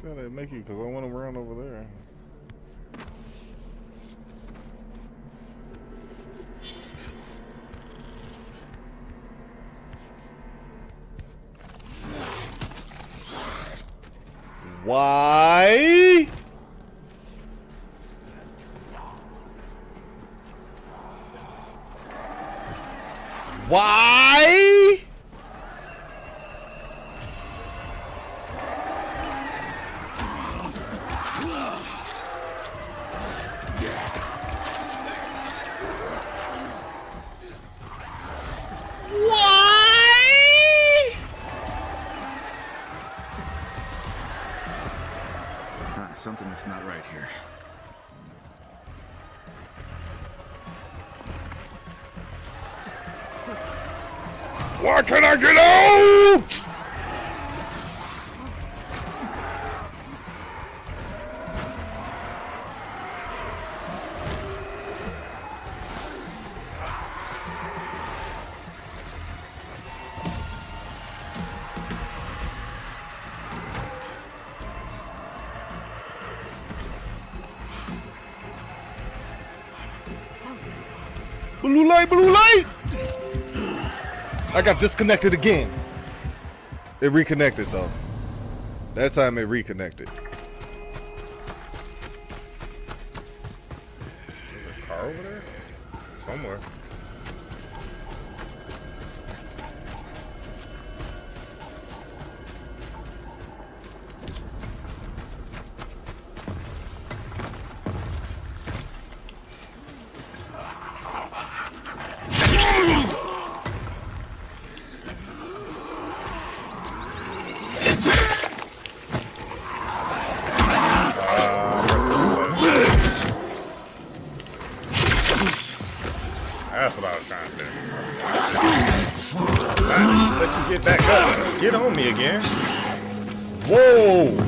Gotta make you, because I want to run over there. Why? Why? Something's not right here. Why can't I get out? Blue light, blue light! I got disconnected again. It reconnected though. That time it reconnected. There's a car over there? Somewhere. That's what I was trying to do. Right, let you get back up. Get on me again. Whoa!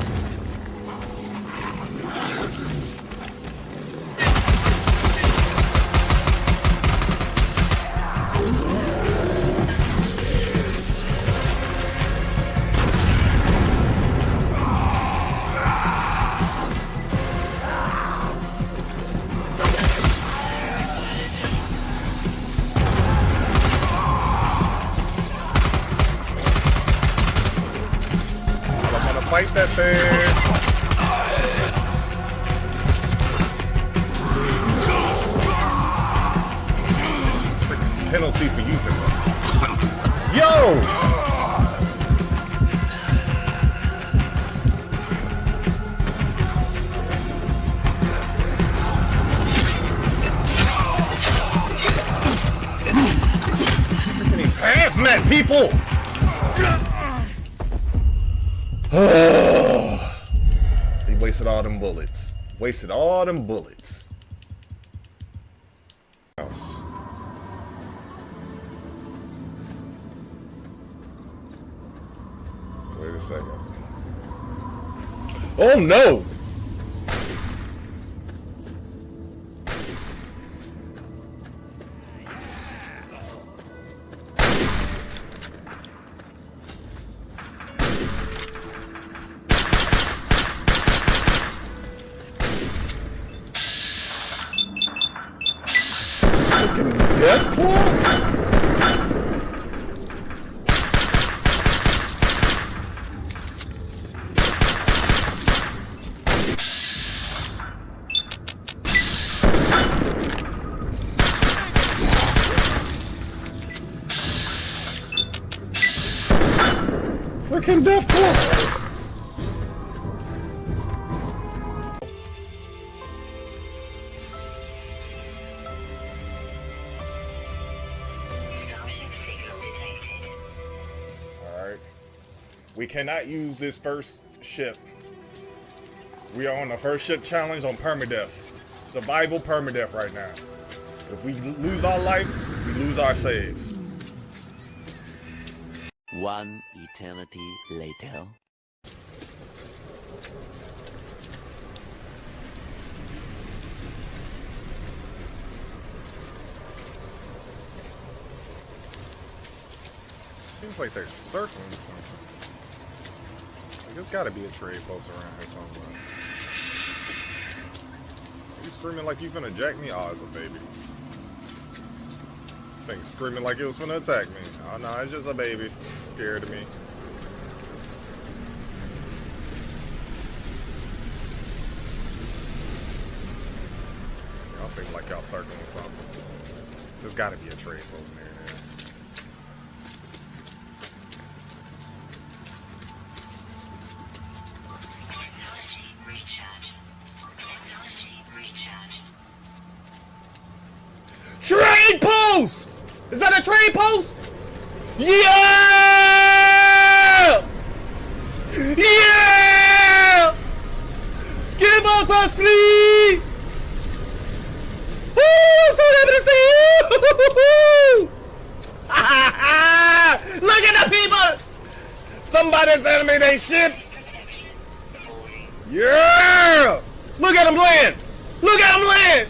Fight that thing. Freaking penalty for using them. Yo! Freaking these hazmat people! They wasted all them bullets. Wasted all them bullets. Wait a second. Oh no! Death Claw? Freaking Death Claw! We cannot use this first ship. We are on the first ship challenge on Permadeath. Survival Permadeath right now. If we lose our life, we lose our save. One eternity later. Seems like they're circling something. There's gotta be a trade post around here somewhere. You screaming like you finna jack me? Oh, it's a baby. Think screaming like it was finna attack me. Oh no, it's just a baby. Scared of me. Y'all seem like y'all circling something. There's gotta be a trade post near there. Trade post! Is that a trade post? Yeah! Yeah! Give us a fleet! Woo! So happy to see you! Look at the people! Somebody sending me they shit! Yeah! Look at them land! Look at them land!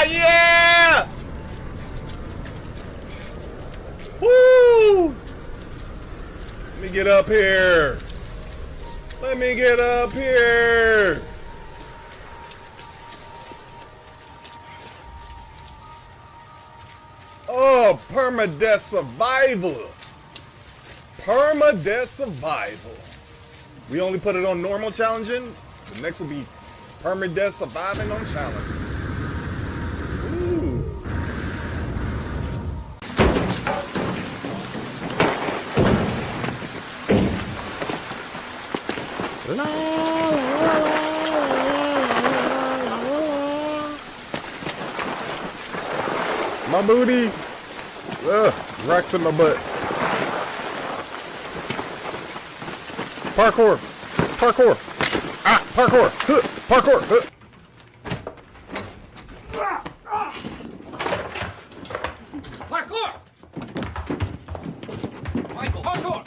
Yeah! Woo! Let me get up here. Let me get up here. Oh, permadeath survival. Permadeath survival. We only put it on normal challenging. The next will be permadeath surviving on challenge. Ooh. La, la, la, my booty. Ugh, rocks in my butt. Parkour. Parkour. Ah, parkour. Huh. Parkour. Huh. Parkour! Michael, parkour!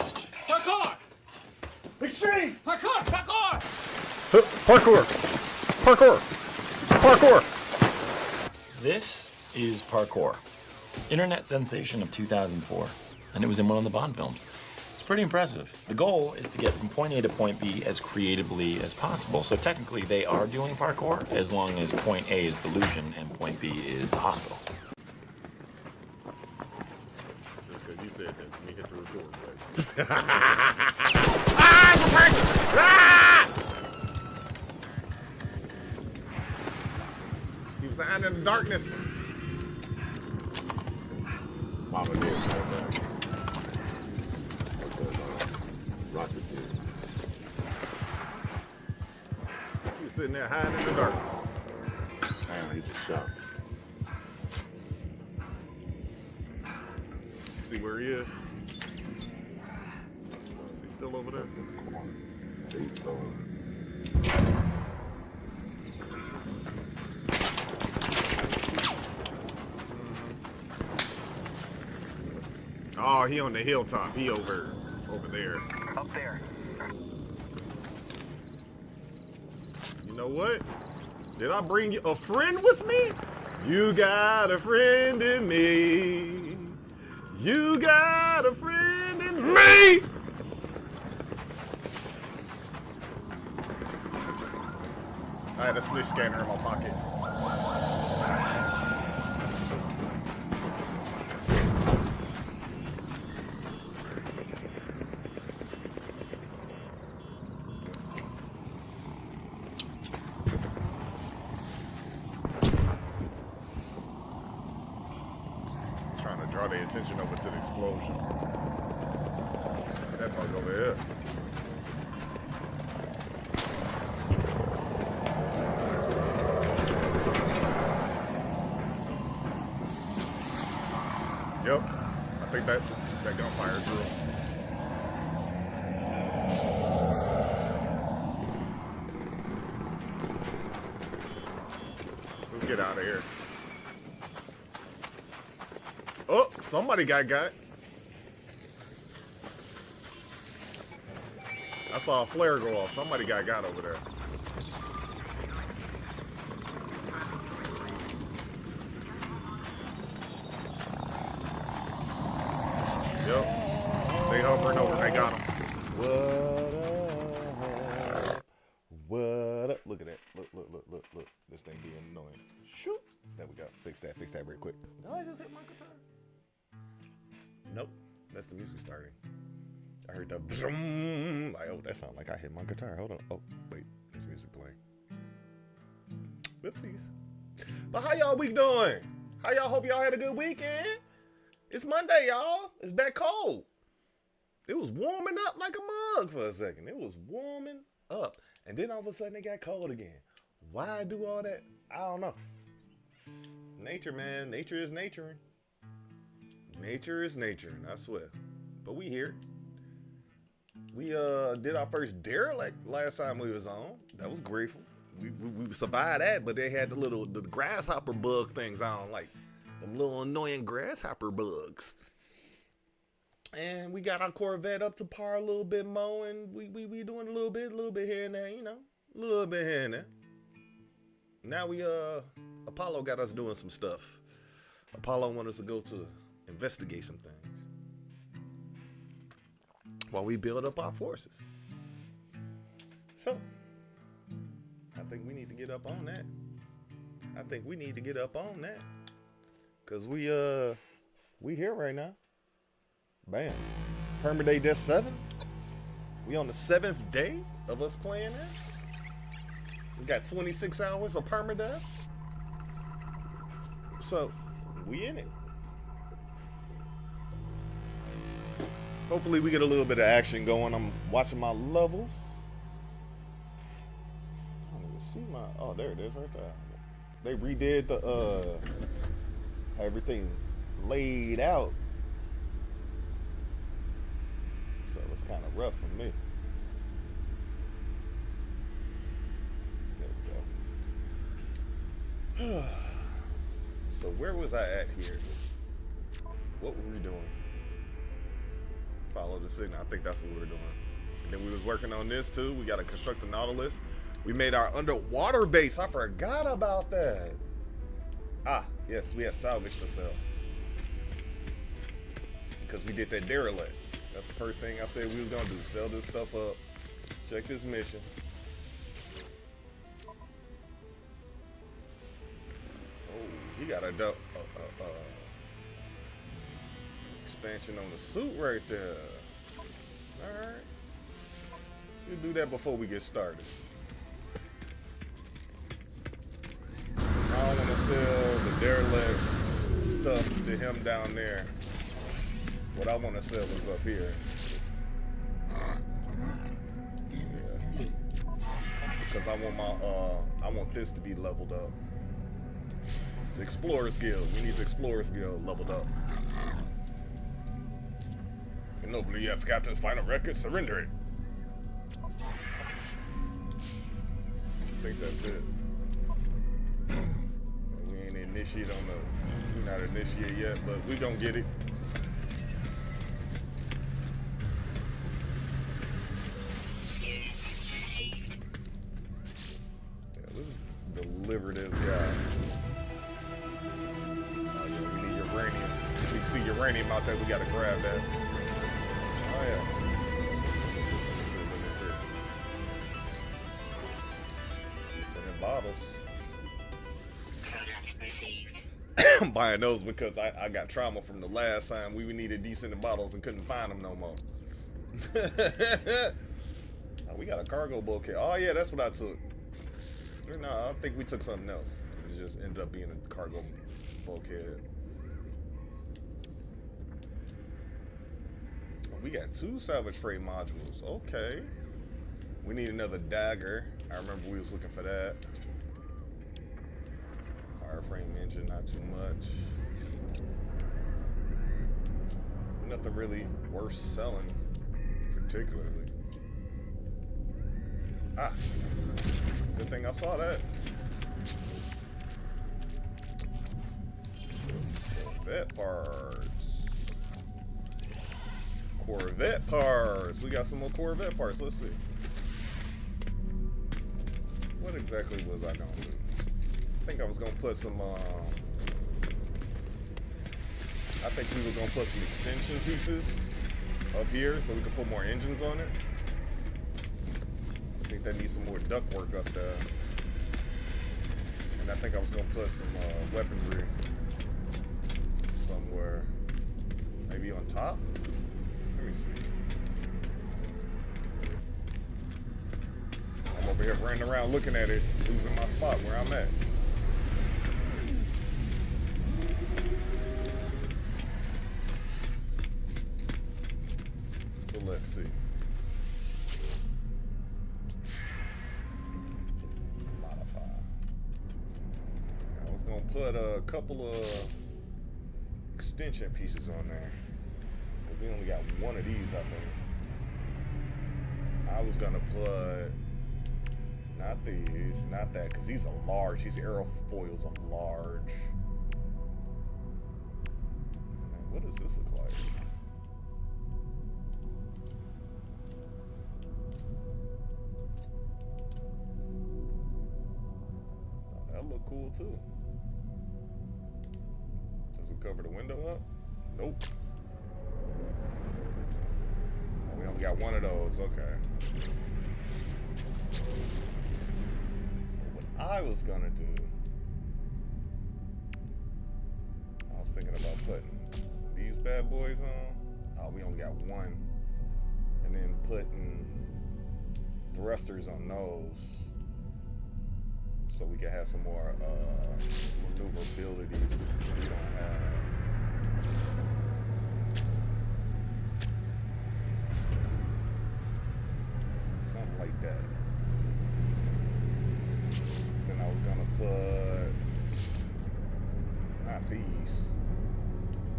Parkour! Extreme! Parkour! Parkour! Huh. Parkour. Parkour. Parkour. This is Parkour, internet sensation of 2004, and it was in one of the Bond films. It's pretty impressive. The goal is to get from point A to point B as creatively as possible, so technically they are doing parkour as long as point A is delusion and point B is the hospital. Just because you said that, we hit the record button. Ah, it's a person! Ah! He was hiding in the darkness. Mama did come back. Rocket did. He was sitting there hiding in the darkness. Damn, he's a shot. See where he is? Is he still over there? He's gone. Oh, he on the hilltop. He over there. Up there. You know what? Did I bring you a friend with me? You got a friend in me. You got a friend in me. I had a snitch scanner in my pocket. Trying to draw their attention over to the explosion. That bug over here. Yep, I think that gunfire drew. Let's get out of here. Oh, somebody got. I saw a flare go off. Somebody got over there. Yep. They hovering over. They got him. fix that real quick. Did I just hit my guitar? Nope, that's the music starting. I heard the vroom. Like, oh, that sounded like I hit my guitar. Hold on. Oh, wait, there's music playing. Whoopsies. But how y'all week doing? How y'all hope y'all had a good weekend? It's Monday, y'all. It's back cold. It was warming up like a mug for a second. It was warming up. And then all of a sudden it got cold again. Why do all that? I don't know. Nature, man. Nature is naturing. Nature is naturing, I swear. But we here. We did our first derelict last time we was on. That was grateful. We survived that, but they had the grasshopper bug things I don't like. Them little annoying grasshopper bugs. And we got our Corvette up to par a little bit more, and we doing a little bit here and there, you know, a little bit here and there. Now Apollo got us doing some stuff. Apollo wanted us to go to investigate some things while we build up our forces. So, I think we need to get up on that. Cause we here right now. Bam. Permadeath 7. We on the 7th day of us playing this. We got 26 hours of permadeath. So, we in it. Hopefully we get a little bit of action going. I'm watching my levels. I don't even see my, oh, there it is right there. They redid the, everything laid out. So it's kind of rough for me. There we go. So where was I at here? What were we doing? Follow the signal. I think that's what we were doing. And then we was working on this too. We got to construct the Nautilus. We made our underwater base. I forgot about that. Ah, yes, we had salvage to sell. Because we did that derelict. That's the first thing I said we was gonna do. Sell this stuff up. Check this mission. Oh, he got a expansion on the suit right there. Alright. We'll do that before we get started. I don't want to sell the derelict stuff to him down there. What I want to sell is up here. Yeah. Because I want I want this to be leveled up. The Explorer's Guild. We need the Explorer's Guild leveled up. And no Blue F Captain's final record, surrender it. I think that's it. We ain't initiate on the, we're not initiate yet, but we gonna get it. Yeah, let's deliver this guy. Oh yeah, we need uranium. If we see uranium out there, we gotta grab that. Oh yeah. Let me see. Sending bottles. I'm buying those because I got trauma from the last time we needed decent bottles and couldn't find them no more. Oh, we got a cargo bulkhead. Oh yeah, that's what I took. No, I think we took something else. It just ended up being a cargo bulkhead. Oh, we got 2 salvage freight modules. Okay. We need another dagger. I remember we was looking for that. Frame engine, not too much. Nothing really worth selling, particularly. Ah, good thing I saw that. Corvette parts. Corvette parts. We got some more Corvette parts. Let's see. What exactly was I gonna do? I think I was gonna put some, I think we were gonna put some extension pieces up here so we could put more engines on it. I think that needs some more duct work up there. And I think I was gonna put some weaponry somewhere. Maybe on top? Let me see. I'm over here running around looking at it, losing my spot where I'm at. So let's see. Modify. I was gonna put a couple of extension pieces on there. Because we only got one of these, I think. I was gonna put not these, not that, because these are large. These aerofoils are large. Man, what does this look like? Oh, that look cool too. Does it cover the window up? Nope. Oh, we only got one of those. Okay. I was gonna do, I was thinking about putting these bad boys on. Oh, we only got one. And then putting thrusters on those so we can have some more maneuverability we don't have. Something like that. I was gonna put not these.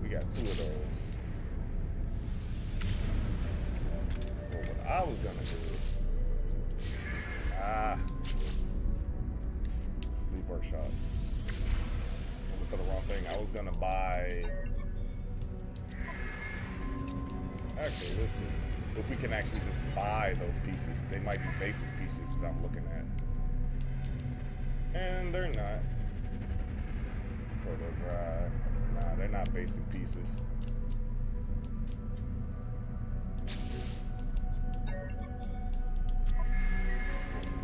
We got two of those. But what I was gonna do, leave workshop. I went for the wrong thing. I was gonna buy. Actually, let's see if we can actually just buy those pieces. They might be basic pieces that I'm looking at. And they're not. Proto drive. Nah, they're not basic pieces.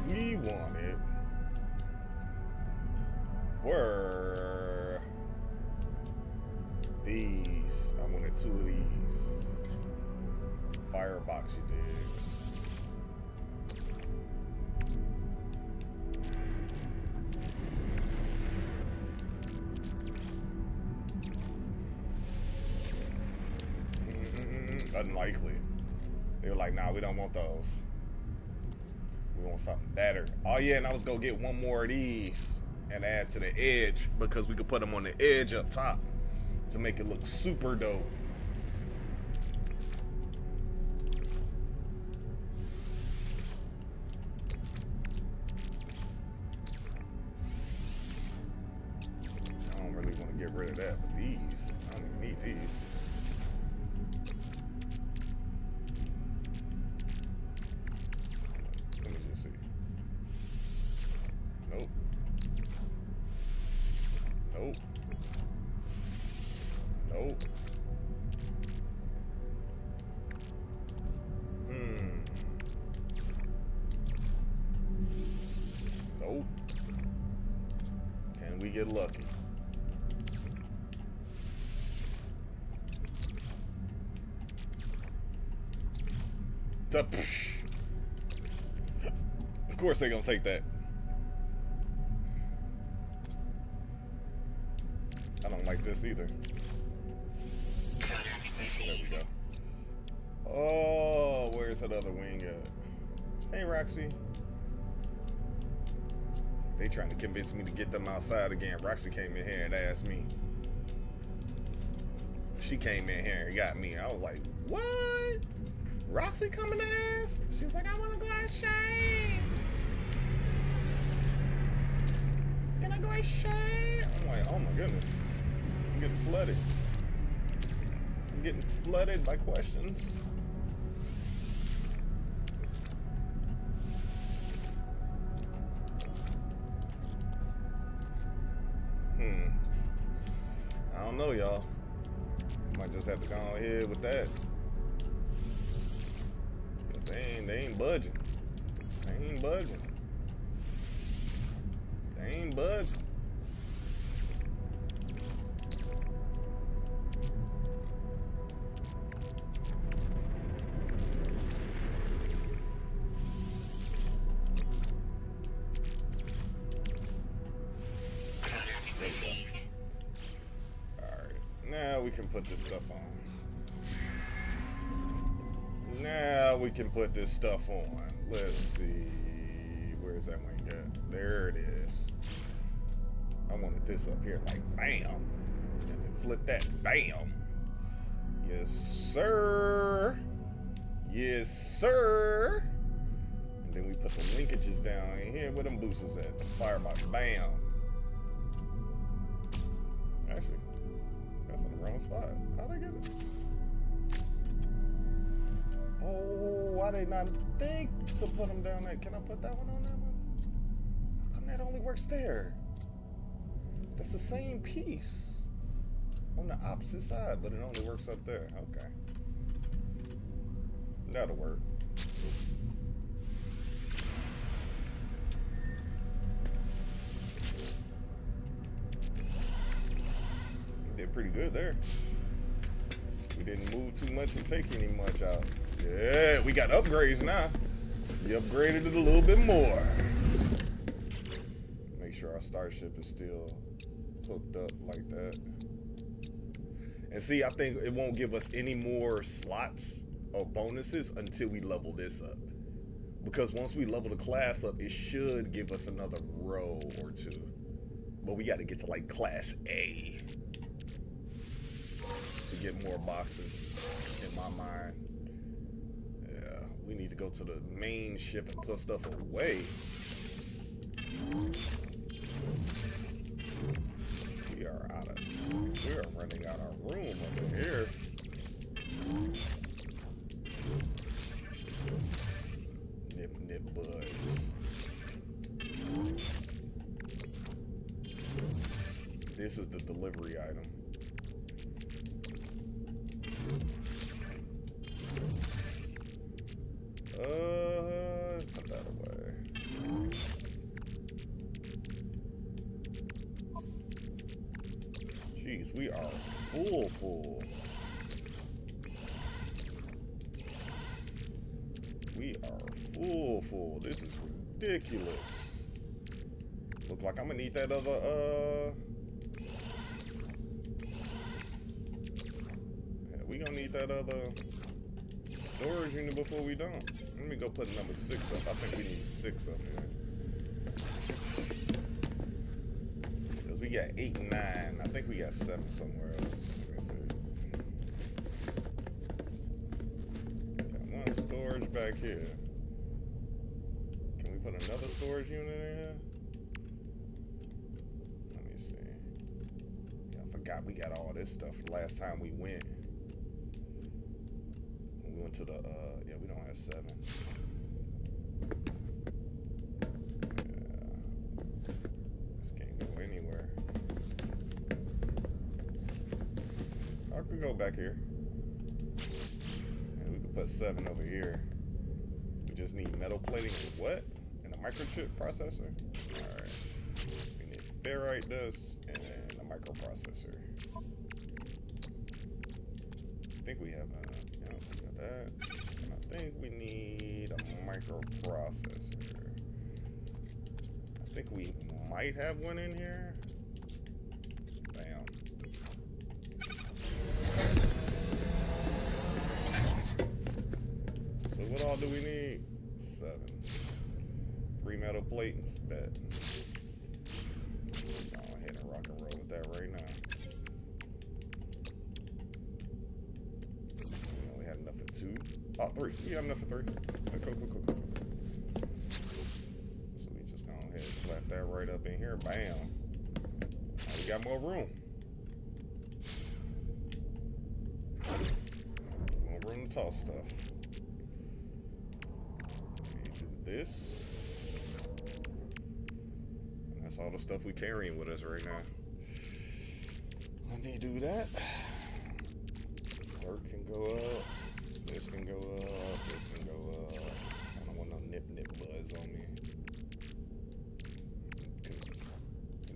We wanted were these. I wanted two of these. Firebox you digs. Unlikely. They were like, nah, we don't want those. We want something better. Oh yeah, and I was gonna get one more of these and add to the edge because we could put them on the edge up top to make it look super dope. I don't really want to get rid of that, but these, I don't even need these. Nope. Nope. Can we get lucky? Of course they're gonna take that. I don't like this either. There we go. Oh, where's that other wing at? Hey, Roxy. They trying to convince me to get them outside again. Roxy came in here and asked me. She came in here and got me. I was like, what? Roxy coming to ask? She was like, I want to go outside. Can I go outside? I'm like, oh my goodness. I'm getting flooded. I'm getting flooded by questions. I don't know, y'all. Might just have to go ahead with that. Cause they ain't budging. They ain't budging. They ain't budging. can put this stuff on. Now we can put this stuff on. Let's see. Where's that one at? There it is. I wanted this up here like bam. And then flip that. Bam. Yes, sir. Yes, sir. And then we put some linkages down in here where them boosters at. Firebox. Bam. Actually, that's in the wrong spot. How'd I get it? Oh, why did not think to put them down there? Can I put that one on that one? How come that only works there? That's the same piece on the opposite side, but it only works up there. Okay. That'll work. We did pretty good there. We didn't move too much and take any much out. Yeah, we got upgrades now. We upgraded it a little bit more. Make sure our starship is still hooked up like that. And see, I think it won't give us any more slots or bonuses until we level this up. Because once we level the class up, it should give us another row or two. But we got to get to like class A to get more boxes, in my mind. Yeah, we need to go to the main ship and put stuff away. We are running out of room over here. Nip buds. This is the delivery item. Put that away. Jeez, we are full. We are full. This is ridiculous. Look like I'm gonna need that other, yeah, we gonna need that other storage unit before we don't. Let me go put number 6 up. I think we need 6 up here. Because we got 8 and 9. I think we got 7 somewhere else. Let me see. Got one storage back here. Can we put another storage unit in here? Let me see. Yeah, I forgot we got all this stuff last time we went. When we went to the, yeah, we don't have 7. Yeah. This can't go anywhere. I could go back here. And we could put 7 over here. We just need metal plating and what? And a microchip processor? Alright. We need ferrite dust and a microprocessor. I think we have yeah, we got that. And I think we need a microprocessor. I think we might have one in here. Bam. So what all do we need? 7. 3 metal plates, bet. Go ahead and rock and roll with that right now. We only had enough for 2. Oh, 3. We have enough for 3. Cool. So we just go ahead and slap that right up in here. Bam. Now we got more room. More room to toss stuff. We do this. And that's all the stuff we carrying with us right now. Let me do that. Dirt can go up. This can go up. This can go up. I don't want no nip buds on me.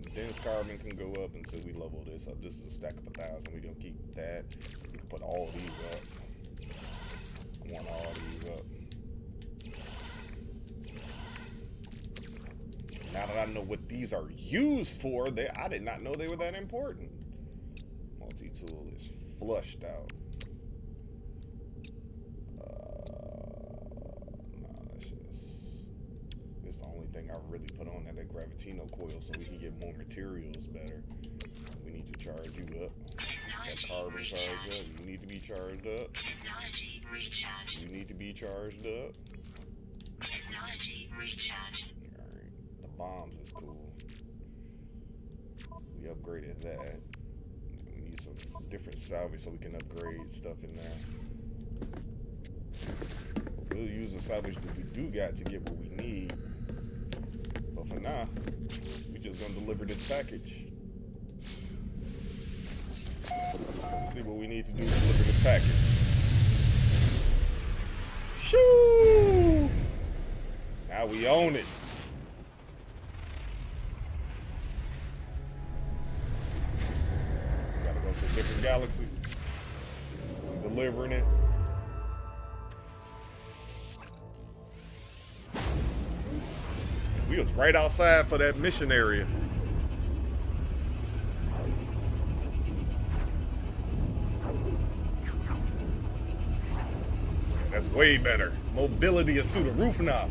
Condensed carbon can go up until we level this up. This is a stack of 1,000. We're gonna keep that. We can put all these up. I want all these up. Now that I know what these are used for, I did not know they were that important. Multi-tool is flushed out. It's the only thing I really put on that gravitino coil so we can get more materials better. We need to charge you up. That carbon charged up. You need to be charged up. Technology recharge. You need to be charged up. Technology recharge. Alright. The bombs is cool. We upgraded that. We need some different salvage so we can upgrade stuff in there. We'll use the salvage that we do got to get what we need. But for now, we just gonna deliver this package. Let's see what we need to do to deliver this package. Shoo! Now we own it. Gotta go to a different galaxy. I'm delivering it. We was right outside for that mission area. That's way better. Mobility is through the roof now.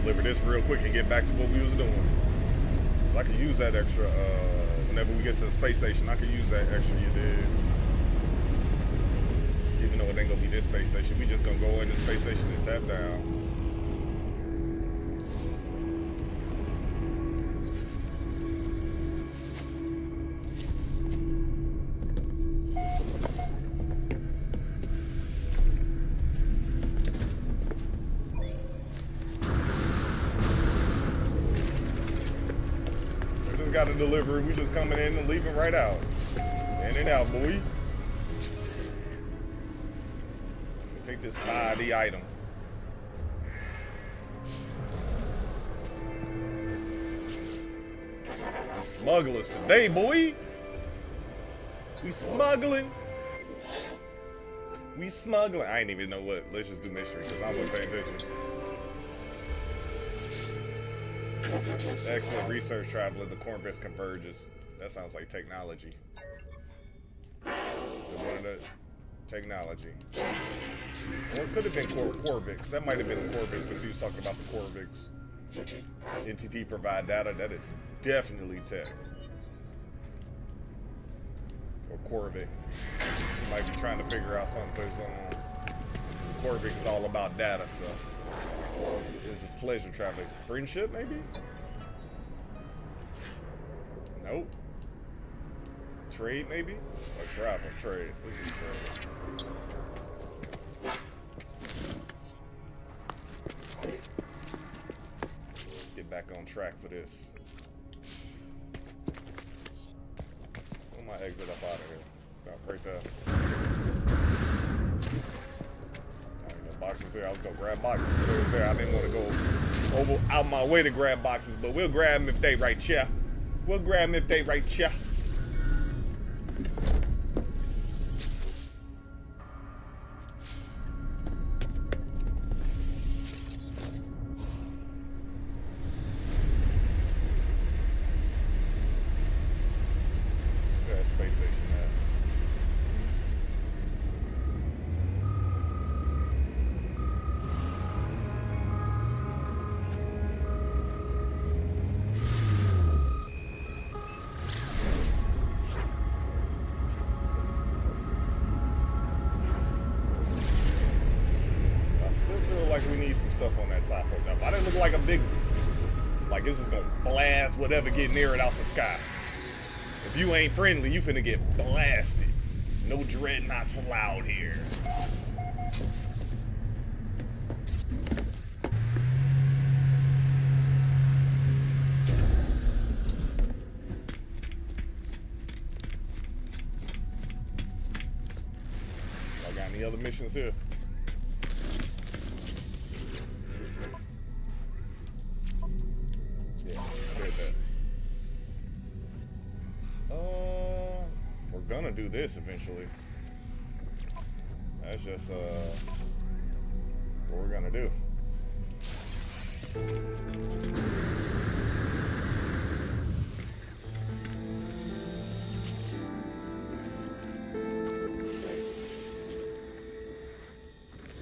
Deliver this real quick and get back to what we was doing. So I can use that extra, whenever we get to the space station, I can use that extra you did. Even though it ain't gonna be this space station, we just gonna go in the space station and tap down. Got a delivery. We just coming in and leaving right out. In and out, boy. Take this 5D item. We smugglers today, boy. We smuggling. We smuggling. I ain't even know what. Let's just do mystery because I wasn't paying attention. Excellent research traveler. The Corvus converges. That sounds like technology. Is it one of the technology? Or it could have been Corvix. That might have been a Corvix because he was talking about the Corvix. NTT provide data. That is definitely tech. Or Corvic. You might be trying to figure out something for his own. Corvic is all about data, so. It's a pleasure traffic. Friendship, maybe? Nope. Trade, maybe? Or travel, trade. This is trade. Get back on track for this. Where my exit up out of here? Right there. Boxes here. I was gonna grab boxes. I didn't want to go out my way to grab boxes, but we'll grab them if they right here. We'll grab them if they right here. That space station, man. On that top right now. Why did it look like a big, like it's just gonna blast whatever get near it out the sky? If you ain't friendly, you finna get blasted. No dreadnoughts allowed here. Any other missions here? Yeah, said that. We're gonna do this eventually. That's just what we're gonna do.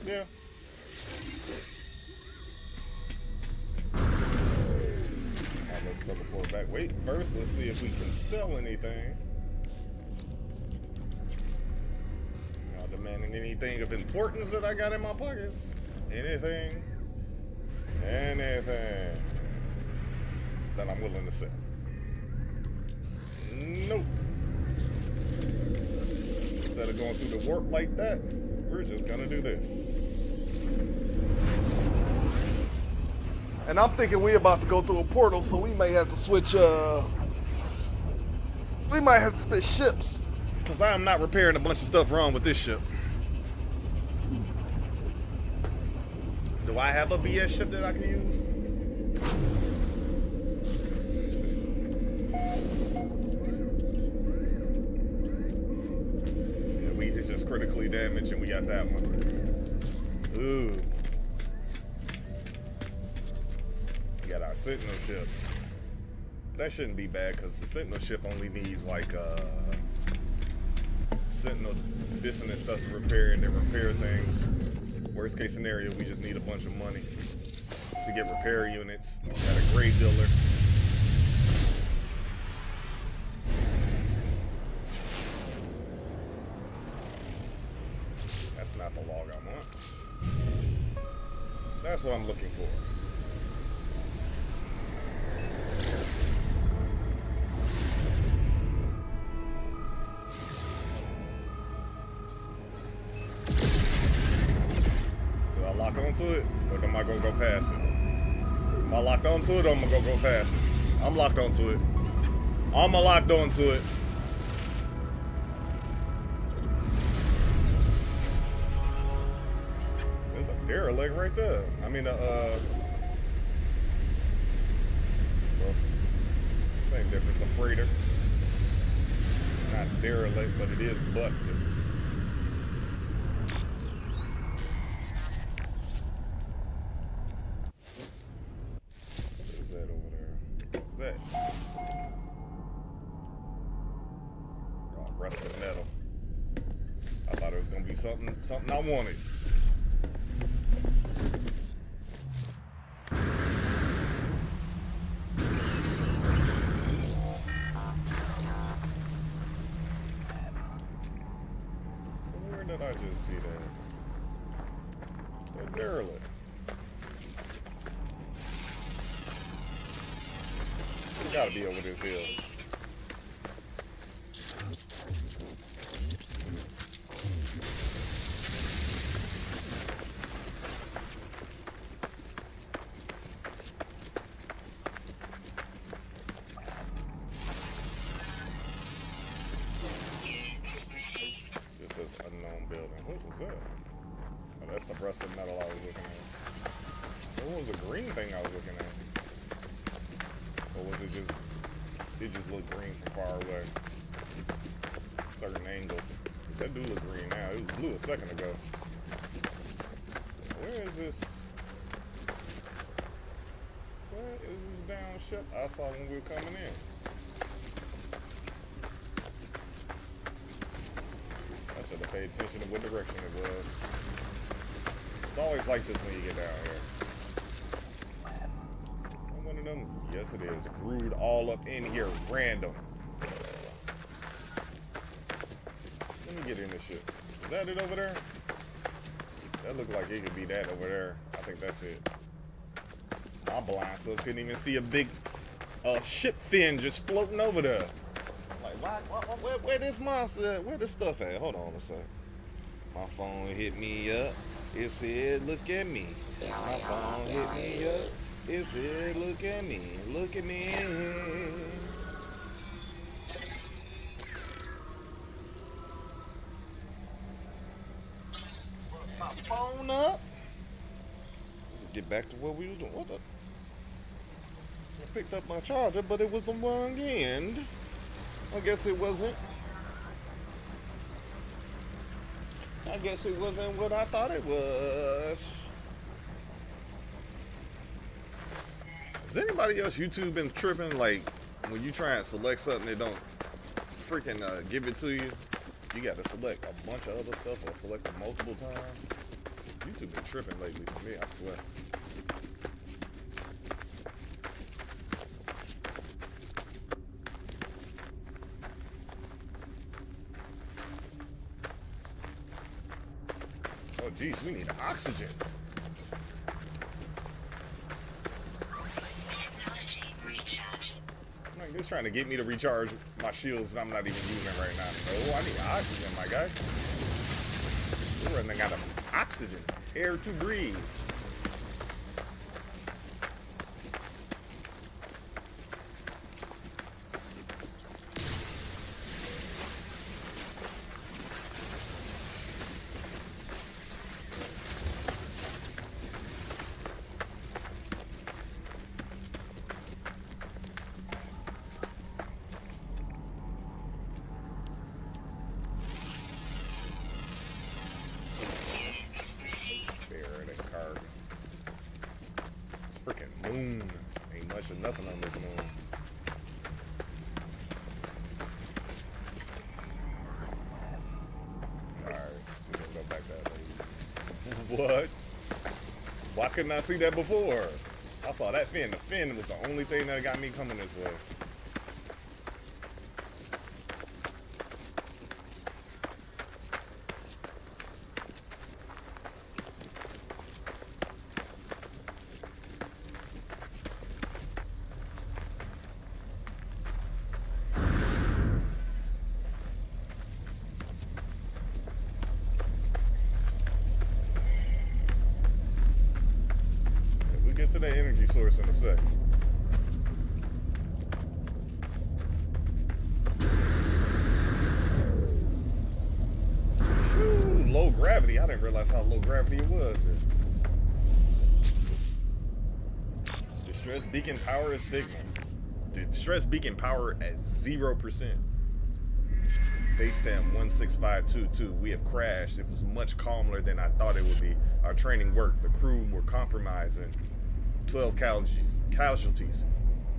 Yeah. Alright, let's teleport back. Wait, first let's see if we can sell anything. Not demanding anything of importance that I got in my pockets. Anything. Anything that I'm willing to sell. Nope. Instead of going through the warp like that, we're just gonna do this. And I'm thinking we're about to go through a portal, so we may have to switch, we might have to switch ships. Because I am not repairing a bunch of stuff wrong with this ship. Do I have a BS ship that I can use? Yeah, we is just critically damaged and we got that one. Ooh. We got our Sentinel ship. That shouldn't be bad because the Sentinel ship only needs like Sentinel dissonance stuff to repair and then repair things. Worst case scenario, we just need a bunch of money to get repair units at a grade dealer. That's not the log I want. That's what I'm looking for. Onto it, or am I gonna go past it? Am I locked onto it, or am I gonna go past it? I'm locked onto it. I'm locked onto it. There's a derelict right there. I mean, well, same difference. A freighter. It's not derelict, but it is busted. Rusted metal. I thought it was gonna be something I wanted. Where did I just see that? The derelict. It's gotta be over this hill. That's the rusted metal I was looking at. What was the green thing I was looking at? Or was it just looked green from far away? Certain angle. That do look green now. It was blue a second ago. Where is this? Where is this down ship I saw when we were coming in? I should have paid attention to what direction it was. It's always like this when you get down here. One of them? Yes, it is. Brewed all up in here, random. Let me get in this shit. Is that it over there? That looked like it could be that over there. I think that's it. My blind self couldn't even see a big ship fin just floating over there. Like, where this monster at? Where this stuff at? Hold on a sec. My phone hit me up. It said, look at me. My phone hit me up. It said, look at me. Look at me. get back to what we was doing. What the? I picked up my charger, but it was the wrong end. I guess it wasn't. I guess it wasn't what I thought it was. Has anybody else YouTube been tripping? Like when you try and select something, they don't freaking give it to you. You got to select a bunch of other stuff or select it multiple times. YouTube been tripping lately for me, I swear. Oh geez, we need oxygen. Technology recharge. Like, they're trying to get me to recharge my shields that I'm not even using right now. Oh, I need oxygen, my guy. We're running out of oxygen. Air to breathe. Moon. Ain't much of nothing on this moon. Alright, we're gonna go back that way. What? Why couldn't I see that before? I saw that fin. The fin was the only thing that got me coming this way. To the energy source in a sec. Whew, low gravity. I didn't realize how low gravity it was. Distress beacon power is signal. Distress beacon power at 0%. Base stamp 16522. We have crashed. It was much calmer than I thought it would be. Our training worked. The crew were compromising. 12 casualties.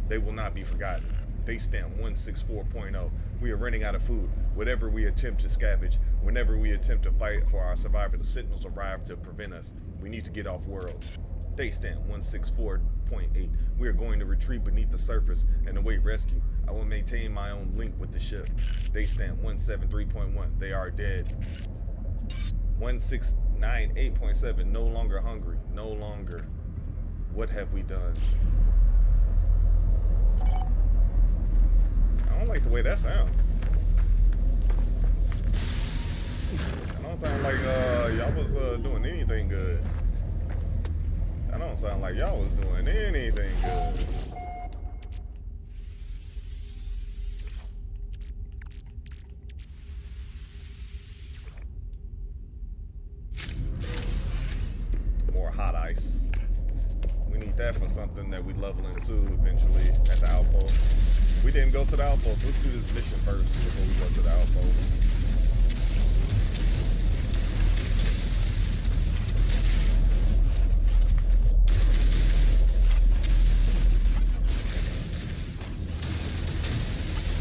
They will not be forgotten. Base stamp 164.0. We are running out of food. Whatever we attempt to scavenge, whenever we attempt to fight for our survival, the Sentinels arrive to prevent us. We need to get off world. Base stamp 164.8. We are going to retreat beneath the surface and await rescue. I will maintain my own link with the ship. Base stamp 173.1. They are dead. 1698.7. No longer hungry. No longer. What have we done? I don't like the way that sounds. That don't sound like y'all was doing anything good. That don't sound like y'all was doing anything good. More hot ice. We need that for something that we level into eventually at the outpost. We didn't go to the outpost. Let's do this mission first before we go to the outpost.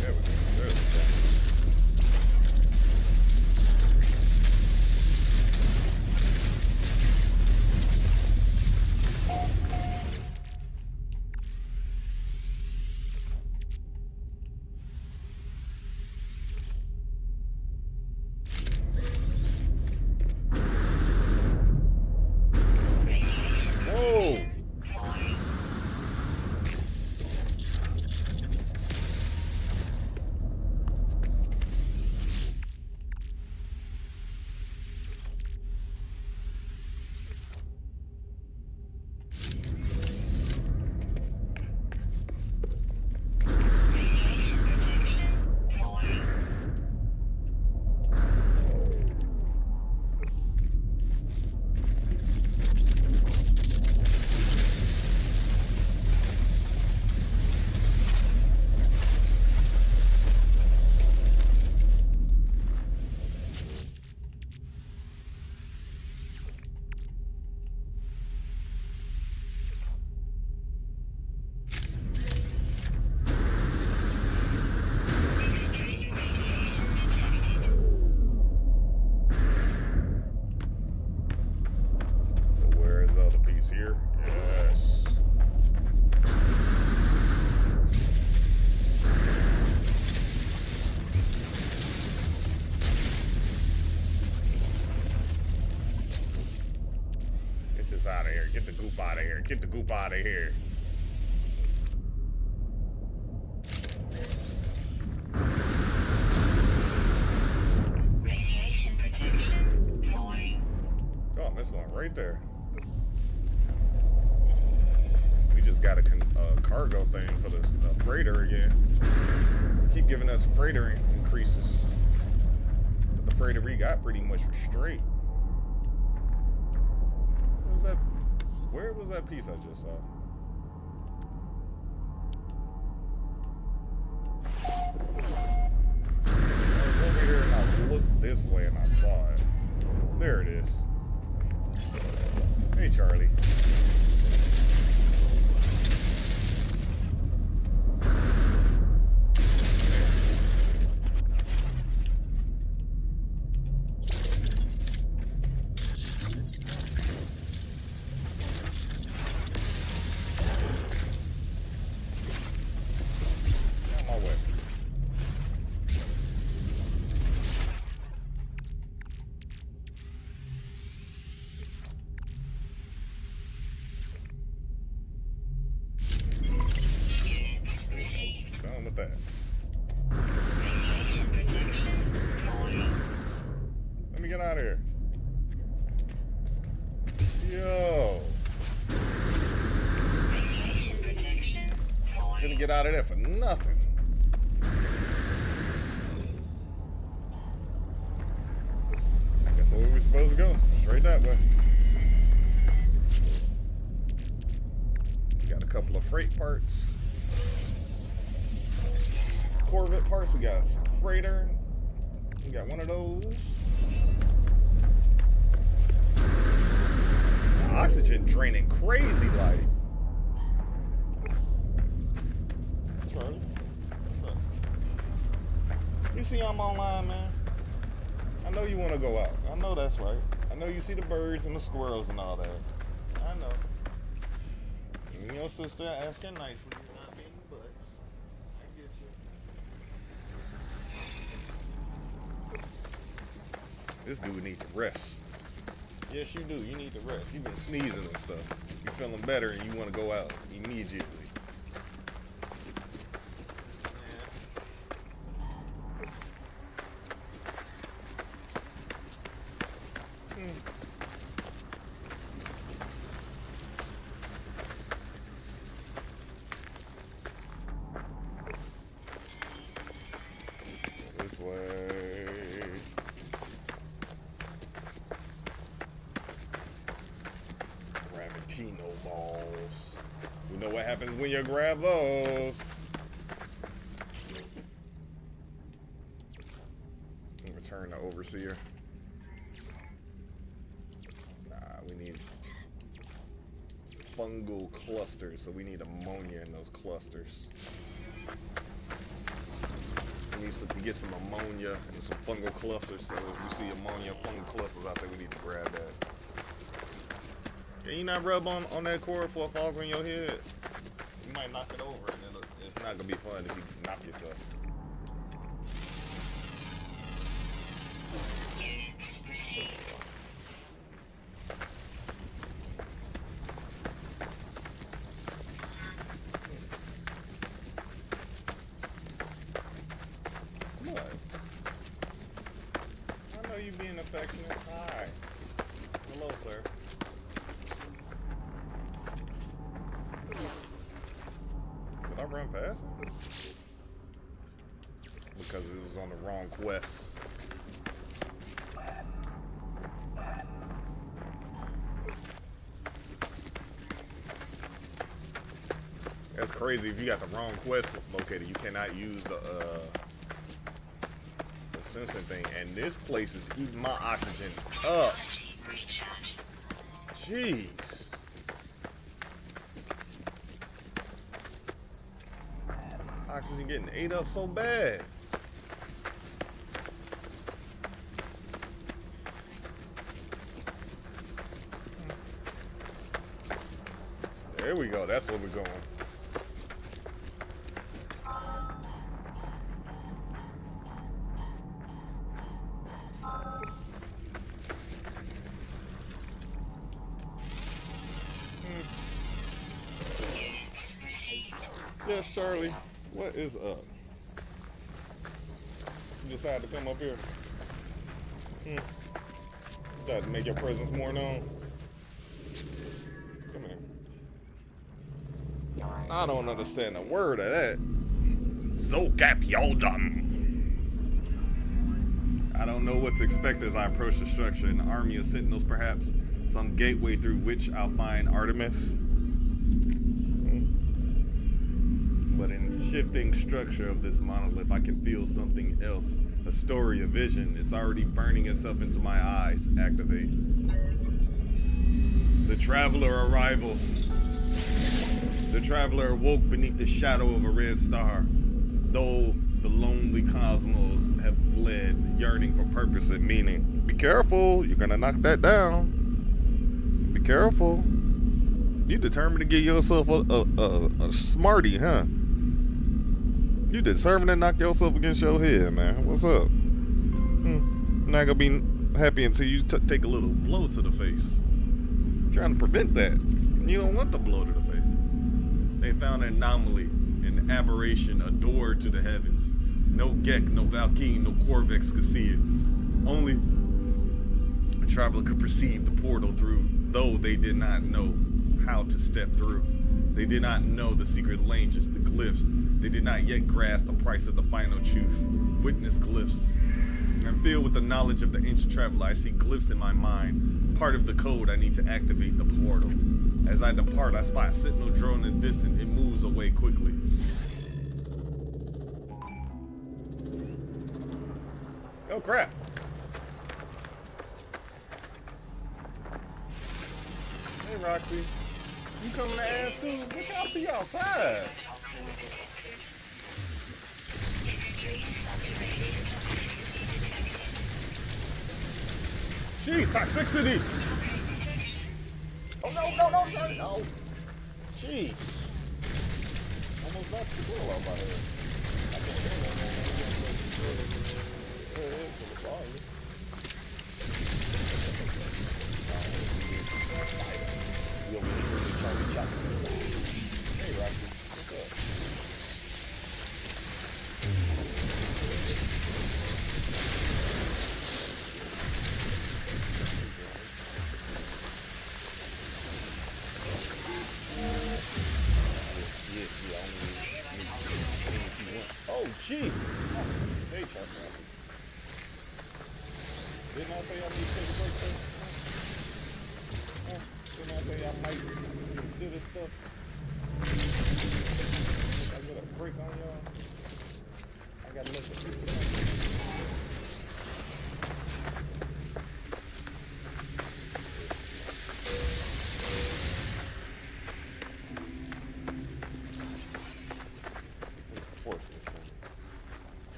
There we go. There we go. Get the goop out of here. Radiation protection falling. Oh, this one right there. We just got a cargo thing for the freighter again. Keep giving us freighter increases. But the freighter we got pretty much straight. What was that? Where was that piece I just saw? I was over here and I looked this way and I saw it. There it is. Hey, Charlie. On my way. Done with that. Radiation protection falling. Let me get out of here. Yo. Radiation protection falling. Couldn't get out of there for nothing. I guess that's where we're supposed to go. Straight that way. We got a couple of freight parts. Corvette parts. We got some freighter. We got one of those. Oxygen draining crazy like. Charlie, what's up? You see I'm online, man. I know you want to go out. I know that's right. I know you see the birds and the squirrels and all that. I know. You and your sister asking nicely, not being butts. I get you. This dude needs to rest. Yes, you do. You need to rest. You've been sneezing and stuff. You're feeling better and you want to go out immediately. This way. Rabbitino balls. You know what happens when you grab those. Return to Overseer. Nah, we need fungal clusters, so we need ammonia in those clusters. We need to get some ammonia and some fungal clusters, so if we see ammonia fungal clusters out there, we need to grab that. Can you not rub on that cord before it falls on your head? You might knock it over, and it's not gonna be fun if you knock yourself. Units received. What? I know you being affectionate. Hi. Hello, sir. Did I run past him? Because it was on the wrong quest. That's crazy. If you got the wrong quest located, you cannot use the sensing thing. And this place is eating my oxygen up. Recharge. Jeez. Oxygen getting ate up so bad. There we go. That's where we're going. Yes, Charlie. What is up? You decided to come up here? You decided to make your presence more known? Come here. I don't understand a word of that. Zokap Yoldum. I don't know what to expect as I approach the structure. An army of sentinels, perhaps? Some gateway through which I'll find Artemis? But in the shifting structure of this monolith, I can feel something else. A story, a vision. It's already burning itself into my eyes. Activate. The Traveler arrival. The Traveler awoke beneath the shadow of a red star. Though the lonely cosmos have fled, yearning for purpose and meaning. Be careful, you're gonna knock that down. Be careful. You determined to get yourself a smarty, huh? You determined to knock yourself against your head, man. What's up? Not gonna be happy until you take a little blow to the face. I'm trying to prevent that. You don't want the blow to the face. They found an anomaly, an aberration, a door to the heavens. No Gek, no Valkyne, no Corvex could see it. Only a traveler could perceive the portal through, though they did not know how to step through. They did not know the secret languages, the glyphs. They did not yet grasp the price of the final truth. Witness glyphs. I'm filled with the knowledge of the ancient traveler. I see glyphs in my mind. Part of the code I need to activate the portal. As I depart, I spot a sentinel drone in the distance. It moves away quickly. Oh crap. Hey Roxy. You coming to ass soon? Look, I'll see you outside. Toxins detected. Extreme saturation toxicity detected. Jeez, toxicity. Oh no, no. Jeez. Almost knocked the girl out by her. I can't hear that man. There it is for the volume. You over here really trying to chop this stuff. Hey, Roxy, what's up? Oh, jeez. Hey, Chuck. Didn't I say I need to take a break, sir? Didn't I say I might consider stuff? If I get a break on y'all, I gotta let the people know.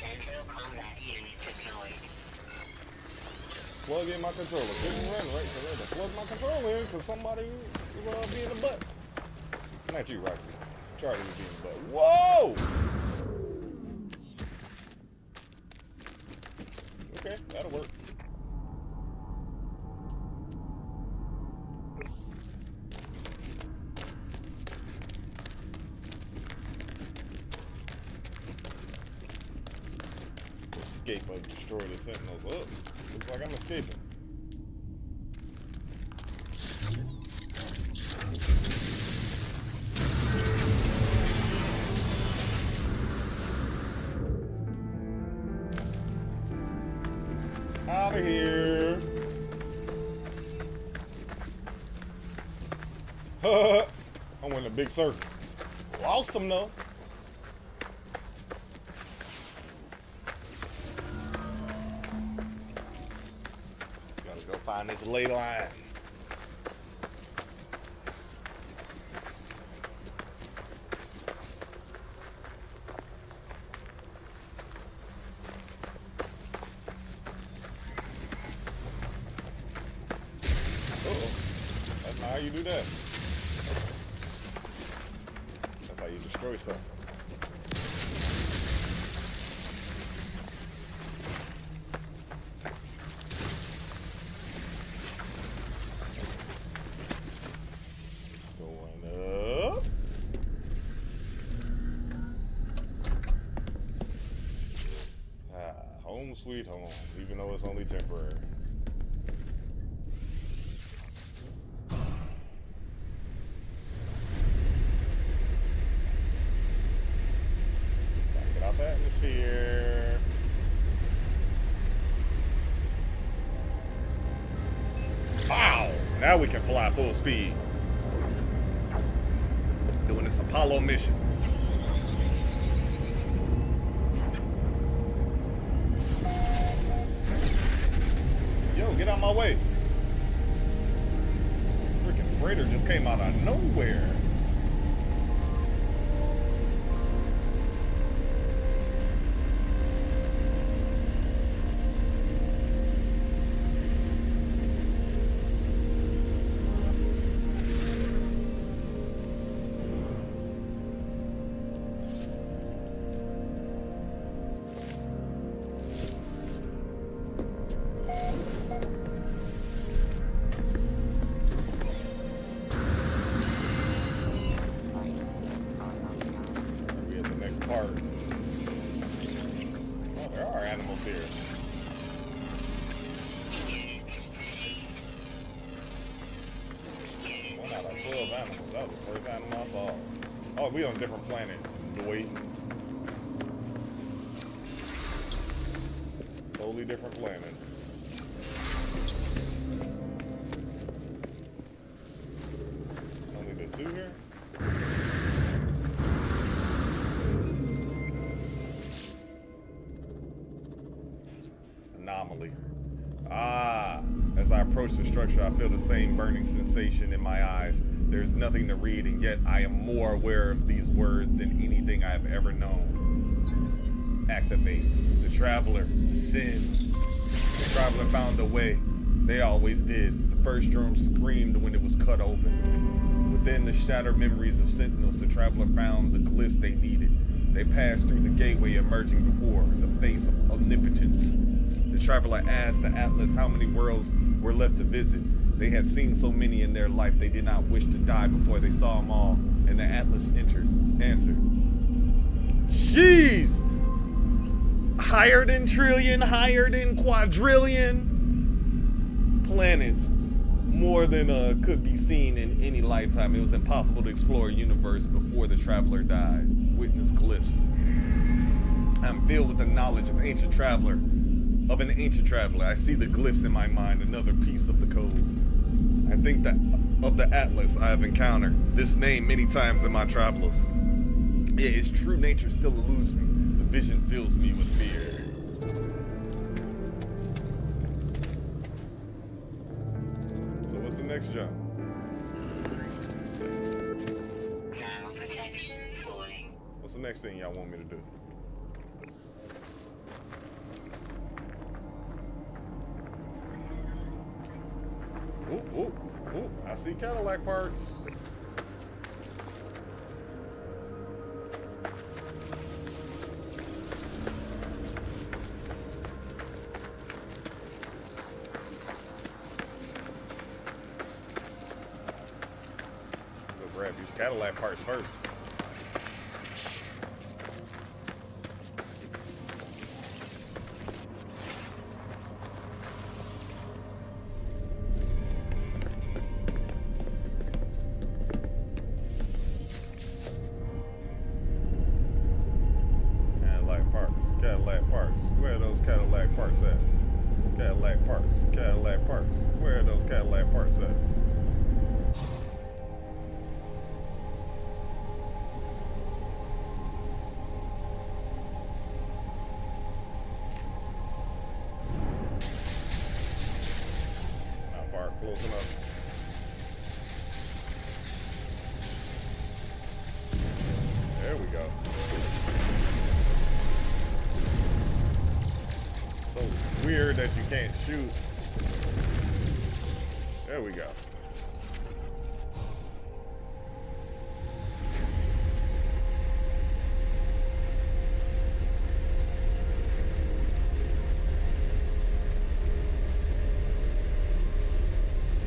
Sentinel combat unit deployed. Plug in my controller. Couldn't run right, so I had to plug my controller in because somebody was being a butt. Not you, Roxy. Charlie was being a butt. Whoa! Okay, that'll work. Escape or destroy the sentinels. Oh, looks like I'm escaping. Out of here. I went a big circle. Lost them though. Gotta go find this ley line. That's not how you do that. That's how you destroy stuff. Go And up. Home sweet home, even though it's only temporary. Gotta get out the atmosphere. Wow! Now we can fly full speed. Doing this Apollo mission. Yo, get out my way. Freaking freighter just came out of nowhere. Part. Oh, there are animals here. One out of 12 animals. That was the first animal I saw. Oh, we on a different planet. Wait. Totally different planet. Only the two here? Anomaly. As I approach the structure, I feel the same burning sensation in my eyes. There's nothing to read, and yet I am more aware of these words than anything I have ever known. Activate. The traveler. Sin. The traveler found a way. They always did. The first drum screamed when it was cut open. Within the shattered memories of sentinels, the traveler found the glyphs they needed. They passed through the gateway, emerging before the face of omnipotence. The traveler asked the Atlas how many worlds were left to visit. They had seen so many in their life they did not wish to die before they saw them all. And the Atlas answered, jeez! Higher than trillion, higher than quadrillion planets. More than could be seen in any lifetime. It was impossible to explore a universe before the traveler died. Witness glyphs. I'm filled with the knowledge of an ancient traveler. I see the glyphs in my mind, another piece of the code. I think that of the Atlas I have encountered this name many times in my travels. Yet its true nature still eludes me. The vision fills me with fear. So what's the next jump? Thermal protection falling. What's the next thing y'all want me to do? Ooh, I see Cadillac parts. Go grab these Cadillac parts first. Cadillac parts. Where are those Cadillac parts at? Cadillac parts. Cadillac parts. Where are those Cadillac parts at? Not far, close enough. There we go. So weird that you can't shoot. There we go.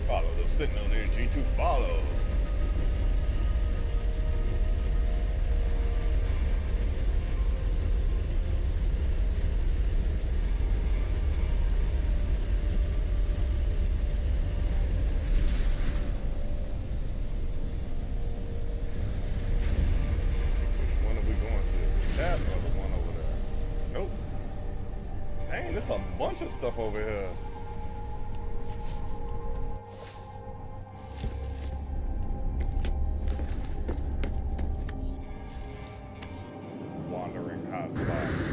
Follow the signal energy to follow. there's a bunch of stuff over here. Wandering hotspots.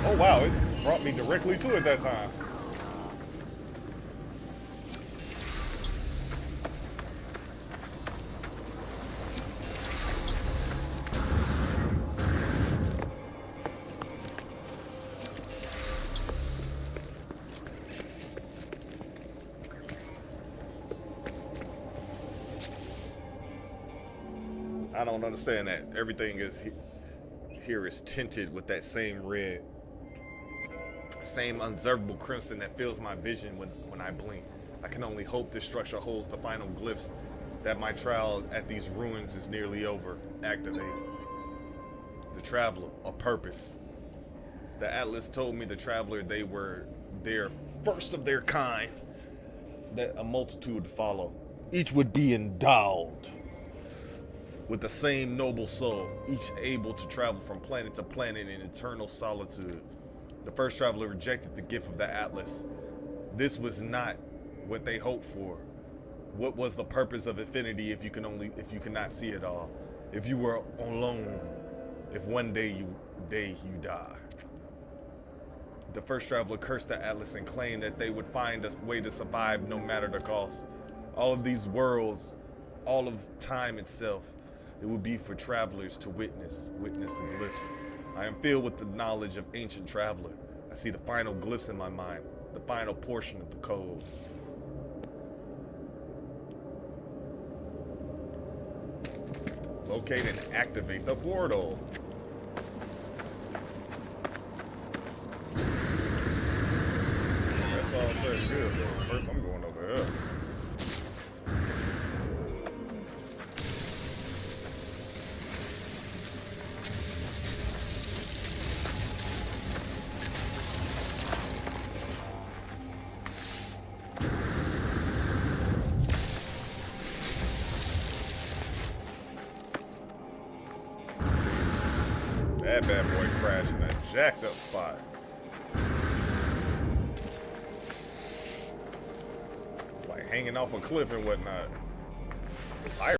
Oh wow, it brought me directly to it that time. I don't understand that. Everything is here is tinted with that same red, same unobservable crimson that fills my vision when I blink. I can only hope this structure holds the final glyphs that my trial at these ruins is nearly over. Activate. The Traveler, a purpose. The Atlas told me the Traveler, they were their first of their kind, that a multitude would follow. Each would be endowed with the same noble soul, each able to travel from planet to planet in eternal solitude. The first traveler rejected the gift of the Atlas. This was not what they hoped for. What was the purpose of infinity if you cannot see it all? If you were alone, if one day you die. The first traveler cursed the Atlas and claimed that they would find a way to survive no matter the cost. All of these worlds, all of time itself, it would be for travelers to witness the glyphs. I am filled with the knowledge of ancient traveler. I see the final glyphs in my mind, the final portion of the code. Locate and activate the portal. That's all said good, though. First, I'm going over here. That bad boy crashed in a jacked up spot. It's like hanging off a cliff and whatnot. I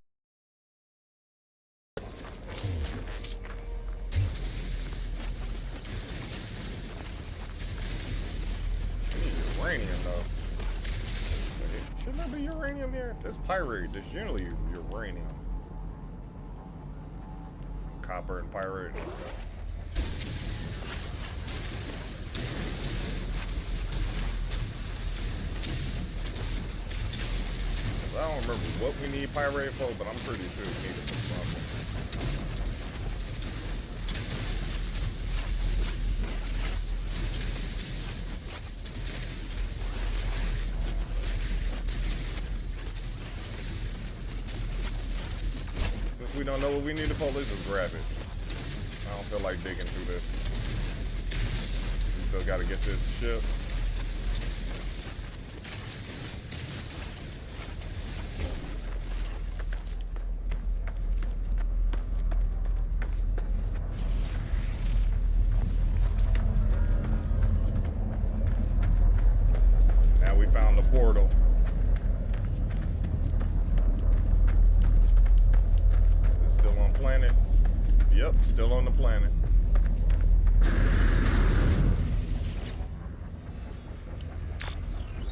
need uranium though. Shouldn't there be uranium here? If there's pyrite, there's generally uranium. Copper and pyrite. I don't remember what we need pyrite for, but I'm pretty sure we need it for something. Since we don't know what we need it for, let's just grab it. I don't feel like digging through this. We still gotta get this ship. Now we found the portal. Is it still on planet? Yep, still on the planet.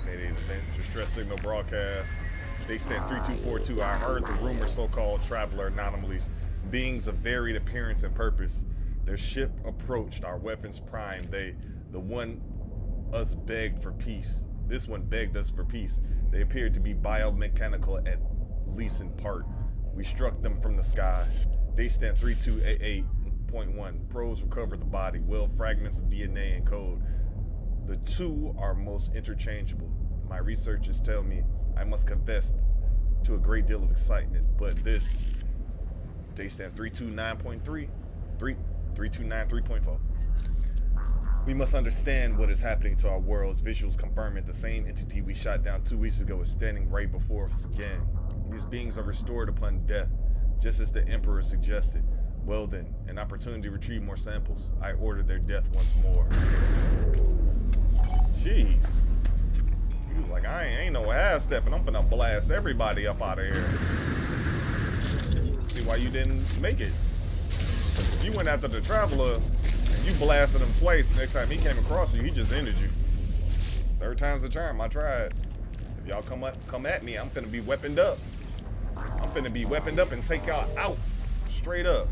Mayday event, distress signal broadcast. They stand 3242. I heard the rumor so-called traveler anomalies, beings of varied appearance and purpose. Their ship approached, our weapons primed. The one us begged for peace. This one begged us for peace. They appeared to be biomechanical at least in part. We struck them from the sky. They stand 3288.1. Probes recover the body. Well, fragments of DNA and code. The two are most interchangeable. My researchers tell me I must confess to a great deal of excitement, but this, they stand 329.3, 329.3.4. We must understand what is happening to our worlds. Visuals confirming the same entity we shot down 2 weeks ago is standing right before us again. These beings are restored upon death, just as the Emperor suggested. Well then, an opportunity to retrieve more samples. I ordered their death once more. Jeez. He was like, I ain't no half stepping. I'm finna blast everybody up out of here. See why you didn't make it. If you went after the Traveler and you blasted him twice, next time he came across you, he just ended you. Third time's the charm. I tried. If y'all come at me, I'm finna be weaponed up. I'm finna be weaponed up and take y'all out. Straight up.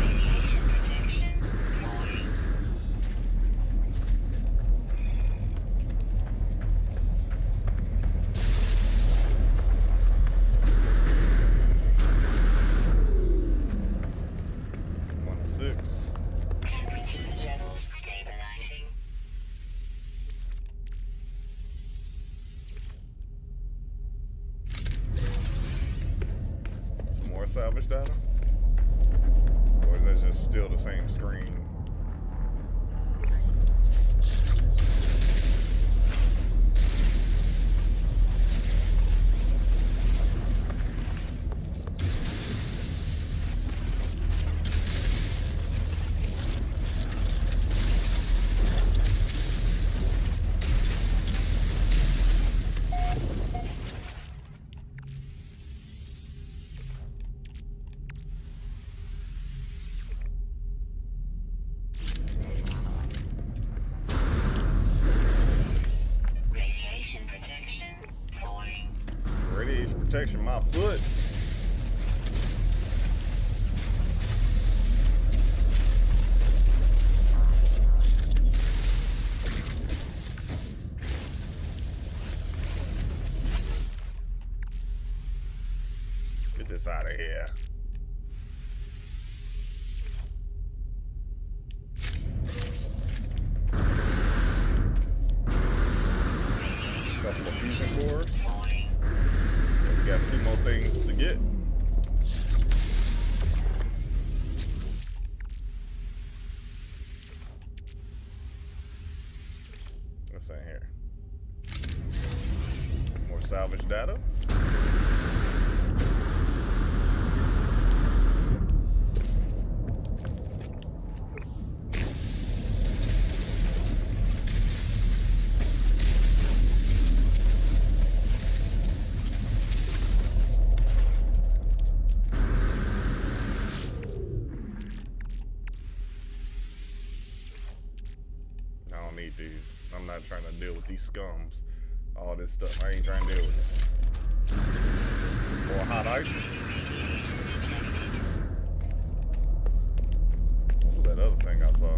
Radiation protection falling. One to 6. Temperature levels stabilizing. Some more salvage data? Or is that just still the same screen? Radiation protection falling. Radiation protection, my foot. Get this out of here. Couple of fusion cores. Falling. We got 2 more things to get. What's in here? More salvage data. I don't need these. I'm not trying to deal with these scums. All this stuff. I ain't trying to deal with it. More hot ice. What was that other thing I saw?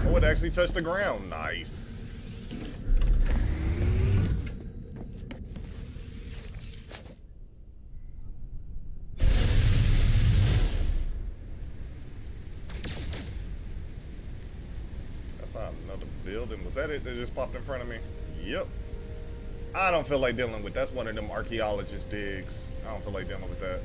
Oh, it actually touched the ground. Nice. That's not another building. Was that it that just popped in front of me? Yep. I don't feel like dealing with. That's one of them archaeologist digs. I don't feel like dealing with that.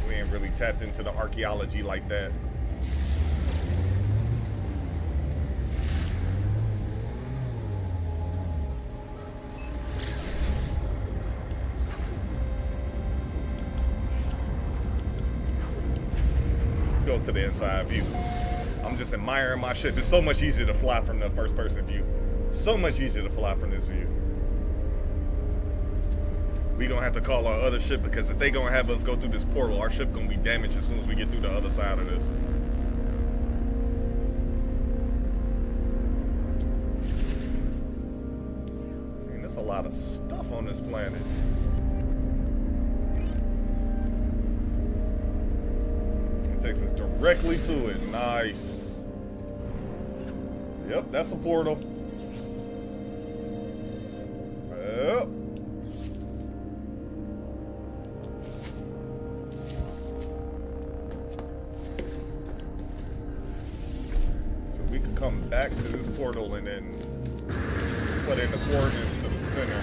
We ain't really tapped into the archaeology like that. Go to the inside view. I'm just admiring my shit. It's so much easier to fly from the first person view. So much easier to fly from this view. We gonna have to call our other ship, because if they gonna have us go through this portal, our ship gonna be damaged as soon as we get through the other side of this. Man, there's a lot of stuff on this planet. It takes us directly to it. Nice. Yep, that's a portal. Yep. come back to this portal and then put in the coordinates to the center.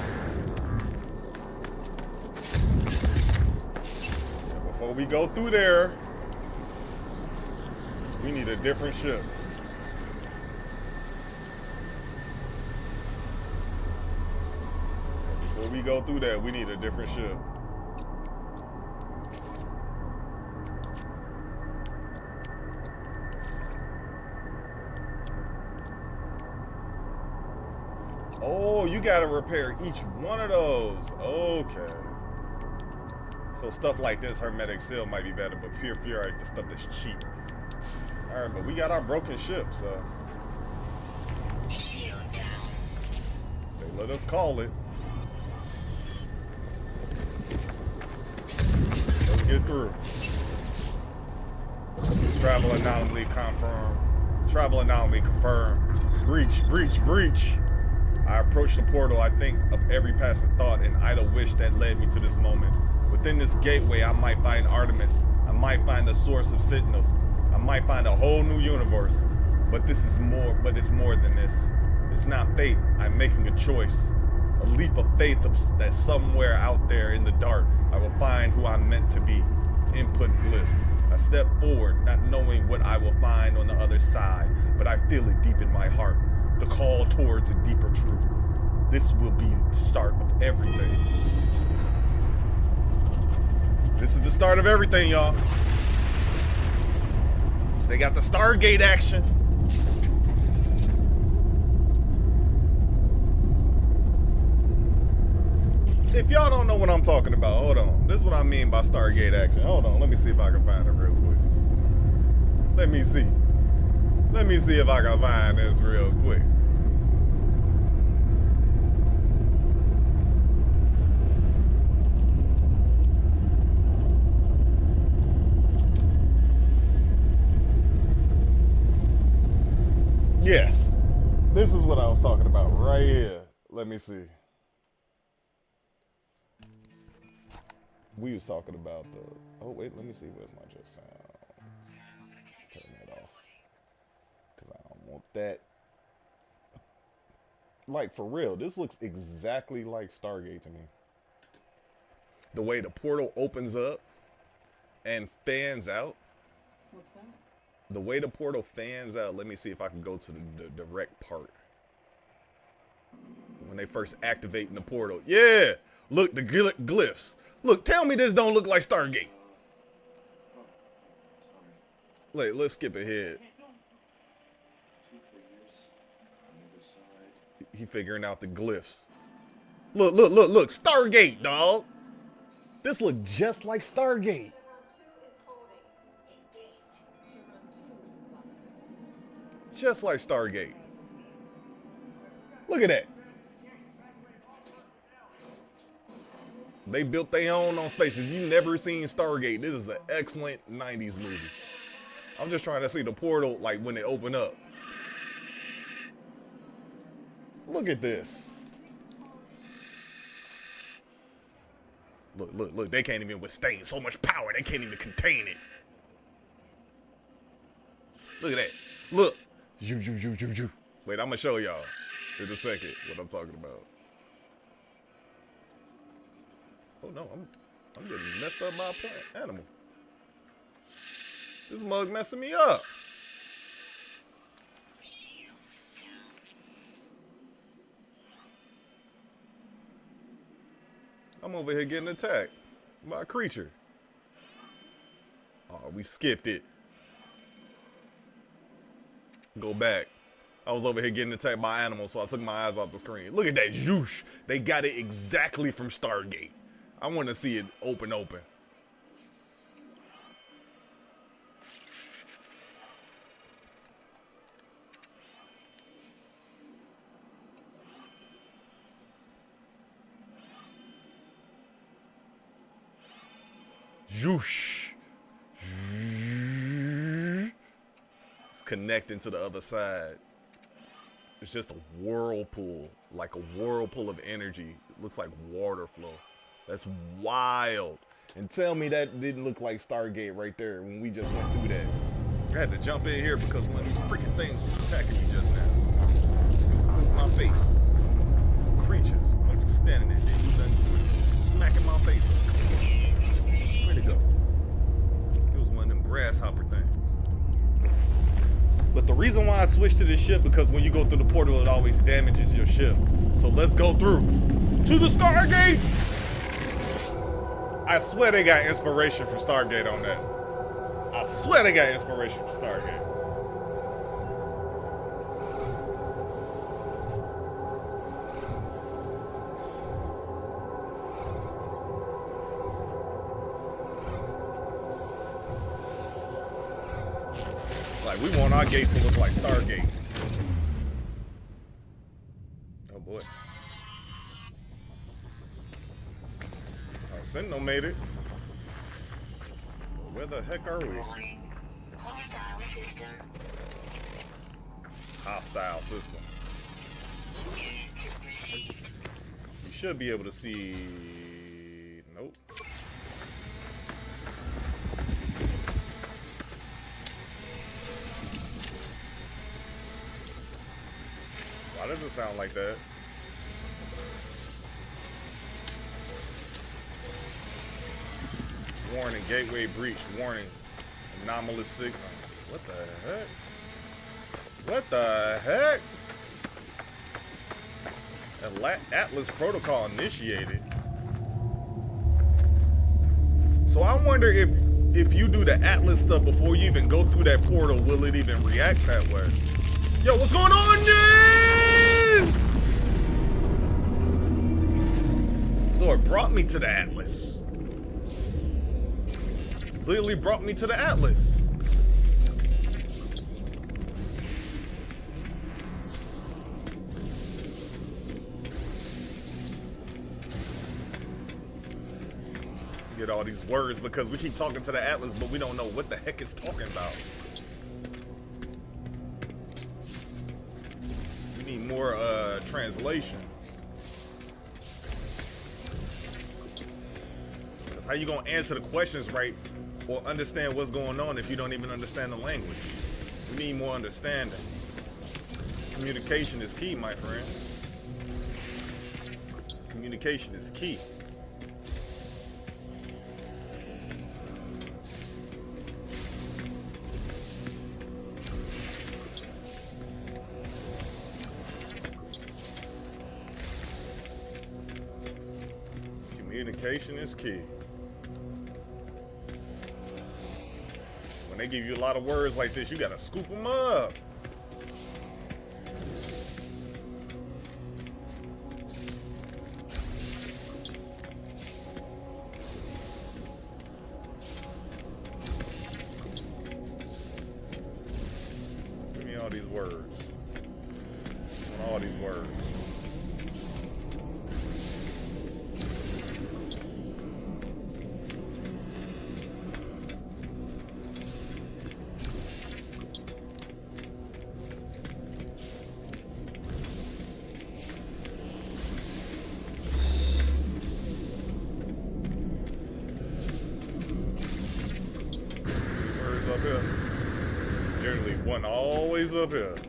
And before we go through there, we need a different ship. Before we go through that, we need a different ship. Oh, you gotta repair each one of those. Okay. So stuff like this, hermetic seal might be better, but pure furite, the stuff that's cheap. All right, but we got our broken ship, so Shield down. they let us call it. Let's get through. Travel anomaly confirmed. Travel anomaly confirmed. Breach, breach, breach. I approach the portal, I think of every passing thought and idle wish that led me to this moment. Within this gateway, I might find Artemis. I might find the source of Sentinels. I might find a whole new universe. But this is more, but it's more than this. It's not fate. I'm making a choice. A leap of faith that somewhere out there in the dark, I will find who I'm meant to be. Input glyphs. I step forward, not knowing what I will find on the other side, but I feel it deep in my heart. The call towards a deeper truth. This will be the start of everything. This is the start of everything, y'all. They got the Stargate action. If y'all don't know what I'm talking about, hold on. This is what I mean by Stargate action. Hold on, let me see if I can find it real quick. Let me see. Let me see if I can find this real quick. Yes, this is what I was talking about right here. Let me see. We was talking about the, oh wait, let me see, where's my just sounds? Turn that off, because I don't want that. Like, for real, this looks exactly like Stargate to me. The way the portal opens up and fans out. What's that? The way the portal fans out, let me see if I can go to the direct part. When they first activate in the portal. Yeah! Look, the glyphs. Look, tell me this don't look like Stargate. Wait, let's skip ahead. He figuring out the glyphs. Look, look, look, look. Stargate, dog. This look just like Stargate. Just like Stargate. Look at that. They built their own on spaces. You never seen Stargate. This is an excellent 90s movie. I'm just trying to see the portal, like, when it open up. Look at this. Look, look, look. They can't even withstand so much power. They can't even contain it. Look at that. Look. Wait, I'm going to show y'all in a second what I'm talking about. Oh no, I'm getting messed up by a plant animal. This mug messing me up. I'm over here getting attacked by a creature. Oh, we skipped it. Go back. I was over here getting attacked by animals, so I took my eyes off the screen. Look at that, zhoosh. They got it exactly from Stargate. I want to see it open. Zhoosh. It's connecting to the other side. It's just a whirlpool, like a whirlpool of energy. It looks like water flow. That's wild. And tell me that didn't look like Stargate right there when we just went through that. I had to jump in here because one of these freaking things was attacking me just now. It was my face. Creatures. I'm just standing there, didn't do nothing. Smacking my face. Where'd it go? It was one of them grasshopper things. But the reason why I switched to this ship, because when you go through the portal, it always damages your ship. So let's go through to the Stargate. I swear they got inspiration from Stargate on that. I swear they got inspiration from Stargate. Like, we want our gates to look like Stargate. Oh boy. Sentinel made it. Where the heck are we? Warning. Hostile system. Hostile system. Units received. You should be able to see. Nope. Why does it sound like that? Warning, gateway breach. Warning, anomalous signal. What the heck? What the heck? Atlas protocol initiated. So I wonder if you do the Atlas stuff before you even go through that portal, will it even react that way? Yo, what's going on, Jizz? So it brought me to the Atlas. Clearly brought me to the Atlas. Get all these words because we keep talking to the Atlas, but we don't know what the heck it's talking about. We need more translation. Because how you gonna answer the questions right or understand what's going on if you don't even understand the language? We need more understanding. Communication is key, my friend. Communication is key. Communication is key. When they give you a lot of words like this, you gotta scoop them up. Give me all these words. All these words. Up here. Generally one always up here. I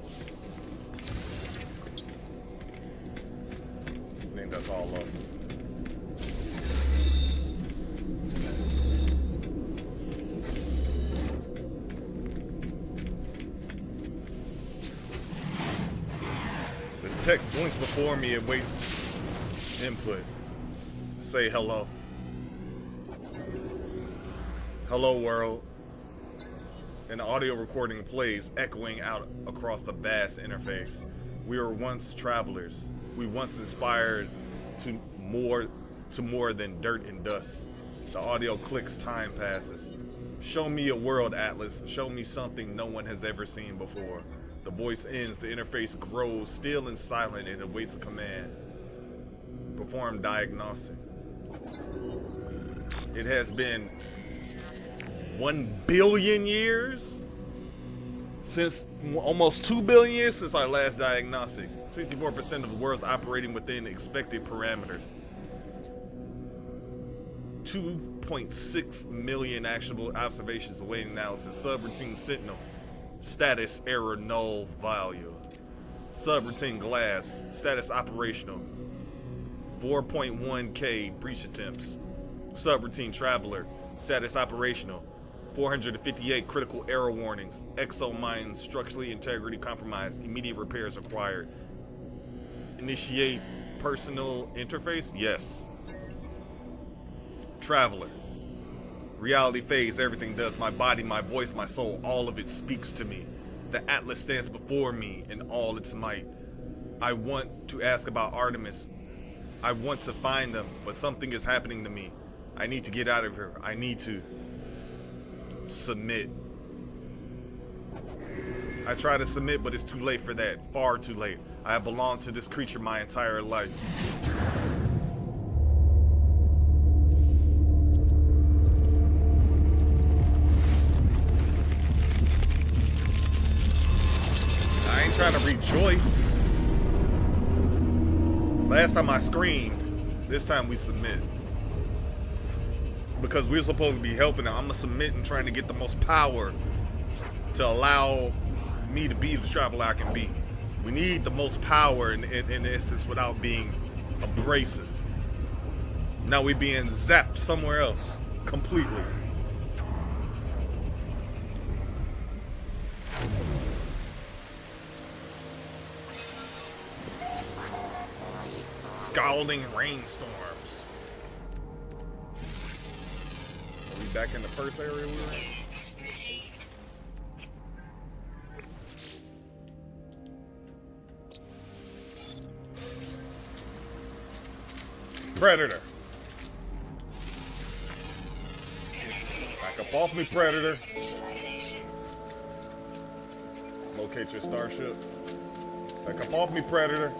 think that's all up. The text blinks before me, it waits input. Say hello. Hello world. An audio recording plays, echoing out across the vast interface. We were once travelers. We once inspired to more than dirt and dust. The audio clicks, time passes. Show me a world, Atlas. Show me something no one has ever seen before. The voice ends, the interface grows, still and silent, and awaits a command. Perform diagnostic. It has been 1 billion years since, almost 2 billion years since our last diagnostic. 64% of the world's operating within expected parameters. 2.6 million actionable observations awaiting analysis. Subroutine Sentinel. Status error null value. Subroutine Glass. Status operational. 4.1k breach attempts. Subroutine Traveler. Status operational. 458 critical error warnings. Exo mine structurally integrity compromised. Immediate repairs required. Initiate personal interface? Yes. Traveler. Reality phase, everything does. My body, my voice, my soul, all of it speaks to me. The Atlas stands before me in all its might. I want to ask about Artemis. I want to find them, but something is happening to me. I need to get out of here. I need to submit. I try to submit, but it's too late for that. Far too late. I have belonged to this creature my entire life. I ain't trying to rejoice. Last time I screamed. This time we submit. Because we're supposed to be helping them. I'm gonna submit and trying to get the most power to allow me to be the traveler I can be. We need the most power in instance without being abrasive. Now we're being zapped somewhere else completely. Scalding rainstorms. Are we back in the first area we were in? Predator. Back up off me, Predator. Locate your starship. Back up off me, Predator.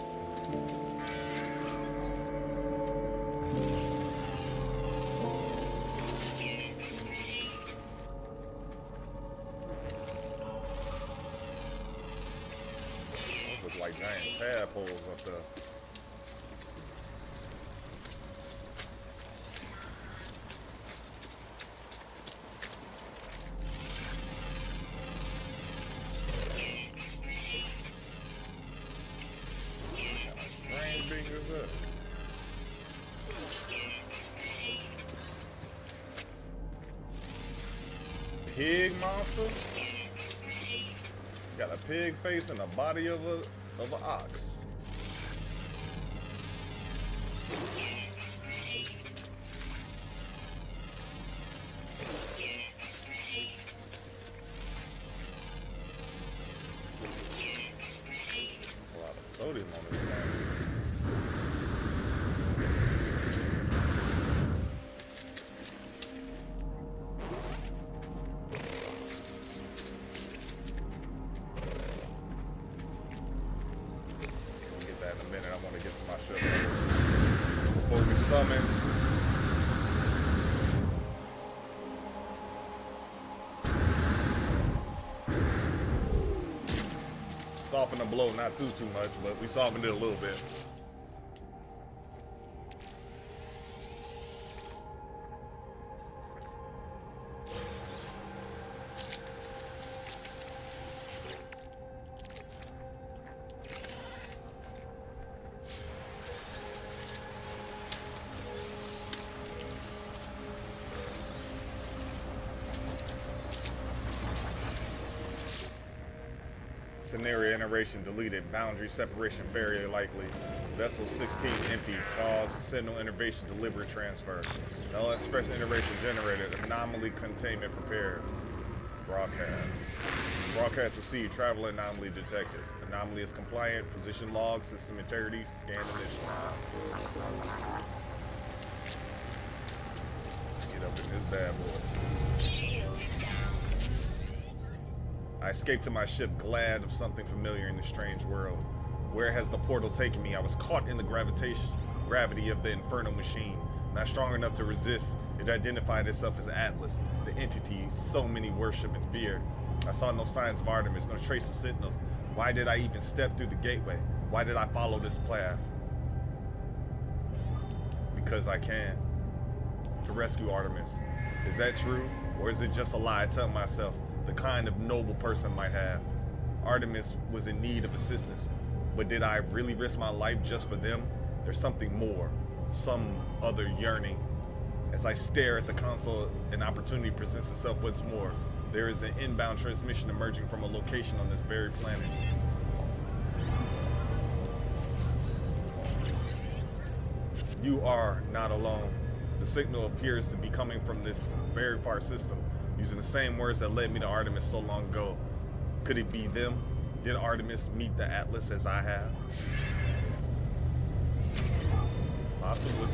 Those look like giant tadpoles up there. Pig monster? Got a pig face and a body of an ox. A lot of sodium on this thing. Soften the blow, not too much, but we softened it a little bit. Scenario iteration deleted. Boundary separation failure likely. Vessel 16 empty. Cause signal innervation deliberate transfer. LS fresh iteration generated. Anomaly containment prepared. Broadcast. Broadcast received. Traveler anomaly detected. Anomaly is compliant. Position log. System integrity. Scan initial. Get up in this bad boy. I escaped to my ship, glad of something familiar in this strange world. Where has the portal taken me? I was caught in the gravity of the infernal machine. Not strong enough to resist, it identified itself as Atlas, the entity so many worship and fear. I saw no signs of Artemis, no trace of Sentinels. Why did I even step through the gateway? Why did I follow this path? Because I can. to rescue Artemis. Is that true? Or is it just a lie I tell myself, the kind of noble person might have? Artemis was in need of assistance, but did I really risk my life just for them? There's something more, some other yearning. As I stare at the console, an opportunity presents itself once more. There is an inbound transmission emerging from a location on this very planet. You are not alone. The signal appears to be coming from this very far system, using the same words that led me to Artemis so long ago. Could it be them? Did Artemis meet the Atlas as I have? Possibly.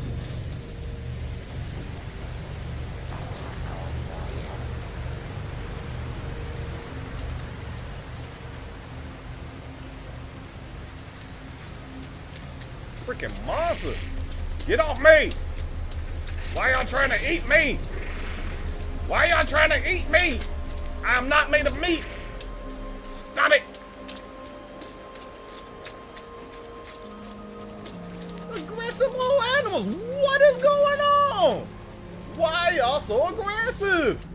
Freaking monster! Get off me! Why y'all trying to eat me? Why y'all trying to eat me? I'm not made of meat! Stop it! Aggressive little animals! What is going on? Why y'all so aggressive?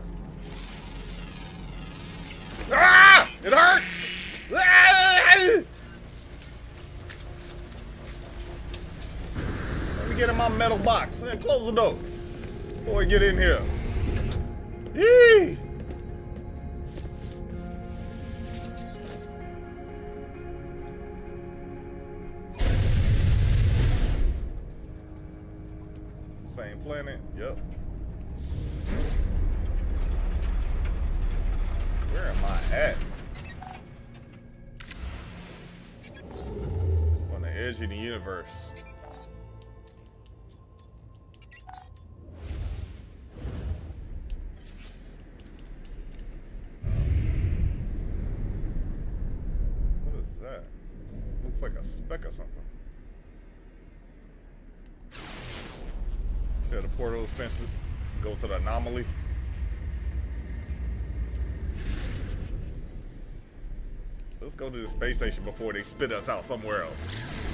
Ah! It hurts! Ah! Let me get in my metal box. Yeah, close the door before we get in here. Yee! Same planet, yep. Where am I at? On the edge of the universe. What is that? Looks like a speck or something. Yeah, the portal expansion go to the anomaly. Let's go to the space station before they spit us out somewhere else.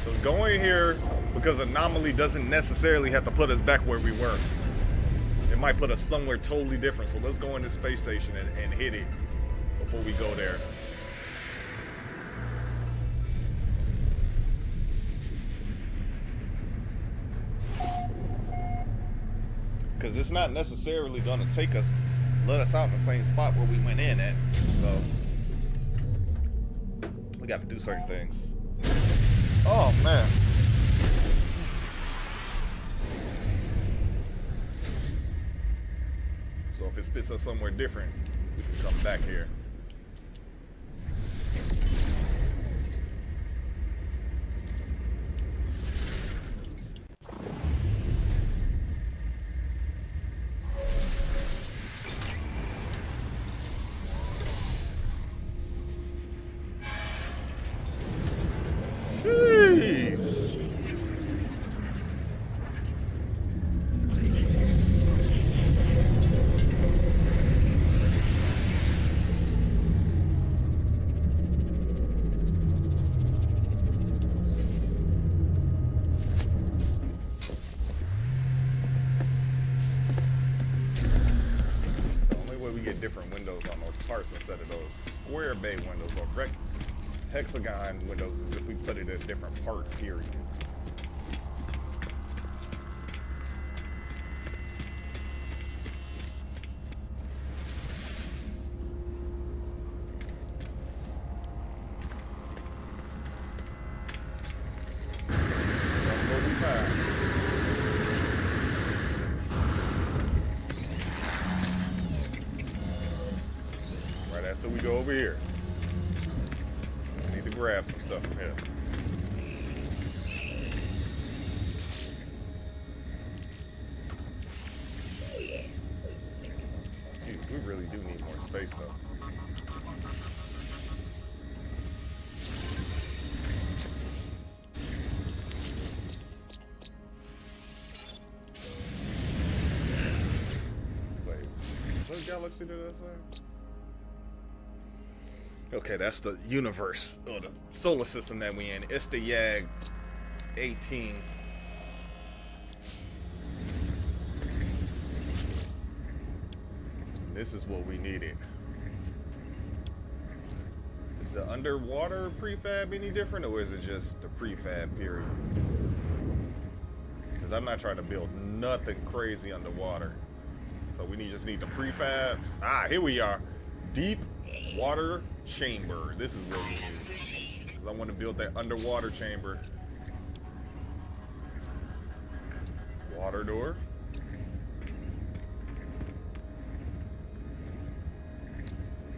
Let's go in here because anomaly doesn't necessarily have to put us back where we were. It might put us somewhere totally different. So let's go in the space station and hit it before we go there. Because it's not necessarily going to take us, let us out in the same spot where we went in at. So we got to do certain things. Oh, man. So if it spits us somewhere different, we can come back here. Jeez. The only way we get different windows on those parts instead of those square bay windows or hexagon windows is if we put it in a different part, period. Right after we go over here. Grab some stuff from here. Jeez, we really do need more space though. Wait, is there a galaxy to that side? Okay, that's the universe, or the solar system that we in. It's the YAG 18. this is what we needed. Is the underwater prefab any different, or is it just the prefab period? Because I'm not trying to build nothing crazy underwater. So we just need the prefabs. Ah, here we are. Deep water chamber. This is what we need. Because I want to build that underwater chamber. Water door.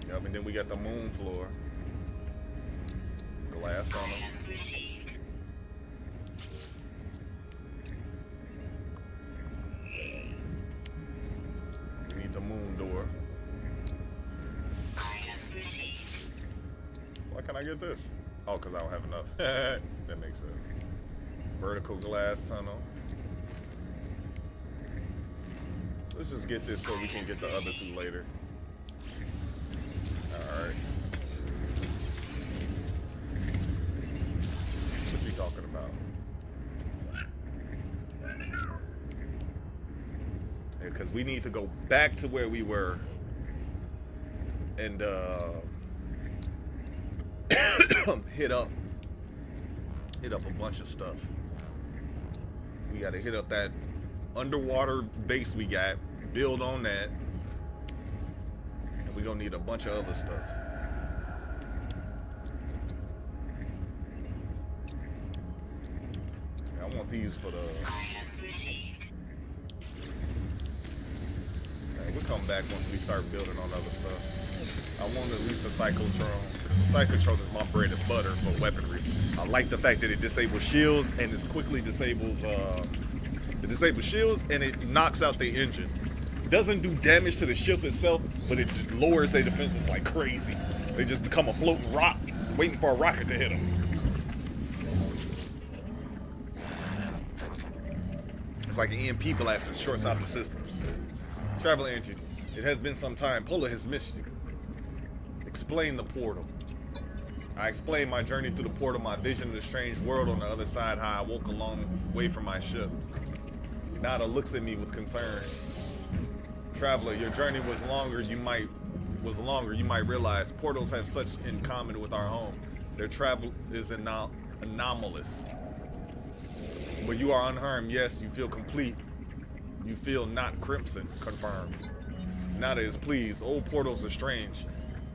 Yep, and then we got the moon floor. Glass on them. We need the moon door. Why can't I get this? Oh, because I don't have enough. That makes sense. Vertical glass tunnel. Let's just get this so we can get the other two later. Alright. What you talking about? Because we need to go back to where we were and hit up a bunch of stuff. We got to hit up that underwater base we got, build on that, and we're gonna need a bunch of other stuff. I want these for the... We'll come back once we start building on other stuff. I want at least a cyclotron. The cyclotron is my bread and butter for weaponry. I like the fact that it disables shields and it quickly disables it disables shields and it knocks out the engine. Doesn't do damage to the ship itself, but it just lowers their defenses like crazy. They just become a floating rock, waiting for a rocket to hit them. It's like an EMP blast that shorts out the systems. Traveler entity. It has been some time. Polar has missed you. Explain the portal. I explained my journey through the portal, my vision of the strange world on the other side, how I woke a long way from my ship. Nada looks at me with concern. Traveler, your journey was longer. You might realize portals have such in common with our home. Their travel is anomalous. But you are unharmed. Yes, you feel complete. You feel not crimson. Confirmed. Nada is pleased. Old portals are strange,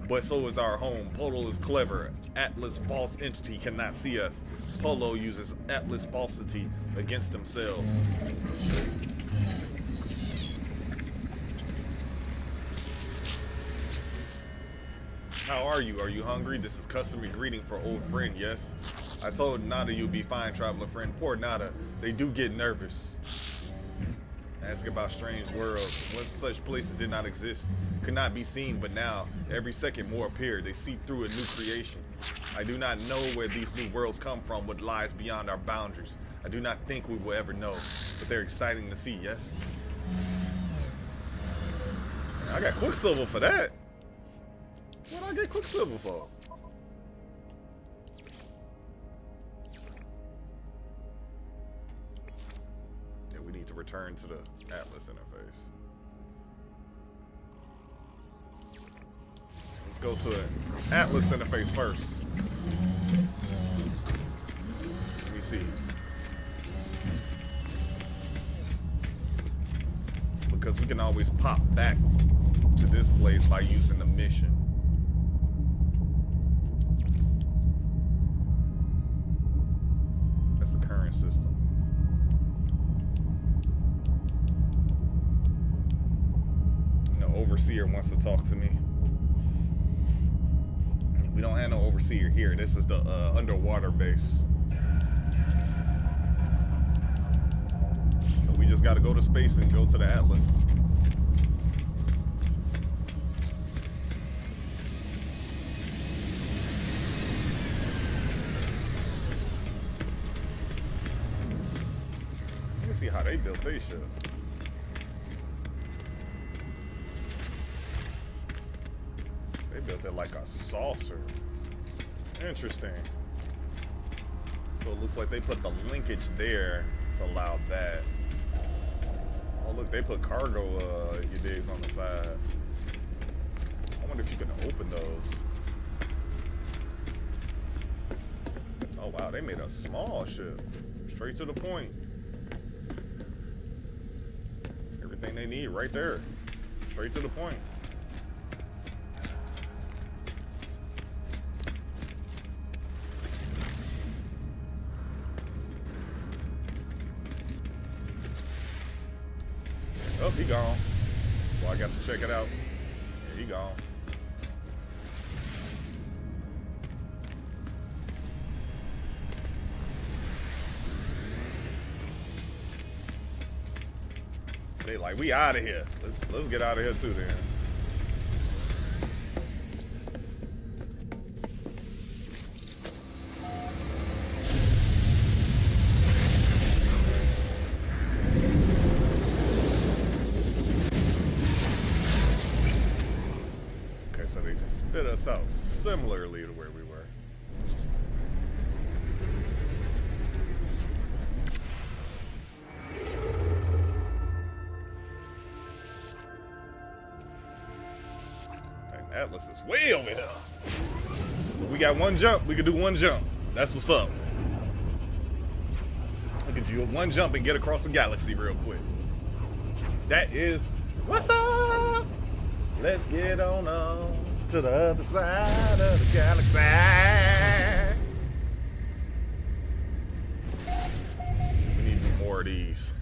but so is our home. Portal is clever. Atlas false entity cannot see us. Polo uses Atlas falsity against themselves. How are you? Are you hungry? This is customary greeting for old friend, yes? I told Nada you'll be fine, traveler friend. Poor Nada. They do get nervous. Ask about strange worlds. Once such places did not exist, could not be seen, but now, every second more appear. They seep through a new creation. I do not know where these new worlds come from, what lies beyond our boundaries. I do not think we will ever know, but they're exciting to see, yes? I got Quicksilver for that. What do I get Quicksilver for? Yeah, we need to return to the Atlas interface. Let's go to the Atlas interface first. Let me see. Because we can always pop back to this place by using the mission. That's the current system. The overseer wants to talk to me. We don't have no overseer here. This is the underwater base. So we just got to go to space and go to the Atlas. Let me see how they built their ship. They built it like a saucer. Interesting. So it looks like they put the linkage there to allow that. Oh look, they put cargo digs on the side. those. Oh wow, they made a small ship. Straight to the point. Everything they need right there. Straight to the point. Oh, he gone. Well, I got to check it out. Yeah, he gone. They like, we out of here. Let's get out of here too then. Okay, so they spit us out similarly to where we were. Atlas is way over here. But we got one jump. We can do one jump. That's what's up. We can do one jump and get across the galaxy real quick. That is what's up. Let's get on to the other side of the galaxy. We need to do more of these.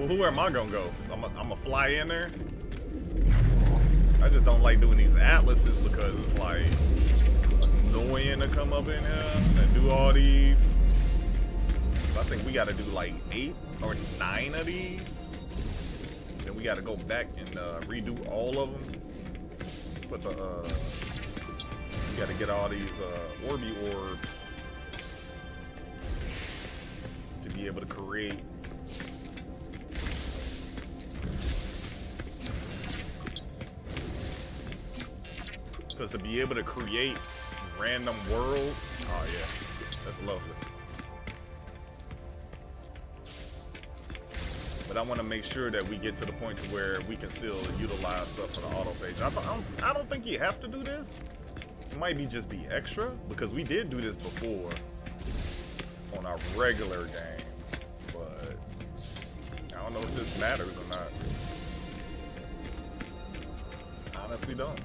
Where am I gonna go? I'm gonna fly in there. I just don't like doing these atlases because it's like annoying to come up in here and do all these. So I think we gotta do like 8 or 9 of these. Then we gotta go back and redo all of them. Put the we gotta get all these Orbi orbs to be able to create. Because to be able to create random worlds, oh yeah, that's lovely. But I want to make sure that we get to the point to where we can still utilize stuff for the autophagy. I don't think you have to do this. It might be just be extra, because we did do this before on our regular game. But I don't know if this matters or not. I honestly don't.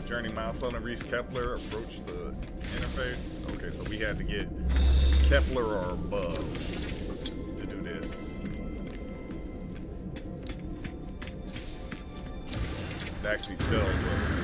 Journey milestone and reach Kepler, approach the interface. Okay, so we had to get Kepler or above to do this. It actually tells us.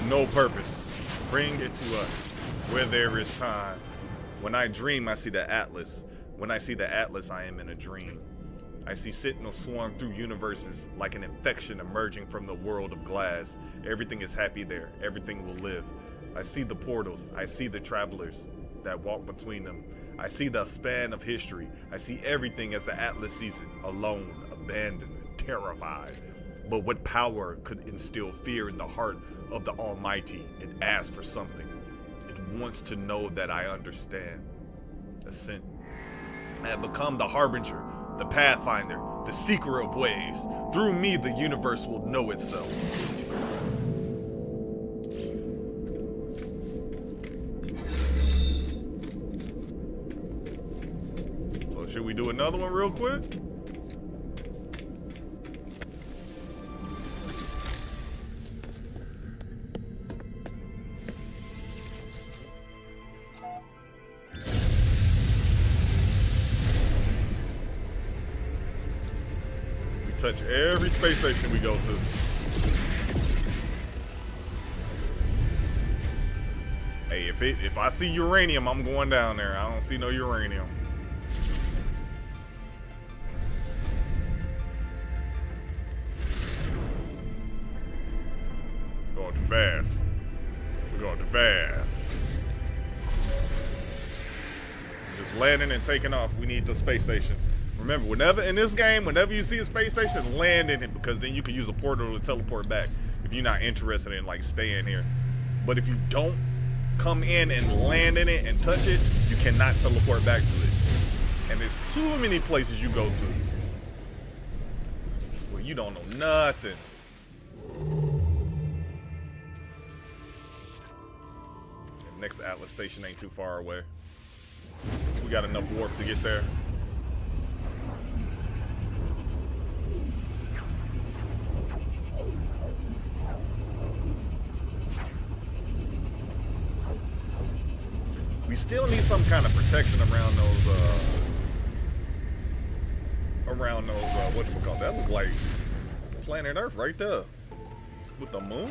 No purpose. Bring it to us where there is time. When I dream, I see the Atlas. When I see the Atlas, I am in a dream. I see Sentinels swarm through universes like an infection emerging from the world of glass. Everything is happy there. Everything will live. I see the portals. I see the travelers that walk between them. I see the span of history. I see everything as the Atlas sees it, alone, abandoned, terrified. But what power could instill fear in the heart of the Almighty? It asks for something. It wants to know that I understand. Ascent. I have become the harbinger, the pathfinder, the seeker of ways. Through me, the universe will know itself. Should we do another one real quick? We touch every space station we go to. Hey, if I see uranium, I'm going down there. I don't see no uranium. Going too fast. We're going too fast. Just landing and taking off. We need the space station. Remember, whenever in this game, whenever you see a space station, land in it, because then you can use a portal to teleport back if you're not interested in like staying here. But if you don't come in and land in it and touch it, you cannot teleport back to it. And there's too many places you go to where you don't know nothing. The next Atlas station ain't too far away. We got enough warp to get there. We still need some kind of protection around those whatchamacallit. That look like planet Earth right there. With the moon?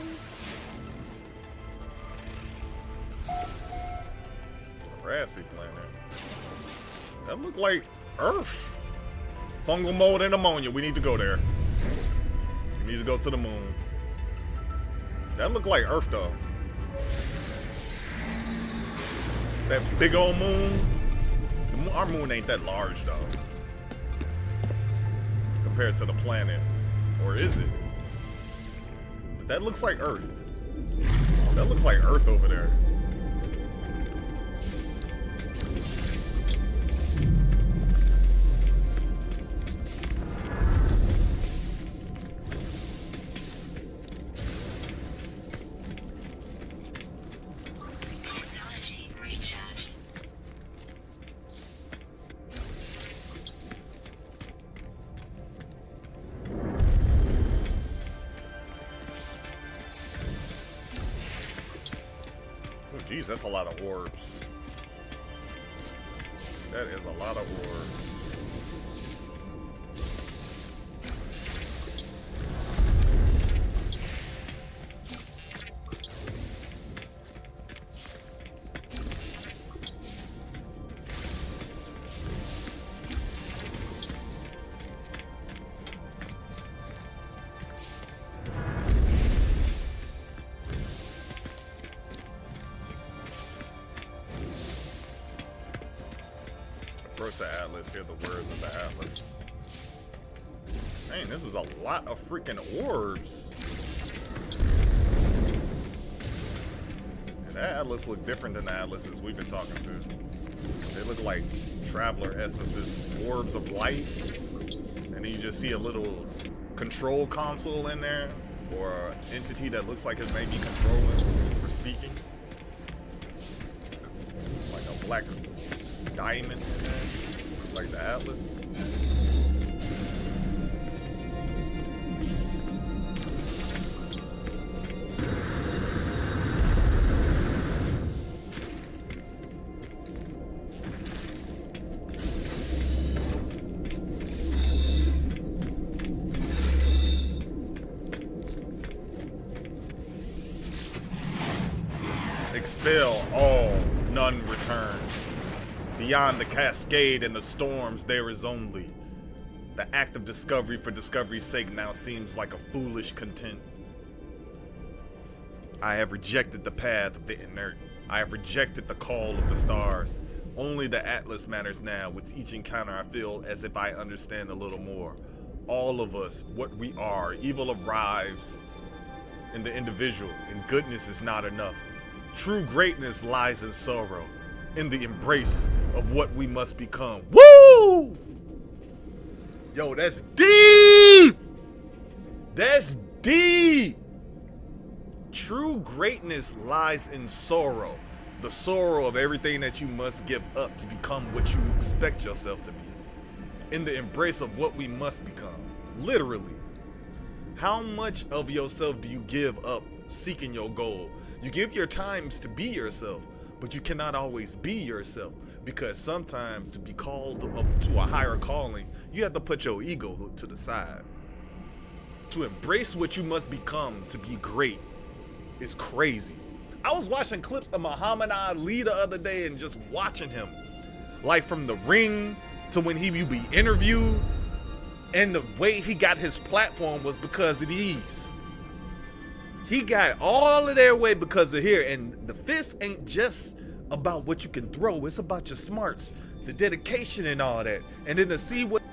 Grassy planet. That look like Earth. Fungal mold and ammonia. We need to go there. We need to go to the moon. That look like Earth though. That big old moon. Our moon ain't that large though, compared to the planet. Or is it? But that looks like Earth. That looks like Earth over there. Jeez, that's a lot of orbs. That is a lot of orbs. The Atlas, hear the words of the Atlas. Man, this is a lot of freaking orbs. And that Atlas look different than the Atlases we've been talking to. They look like traveler essences, orbs of light. And then you just see a little control console in there, or an entity that looks like it may be controlling or speaking. Like a black diamond in there. Like the Atlas. Expel all, none return. Beyond the cascade and the storms, there is only. The act of discovery for discovery's sake now seems like a foolish content. I have rejected the path of the inert. I have rejected the call of the stars. Only the Atlas matters now. With each encounter, I feel as if I understand a little more. All of us, what we are, evil arrives in the individual, and goodness is not enough. True greatness lies in sorrow, in the embrace of what we must become. Woo! Yo, that's deep! That's deep! True greatness lies in sorrow. The sorrow of everything that you must give up to become what you expect yourself to be. in the embrace of what we must become. Literally. How much of yourself do you give up seeking your goal? You give your times to be yourself, but you cannot always be yourself, because sometimes to be called up to a higher calling, you have to put your ego to the side. To embrace what you must become to be great is crazy. I was watching clips of Muhammad Ali the other day and just watching him, like from the ring to when he would be interviewed, and the way he got his platform was because of these. He got all of their way because of here, and the fist ain't just about what you can throw, it's about your smarts, the dedication and all that. And then to see what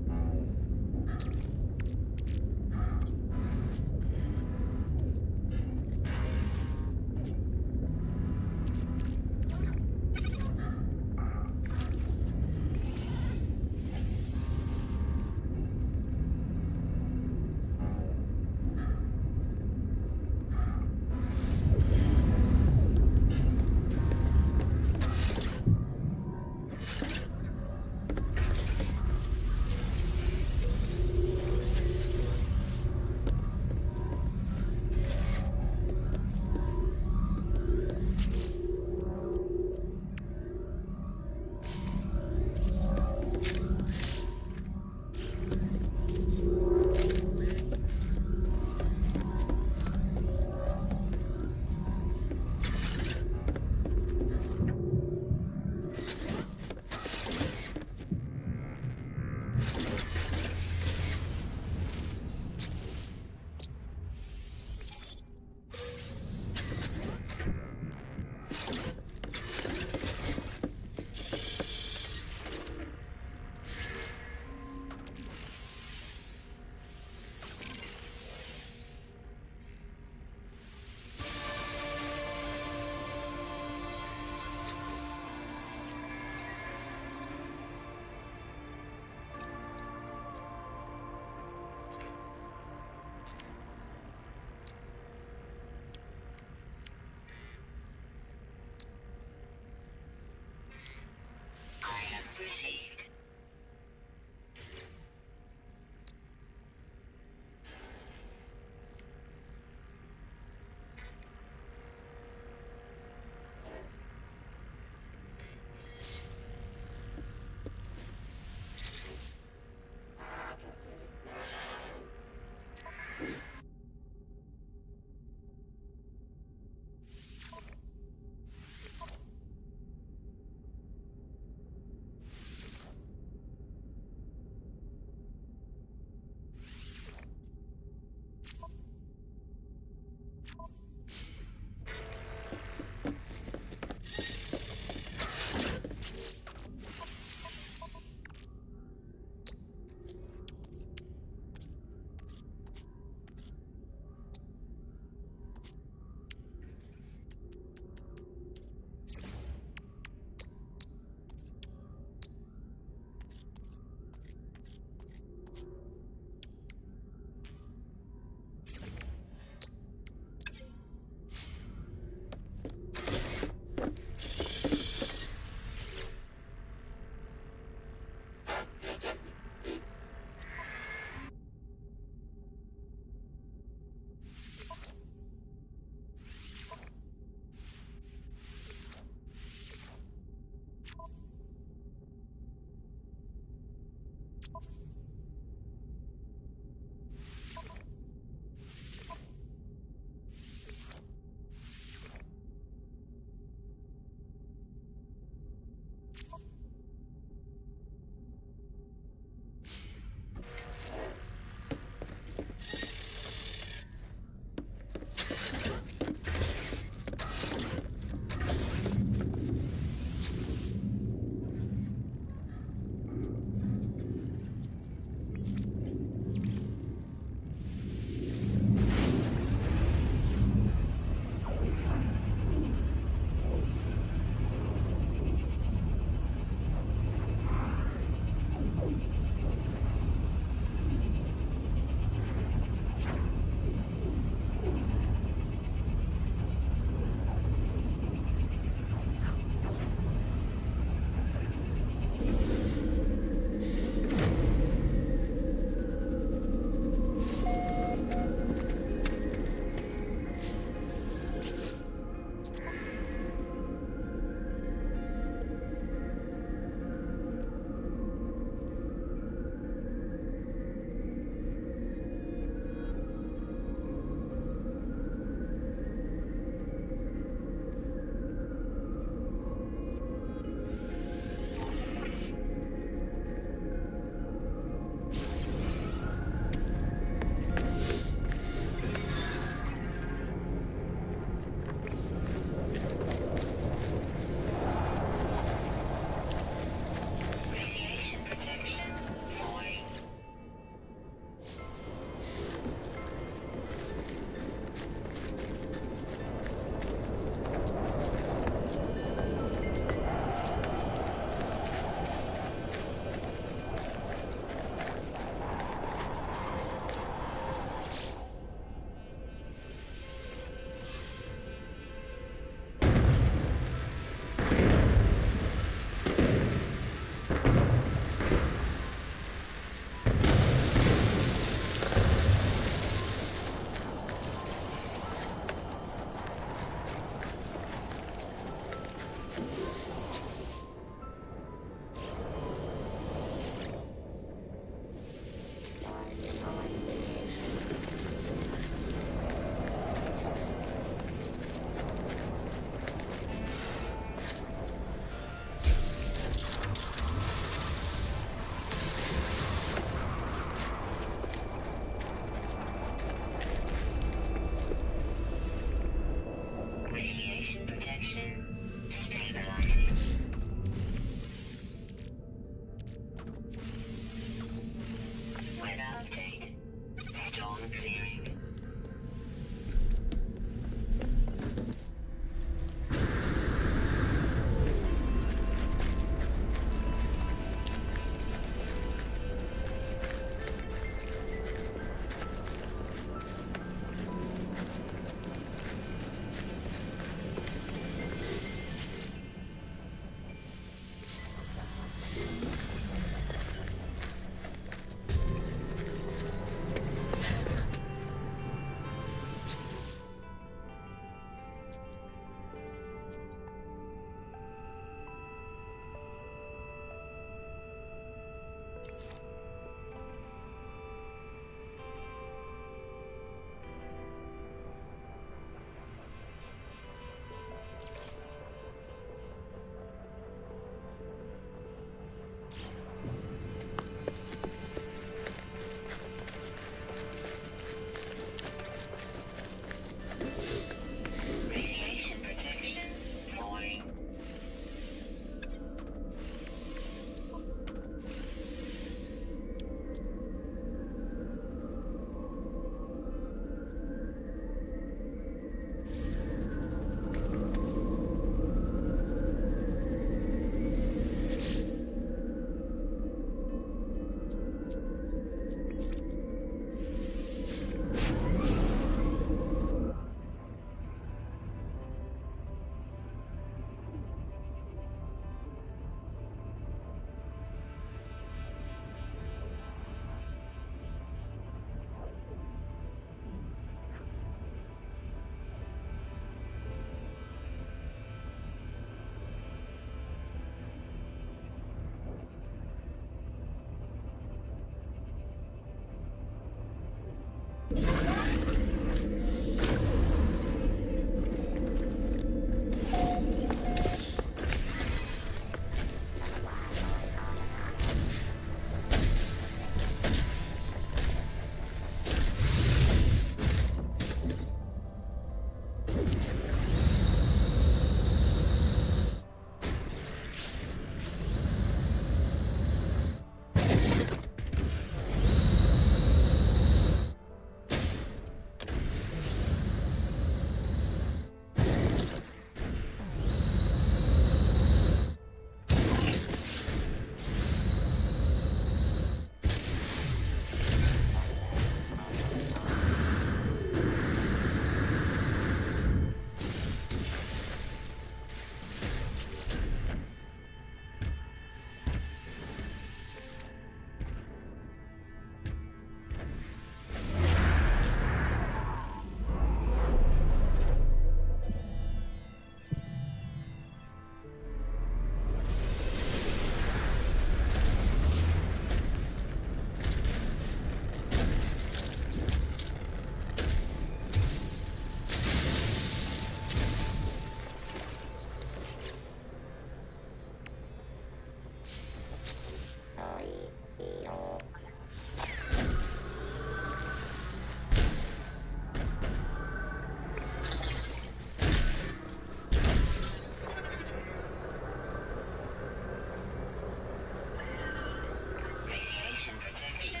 Radiation protection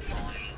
falling.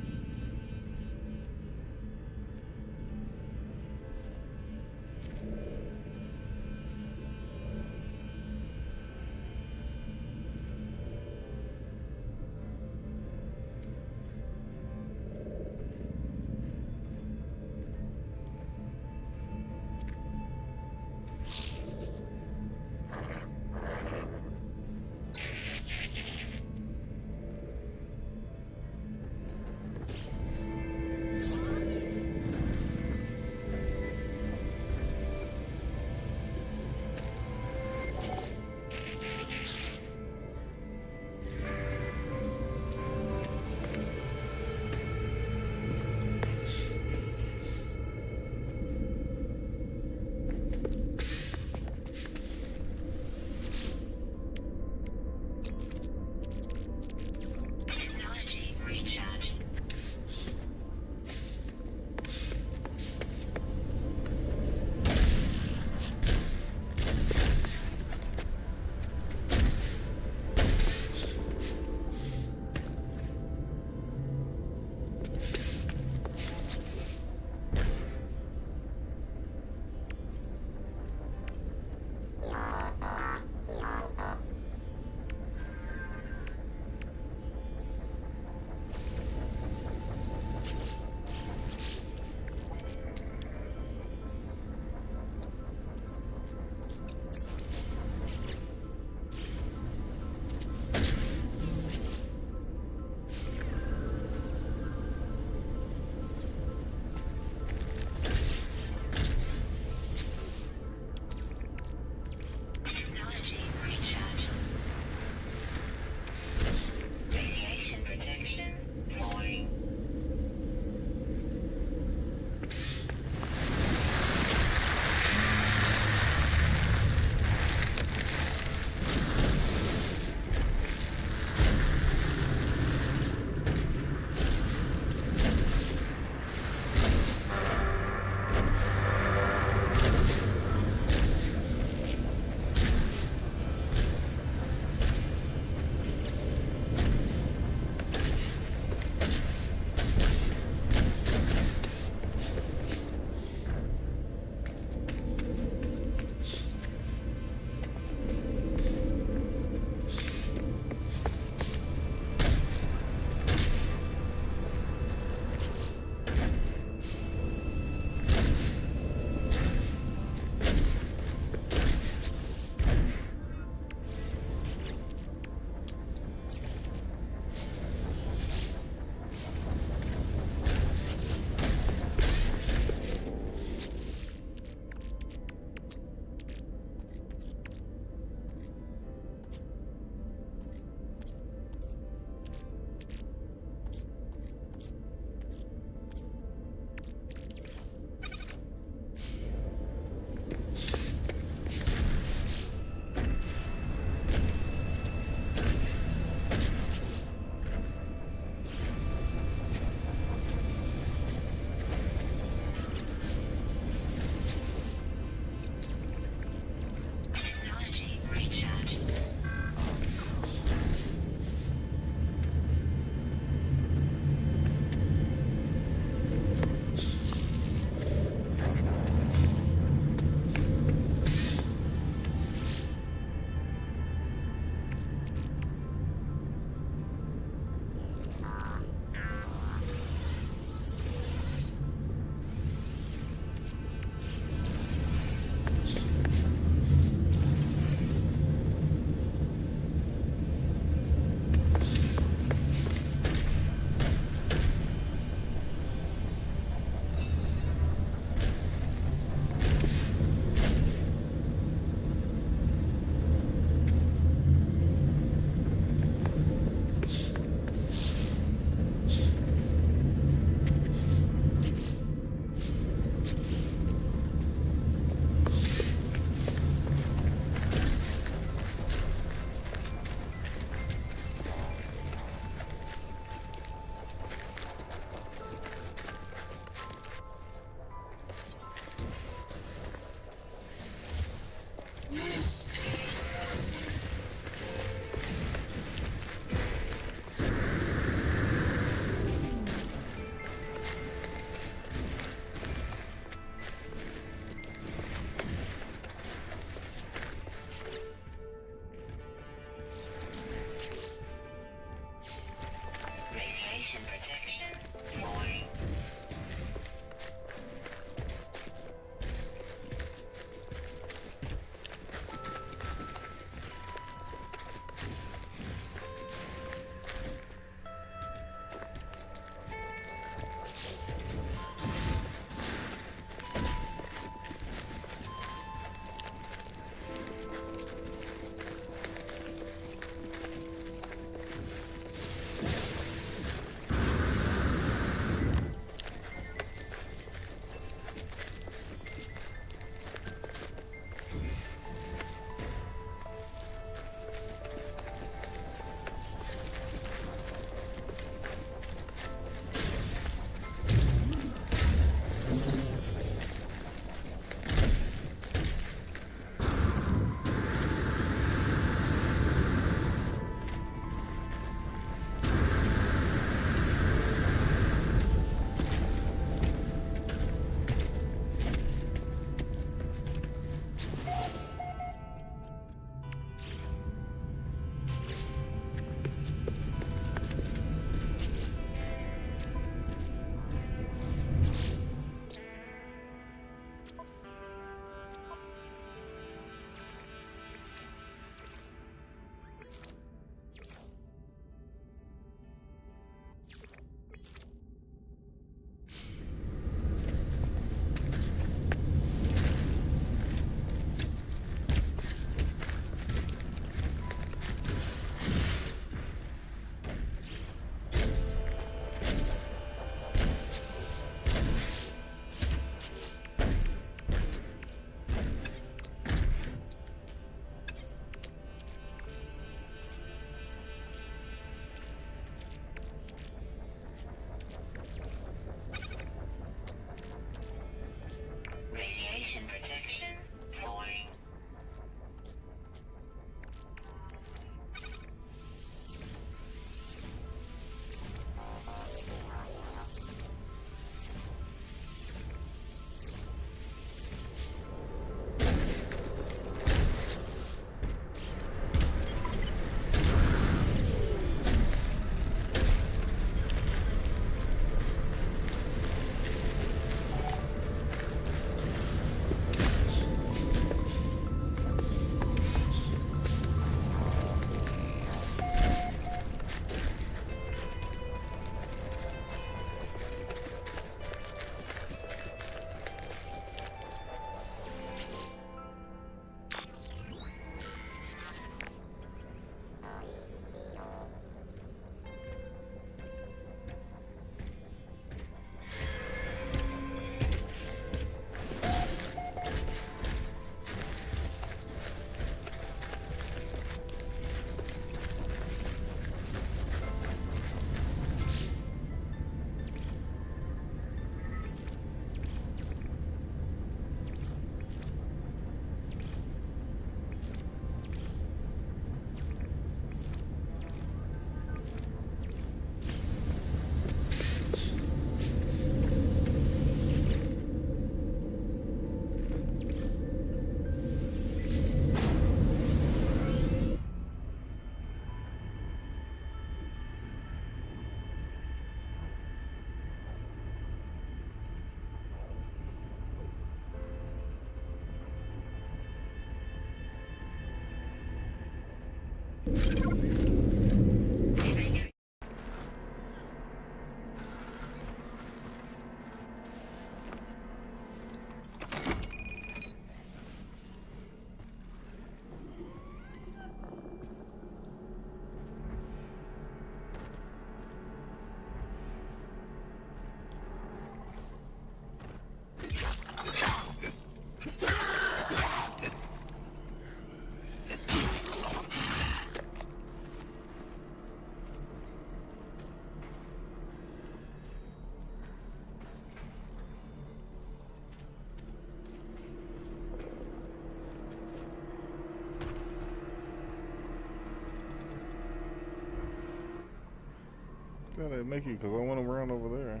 Gotta make it because I want to run over there.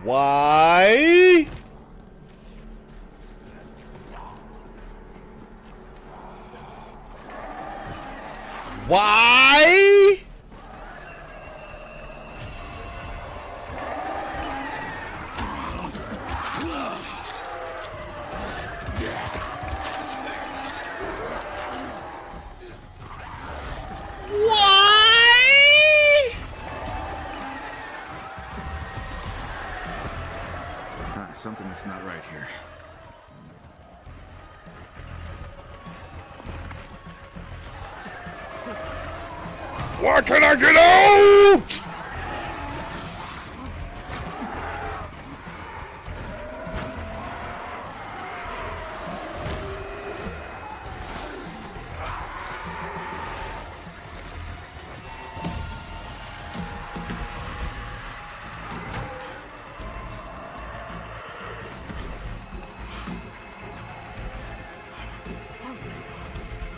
Why? Why? Something that's not right here. Why can't I get out?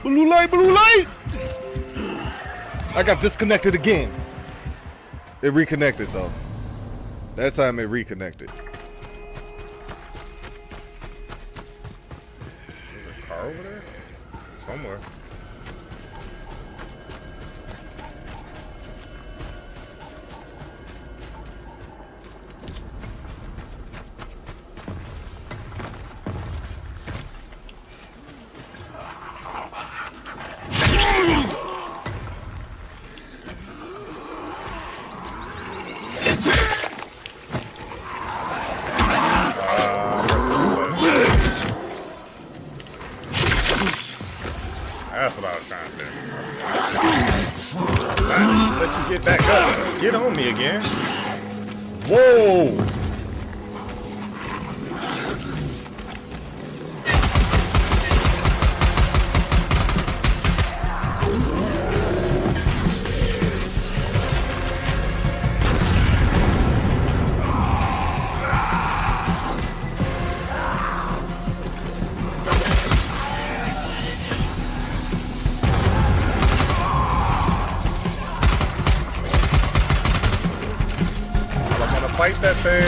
Blue light, blue light! I got disconnected again. It reconnected though. That time it reconnected. There's a car over there? Somewhere. That's what I was trying to do. Let you get back up. Get on me again. Whoa! Fight that thing.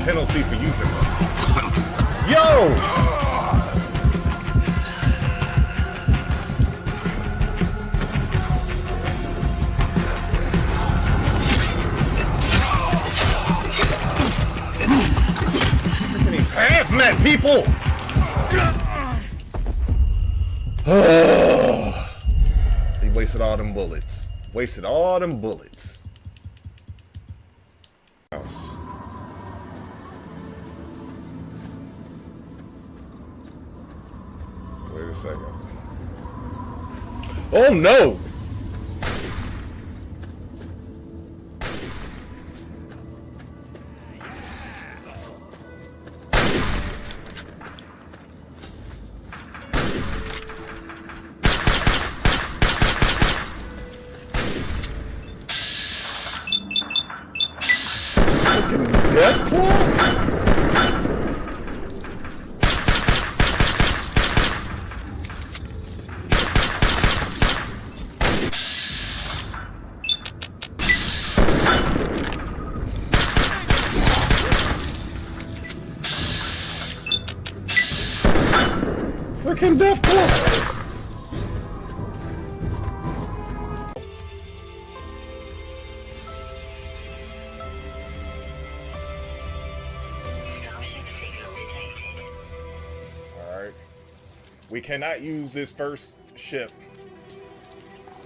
Penalty for using it. Yo! Freaking these hazmat people! They wasted all them bullets. Wasted all them bullets. Wait a second. Oh no! Death Claw? fucking deathcore. Starship signal detected. Alright. We cannot use this first ship.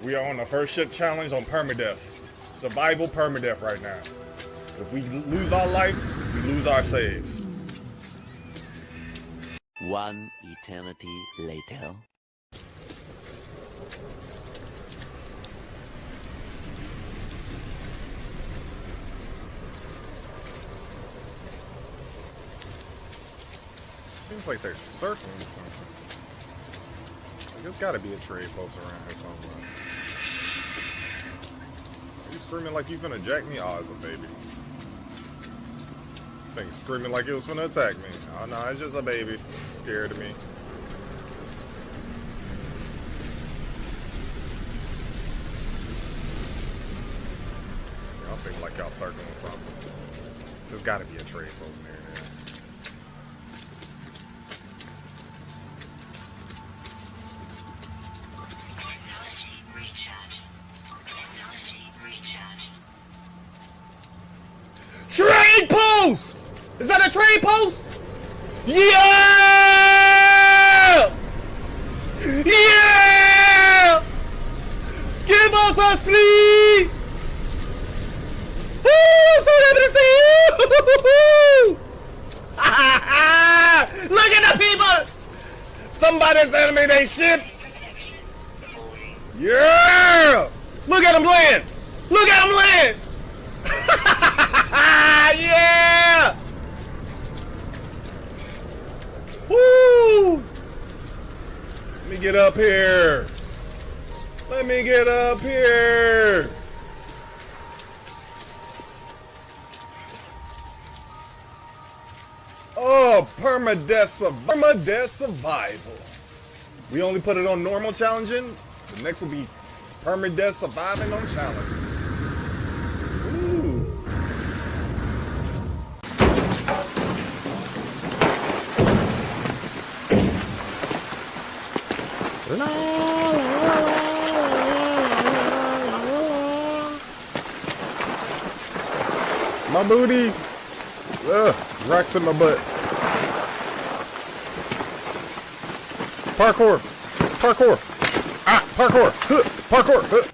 We are on the first ship challenge on Permadeath. Survival Permadeath right now. If we lose our life, we lose our save. One eternity later. Seems like they're circling something. There's gotta be a trade post around here somewhere. Are you screaming like you finna jack me? Oh, it's a baby. Thing screaming like it was finna attack me. Oh no, it's just a baby. Scared of me. Y'all seem like y'all circling something. There's gotta be a trade post near there. Technology recharge. Technology recharge. Trade post! Is that a trade post? Yeah! Yeah! Give us a fleet! Woo! So happy to see you! Look at the people! Somebody sending me they shit! Protection. Falling. Yeah! Look at them land! Look at them land! Yeah! Woo! Let me get up here. Let me get up here. Oh, permadeath survival. We only put it on normal challenging. The next will be permadeath surviving on challenging. Ooh. My booty. Ugh, rocks in my butt. Parkour. Parkour. Ah, parkour. Huh, parkour. Huh.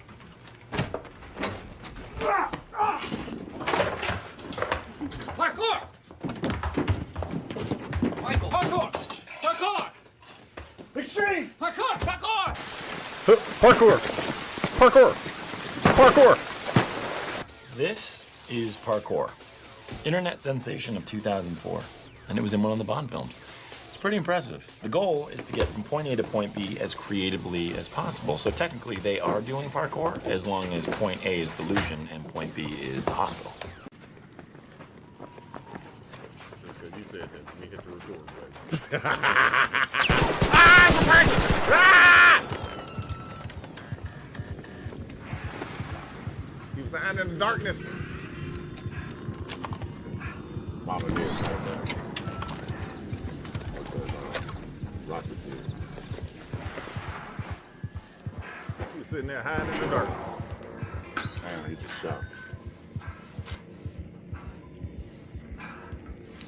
Parkour! Michael, parkour! Parkour! Extreme! Parkour! Parkour! Huh, parkour. Parkour. Parkour. This is Parkour, internet sensation of 2004, and it was in one of the Bond films. It's pretty impressive. The goal is to get from point A to point B as creatively as possible, so technically they are doing parkour as long as point A is delusion and point B is the hospital. Just because you said that, we hit the record button. Ah, it's a person! Ah! He was hiding in the darkness. Mama did come back. Rocket did. He was sitting there hiding in the darkness. Damn, he just shot.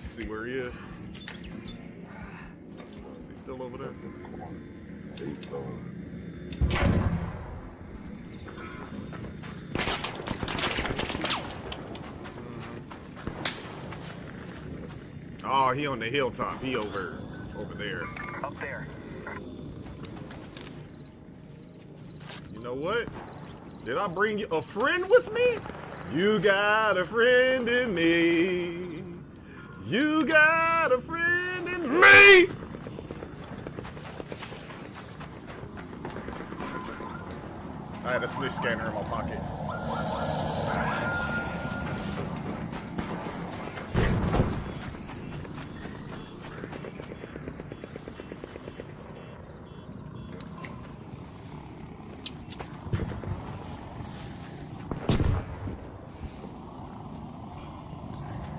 See where he is? Is he still over there? He's gone. Oh, he on the hilltop. He over there. Up there. You know what? Did I bring you a friend with me? You got a friend in me. You got a friend in me. I had a snitch scanner in my pocket.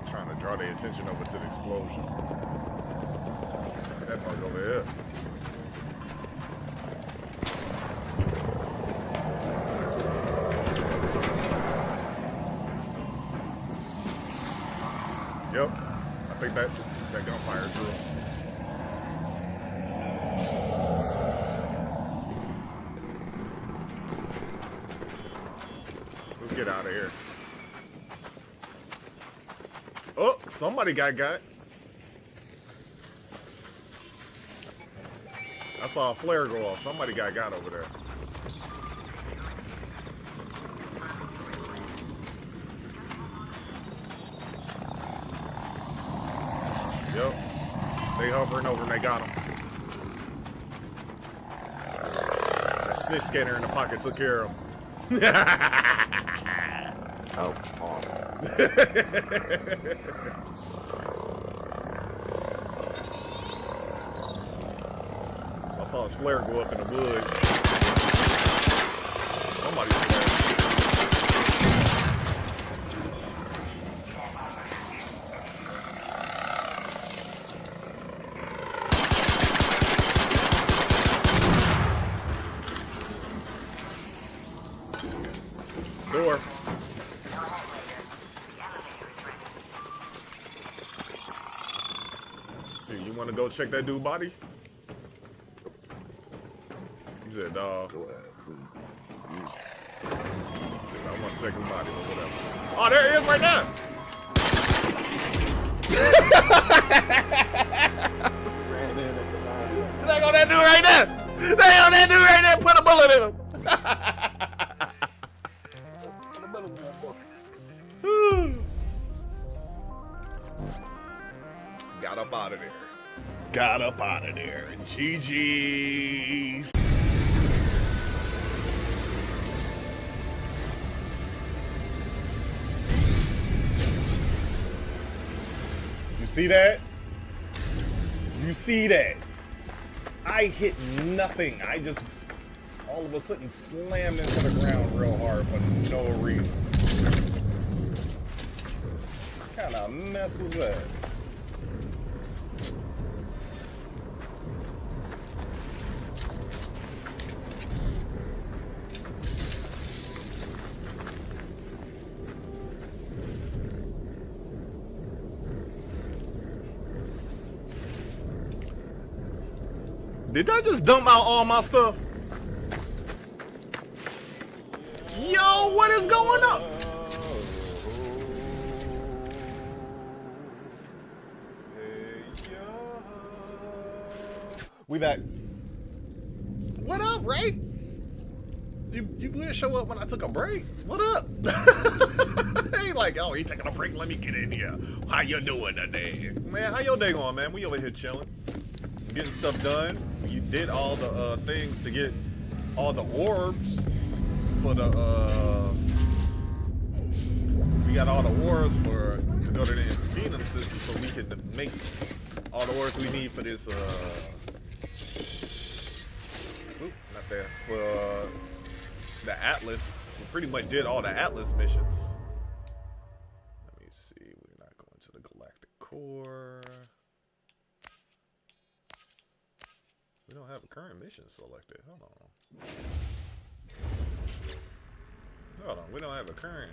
Trying to draw their attention over to the explosion. That part over here. Yep. I think that gunfire drew. Let's get out of here. Oh, somebody got. I saw a flare go off. Somebody got over there. Yep. They hovering over and they got him. That snitch scanner in the pocket took care of him. Oh, I saw his flare go up in the woods. Somebody's flare. Door. See, you want to go check that dude's body? He said, dawg. I want to check his body or whatever. Oh, there he is right now. They on that dude right there. They on that dude right there. Put a bullet in him. Got up out of there. Got up out of there. GG's. You see that? You see that? I hit nothing. I just all of a sudden slammed into the ground real hard for no reason. What kind of mess was that? Did I just dump out all my stuff? Yo, what is going on? We back. What up, Ray? You didn't show up when I took a break? What up? He like, oh, he taking a break. Let me get in here. How you doing today? Man, how your day going, man? We over here chilling. Getting stuff done. You did all the things to get all the orbs for the we got all the orbs to go to the Venom system so we can make all the orbs we need for this not there, for the Atlas. We pretty much did all the Atlas missions. Let me see, we're not going to the Galactic Core. We don't have a current mission selected. Hold on, we don't have a current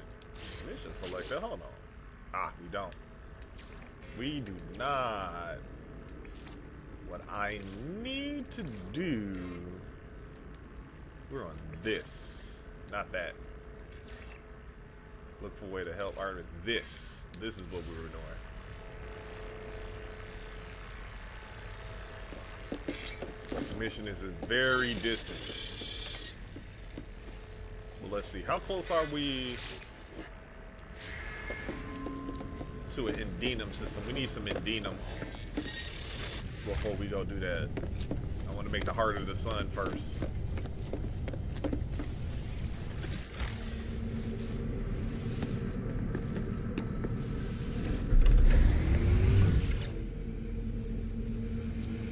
mission selected. Hold on. Ah, we don't. We do not. What I need to do, we're on this, not that. Look for a way to help Artemis. This is what we were doing. The mission is very distant. Well, let's see. How close are we to an Endenum system? We need some Endenum before we go do that. I want to make the Heart of the Sun first.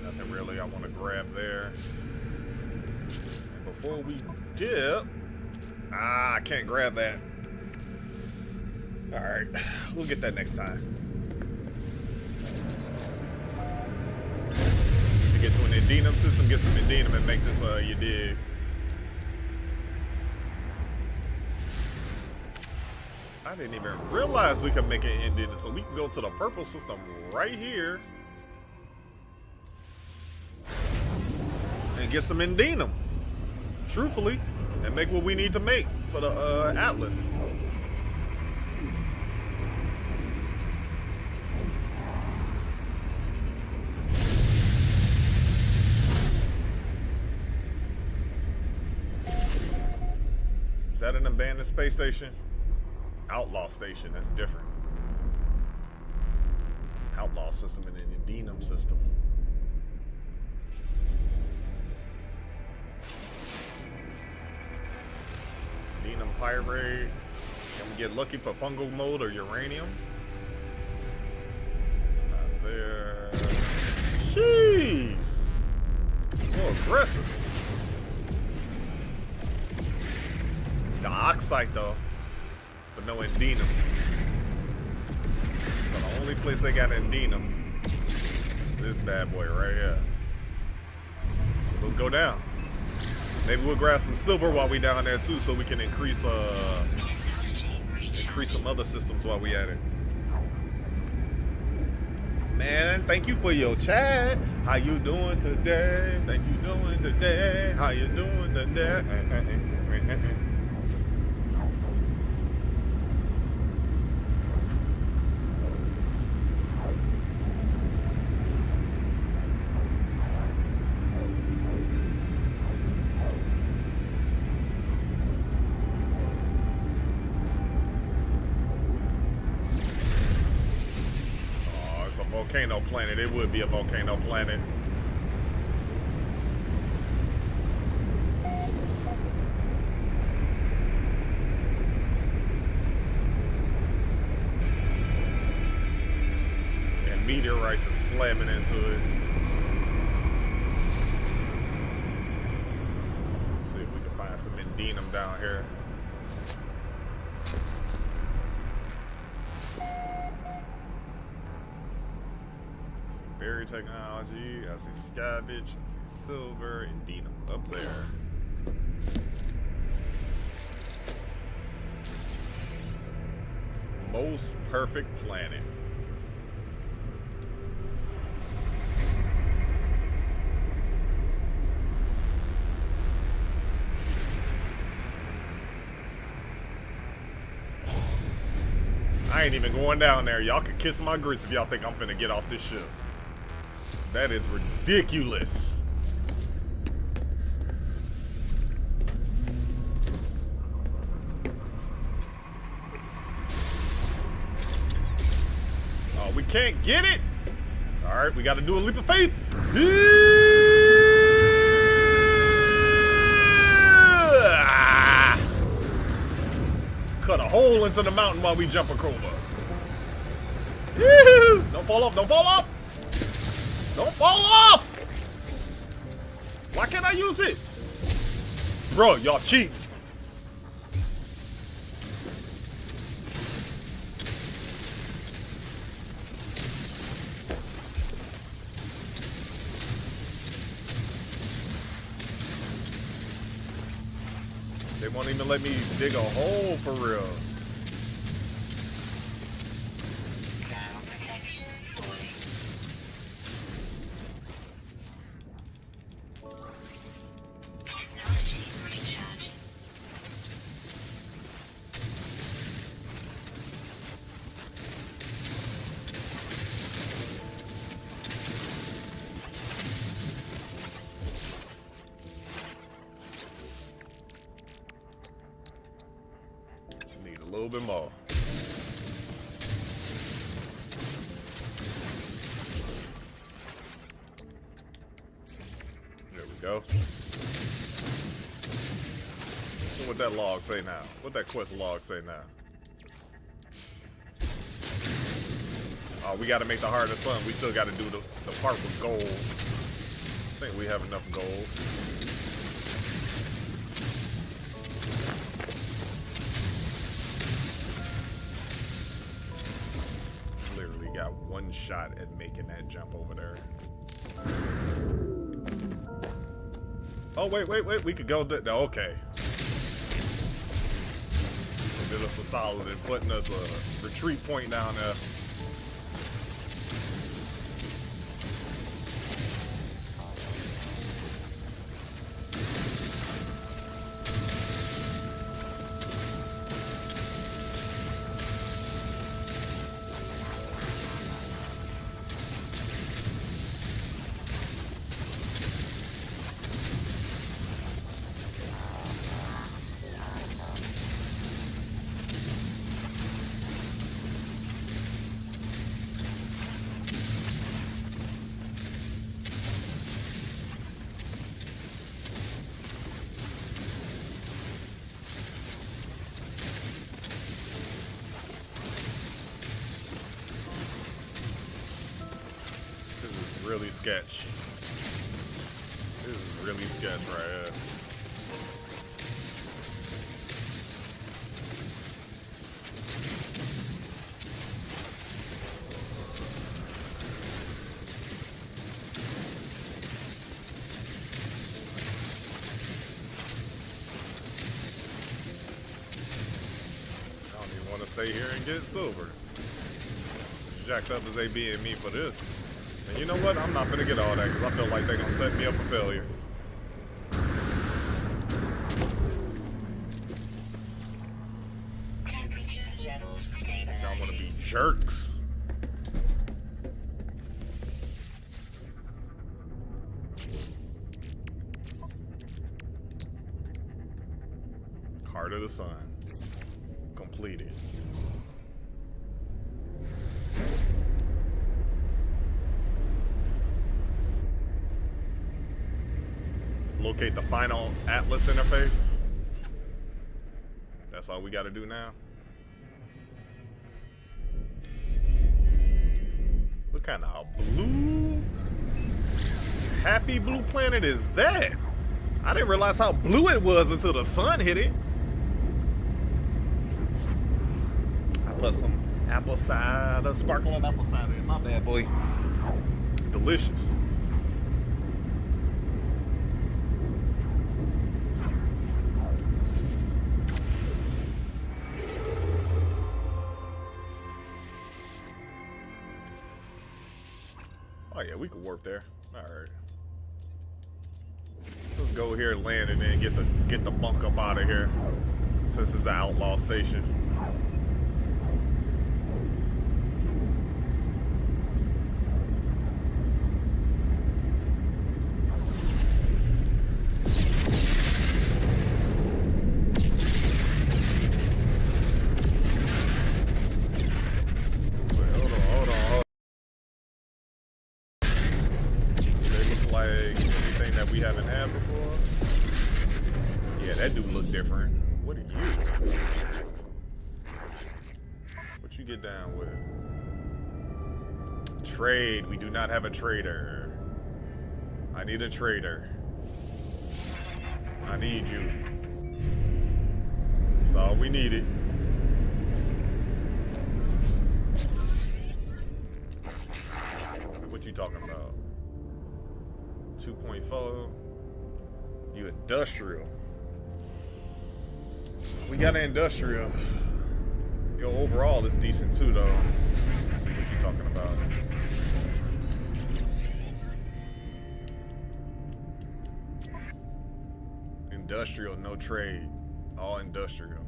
Nothing really I want to grab there. And before we dip, I can't grab that. All right, we'll get that next time. To get to an Endenum system, get some Endenum and make this, you dig. I didn't even realize we could make an ending, so we can go to the purple system right here and get some Endinum, truthfully, and make what we need to make for the Atlas. Is that an abandoned space station? Outlaw station, that's different. Outlaw system and an Endinum system. Endinum pyrite. Can we get lucky for fungal mode or uranium? It's not there. Jeez! So aggressive. Dioxide though. But no Endinum. So the only place they got Endinum is this bad boy right here. So let's go down. Maybe we'll grab some silver while we down there too, so we can increase some other systems while we at it. Man, thank you for your chat. How you doing today? Thank you doing today. How you doing today? Volcano planet. It would be a volcano planet. And meteorites are slamming into it. Let's see if we can find some Endinum down here. Berry technology, I see scavenge, I see silver, Endinum up there. Most perfect planet. I ain't even going down there. Y'all can kiss my grits if y'all think I'm finna get off this ship. That is ridiculous. Oh, we can't get it? All right, we got to do a leap of faith. Cut a hole into the mountain while we jump over. Don't fall off, don't fall off. Don't fall off! Why can't I use it? Bro, y'all cheating. They won't even let me dig a hole for real. Need a little bit more. There we go. So what that log say now? What that quest log say now? Oh, we gotta make the heart of the sun. We still gotta do the part with gold. I think we have enough gold. Literally got one shot at making that jump over there. Oh, wait. We could go... okay. did us a solid in putting us a retreat point down there. Really sketch. This is really sketch right here. I don't even want to stay here and get silver. As jacked up as they be in me for this. And you know what? I'm not gonna get all that because I feel like they're gonna set me up for failure. Temperature levels stabilizing. Y'all wanna be jerks. Heart of the Sun. Completed. Locate the final Atlas interface. That's all we got to do now. What kind of blue, happy blue planet is that? I didn't realize how blue it was until the sun hit it. I put some apple cider, sparkling apple cider in my bad boy. Delicious. Oh yeah, we could warp there. All right. Let's go here and land and then get the bunk up out of here. Since it's an outlaw station. That dude look different. What are you? What you get down with? Trade. We do not have a trader. I need a trader. I need you. That's all we needed. What you talking about? 2.4. You industrial. We got an industrial. Yo, overall, it's decent too, though. Let's see what you're talking about. Industrial, no trade. All industrial.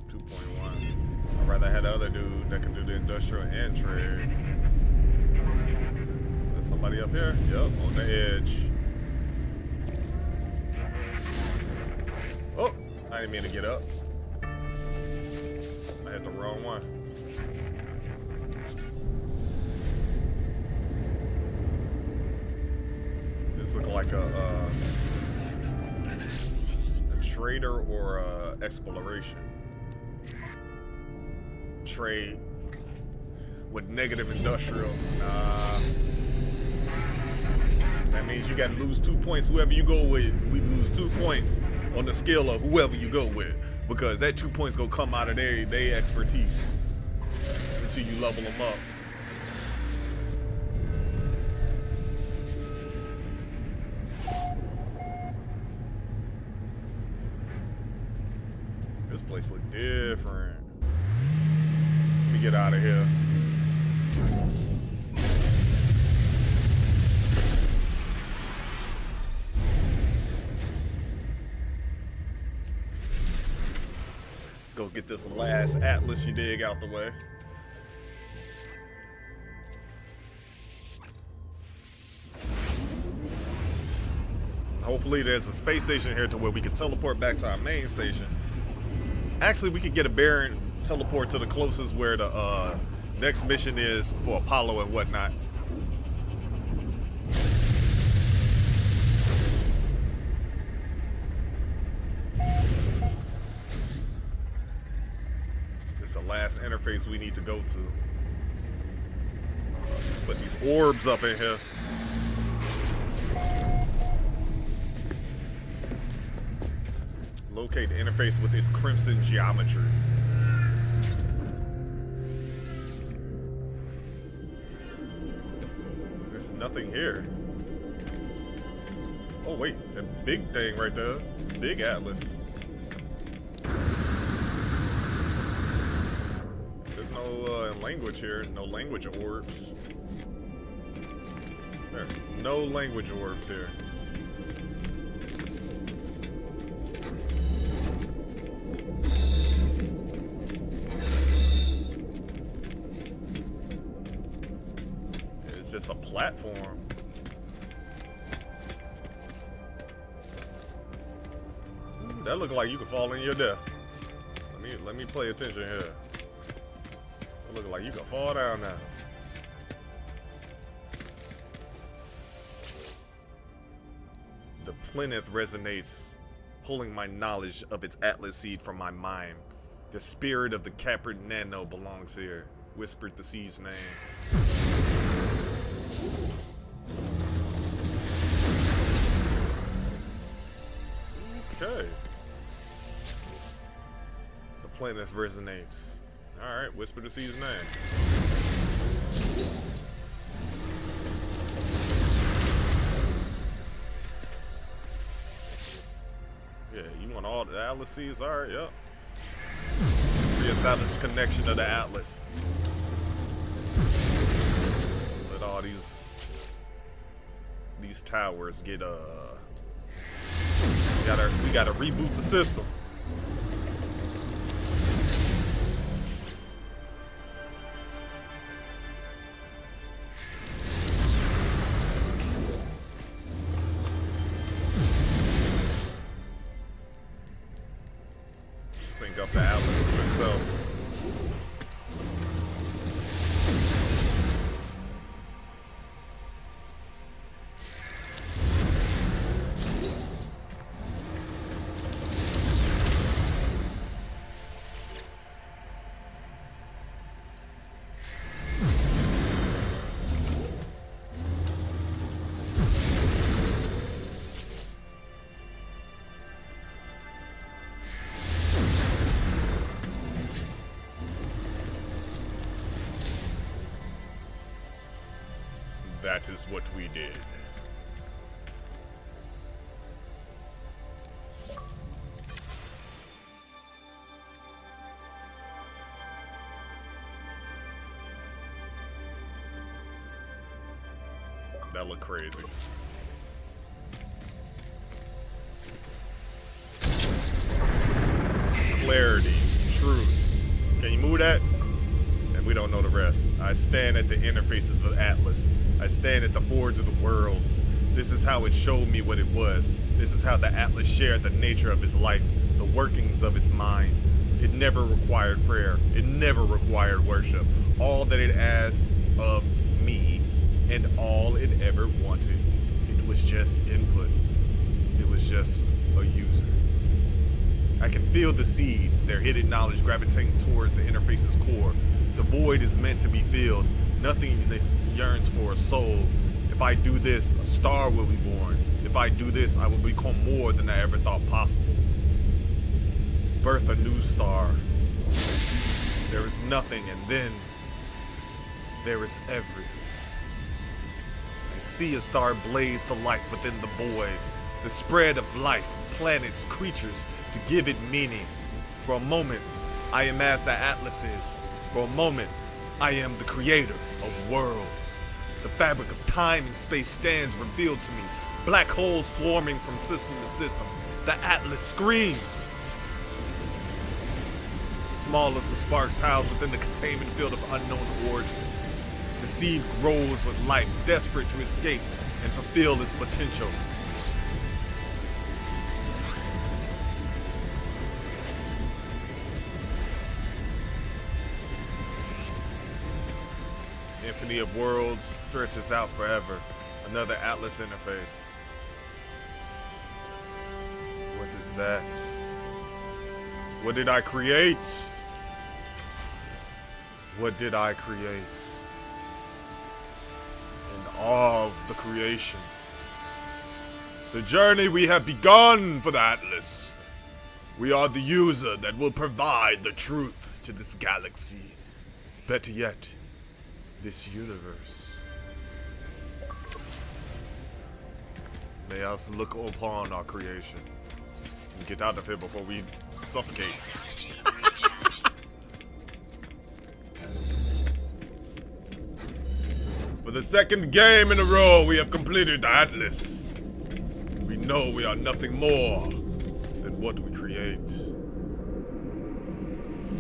2.1. I'd rather have the other dude that can do the industrial and trade. Is there somebody up here? Yep, on the edge. Oh! I didn't mean to get up. I hit the wrong one. This looks like a trader or exploration. Trade with negative industrial. Nah. That means you gotta lose 2 points. Whoever you go with, we lose 2 points on the scale of whoever you go with, because that 2 points gonna come out of their expertise until you level them up. place look different. Let me get out of here. Let's go get this last atlas you dig out the way. Hopefully there's a space station here to where we can teleport back to our main station. Actually, we could get a bearing, teleport to the closest where the next mission is for Apollo and whatnot. It's the last interface we need to go to. Put these orbs up in here. Locate the interface with its crimson geometry. There's nothing here. Oh wait, that big thing right there. Big atlas. There's no language here. No language orbs. There, no language orbs here. It's just a platform. Ooh, that look like you could fall in your death. Let me pay attention here. That look like you could fall down now. The plinth resonates, pulling my knowledge of its atlas seed from my mind. The spirit of the Caprid Nano belongs here, whispered the seed's name. Okay. The plinth resonates. Alright, whisper the seed's name. Yeah, you want all the atlas seeds? Alright, yep. Reestablish connection of the atlas. Let all these towers get we gotta reboot the system. Sync up the atlas to itself. That is what we did. That looked crazy. Clarity, truth. Can you move that? And we don't know the rest. I stand at the interface of the Atlas. I stand at the forge of the worlds. This is how it showed me what it was. This is how the Atlas shared the nature of its life, the workings of its mind. It never required prayer. It never required worship. All that it asked of me and all it ever wanted, it was just input. It was just a user. I can feel the seeds, their hidden knowledge gravitating towards the interface's core. The void is meant to be filled. Nothingness yearns for a soul. If I do this, a star will be born. If I do this, I will become more than I ever thought possible. Birth a new star. There is nothing, and then there is everything. I see a star blaze to life within the void. The spread of life, planets, creatures, to give it meaning. For a moment, I am as the Atlas is. For a moment, I am the creator of worlds. The fabric of time and space stands revealed to me. Black holes swarming from system to system. The Atlas screams. Smallest of sparks housed within the containment field of unknown origins. The seed grows with life, desperate to escape and fulfill its potential. Infinity of worlds stretches out forever. Another Atlas interface. What is that? What did I create? What did I create? In awe of the creation. The journey we have begun for the Atlas. We are the user that will provide the truth to this galaxy. Better yet, this universe. May us look upon our creation and get out of here before we suffocate. For the second game in a row, we have completed the Atlas. We know we are nothing more than what we create.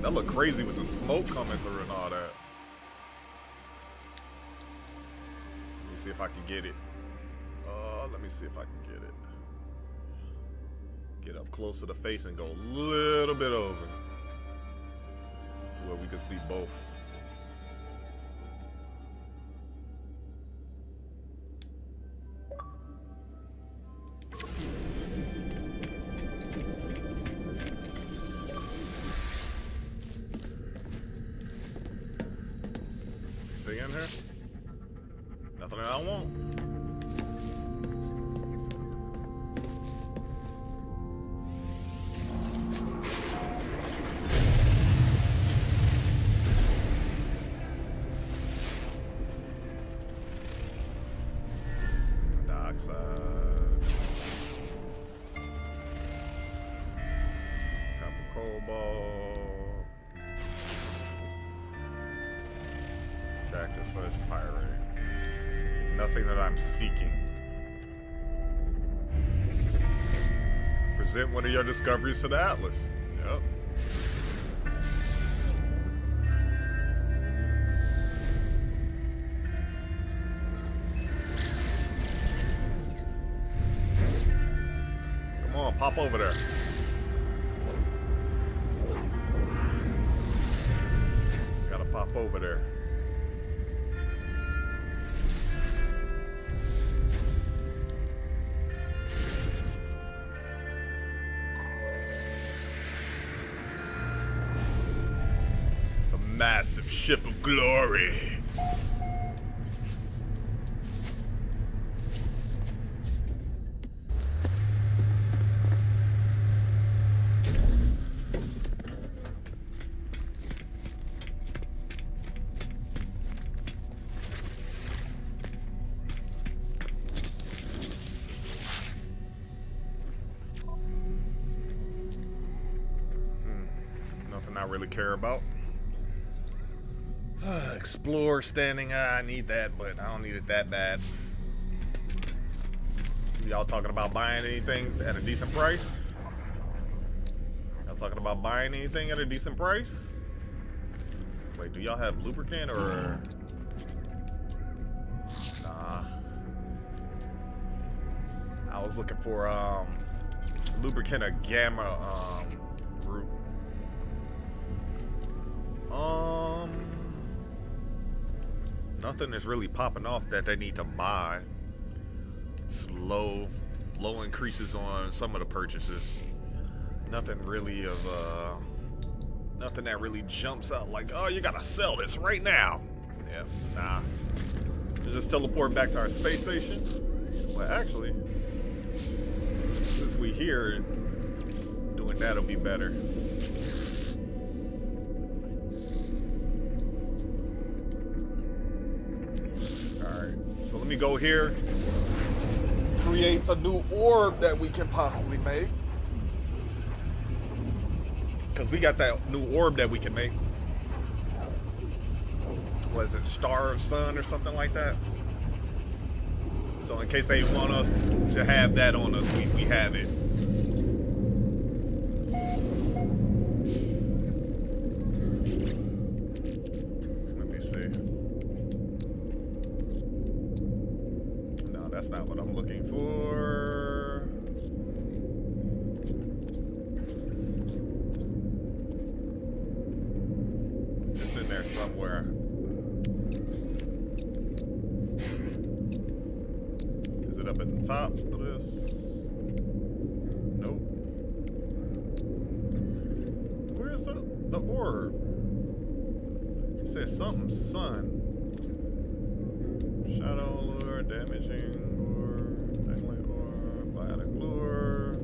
That looked crazy with the smoke coming through and all that. Let me see if I can get it. Let me see if I can get it. Get up close to the face and go a little bit over to where we can see both. Anything in here? Nothing that I want. Cactus flesh pyrite. Nothing that I'm seeking. Present one of your discoveries to the Atlas. Yep. Come on, pop over there. Gotta pop over there. Massive ship of glory. Nothing I really care about. Explore standing. I need that, but I don't need it that bad. Y'all talking about buying anything at a decent price? Y'all talking about buying anything at a decent price? Wait, do y'all have lubricant or? Nah. I was looking for lubricant or gamma root. Nothing is really popping off that they need to buy. Just low increases on some of the purchases. Nothing really of nothing that really jumps out like, oh, you gotta sell this right now. Yeah, nah. We'll just teleport back to our space station. But actually, since we here, doing that'll be better. So let me go here, create a new orb that we can possibly make. Because Because we got that new orb that we can make. Was it Star of Sun or something like that? So in case they want us to have that on us, we have it. Let me see. No, that's not what I'm looking for. It's in there somewhere. Is it up at the top of this? Nope. Where's the orb? It says something sun. Shadow lure, damaging lure, dangling lure, biotic lure,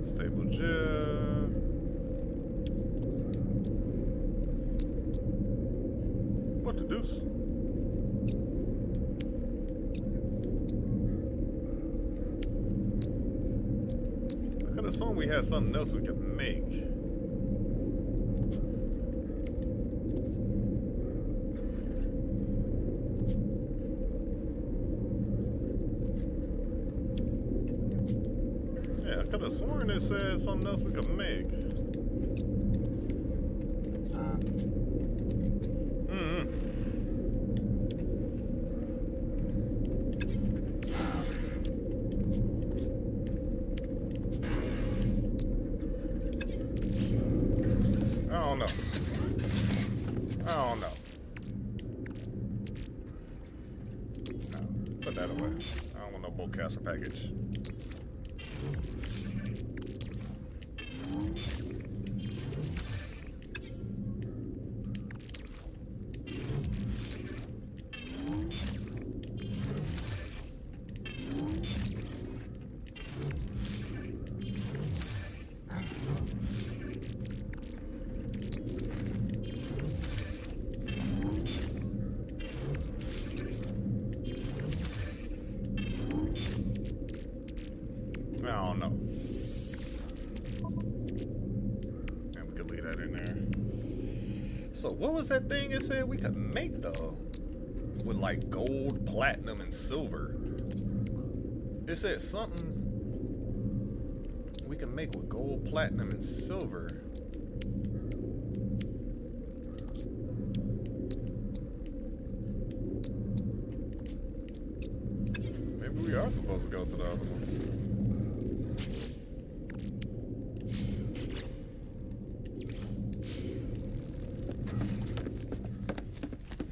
stable gem. What the deuce? I could have sworn we had something else we could make. Yeah, I could have sworn it said something else we could make. I don't know. No, put that away. I don't want no Bowcaster package. I don't know. And we could leave that in there. So what was that thing it said we could make though? With like gold, platinum, and silver. It said something we can make with gold, platinum, and silver. Maybe we are supposed to go to the other one.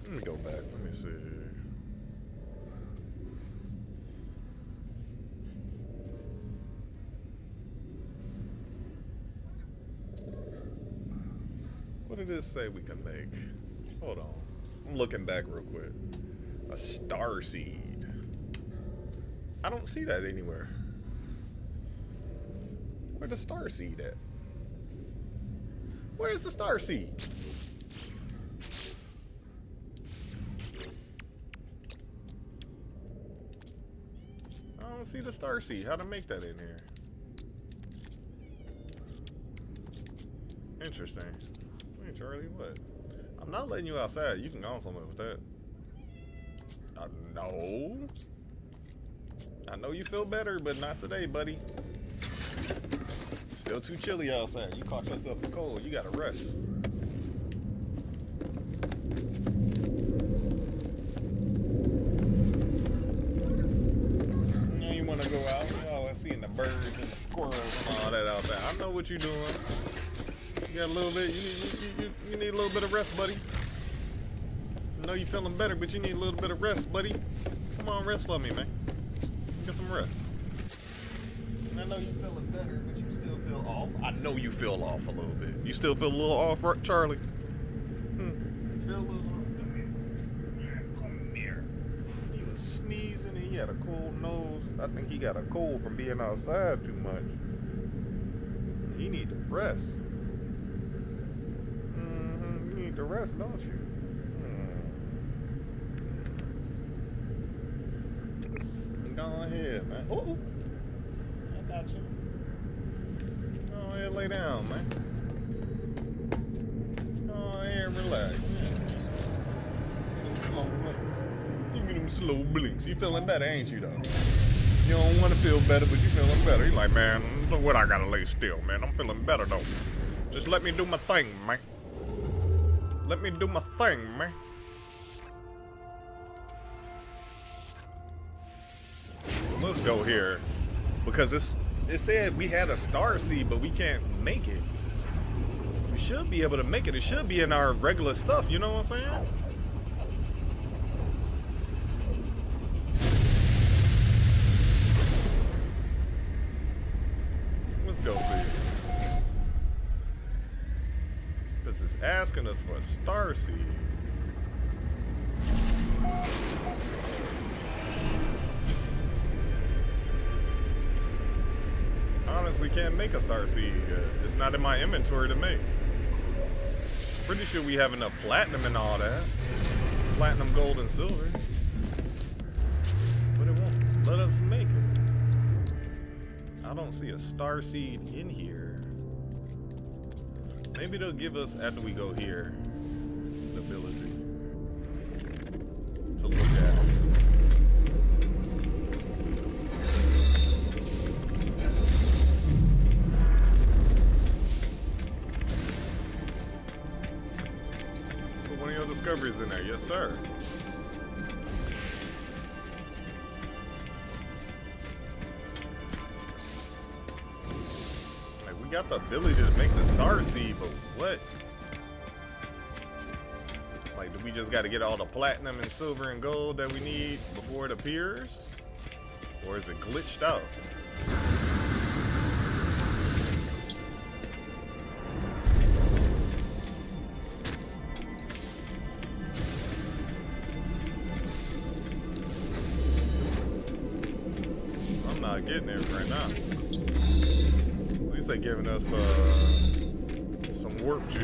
Let me go back. Let me see. What did it say we can make? Hold on. I'm looking back real quick. A star seed. I don't see that anywhere. Where's the star seed at? Where's the star seed? I don't see the star seed. How to make that in here? Interesting. Hey, Charlie, what? I'm not letting you outside. You can go on somewhere with that. No. I know you feel better, but not today, buddy. Still too chilly outside. You caught yourself a cold. You gotta rest. Now you wanna go out? Oh, I seeing the birds and the squirrels and all that out there. I know what you're doing. You got a little bit. You need a little bit of rest, buddy. I know you're feeling better, but you need a little bit of rest, buddy. Come on, rest for me, man. Get some rest. I know you're feeling better, but you still feel off. I know you feel off a little bit. You still feel a little off, right, Charlie? Feel a little off. Come here. Come here. He was sneezing and he had a cold nose. I think he got a cold from being outside too much. He need to rest. You need to rest, don't you? Go ahead, man. Oh, I got you. Go ahead, lay down, man. slow blinks. You feeling better, ain't you, though? You don't want to feel better, but you feeling better. You're like, man, look what I gotta lay still, man. I'm feeling better, though. Just let me do my thing, man. Let me do my thing, man. Let's go here. Because it said we had a star seed, but we can't make it. We should be able to make it. It should be in our regular stuff, you know what I'm saying? Let's go see it. Because it's asking us for a star seed. Honestly can't make a star seed yet. It's not in my inventory to make. Pretty sure we have enough platinum and all that. Platinum, gold, and silver. But it won't let us make it. I don't see a star seed in here. Maybe they'll give us, after we go here, the ability to look at it. Put one of your discoveries in there, yes sir. We got the ability to make the star seed, but what? Like, do we just got to get all the platinum and silver and gold that we need before it appears? Or is it glitched out? I'm not getting it right now. They're giving us some warp juice.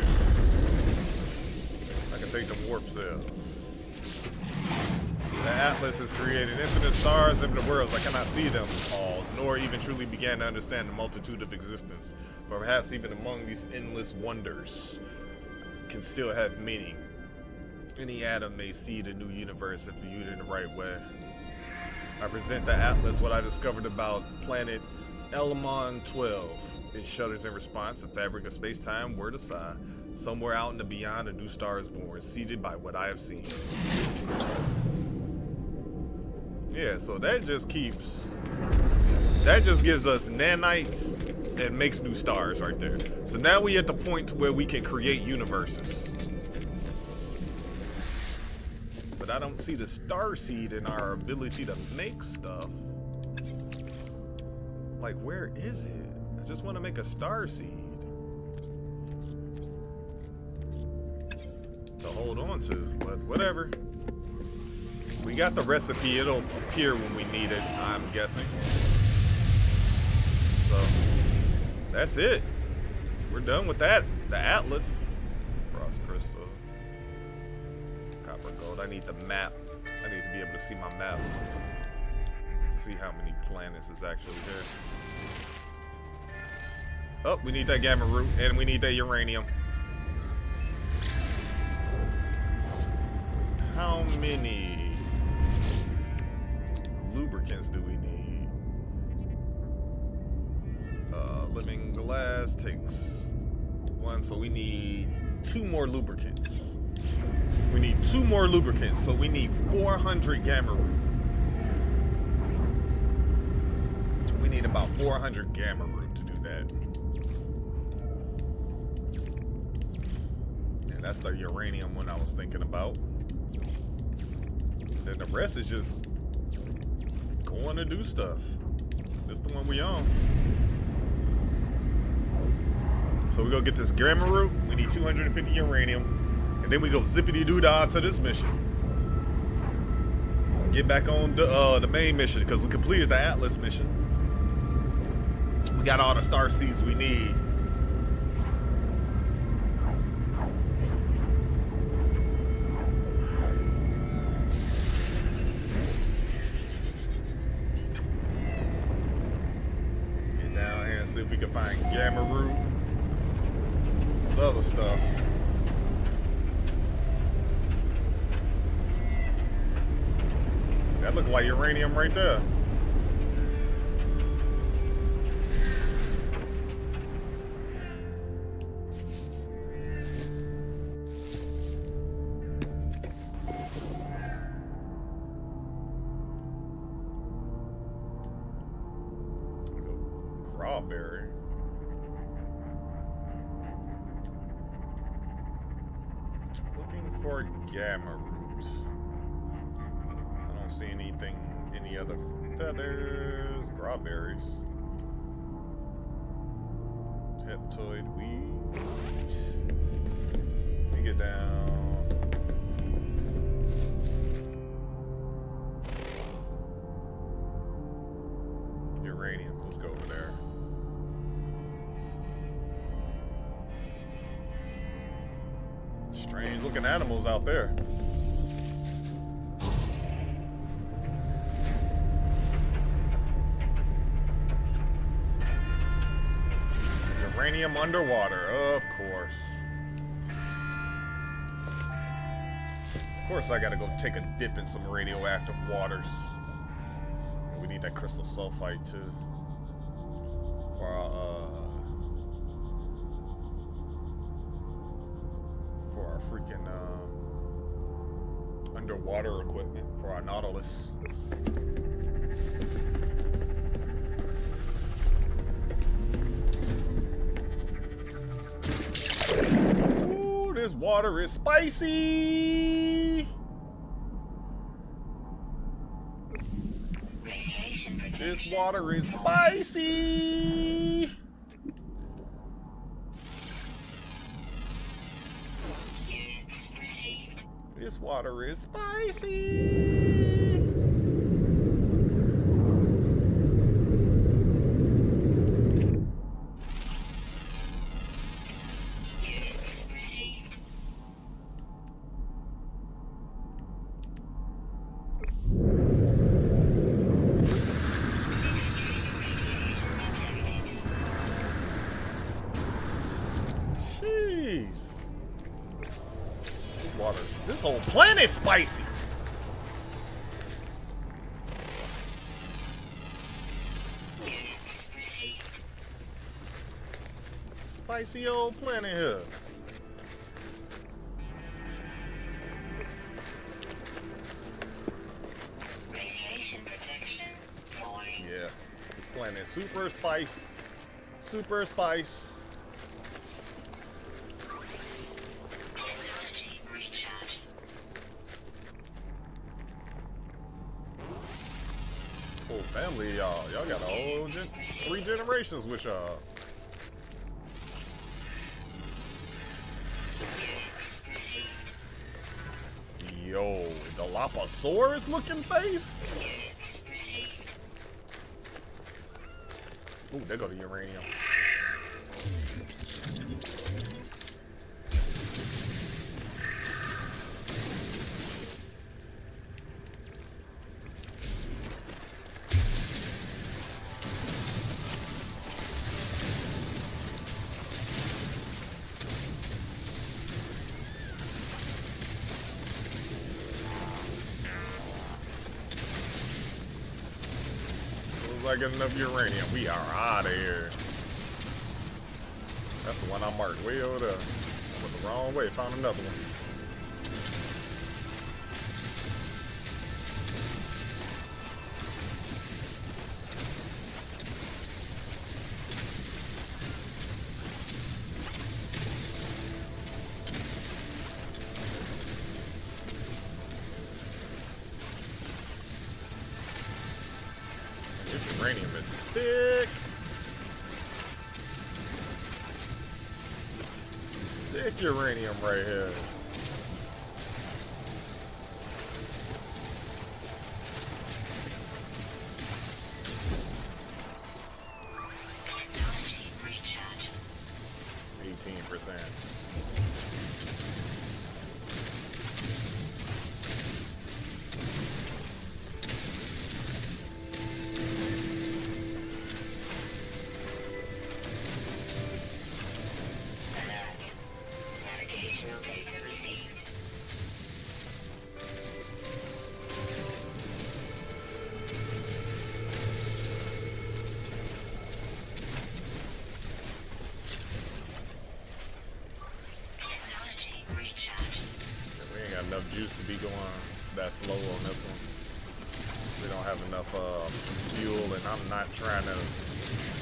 I can take them warp cells. The Atlas has created infinite stars, infinite worlds. I cannot see them all, nor even truly began to understand the multitude of existence. But perhaps even among these endless wonders can still have meaning. Any atom may seed a new universe if viewed in the right way. I present the Atlas, what I discovered about planet Elamon 12. It shudders in response. The fabric of space-time, word aside. Somewhere out in the beyond, a new star is born, seeded by what I have seen. Yeah, so that just gives us nanites and makes new stars right there. So now we at the point where we can create universes. But I don't see the star seed in our ability to make stuff. Like, where is it? I just want to make a star seed to hold on to, but whatever. We got the recipe. It'll appear when we need it, I'm guessing. So that's it. We're done with that. The Atlas. Frost crystal. Copper gold. I need the map. I need to be able to see my map to see how many planets is actually there. Oh, we need that gamma root, and we need that uranium. How many lubricants do we need? Living glass takes one, so we need 2 more lubricants. We need 2 more lubricants, so we need 400 gamma root. We need about 400 gamma root to do that. That's the uranium one I was thinking about. Then the rest is just going to do stuff. This is the one we on. So we go get this gamma root. We need 250 uranium. And then we go zippity-doo-dah to this mission. Get back on the main mission because we completed the Atlas mission. We got all the star seeds we need. See if we can find gamma root. This other stuff. That looked like uranium right there. Strawberry. Looking for gamma roots. I don't see anything, any other feathers, strawberries. Heptoid wheat. Let me get down. Uranium. Let's go over there. Strange looking animals out there. Uranium underwater, of course. Of course I gotta go take a dip in some radioactive waters. We need that crystal sulfite too. For our freaking underwater equipment for our Nautilus. Ooh, this water is spicy. This water is spicy. This water is spicy. Jeez. This whole planet is spicy. Spicy old planet here. Radiation protection falling. Yeah, this planet super spice. Super spice. Technology recharge. Whole family, y'all. Y'all got a whole 3 generations with y'all. Yo, the Dilophosaurus looking face. Ooh, there go the uranium. I get enough uranium, we are out of here. That's the one I marked way over there. I went the wrong way, found another one. This uranium is thick. Thick uranium right here. Technology recharge. 18%. Navigational data received. enough juice to be going that slow on this one. We don't have enough fuel, and I'm not trying to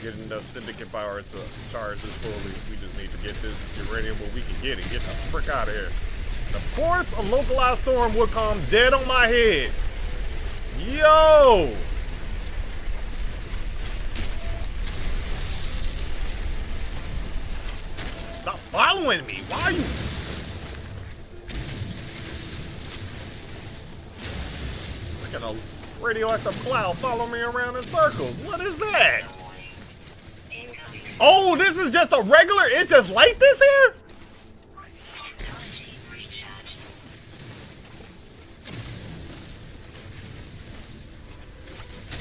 get enough syndicate power to charge this fully. We just need to get this uranium where we can get it. Get the frick out of here. And of course, a localized storm will come dead on my head. Yo! Stop following me. Why are you? Look at a radioactive cloud follow me around in circles. What is that? Incoming Oh, this is just a regular. It's just like this here? technology recharge.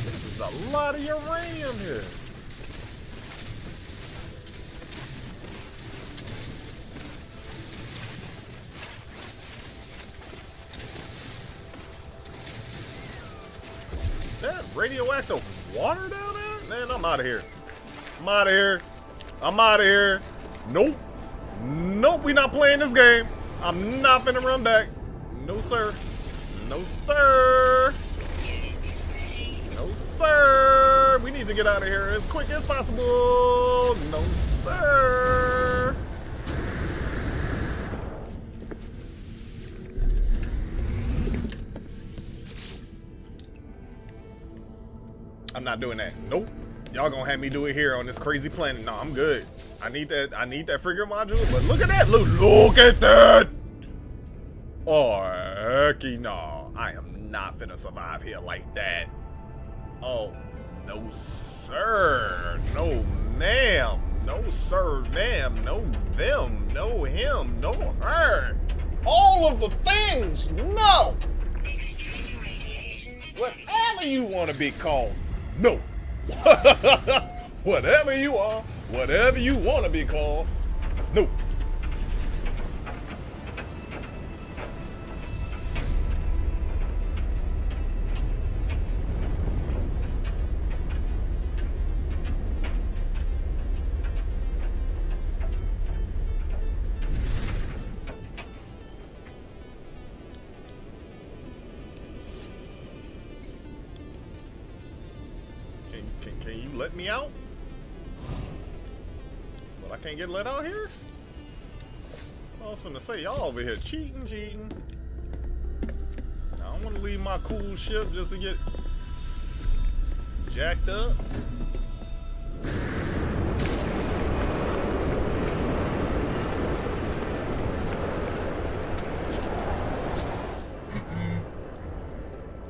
This is a lot of uranium here. That radioactive water down there? Man, I'm out of here. I'm out of here. I'm out of here. Nope. Nope, we not playing this game. I'm not finna run back. No, sir. No, sir. No, sir. We need to get out of here as quick as possible. No, sir. I'm not doing that. Nope. Y'all gonna have me do it here on this crazy planet. No, I'm good. I need that frigate module. But look at that. Look at that. Oh, hecky no. I am not finna survive here like that. Oh, no, sir. No, ma'am. No, sir, ma'am. No, them. No, him. No, her. All of the things. No. Extreme radiation detected. Whatever you want to be called. No. Whatever you are, whatever you want to be called. No. Can you let me out? Well, I can't get let out here? I was finna say, y'all over here cheating. I don't want to leave my cool ship just to get jacked up.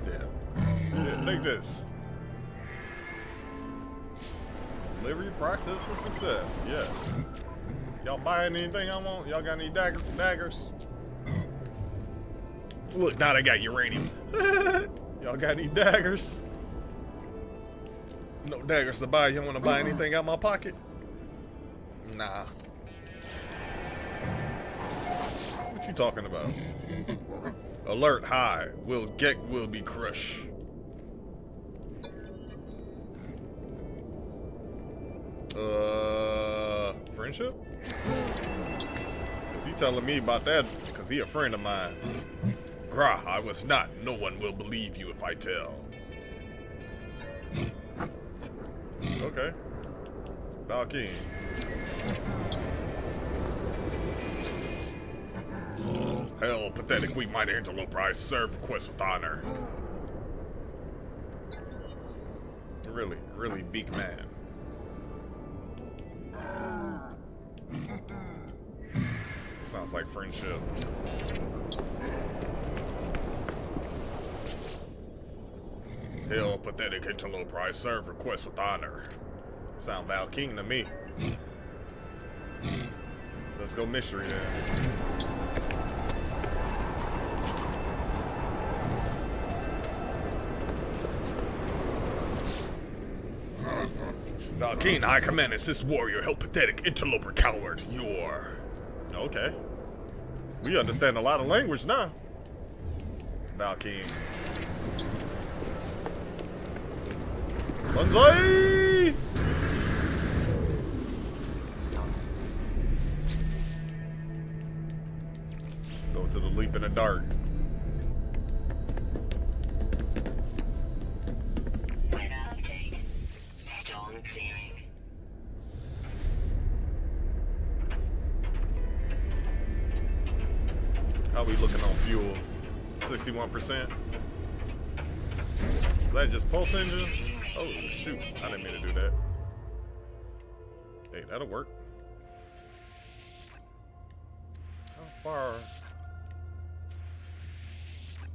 Yeah, take this. Delivery process for success. Yes. Y'all buying anything I want? Y'all got any daggers? Look, now they got uranium. Y'all got any daggers? No daggers to buy. You want to buy anything out my pocket? Nah. What you talking about? Alert high. Will be crushed. Friendship? Is he telling me about that? Because he a friend of mine. Grah, I was not. No one will believe you if I tell. Okay. Valkyne. Hell, pathetic, weak minded interloper. I serve request with honor. Really big man. Sounds like friendship. Hell, pathetic interloper. I serve request with honor. Sound Valkyne to me. Let's go mystery then. Valkyne, I command assist warrior, help pathetic interloper coward. You're... Okay. We understand a lot of language now. Valkyne. Banzai! Go to the leap in the dark. How we looking on fuel? 61%. Is that just pulse engines? Oh shoot, I didn't mean to do that. Hey, that'll work. How far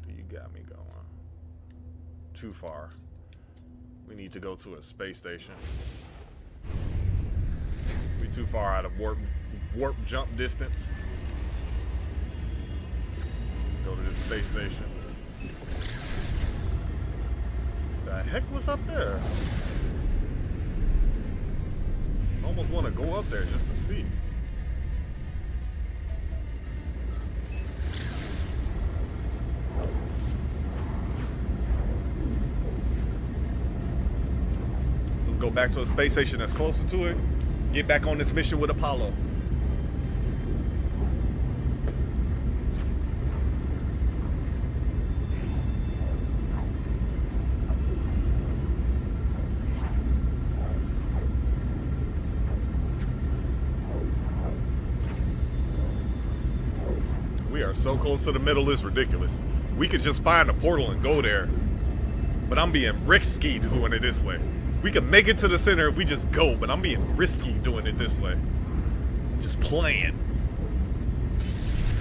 do you got me going? Too far. We need to go to a space station. We too far out of warp jump distance. Let's go to this space station. The heck was up there? Almost want to go up there just to see. Let's go back to a space station that's closer to it. Get back on this mission with Apollo. We are so close to the middle, it's ridiculous. We could just find a portal and go there, but I'm being risky doing it this way. We can make it to the center if we just go, but I'm being risky doing it this way. Just playing.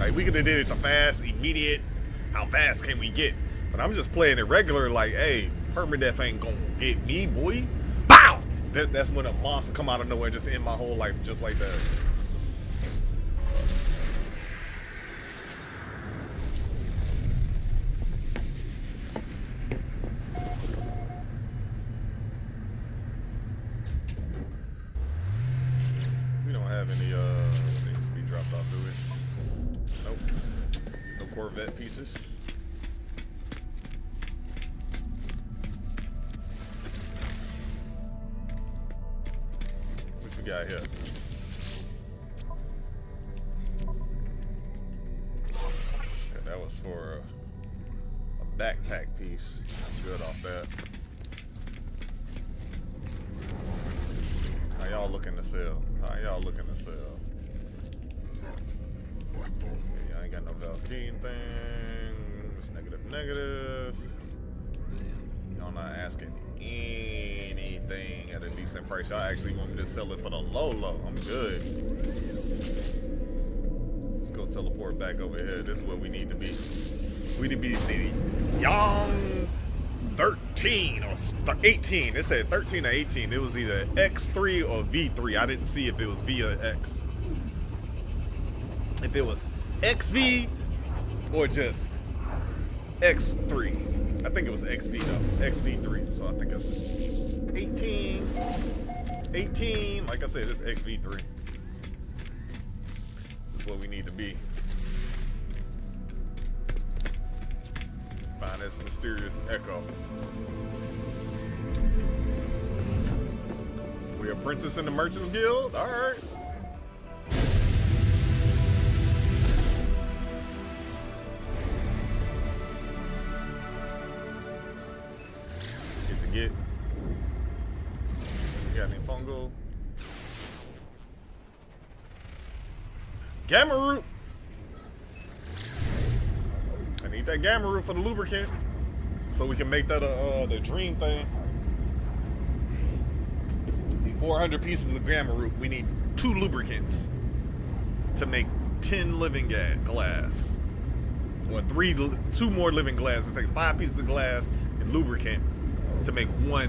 Like, we could have did it the fast, immediate, how fast can we get? But I'm just playing it regular, like, hey, Permadeath ain't gonna get me, boy. Bow! That's when a monster come out of nowhere and just end my whole life just like that. Things to be dropped off, do we? Nope. No Corvette pieces. What you got here? Okay, that was for a backpack piece. I'm good off that. How y'all looking to sell? How y'all looking to sell? Okay, y'all ain't got no Valkyrie things. Negative. Y'all not asking anything at a decent price. Y'all actually want me to sell it for the low. I'm good. Let's go teleport back over here. This is where we need to be. We need to be the young 13 or 18. It said 13 or 18. It was either X3 or V3. I didn't see if it was V or X. If it was XV or just X3. I think it was XV though. XV3. So I think that's 18. 18. Like I said, it's XV3. That's what we need to be. Find this mysterious echo. We apprentice in the Merchants Guild? Alright. Get to get. Got any fungal? Gamma root. I need that gamma root for the lubricant, so we can make that the dream thing. The 400 pieces of gamma root. We need 2 lubricants to make 10 living glass, or 2 more living glass. It takes 5 pieces of glass and lubricant to make 1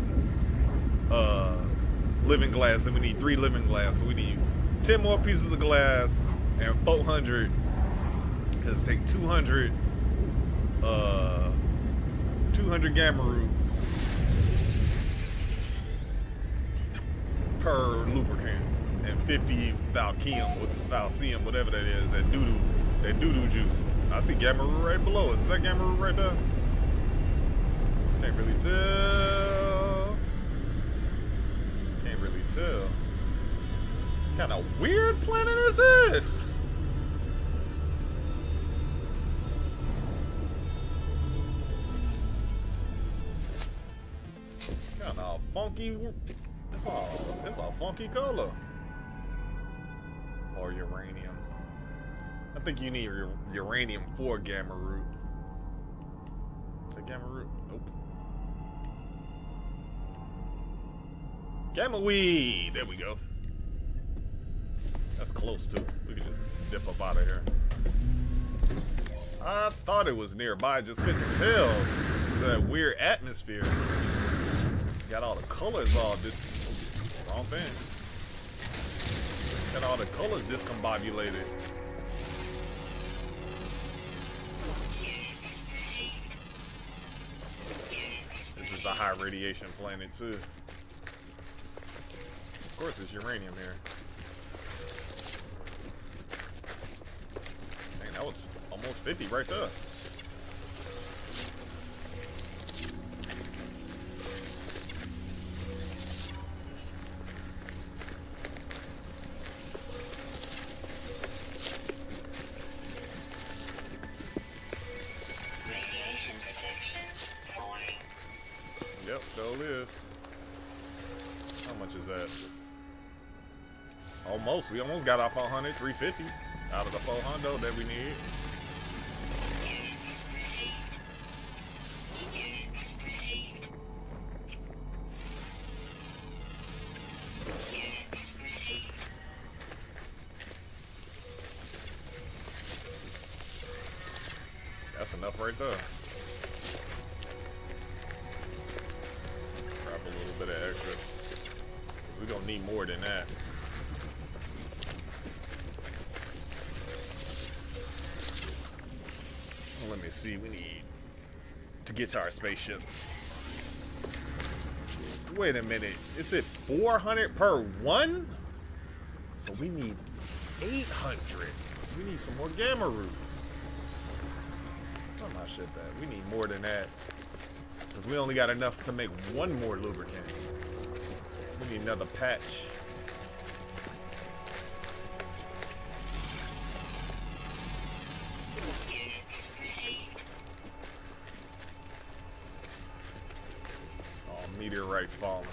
living glass, and we need 3 living glass. So we need 10 more pieces of glass and 400. Let's take 200 gamma root per lubricant and 50 Valcium, whatever that is, that doo-doo juice. I see gamma root right below us. Is that gamma root right there? Can't really tell. Can't really tell. What kind of weird planet is this? Kind of funky. It's all funky color. Or uranium. think you need uranium for gamma root. Is that gamma root? Nope. Gamma weed. There we go. That's close too. We could just dip up out of here. I thought it was nearby, just couldn't tell. That weird atmosphere. Got all the colors all wrong thing. Got all the colors discombobulated. This is a high radiation planet too. Of course, there's uranium here. Dang, that was almost 50 right there. Radiation protection falling. Yep, so is. How much is that? Almost. We almost got our 400, 350 out of the 400 that we need. That's enough right there. Grab a little bit of extra. We're gonna need more than that. Let me see, we need to get to our spaceship. Wait a minute, is it 400 per one? So we need 800. We need some more gamma root. Oh my shit bad. We need more than that. Because we only got enough to make one more lubricant. We need another patch. Meteorites falling.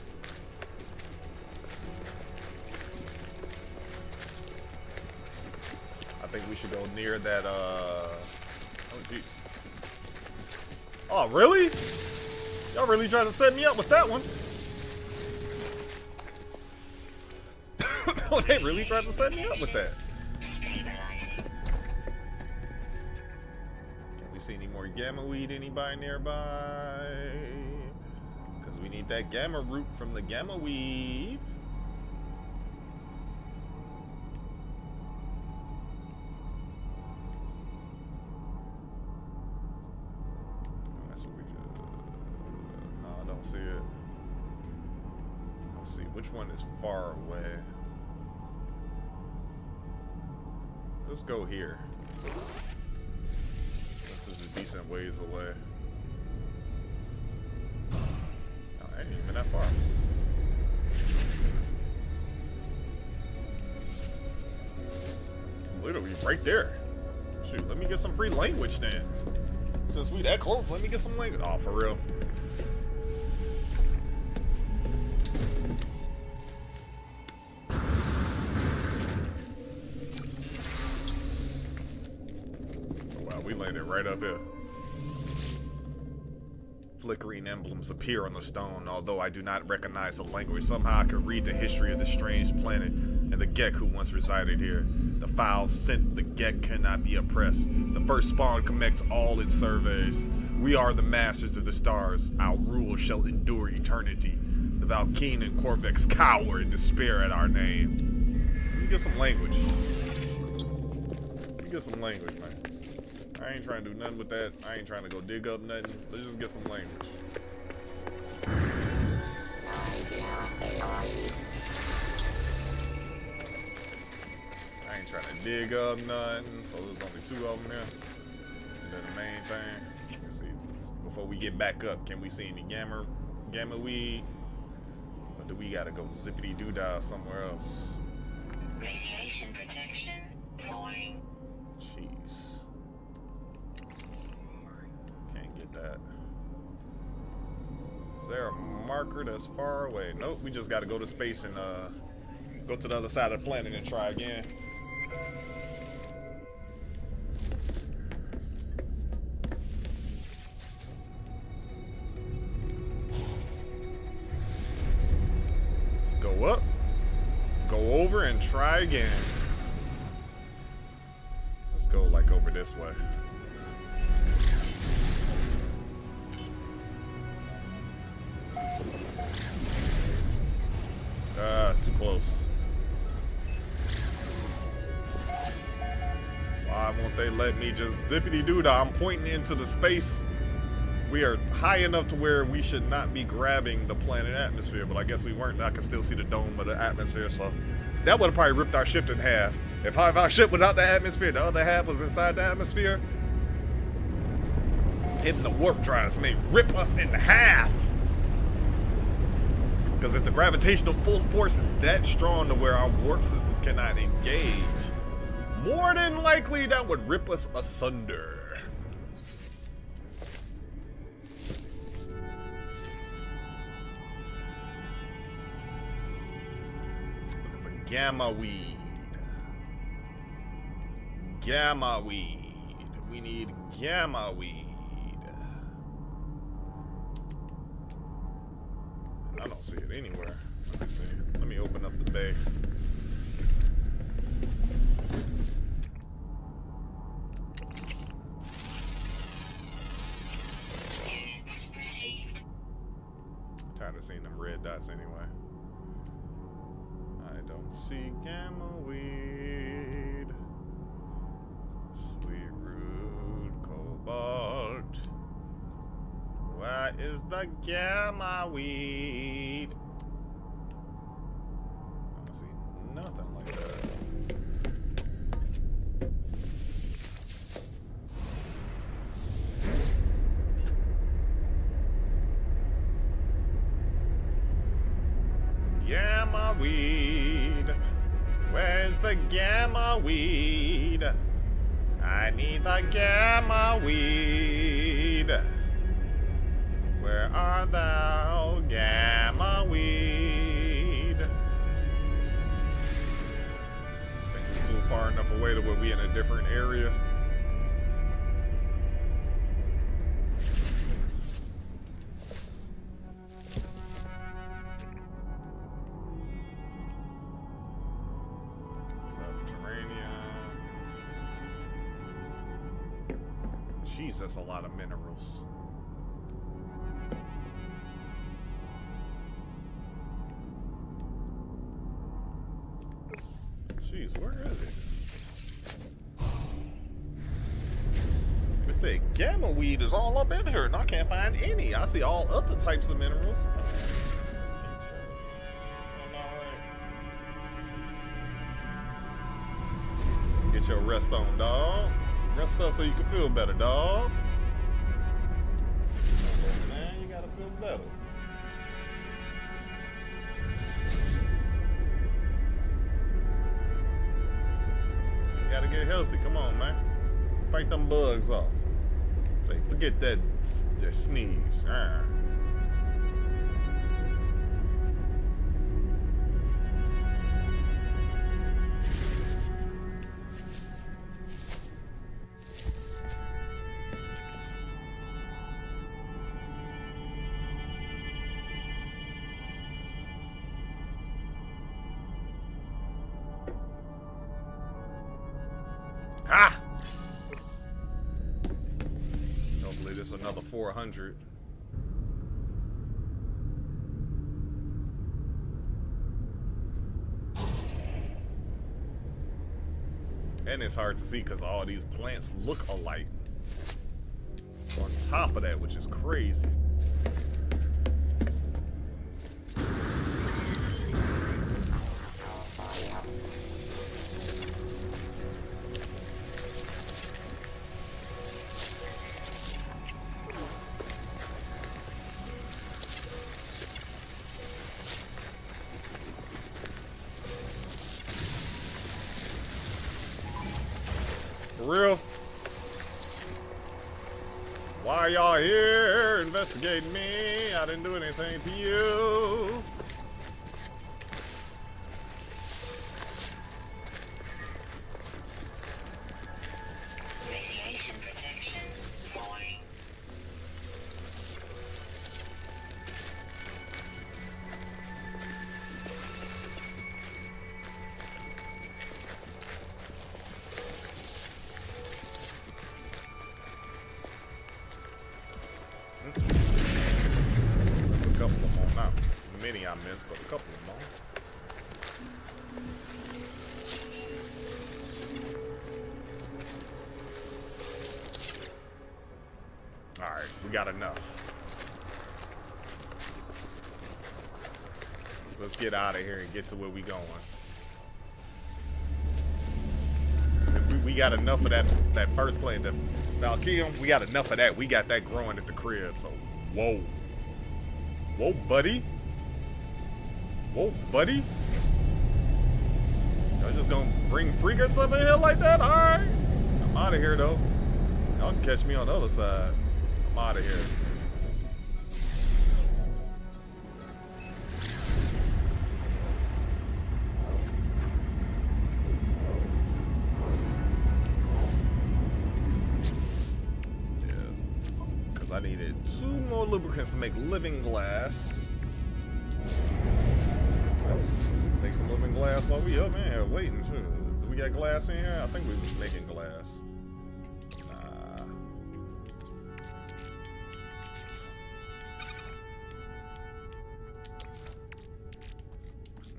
I think we should go near that, oh jeez. Oh, really? Y'all really trying to set me up with that one. Oh, they really tried to set me up with that. Can we see any more gamma weed? Anybody nearby? We need that gamma root from the gamma weed. That's what we just. No, I don't see it. Let's see which one is far away. Let's go here. This is a decent ways away. Ain't even that far. It's literally right there. Shoot, let me get some free language then. Since we that close, let me get some language. Oh, for real. Wow, we landed right up here. Flickering emblems appear on the stone. Although I do not recognize the language, somehow I can read the history of this strange planet and the Gek who once resided here. The files sent the Gek cannot be oppressed. The first spawn connects all its surveys. We are the masters of the stars. Our rule shall endure eternity. The Valkyne and Corvex cower in despair at our name. Let me get some language. Let me get some language, man. I ain't trying to do nothing with that. I ain't trying to go dig up nothing. Let's just get some language. I ain't trying to dig up nothing. So there's only 2 of them here. And then the main thing. Let's see. Before we get back up, can we see any gamma weed? Or do we gotta go zippity doo dah somewhere else? Radiation protection falling. Jeez. Can't get that. Is there a marker that's far away? Nope, we just gotta go to space and go to the other side of the planet and try again. and try again. Let's go like over this way. Too close. Why won't they let me just zippity-doo-dah? I'm pointing into the space. We are high enough to where we should not be grabbing the planet atmosphere, but I guess we weren't. I can still see the dome of the atmosphere, so that would have probably ripped our ship in half. If our ship without the atmosphere, the other half was inside the atmosphere, hitting the warp drives may rip us in half. Because if the gravitational force is that strong to where our warp systems cannot engage, more than likely that would rip us asunder. Looking for gamma weed. Gamma weed. We need gamma weed. I don't see it anywhere. Let me see. Let me open up the bay. Tired of seeing them red dots anyway. I don't see gamma weed. Sweet root cobalt. Where is the gamma weed? I don't see nothing like that. Gamma weed. Where's the gamma weed? I need the gamma weed. Where are thou, gamma weed? I think we flew far enough away to where we in a different area. Subterranean. Jeez, that's a lot of minerals. Jeez, where is it? They say gamma weed is all up in here, and I can't find any. I see all other types of minerals. Get your rest on, dog. Rest up so you can feel better, dog. Man, you gotta feel better. Gotta get healthy. Come on, man. Fight them bugs off. Say, forget that sneeze. Ah! Hopefully this is another 400. And it's hard to see because all these plants look alike. On top of that, which is crazy. For real? Why are y'all here investigating me? I didn't do anything to you. Radiation protection falling. many I missed, but a couple of them. Alright, we got enough. Let's get out of here and get to where we going. If we got enough of that first plane, the Valkyrium, we got enough of that. We got that growing at the crib, so whoa. Whoa, buddy. Whoa, buddy. Y'all just gonna bring frigates up in here like that? Alright. I'm out of here though. Y'all can catch me on the other side. I'm out of here. Yes. Because I needed 2 more lubricants to make living glass. Make some living glass while we up in here waiting. Sure. Do we got glass in here? I think we was making glass.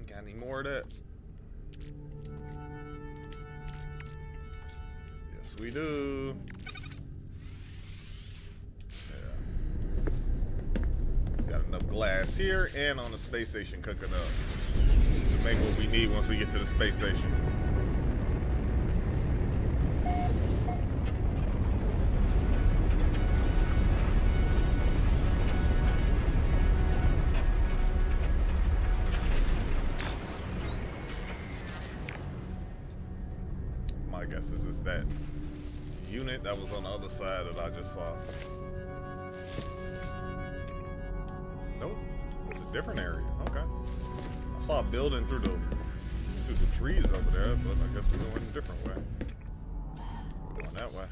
Got any more of that? Yes, we do. Yeah. Got enough glass here and on the space station cooking up to make what we need once we get to the space station. I guess this is that unit that was on the other side that I just saw. Nope, it's a different area. Okay, I saw a building through the trees over there, but I guess we're going a different way. We're going that way.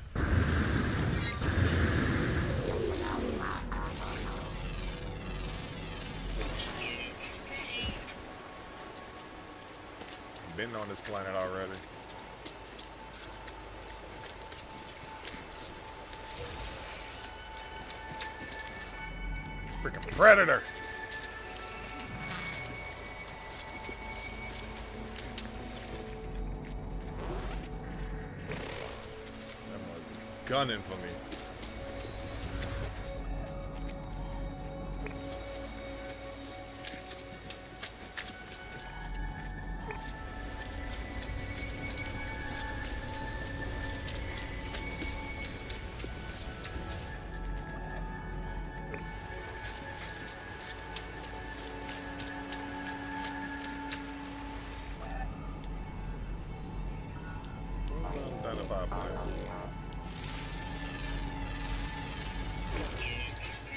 Been on this planet already. Freaking predator! That mug is gunning for me.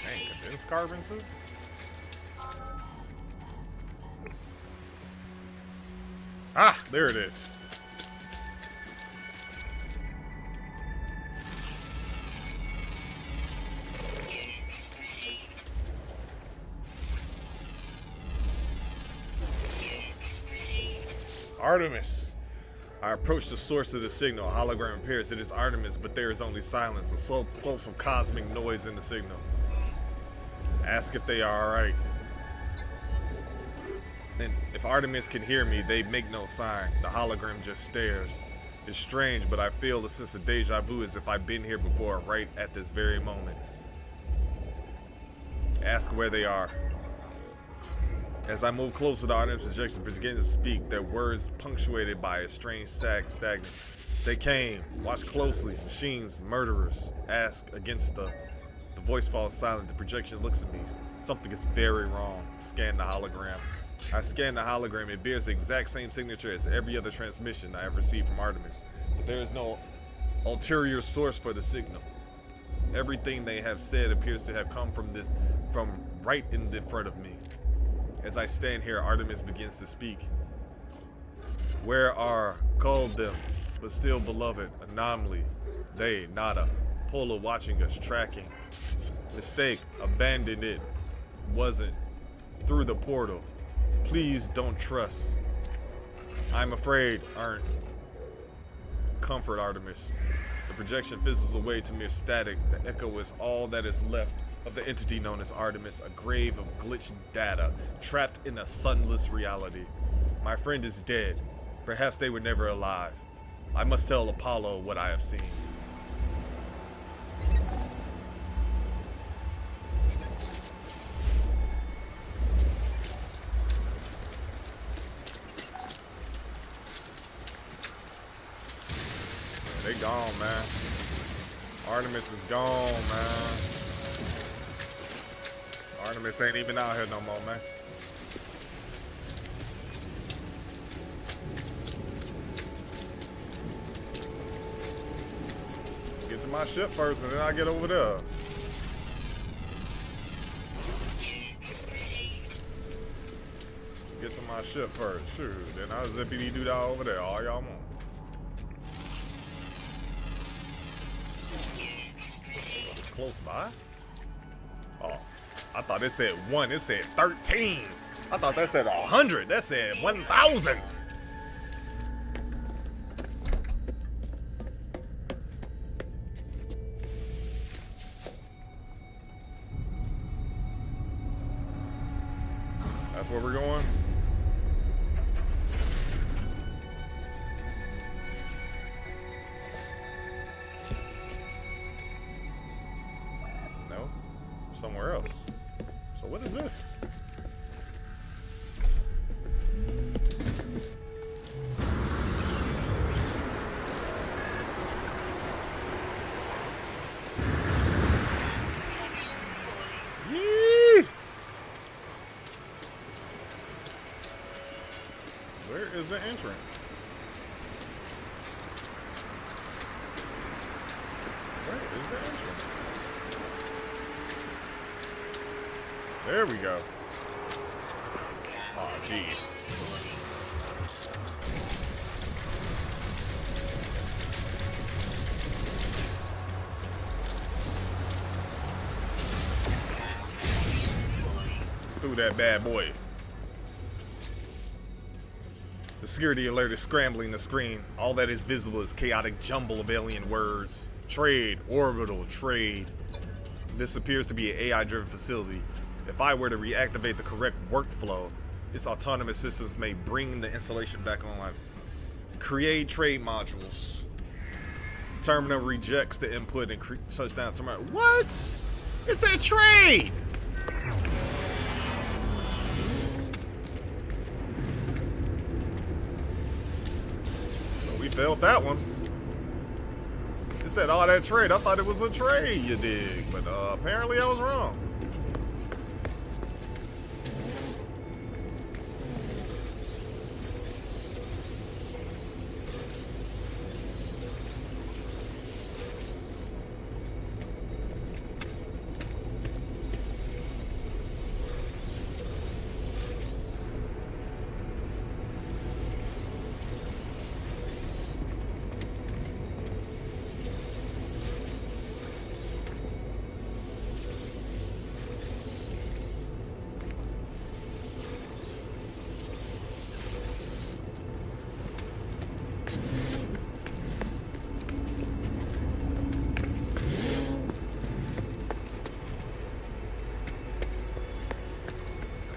Dang, condensed carbon too? Ah, there it is. Artemis. I approach the source of the signal. A hologram appears. It is Artemis, but there is only silence, a slow pulse of cosmic noise in the signal. Ask if they are alright. And if Artemis can hear me, they make no sign. The hologram just stares. It's strange, but I feel a sense of deja vu as if I've been here before, right at this very moment. Ask where they are. As I move closer, the Artemis projection begins to speak, their words punctuated by a strange stagnant. They came. Watch closely. Machines, murderers. Ask against the voice falls silent. The projection looks at me. Something is very wrong. Scan the hologram. I scan the hologram. It bears the exact same signature as every other transmission I have received from Artemis. But there is no ulterior source for the signal. Everything they have said appears to have come from right in front of me. As I stand here, Artemis begins to speak. Where are called them, but still beloved, anomaly, they, nada, Polar watching us, tracking. Mistake, abandoned it, wasn't, through the portal. Please don't trust. I'm afraid, aren't. Comfort, Artemis. The The projection fizzles away to mere static. The echo is all that is left of the entity known as Artemis, a grave of glitched data, trapped in a sunless reality. My friend is dead. Perhaps they were never alive. I must tell Apollo what I have seen. They gone, man. Artemis is gone, man. Artemis ain't even out here no more, man. Get to my ship first, and then I get over there. Get to my ship first, sure. Then I'll zippity doo dah over there. All y'all want. Close by? Oh, I thought it said 1. It said 13. I thought that said 100. That said 1,000. That's where we're going? No? Somewhere else. So what is this? Yee! Where is the entrance? Where is the entrance? There we go. Oh, jeez. Through that bad boy. The security alert is scrambling the screen. All that is visible is chaotic jumble of alien words. Trade, orbital, trade. This appears to be an AI-driven facility. If I were to reactivate the correct workflow, its autonomous systems may bring the installation back online. Create trade modules. Terminal rejects the input and shuts down terminal. What? It said trade! So we failed that one. It said all that trade. I thought it was a trade, you dig. But apparently I was wrong.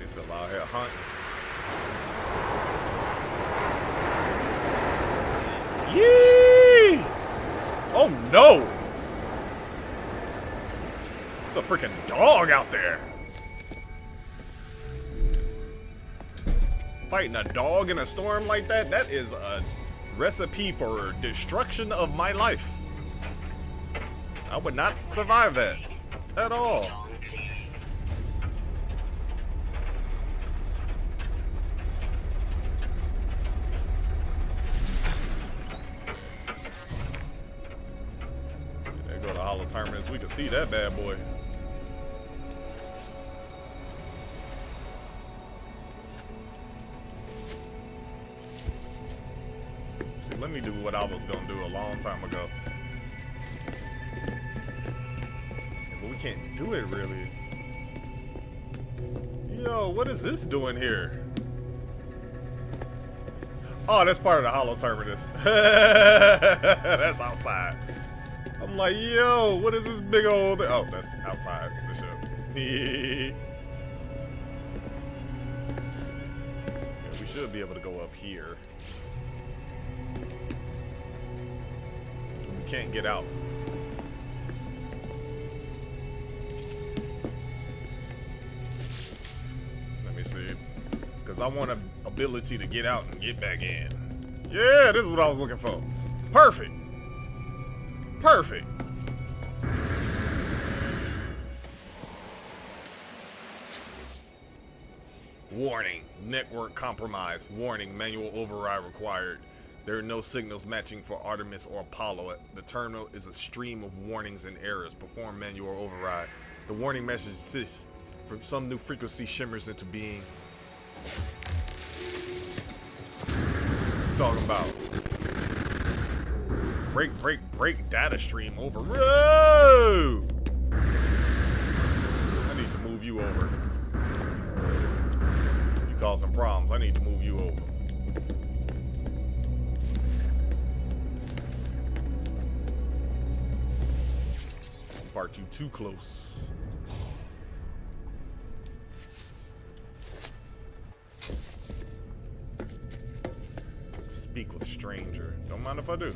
Still out here hunting. Yee! Oh no! It's a freaking dog out there. Fighting a dog in a storm like that, that is a recipe for destruction of my life. I would not survive that at all. Terminus, we can see that bad boy. See, let me do what I was gonna do a long time ago. But we can't do it really. Yo, what is this doing here? Oh, that's part of the hollow terminus. That's outside. I'm like, yo, what is this big old thing? Oh, that's outside the ship. Yeah, we should be able to go up here. We can't get out. Let me see. Because I want an ability to get out and get back in. Yeah, this is what I was looking for. Perfect. Perfect. Warning. Network compromise. Warning. Manual override required. There are no signals matching for Artemis or Apollo. The terminal is a stream of warnings and errors. Perform manual override. The warning message insists from some new frequency shimmers into being. Talking about break data stream over. Whoa! I need to move you over. You causing problems. I need to move you over. Part 2 too close. Speak with stranger. Don't mind if I do.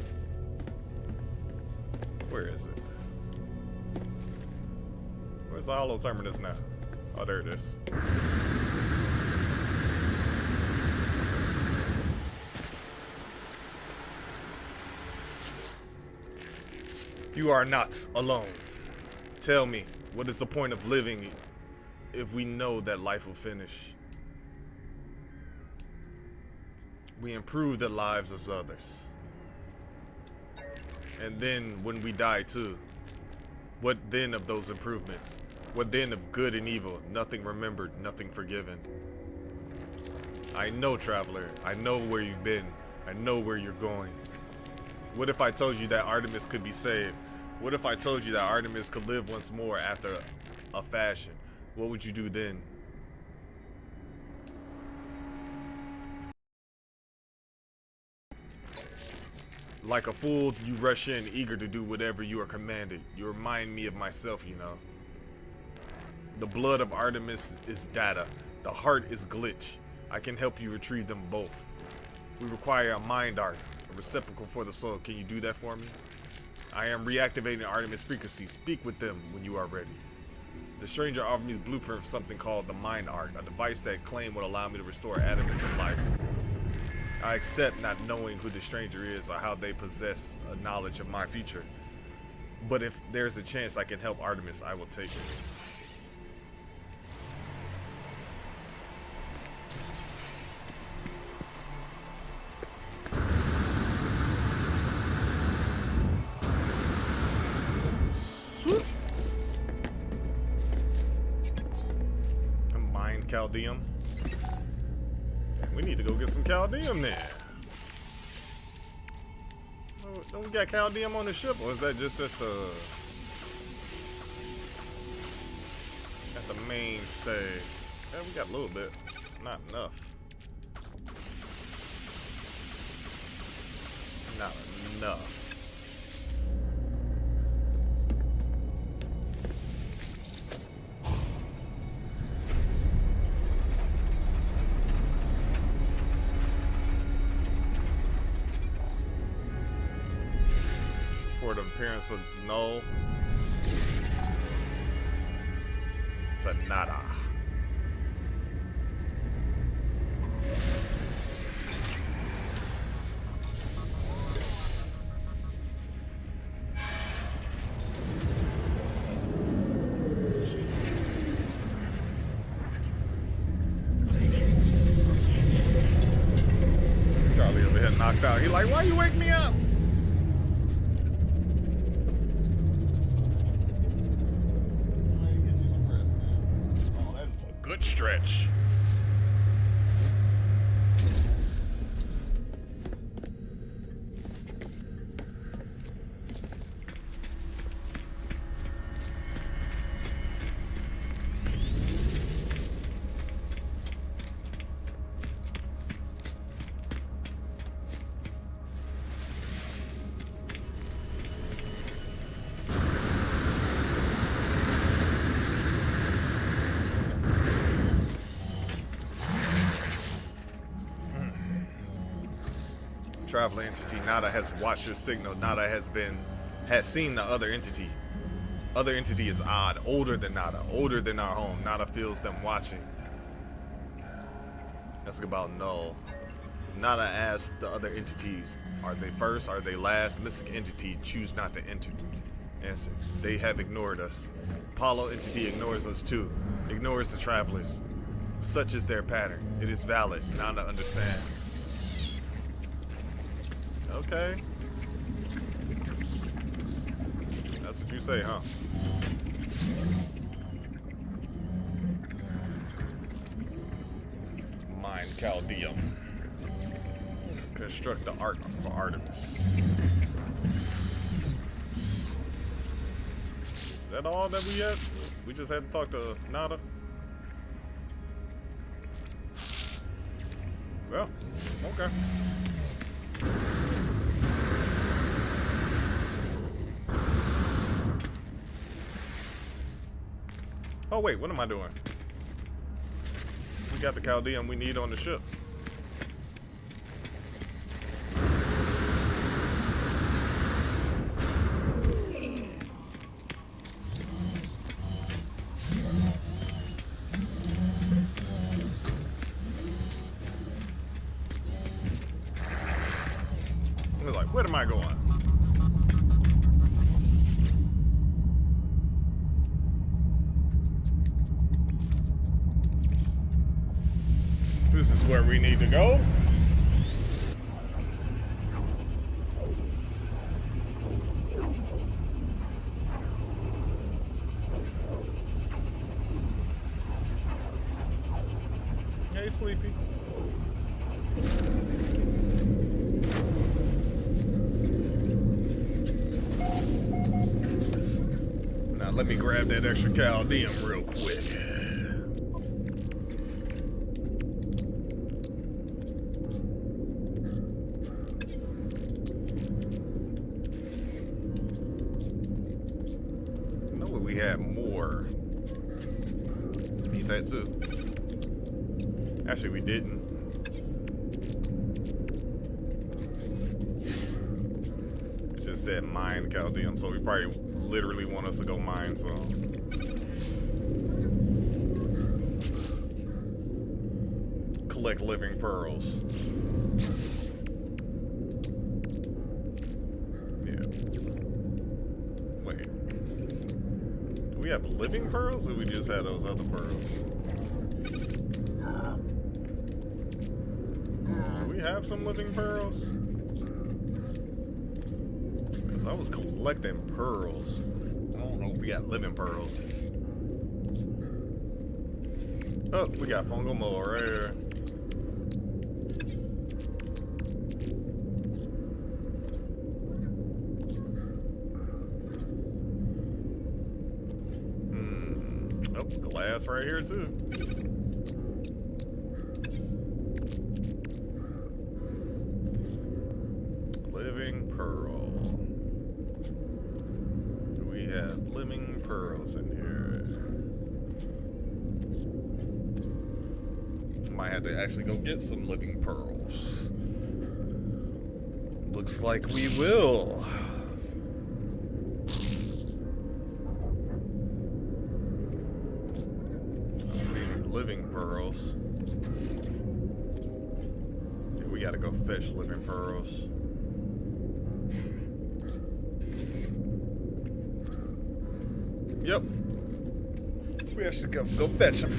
Where is it? Where's the hollow terminus now? Oh, there it is. You are not alone. Tell me, what is the point of living if we know that life will finish? We improve the lives of others. And then when we die too, what then of those improvements? What then of good and evil? Nothing remembered, nothing forgiven. I know, traveler. I know where you've been. I know where you're going. What if I told you that Artemis could be saved? What if I told you that Artemis could live once more after a fashion? What would you do then? Like a fool, you rush in, eager to do whatever you are commanded. You remind me of myself, you know. The blood of Artemis is data. The heart is glitch. I can help you retrieve them both. We require a mind art, a receptacle for the soul. Can you do that for me? I am reactivating Artemis frequency. Speak with them when you are ready. The stranger offered me his blueprint for something called the mind art, a device that claimed would allow me to restore Artemis to life. I accept not knowing who the stranger is or how they possess a knowledge of my future. But if there's a chance I can help Artemis, I will take it. Mind Caldeum. We need to go get some Caldeum then. Don't we got Caldeum on the ship, or is that just at the mainstay? Yeah, we got a little bit, not enough. Not enough. For the appearance of null to nada. Charlie over here knocked out. He like, why you wake me up? Good stretch. Traveler entity. Nada has watched your signal. Nada has seen the other entity. Other entity is odd, older than Nada, older than our home. Nada feels them watching. Ask about Null. Nada asks the other entities, are they first, are they last? Mystic entity choose not to enter. Answer, they have ignored us. Apollo entity ignores us too. Ignores the travelers. Such is their pattern. It is valid. Nada understands. Okay. That's what you say, huh? Mind Chaldeum. Construct the ark for Artemis. Is that all that we had? We just had to talk to Nada? Well, okay. Oh wait, what am I doing? We got the Chaldeum we need on the ship. We're like, where am I going? This is where we need to go. Hey, Sleepy. Now let me grab that extra Chaldeum real quick. We had more. Need that too. Actually, we didn't. It just said mine Chaldeum, so we probably literally want us to go mine some. Collect living pearls. We have living pearls, or we just had those other pearls? Do we have some living pearls? Because I was collecting pearls. I don't know if we got living pearls. Oh, we got fungal mold right here. Oh, glass right here too. Living pearl. Do we have living pearls in here? Might have to actually go get some living pearls. Looks like we will. Living pearls. Yeah, we gotta go fetch living pearls. Yep. We actually go fetch them.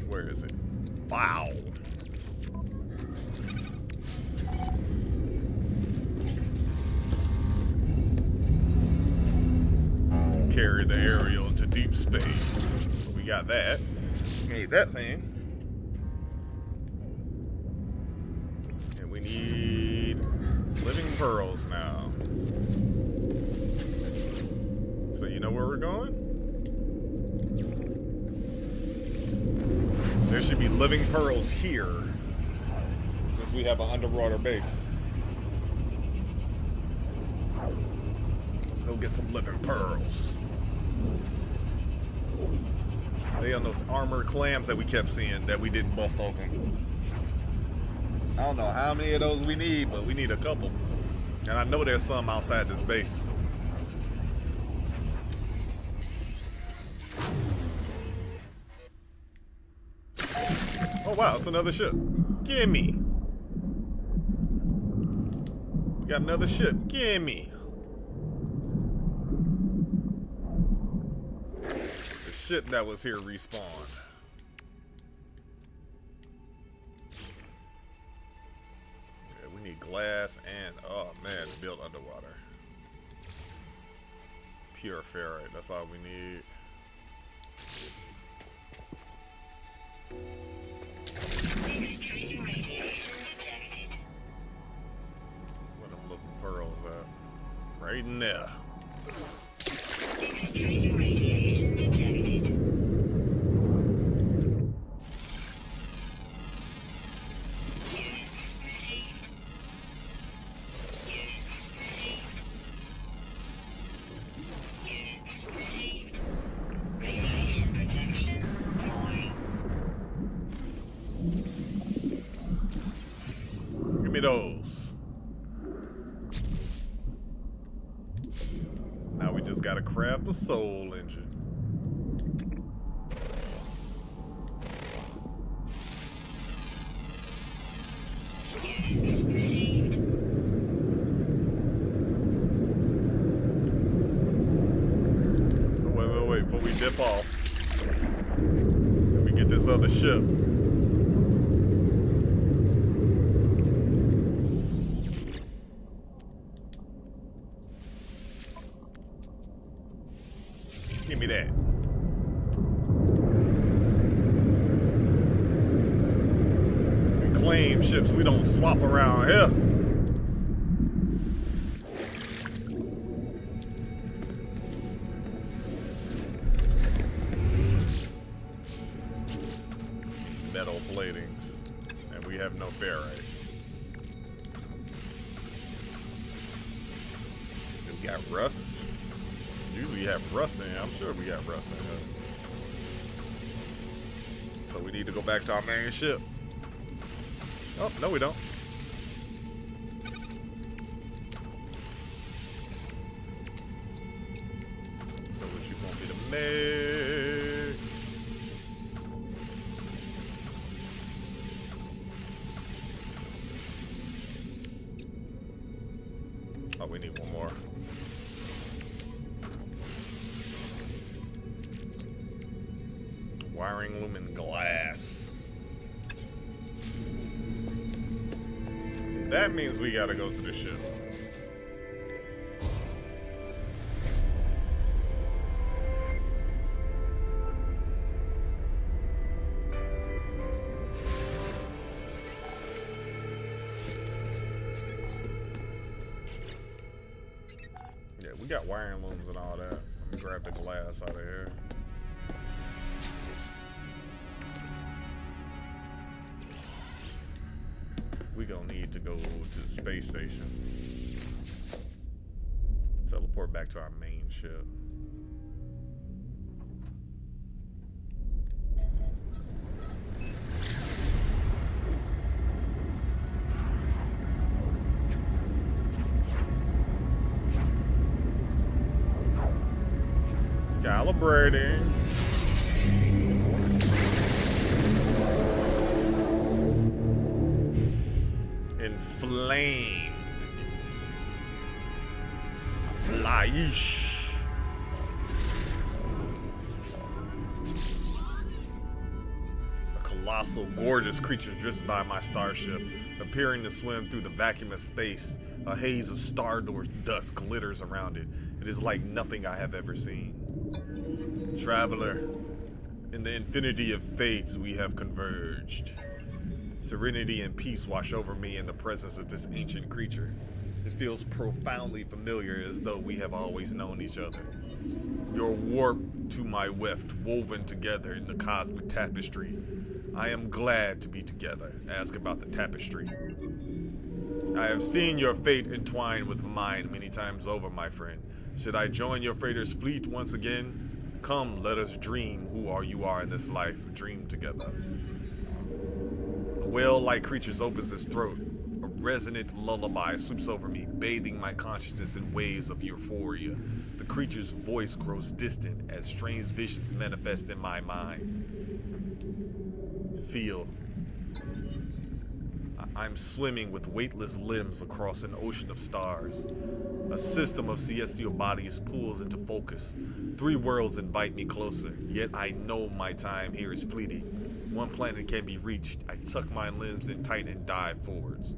Where is it? Wow. Carry the aerial into deep space. So we got that. We need that thing. And we need living pearls now. So you know where we're going? There should be living pearls here. since we have an underwater base. Go get some living pearls. They on those armored clams that we kept seeing that we didn't buff open. I don't know how many of those we need, but we need a couple. And I know there's some outside this base. Oh wow, it's another ship. Gimme. We got another ship. Gimme. The ship that was here respawned. Yeah, we need glass and, oh man, to build underwater. Pure ferrite, that's all we need. Extreme radiation detected. Where them looking pearls at? Right in there. Extreme radiation detected. Units received. Units received. Units received. Radiation protection fine. Give me those. Now we just gotta craft the soul engine. Units received. Oh, wait, before we dip off. Let me get this other ship. Give me that. We claim ships, we don't swap around here. Metal platings. And we have no ferrite. We got rust. Usually you have rust in here. I'm sure we got rust in here. So we need to go back to our main ship. Oh, no we don't. So what you want me to make? Oh, we need one more. Wiring loom and glass. That means we gotta go to the ship. Yeah, we got wiring looms and all that. Let me grab the glass out of here. We gonna need to go to the space station. Teleport back to our main ship. Calibrating. Inflamed. Laish. A colossal, gorgeous creature drifts by my starship, appearing to swim through the vacuum of space. A haze of stardust dust glitters around it. It is like nothing I have ever seen. Traveler, in the infinity of fates we have converged. Serenity and peace wash over me in the presence of this ancient creature. It feels profoundly familiar, as though we have always known each other. Your warp to my weft, woven together in the cosmic tapestry. I am glad to be together. Ask about the tapestry. I have seen your fate entwined with mine many times over, my friend. Should I join your freighter's fleet once again? Come, let us dream who you are in this life. Dream together. The whale-like creature opens its throat. A resonant lullaby sweeps over me, bathing my consciousness in waves of euphoria. The creature's voice grows distant as strange visions manifest in my mind. Feel. I'm swimming with weightless limbs across an ocean of stars. A system of celestial bodies pulls into focus. 3 worlds invite me closer, yet I know my time here is fleeting. 1 planet can be reached. I tuck my limbs in tight and dive forwards.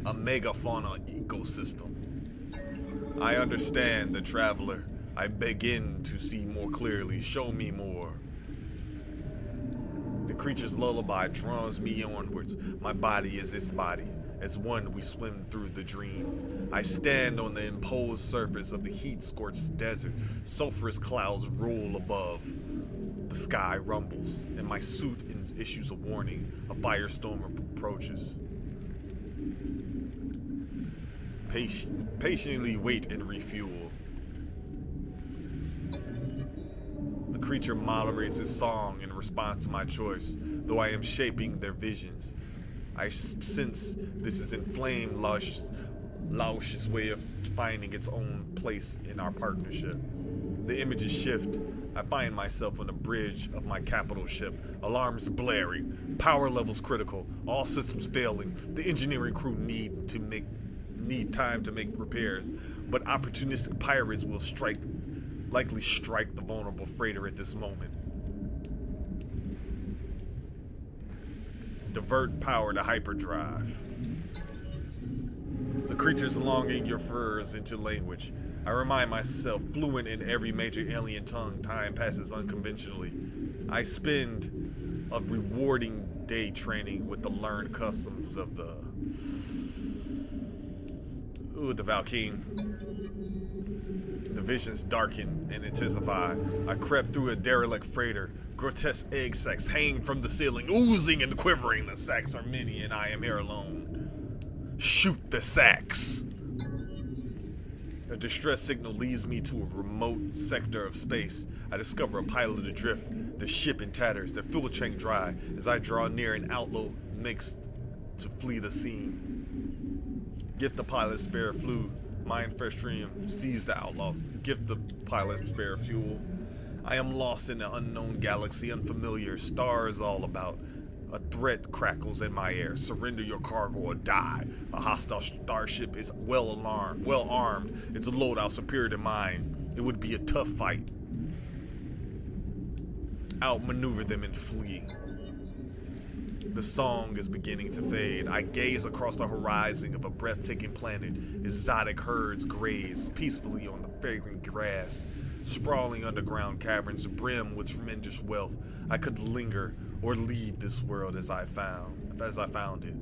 A megafauna ecosystem. I understand the traveler. I begin to see more clearly. Show me more. The creature's lullaby draws me onwards. My body is its body. As one, we swim through the dream. I stand on the imposed surface of the heat-scorched desert. Sulfurous clouds roll above. The sky rumbles, and my suit issues a warning. A firestorm approaches. Patiently wait and refuel. The creature moderates its song in response to my choice, though I am shaping their visions. I sense this is inflamed, luscious way of finding its own place in our partnership. The images shift. I find myself on the bridge of my capital ship. Alarms blaring, power levels critical, all systems failing. The engineering crew need time to make repairs, but opportunistic pirates will likely strike the vulnerable freighter at this moment. Divert power to hyperdrive. The creature's longing your furs into language. I remind myself, fluent in every major alien tongue, time passes unconventionally. I spend a rewarding day training with the learned customs of the Valkyne. The visions darken and intensify. I crept through a derelict freighter. Grotesque egg sacs hang from the ceiling, oozing and quivering. The sacs are many, and I am here alone. Shoot the sacs. A distress signal leads me to a remote sector of space. I discover a pilot adrift, the ship in tatters, their fuel tank dry. As I draw near, an outlaw makes to flee the scene. Gift the pilot spare fuel. Mind fresh dream. Seize the outlaws. Gift the pilot spare fuel. I am lost in an unknown galaxy, unfamiliar. Stars all about. A threat crackles in my air. Surrender your cargo or die. A hostile starship is well armed. Its loadout superior to mine. It would be a tough fight. Outmaneuver them and flee. The song is beginning to fade. I gaze across the horizon of a breathtaking planet. Exotic herds graze peacefully on the fragrant grass. Sprawling underground caverns brim with tremendous wealth. I could linger or leave this world as I found it.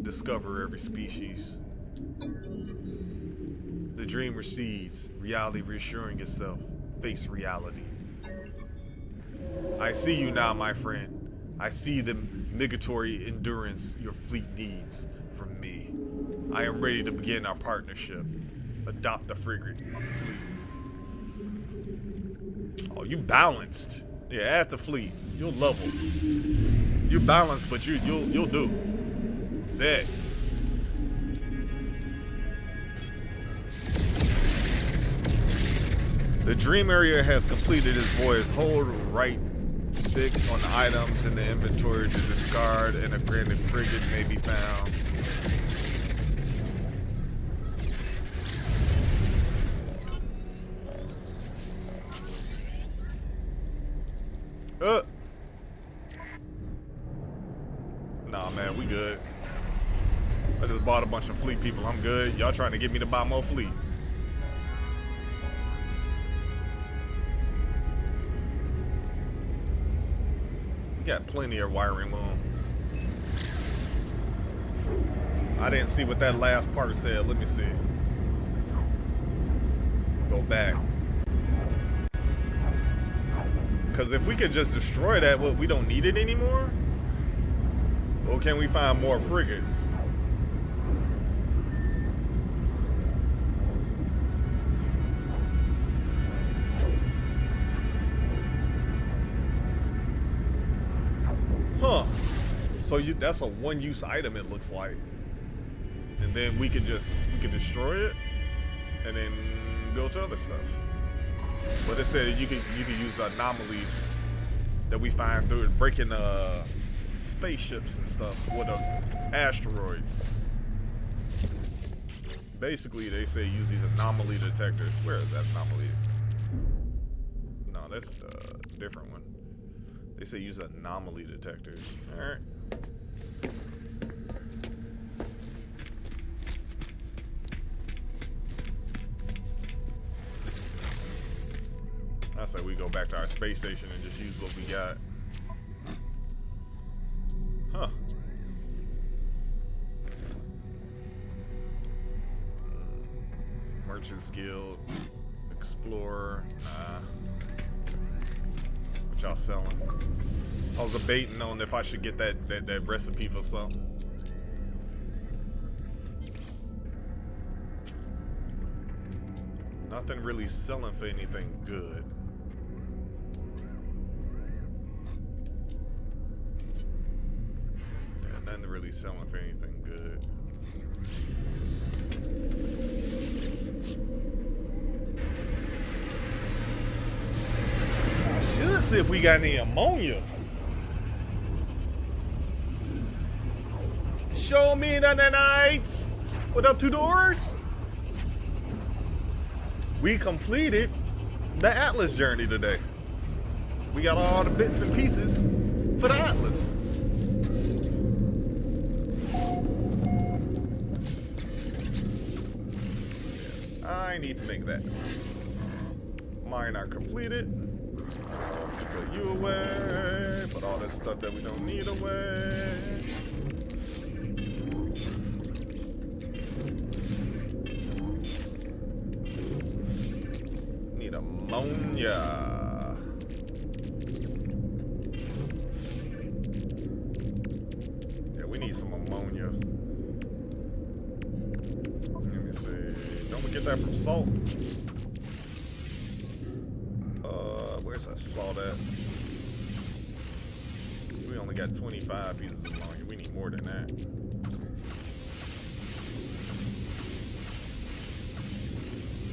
Discover every species. The dream recedes, reality reassuring itself. Face reality. I see you now, my friend. I see the migratory endurance your fleet needs from me. I am ready to begin our partnership. Adopt the frigate fleet. Oh, you balanced. Yeah, add the fleet. You'll level. You're balanced, but you'll do. Bet. The dream area has completed its voyage. Hold right stick on the items in the inventory to discard, and a granite frigate may be found. Nah, man, we good. I just bought a bunch of fleet people. I'm good. Y'all trying to get me to buy more fleet. We got plenty of wiring room. I didn't see what that last part said. Let me see. Go back. Because if we could just destroy that, what, we don't need it anymore? Or can we find more frigates? Huh. So that's a one-use item, it looks like. And then we could destroy it and then go to other stuff. But it said you could use anomalies that we find through breaking spaceships and stuff with asteroids. Basically, they say use these anomaly detectors. Where is that anomaly? No, that's a different one. They say use anomaly detectors. All right. I say we go back to our space station and just use what we got. Huh. Merchants Guild, Explorer, nah. What y'all selling? I was debating on if I should get that recipe for something. Nothing really selling for anything good. Yeah, nothing really selling for anything good. I should see if we got any ammonia. Show me the nights. What up, 2 doors? We completed the Atlas journey today. We got all the bits and pieces for the Atlas. I need to make that. Mine are completed. Put you away. Put all this stuff that we don't need away. Need ammonia. Yeah, we need some ammonia. Let me see. Don't we get that from salt? Where's that salt at? We only got 25 pieces of ammonia. We need more than that.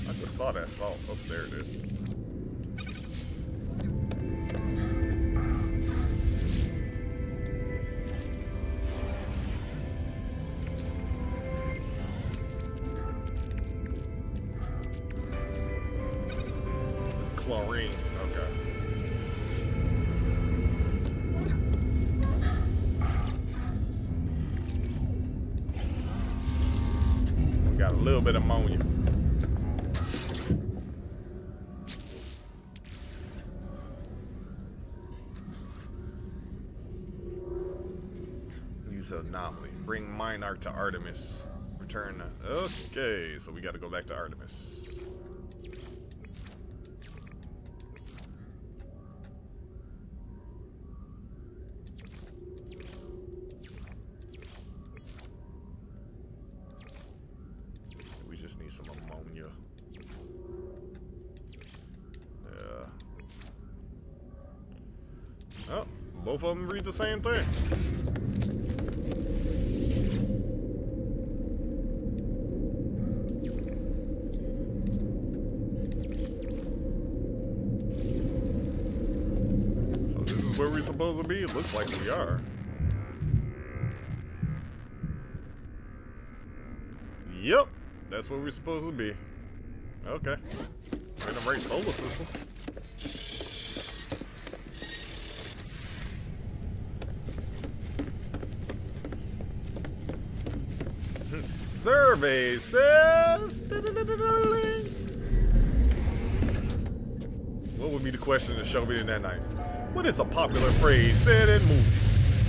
I just saw that salt. Oh, there it is. It's chlorine. Okay. We got a little bit of ammonia. Use anomaly. Bring Minarch to Artemis. Return. Okay, so we got to go back to Artemis. We just need some ammonia. Yeah. Oh, both of them read the same thing. Where we supposed to be? It looks like we are. Yep, that's where we're supposed to be. Okay. We're in the right solar system. Survey says. What would be the question to show me in that nice? What is a popular phrase said in movies?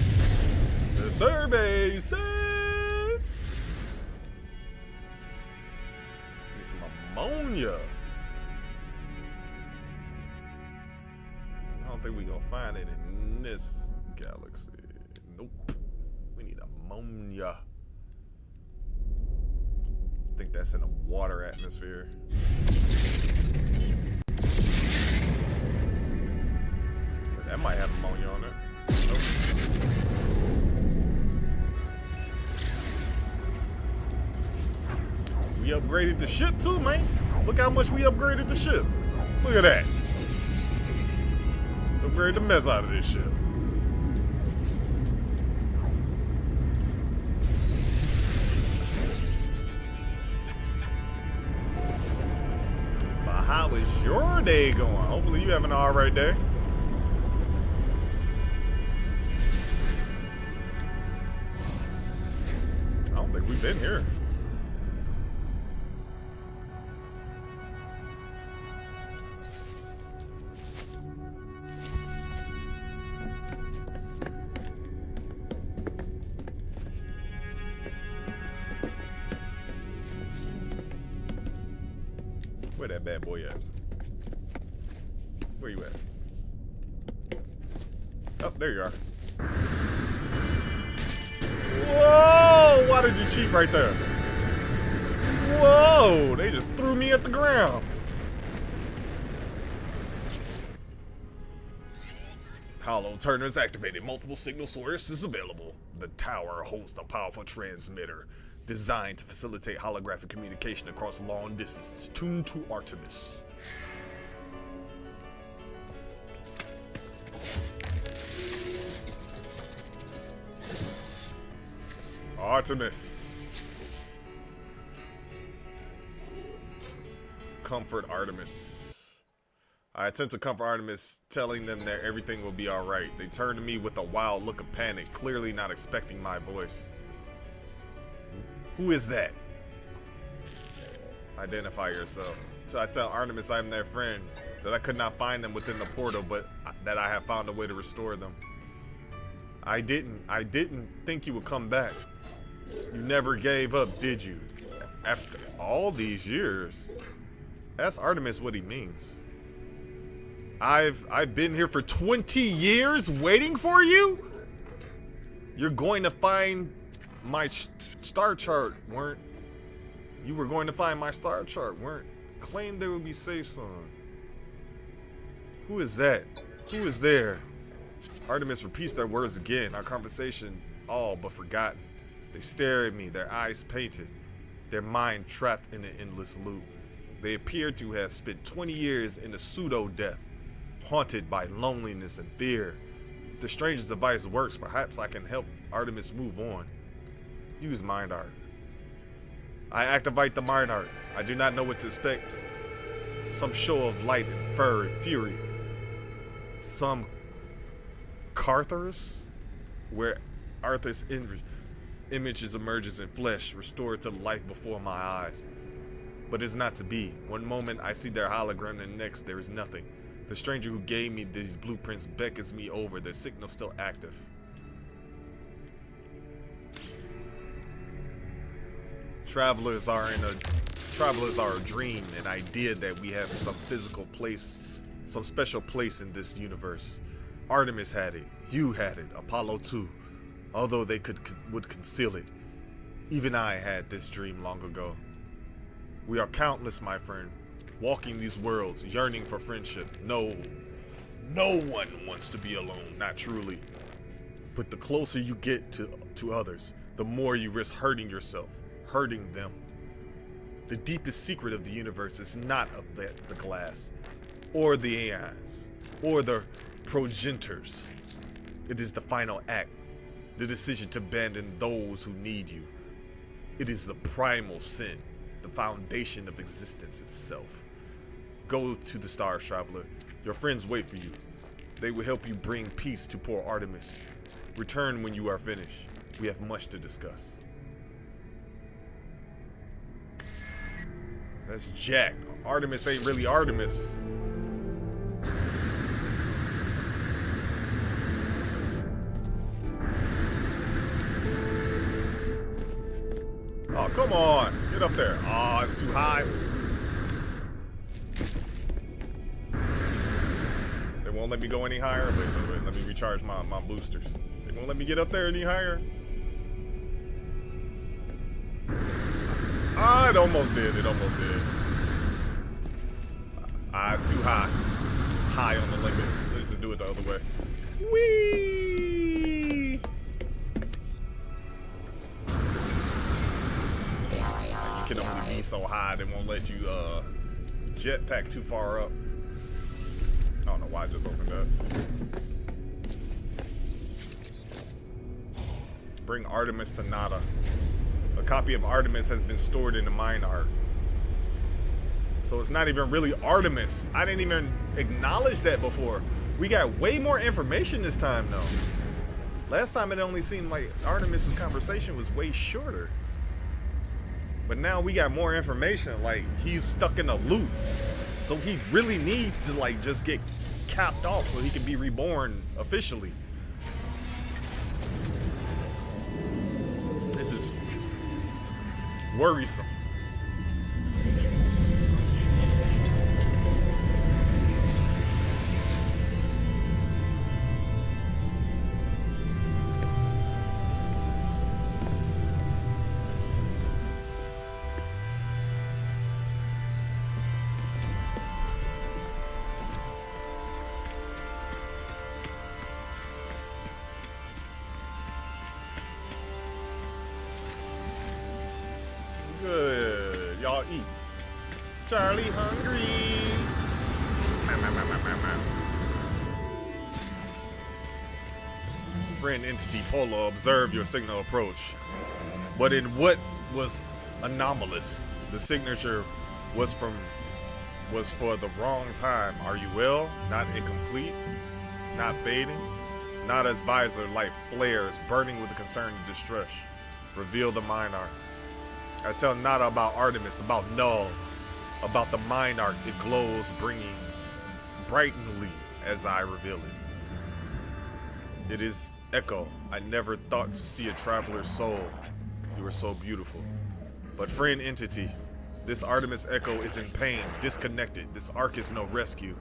The survey says. Need some ammonia. I don't think we gonna find it in this galaxy. Nope. We need ammonia. I think that's in a water atmosphere. But that might have ammonia on it. Nope. We upgraded the ship too, man. Look how much we upgraded the ship. Look at that. Upgraded the mess out of this ship. But how is your day going? Hopefully you having an alright day. I don't think we've been here. Where that bad boy at? Where you at? Oh, there you are. Whoa! Why did you cheat right there? Whoa! They just threw me at the ground. Hollow turners activated. Multiple signal sources available. The tower hosts a powerful transmitter designed to facilitate holographic communication across long distances, tuned to Artemis. Artemis. Comfort Artemis. I attempt to comfort Artemis, telling them that everything will be alright. They turn to me with a wild look of panic, clearly not expecting my voice. Who is that? Identify yourself. So I tell Artemis I'm their friend, that I could not find them within the portal, but that I have found a way to restore them. I didn't think you would come back. You never gave up, did you? After all these years. Ask Artemis what he means. I've been here for 20 years waiting for you? You're going to find my star chart, weren't you? Were going to find my star chart, weren't? Claimed they would be safe, son. Who is that? Who is there? Artemis repeats their words again. Our conversation all but forgotten. They stare at me, their eyes painted, their mind trapped in an endless loop. They appear to have spent 20 years in a pseudo-death, haunted by loneliness and fear. If the stranger's device works, perhaps I can help Artemis move on. Use mind art. I activate the mind art. I do not know what to expect. Some show of light and fury. Some Carthurus, where Arthur's image emerges in flesh, restored to life before my eyes. But it's not to be. One moment I see their hologram, and the next there is nothing. The stranger who gave me these blueprints beckons me over, their signal still active. Travelers are a dream, an idea that we have some physical place, some special place in this universe. Artemis had it, you had it, Apollo too, although they would conceal it. Even I had this dream long ago. We are countless, my friend, walking these worlds, yearning for friendship. No one wants to be alone, not truly. But the closer you get to others, the more you risk hurting yourself. Hurting them. The deepest secret of the universe is not of the glass, or the AIs, or the progenitors. It is the final act, the decision to abandon those who need you. It is the primal sin, the foundation of existence itself. Go to the stars, traveler. Your friends wait for you. They will help you bring peace to poor Artemis. Return when you are finished. We have much to discuss. That's Jack. Artemis ain't really Artemis. Oh, come on. Get up there. Oh, it's too high. It won't let me go any higher. Wait. Let me recharge my boosters. It won't let me get up there any higher. Ah, it almost did. It almost did. Ah, it's too high. It's high on the limit. Let's just do it the other way. Whee! You can only be so high. They won't let you jetpack too far up. I don't know why I just opened up. Bring Artemis to Nada. A copy of Artemis has been stored in the mine art. So it's not even really Artemis. I didn't even acknowledge that before. We got way more information this time though. Last time it only seemed like Artemis's conversation was way shorter. But now we got more information, like he's stuck in a loop. So he really needs to like just get capped off so he can be reborn officially. This is worrisome. Good. Y'all eat. Charlie hungry. Friend entity Polo observed your signal approach. But in what was anomalous, the signature was for the wrong time. Are you well? Not incomplete? Not fading? Nada's visor light flares, burning with a concerned distress. Reveal the mine art. I tell Nada about Artemis, about Null, about the mine art. It glows, bringing brightly as I reveal it. It is Echo. I never thought to see a traveler's soul. You are so beautiful. But friend entity, this Artemis Echo is in pain, disconnected. This arc is no rescue.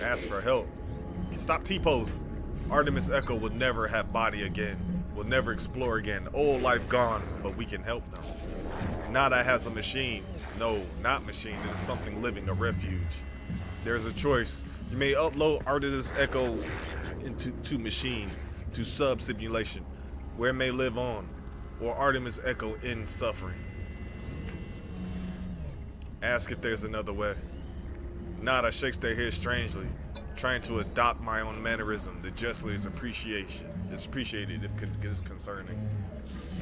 Ask for help. Stop T-posing. Artemis Echo will never have body again. Will never explore again. Old life gone, but we can help them. Nada has a machine. No, not machine. It is something living, a refuge. There's a choice. You may upload Artemis Echo to machine, to sub-simulation, where it may live on, or Artemis Echo in suffering. Ask if there's another way. Nada shakes their head strangely, trying to adopt my own mannerism. The gesture is appreciated if it is concerning.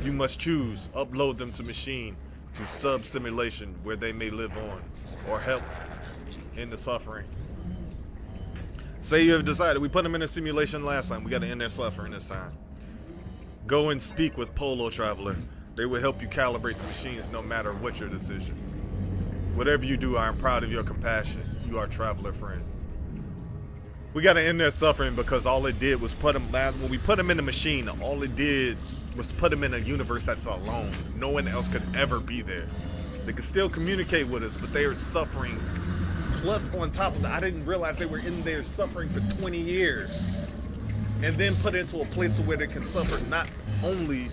You must choose. Upload them to machine, to sub-simulation where they may live on, or help in the suffering. Say you have decided. We put them in a simulation last time. We got to end their suffering this time. Go and speak with Polo Traveler. They will help you calibrate the machines no matter what your decision. Whatever you do, I am proud of your compassion. You are Traveler friend. We got to end their suffering because all it did was put them, when we put them in the machine, all it did was put them in a universe that's alone. No one else could ever be there. They could still communicate with us, but they are suffering. Plus, on top of that, I didn't realize they were in there suffering for 20 years. And then put into a place where they can suffer not only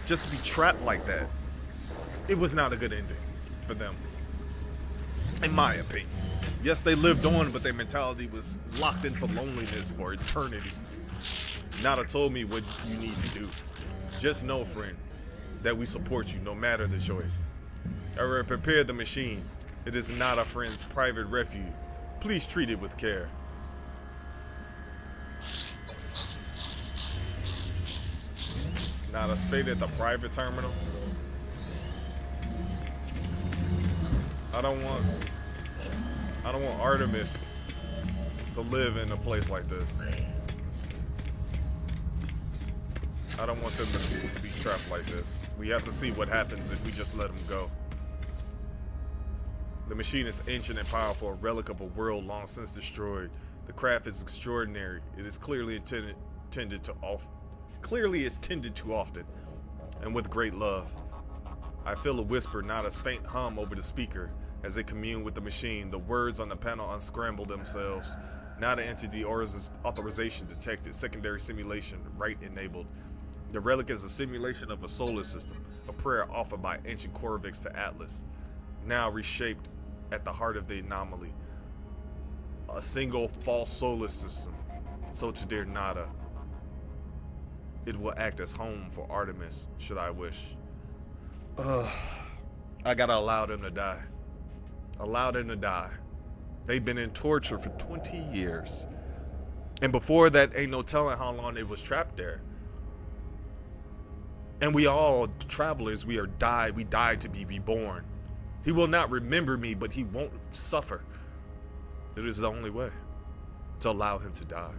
just to be trapped like that. It was not a good ending for them, in my opinion. Yes, they lived on, but their mentality was locked into loneliness for eternity. Nada told me what you need to do. Just know, friend, that we support you no matter the choice. I will prepare the machine. It is not a friend's private refuge. Please treat it with care. Nada stayed at the private terminal. I don't want Artemis to live in a place like this. I don't want them to be trapped like this. We have to see what happens if we just let them go. The machine is ancient and powerful, a relic of a world long since destroyed. The craft is extraordinary. It is clearly tended to often, and with great love. I feel a whisper, not a faint hum over the speaker. As they commune with the machine, the words on the panel unscramble themselves. Now the entity orders authorization detected. Secondary simulation, right enabled. The relic is a simulation of a solar system, a prayer offered by ancient Corviks to Atlas. Now reshaped at the heart of the anomaly. A single false solar system. So to dear Nada, it will act as home for Artemis, should I wish. I gotta allow them to die. Allow them to die. They've been in torture for 20 years. And before that, ain't no telling how long it was trapped there. And we all, travelers, we died to be reborn. He will not remember me, but he won't suffer. It is the only way to allow him to die.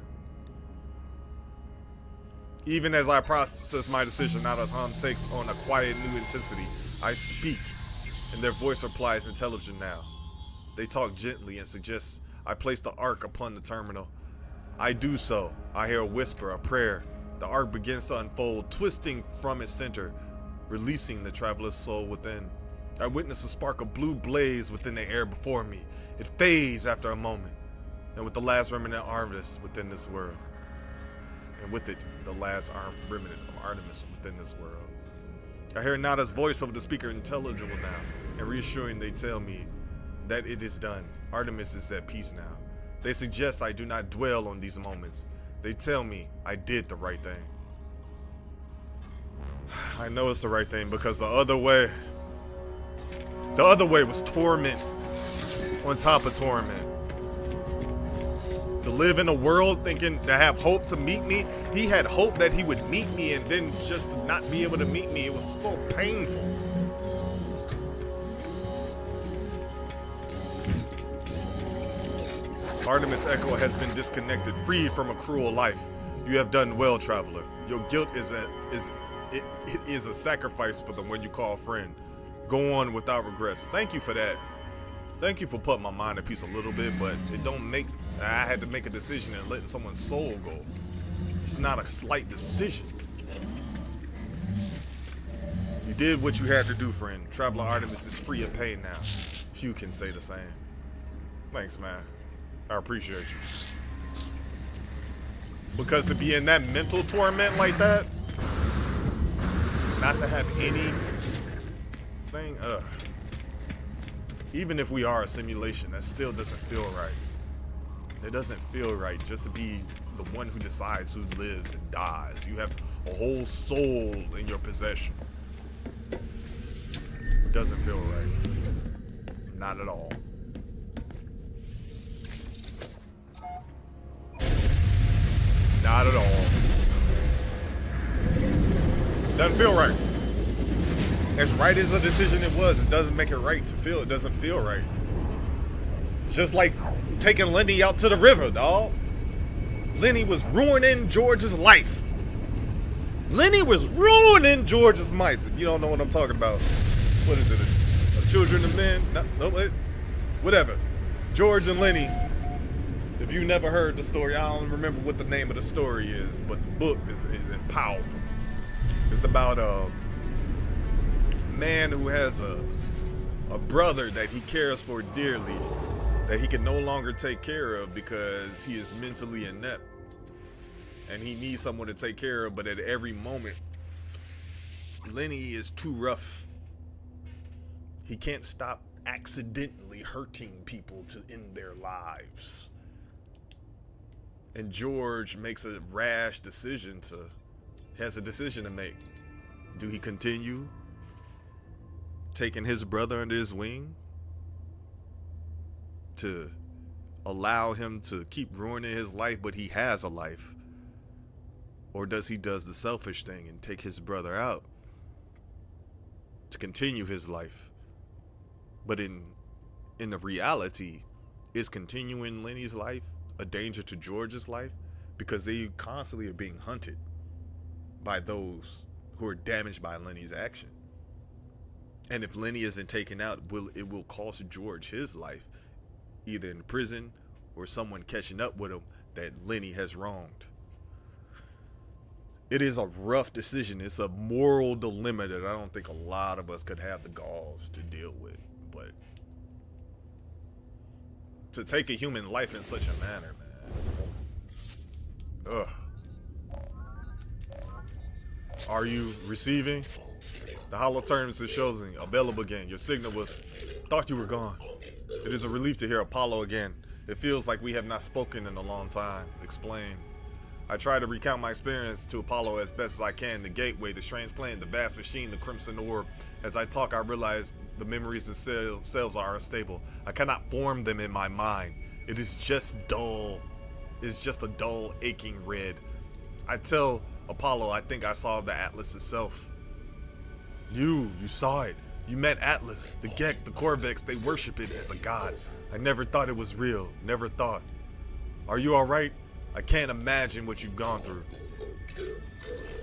Even as I process my decision, Nada's hum takes on a quiet new intensity. I speak, and their voice replies intelligent now. They talk gently and suggest I place the ark upon the terminal. I do so. I hear a whisper, a prayer. The ark begins to unfold, twisting from its center, releasing the traveler's soul within. I witness a spark of blue blaze within the air before me. It fades after a moment, and with the last remnant of Artemis within this world. And with it, the last remnant of Artemis within this world. I hear Nada's voice over the speaker, intelligible now, and reassuring. They tell me that it is done. Artemis is at peace now. They suggest I do not dwell on these moments. They tell me I did the right thing. I know it's the right thing because the other way was torment on top of torment. To live in a world thinking to have hope to meet me, he had hope that he would meet me, and then just to not be able to meet me, it was so painful. Artemis Echo has been disconnected, freed from a cruel life. You have done well, traveler. Your guilt is a sacrifice for the one you call friend. Go on without regrets. Thank you for that. Thank you for putting my mind at peace a little bit, but it don't make. I had to make a decision and letting someone's soul go. It's not a slight decision. You did what you had to do, friend. Traveler Artemis is free of pain now. Few can say the same. Thanks, man. I appreciate you. Because to be in that mental torment like that, not to have anything, even if we are a simulation, that still doesn't feel right. It doesn't feel right just to be the one who decides who lives and dies. You have a whole soul in your possession. It doesn't feel right. Not at all. Not at all. Doesn't feel right. As right as a decision it was, it doesn't make it right to feel. It doesn't feel right. Just like taking Lenny out to the river, dawg. Lenny was ruining George's life. Lenny was ruining George's life. You don't know what I'm talking about. What is it? A Children of Men? No, wait. Whatever. George and Lenny. If you never heard the story, I don't remember what the name of the story is, but the book is powerful. It's about a man who has a brother that he cares for dearly, that he can no longer take care of because he is mentally inept. And he needs someone to take care of, but at every moment, Lenny is too rough. He can't stop accidentally hurting people to end their lives. And George makes a rash decision has a decision to make. Do he continue taking his brother under his wing to allow him to keep ruining his life, but he has a life? Or does he do the selfish thing and take his brother out to continue his life? But in the reality, is continuing Lenny's life a danger to George's life? Because they constantly are being hunted by those who are damaged by Lenny's action. And if Lenny isn't taken out, it will cost George his life, either in prison or someone catching up with him that Lenny has wronged. It is a rough decision. It's a moral dilemma that I don't think a lot of us could have the galls to deal with. But to take a human life in such a manner, man. Ugh. Are you receiving? The holoterms is showing available again. Your signal was thought you were gone. It is a relief to hear Apollo again. It feels like we have not spoken in a long time. Explain. I try to recount my experience to Apollo as best as I can. The gateway, the strange plane, the vast machine, the crimson orb. As I talk, I realize the memories and cells are unstable. I cannot form them in my mind. It is just dull. It's just a dull, aching red. I tell Apollo I think I saw the Atlas itself. You saw it. You met Atlas, the Gek, the Corvex. They worship it as a god. I never thought it was real. Never thought. Are you alright? I can't imagine what you've gone through.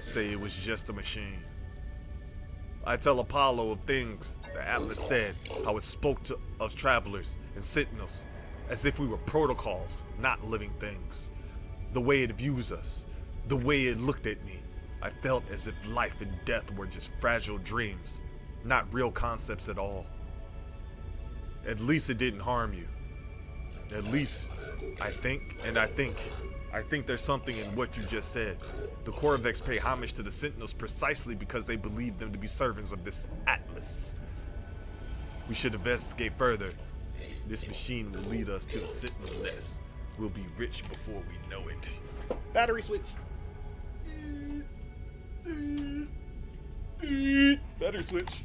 Say it was just a machine. I tell Apollo of things the Atlas said, how it spoke to us travelers and sentinels, as if we were protocols, not living things. The way it views us, the way it looked at me, I felt as if life and death were just fragile dreams, not real concepts at all. At least it didn't harm you. At least, I think there's something in what you just said. The Corvex pay homage to the Sentinels precisely because they believe them to be servants of this Atlas. We should investigate further. This machine will lead us to the Sentinel nest. We'll be rich before we know it. Battery switch. Battery switch.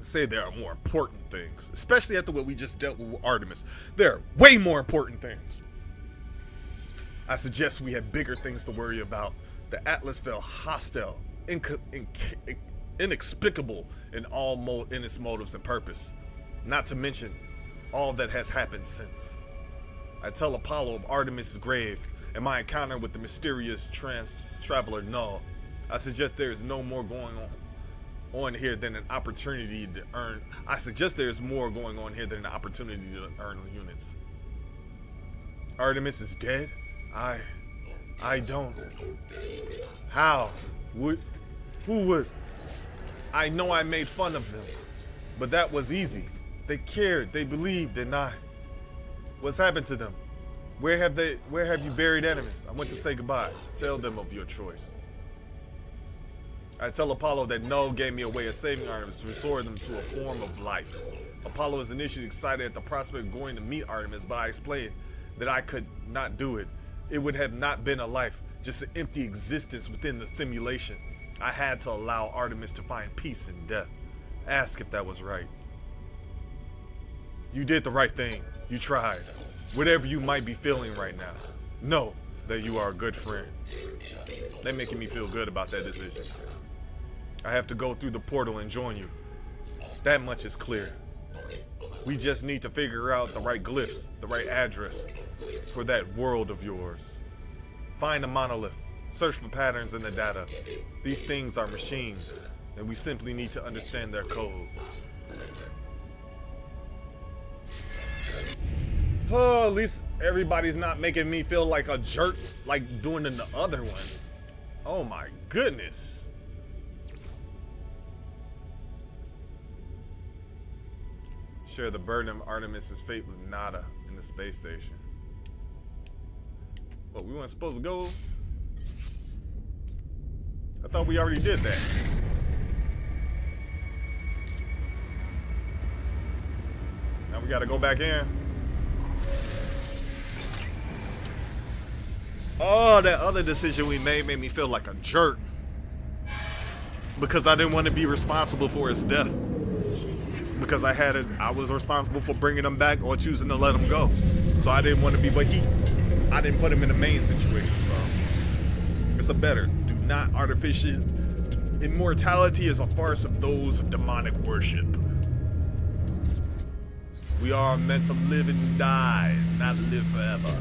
Say there are more important things, especially after what we just dealt with Artemis. There are way more important things. I suggest we have bigger things to worry about. The Atlas felt hostile, inexplicable in in its motives and purpose. Not to mention all that has happened since. I tell Apollo of Artemis' grave and my encounter with the mysterious traveler Null. I suggest there is no more going on here than an opportunity to earn. I suggest there's more going on here than an opportunity to earn units. Artemis is dead? I don't. How? Who would? I know I made fun of them, but that was easy. They cared, they believed, and what's happened to them? Where have you buried enemies? I went to say goodbye. Tell them of your choice. I tell Apollo that Null gave me a way of saving Artemis to restore them to a form of life. Apollo is initially excited at the prospect of going to meet Artemis, but I explained that I could not do it. It would have not been a life, just an empty existence within the simulation. I had to allow Artemis to find peace in death. Ask if that was right. You did the right thing. You tried. Whatever you might be feeling right now, know that you are a good friend. They're making me feel good about that decision. I have to go through the portal and join you. That much is clear. We just need to figure out the right glyphs, the right address for that world of yours. Find a monolith. Search for patterns in the data. These things are machines, and we simply need to understand their code. Oh, at least everybody's not making me feel like a jerk like doing in the other one. Oh my goodness. Share the burden of Artemis' fate with Nada in the space station. But we weren't supposed to go? I thought we already did that. Now we gotta go back in. Oh, that other decision we made me feel like a jerk. Because I didn't want to be responsible for his death. Because I was responsible for bringing him back or choosing to let him go. So I didn't want to be, but I didn't put him in the main situation, so. It's a better, do not artificial. Immortality is a farce of those of demonic worship. We are meant to live and die, not live forever.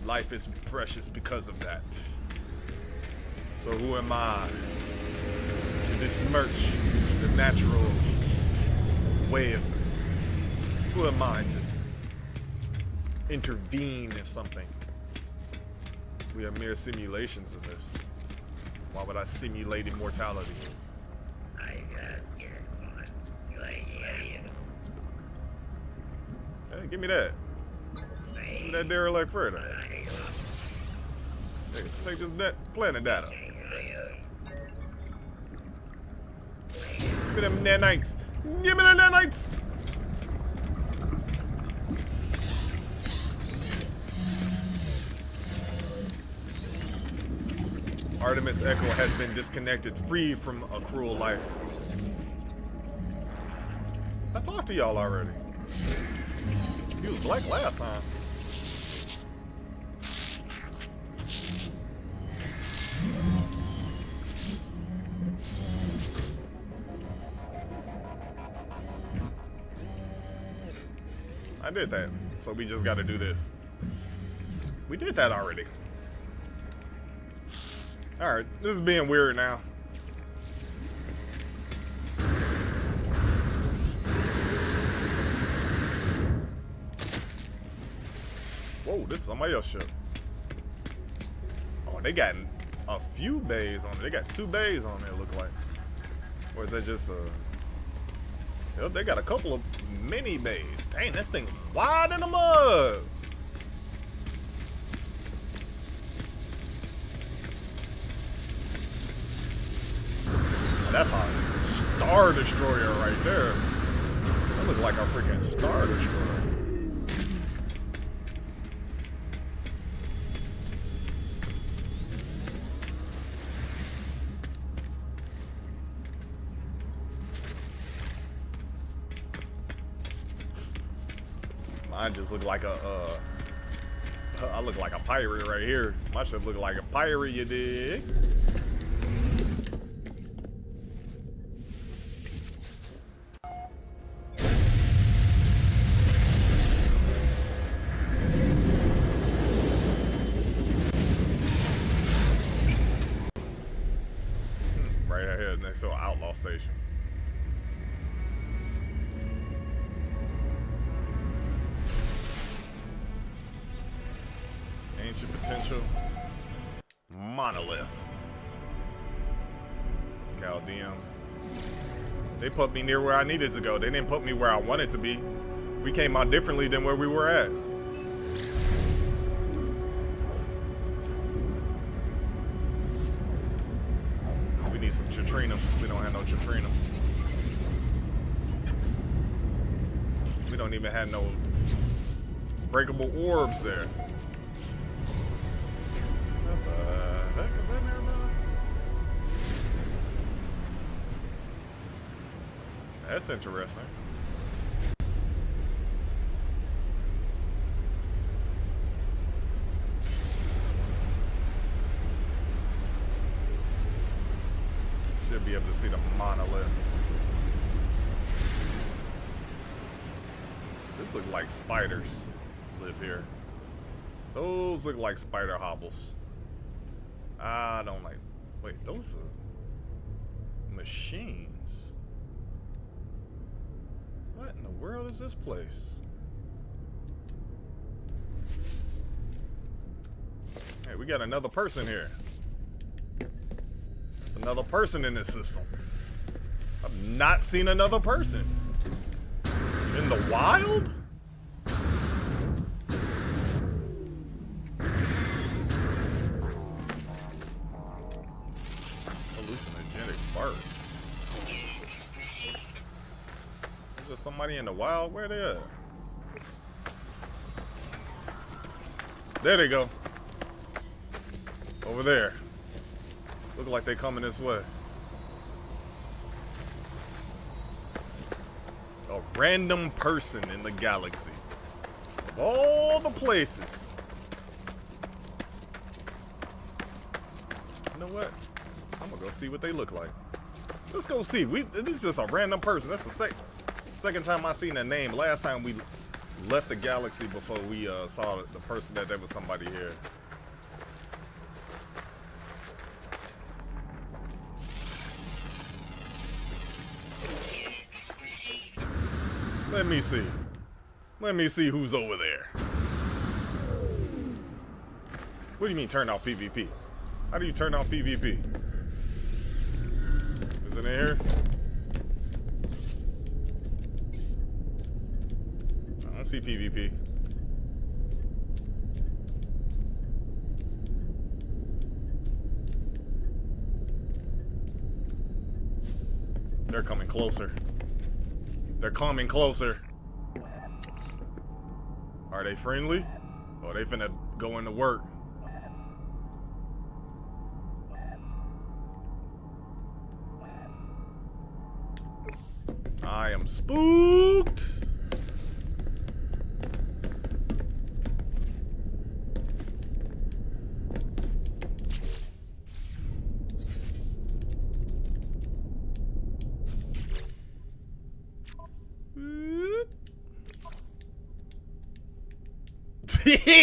Life is precious because of that. So who am I to besmirch the natural way of things? Who am I to intervene if something We are mere simulations of this. Why would I simulate immortality? I got your fun. Hey, give me that. Give me that derelict further. Hey, take this planet data. Give me them nanites. Give me the nanites. Artemis Echo has been disconnected, free from a cruel life. I talked to y'all already. He was black last time. I did that, so we just gotta do this. We did that already. Alright, this is being weird now. Whoa, this is somebody else's ship. Oh, they got a few bays on it. They got 2 bays on there, look like. Or is that just a... Yep, they got a couple of mini bays. Dang, this thing wide in the mud. That's a Star Destroyer right there. That looks like a freaking Star Destroyer. Mine just look like a, I look like a pirate right here. My shit look like a pirate, you dig? Right ahead next to an outlaw station. Ancient potential. Monolith. Chaldean. They put me near where I needed to go. They didn't put me where I wanted to be. We came out differently than where we were at. We need some Chitrinum. We don't have no Chitrinum. We don't even have no breakable orbs there. What the heck is that nearby? That's interesting. Should be able to see the monolith. This look like spiders live here. Those look like spider hobbles. I don't like. Wait, those are machines. What in the world is this place? Hey, we got another person here. There's another person in this system. I've not seen another person. In the wild? Hallucinogenic fart. Is there somebody in the wild? Where they at? There they go. Over there. Look like they coming this way. A random person in the galaxy. Of all the places. You know what? I'm gonna go see what they look like. Let's go see. This is just a random person. That's the second time I seen that name. Last time we left the galaxy before we saw the person that there was somebody here. Let me see. Let me see who's over there. What do you mean turn off PvP? How do you turn off PvP? Is it in here? I don't see PvP. They're coming closer. They're coming closer. Are they friendly? Or they finna go into work? I am spooked.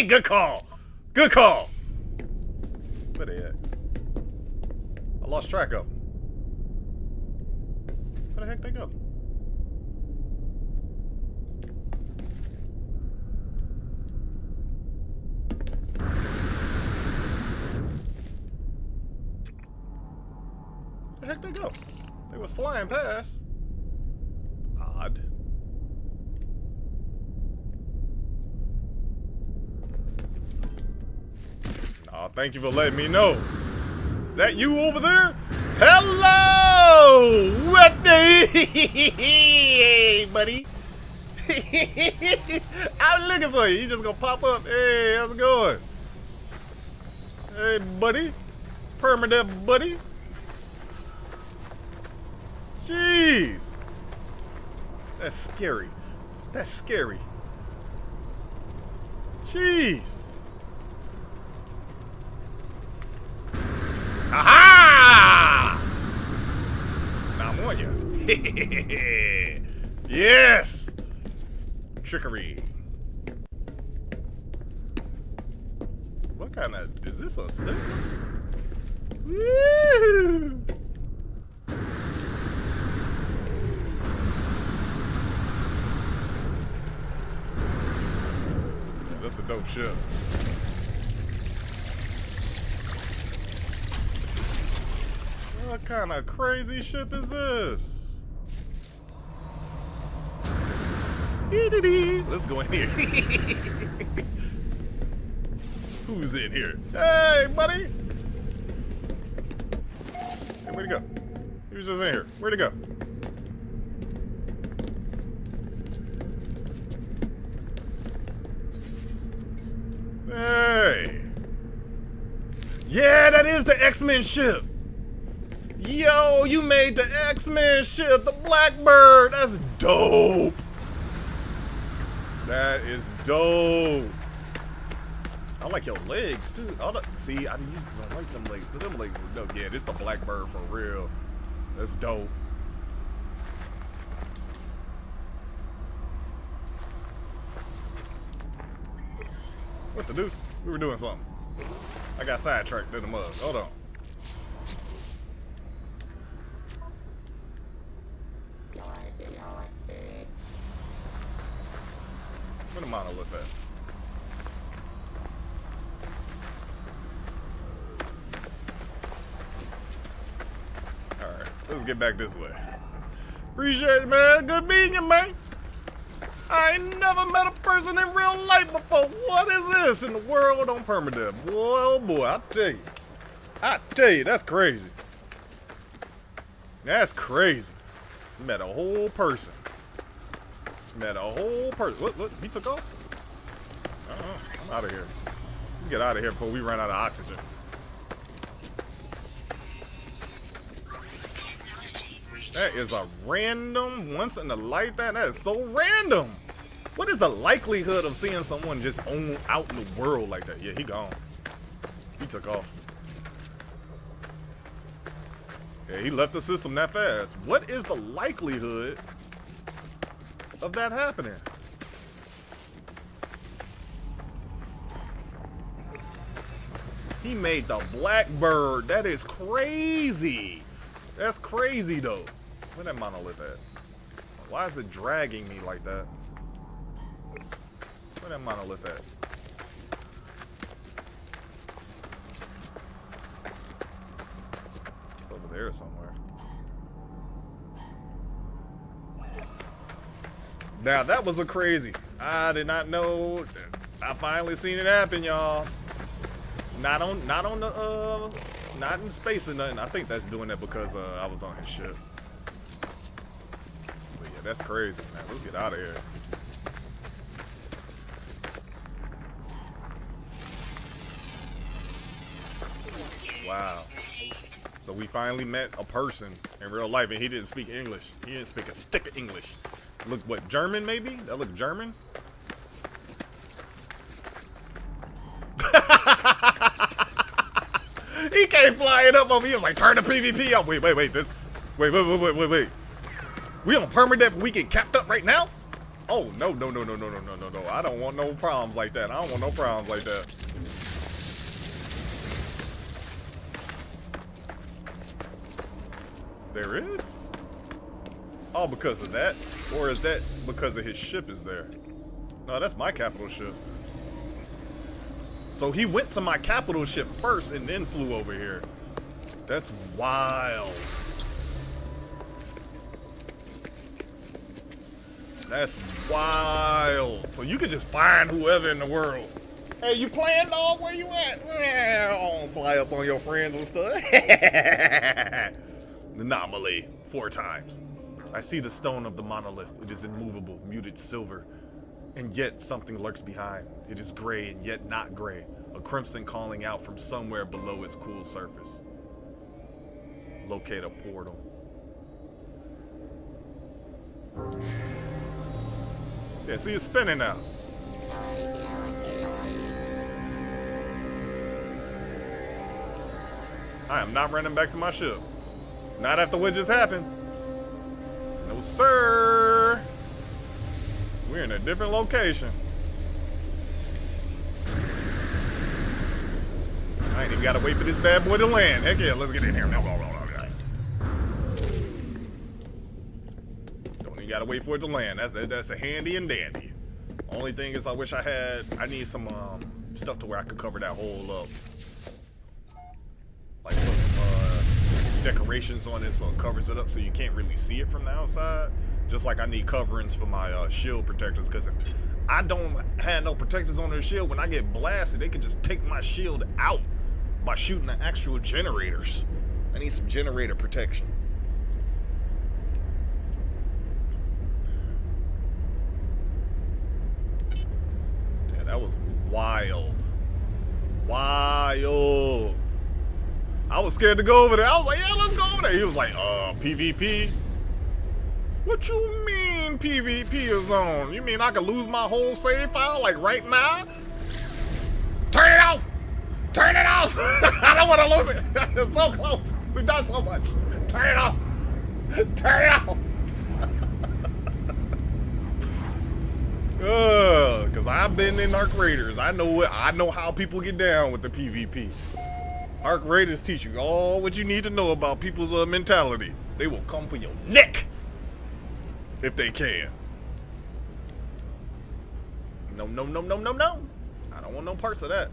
Good call. Good call. Where they at? I lost track of them. Where the heck they go? Where the heck they go? They was flying past. Odd. Oh, thank you for letting me know. Is that you over there? Hello! What the? Hey, buddy. I'm looking for you. You just gonna pop up. Hey, how's it going? Hey, buddy. Permadeath, buddy. Jeez. That's scary. That's scary. Jeez. Aha! Now I'm on you. Yes! Trickery. What kind of... Is this a signal? Woo! Yeah, that's a dope ship. What kind of crazy ship is this? Let's go in here. Who's in here? Hey, buddy! Hey, where'd he go? He was just in here. Where'd he go? Hey! Yeah, that is the X-Men ship! Yo, you made the X-Men ship, the Blackbird. That's dope. That is dope. I like your legs too. See, I used to don't like them legs, but them legs are dope. Yeah, this the Blackbird for real. That's dope. What the deuce? We were doing something. I got sidetracked in the mud. Hold on. Where the monolith at? Alright, let's get back this way. Appreciate it, man. Good meeting you, man. I ain't never met a person in real life before. What is this in the world on Permadeath? Boy, oh boy, I tell you, that's crazy. That's crazy. Met a whole person. Met a whole person. What? He took off? I'm out of here. Let's get out of here before we run out of oxygen. That is a random once in a lifetime. That is so random. What is the likelihood of seeing someone just out in the world like that? Yeah, he gone. He took off. Yeah, he left the system that fast. What is the likelihood of that happening? He made the Blackbird. That is crazy. That's crazy though. Where that monolith at? Why is it dragging me like that? Where that monolith at? there somewhere. Now that was a crazy. I did not know. I finally seen it happen, y'all. Not in space or nothing. I think that's doing that because I was on his ship. But yeah, that's crazy, man. Let's get out of here. Wow. So we finally met a person in real life, and he didn't speak English. He didn't speak a stick of English. Look, what, German maybe? That looked German? He came flying up over here. He was like, turn the PvP up. Wait. Wait. We on permadeath and we get capped up right now? Oh, no. I don't want no problems like that. I don't want no problems like that. There is? Oh, because of that? Or is that because of his ship is there? No, that's my capital ship. So he went to my capital ship first and then flew over here. That's wild. That's wild. So you could just find whoever in the world. Hey, you playing, dog? Where you at? Well, fly up on your friends and stuff. Anomaly 4 times. I see the stone of the monolith. It is immovable, muted silver, and yet something lurks behind. It is gray and yet not gray, a crimson calling out from somewhere below its cool surface. Locate a portal. Yeah, see, it's spinning now. I am not running back to my ship. Not after what just happened. No, sir. We're in a different location. I ain't even gotta wait for this bad boy to land. Heck yeah, let's get in here. Don't even gotta wait for it to land. That's a handy and dandy. Only thing is, I wish I need some stuff to where I could cover that hole up. Like put some decorations on it so it covers it up so you can't really see it from the outside. Just like I need coverings for my shield protectors, because if I don't have no protectors on their shield, when I get blasted, they can just take my shield out by shooting the actual generators. I need some generator protection. Yeah, that was wild. Wild. I was scared to go over there. I was like, yeah, let's go over there. He was like, PvP? What you mean PvP is on? You mean I could lose my whole save file like right now? Turn it off! Turn it off! I don't want to lose it. It's so close. We've done so much. Turn it off. Turn it off. Cause I've been in Arc Raiders. I know how people get down with the PvP. Arc Raiders teach you all what you need to know about people's mentality. They will come for your neck if they can. No. I don't want no parts of that.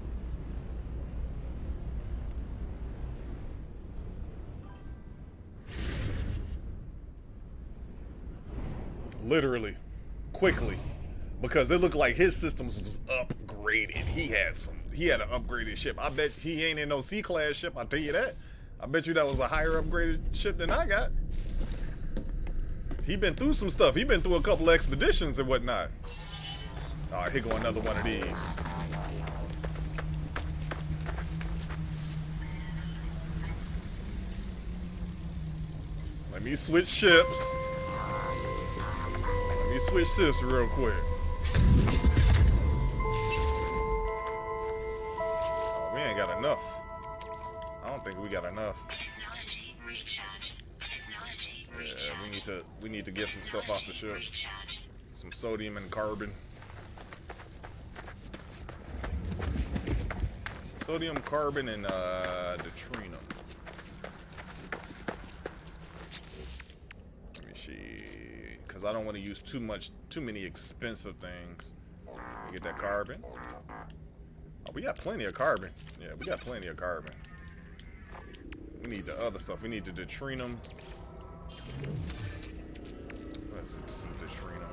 Literally, quickly, because it looked like his systems was upgraded. He had an upgraded ship. I bet he ain't in no C-class ship, I'll tell you that. I bet you that was a higher upgraded ship than I got. He been through some stuff. He been through a couple expeditions and whatnot. All right, here go another one of these. Let me switch ships. Let me switch ships real quick. Oh, we ain't got enough. I don't think we got enough. Yeah, we need to get some stuff off the ship. Some sodium and carbon. Sodium, carbon, and deuterium. Let me see, because I don't want to use too many expensive things. We get that carbon. Oh, we got plenty of carbon. Yeah, we got plenty of carbon. We need the other stuff. We need the detrinum. What's it? Some detrinum.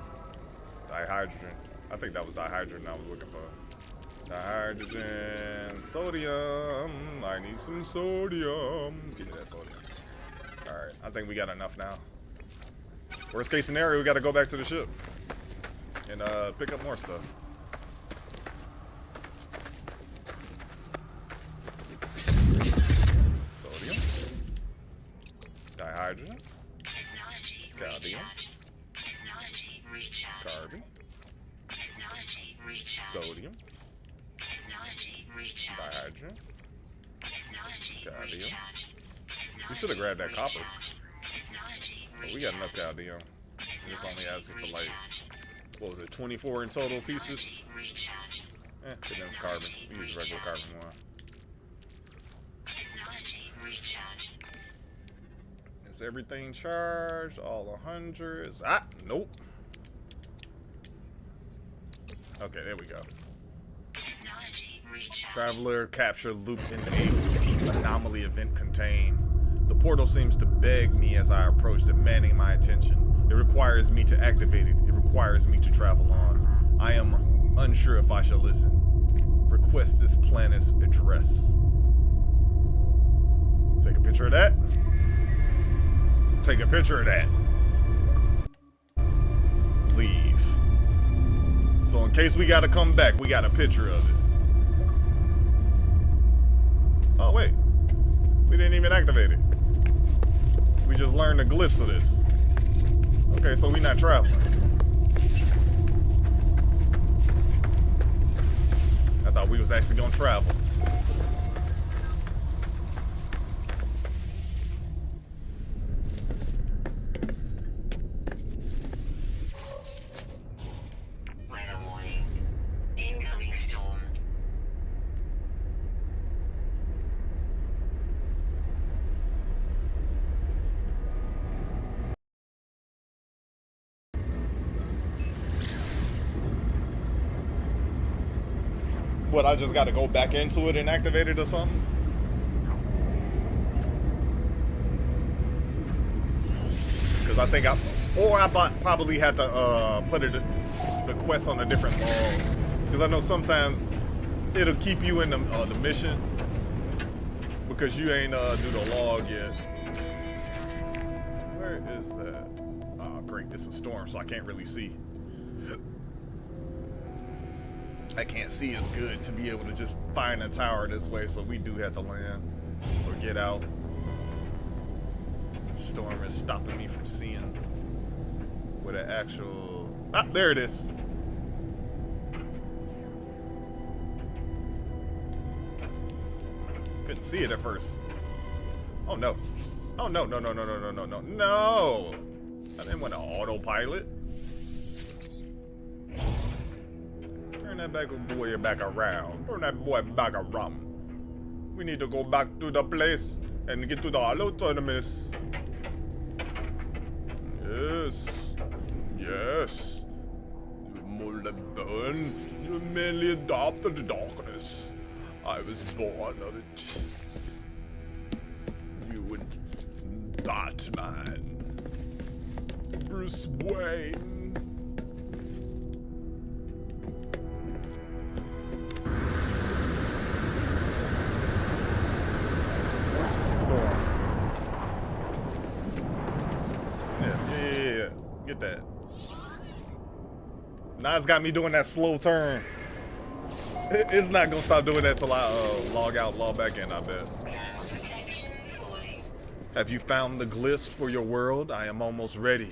Dihydrogen. I think that was dihydrogen I was looking for. Dihydrogen. Sodium. I need some sodium. Give me that sodium. Alright. I think we got enough now. Worst case scenario, we got to go back to the ship. And pick up more stuff. Sodium. Dihydrogen. Calcium. Carbon. Sodium. Dihydrogen. Calcium. We should have grabbed that copper. But we got enough calcium. It's only asking for like, what was it, 24 in total pieces? And that's carbon. We use regular carbon one. Is everything charged? All 100s? Ah, nope. Okay, there we go. Traveler capture loop enabled. Anomaly event contained. The portal seems to beg me as I approach, demanding my attention. It requires me to activate it. It requires me to travel on. I am unsure if I shall listen. Request this planet's address. Take a picture of that. Take a picture of that. Leave. So in case we gotta come back, we got a picture of it. Oh wait. We didn't even activate it. We just learned the glyphs of this. Okay, so we not traveling. I thought we was actually gonna travel. Weather warning. Incoming storm. What, I just gotta go back into it and activate it or something? Because I think probably had to put the quest on a different log. Because I know sometimes it'll keep you in the mission because you ain't do the log yet. Where is that? Oh, great, it's a storm, so I can't really see. I can't see as good to be able to just find a tower this way, so we do have to land or get out. Storm is stopping me from seeing what an actual... Ah, there it is. Couldn't see it at first. Oh no. Oh no, no, no, no, no, no, no, no, no! I didn't want to autopilot. Turn that bad boy back around. Turn that boy back around. We need to go back to the place and get to the Halo tournaments. Yes. Yes. You moldy burn. You merely adopted the darkness. I was born of it. You and Batman. Bruce Wayne. Storm. Yeah. Get that. Now it's got me doing that slow turn. It's not gonna stop doing that till I log out, log back in, I bet. Have you found the glyphs for your world? I am almost ready.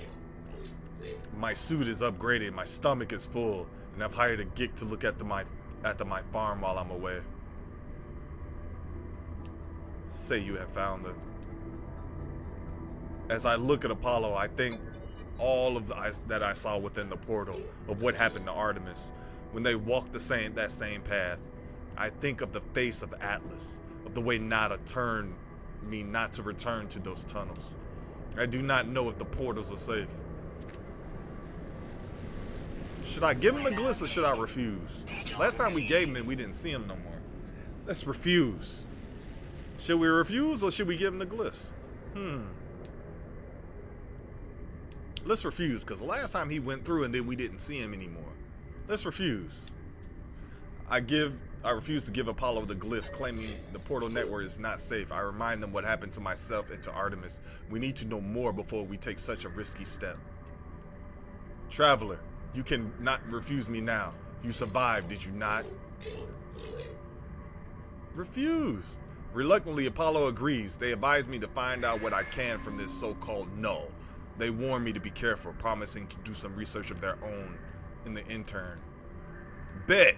My suit is upgraded, my stomach is full, and I've hired a geek to look after my farm while I'm away. Say you have found them. As I look at Apollo, I think all of that I saw within the portal of what happened to Artemis when they walked that same path. I think of the face of Atlas, of the way Nada turned me not to return to those tunnels. I do not know if the portals are safe. Should I give him the glyphs or should I refuse? Last time we gave him it, we didn't see him no more. Let's refuse. Should we refuse or should we give him the glyphs? Let's refuse, because the last time he went through and then we didn't see him anymore. Let's refuse. I refuse to give Apollo the glyphs, claiming the portal network is not safe. I remind them what happened to myself and to Artemis. We need to know more before we take such a risky step. Traveler, you can not refuse me now. You survived, did you not? Refuse. Reluctantly, Apollo agrees. They advise me to find out what I can from this so-called null. They warn me to be careful, promising to do some research of their own in the intern. Bet.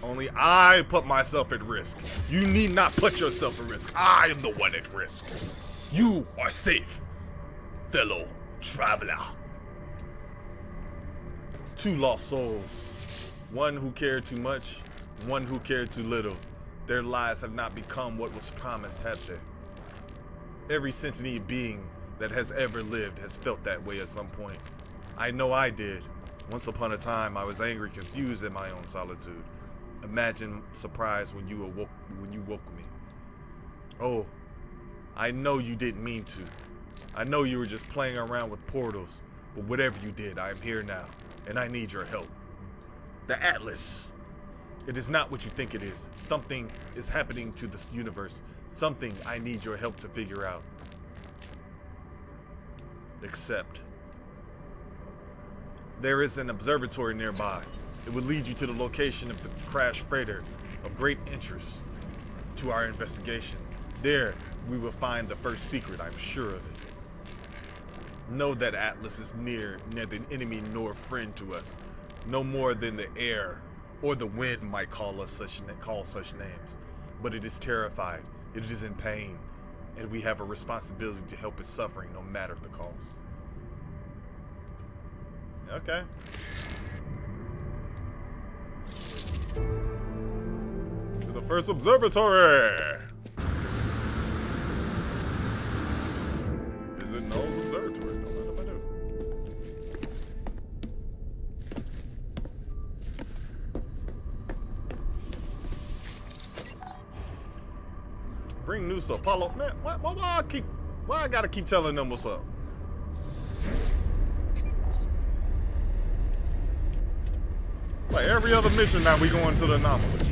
Only I put myself at risk. You need not put yourself at risk. I am the one at risk. You are safe, fellow traveler. Two lost souls. One who cared too much, one who cared too little. Their lives have not become what was promised, have they? Every sentient being that has ever lived has felt that way at some point. I know I did. Once upon a time, I was angry, confused in my own solitude. Imagine surprise when you woke me. Oh, I know you didn't mean to. I know you were just playing around with portals, but whatever you did, I am here now, and I need your help. The Atlas. It is not what you think it is. Something is happening to this universe. Something I need your help to figure out. Except there is an observatory nearby. It would lead you to the location of the crashed freighter of great interest to our investigation. There, we will find the first secret, I'm sure of it. Know that Atlas is neither enemy nor friend to us, no more than the air or the wind might call such names. But it is terrified, it is in pain, and we have a responsibility to help its suffering no matter the cost. Okay. To the first observatory! Is it Null's observatory? Don't mind if I do. Bring news to Apollo. Man, why I gotta keep telling them what's up? It's like every other mission now we going to the anomaly.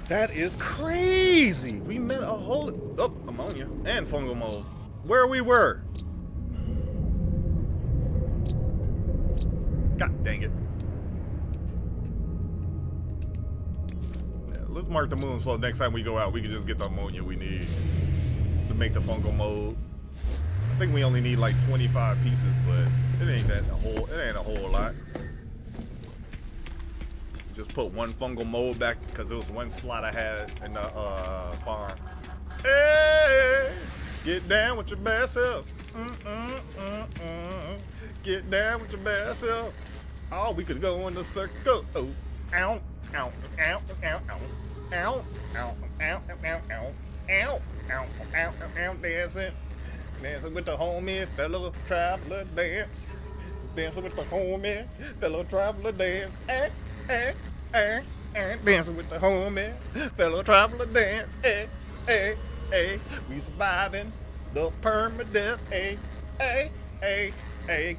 That is crazy. We met a whole ammonia and fungal mold. Where we were. God dang it. Let's mark the moon so next time we go out we can just get the ammonia we need to make the fungal mold. I think we only need like 25 pieces, but it ain't a whole lot. Just put one fungal mold back because it was one slot I had in the farm. Hey, get down with your best self. Get down with your best self. Oh, we could go in the circle. Oh, ow, ow, ow, ow, ow. Ow, ow, ow, ow, ow, ow, ow, ow, ow, ow, dancing. Dancing with the homie, fellow traveler dance. Dancing with the homie, fellow traveler dance. Dancing with the homie, fellow traveler dance. We surviving the permadeath.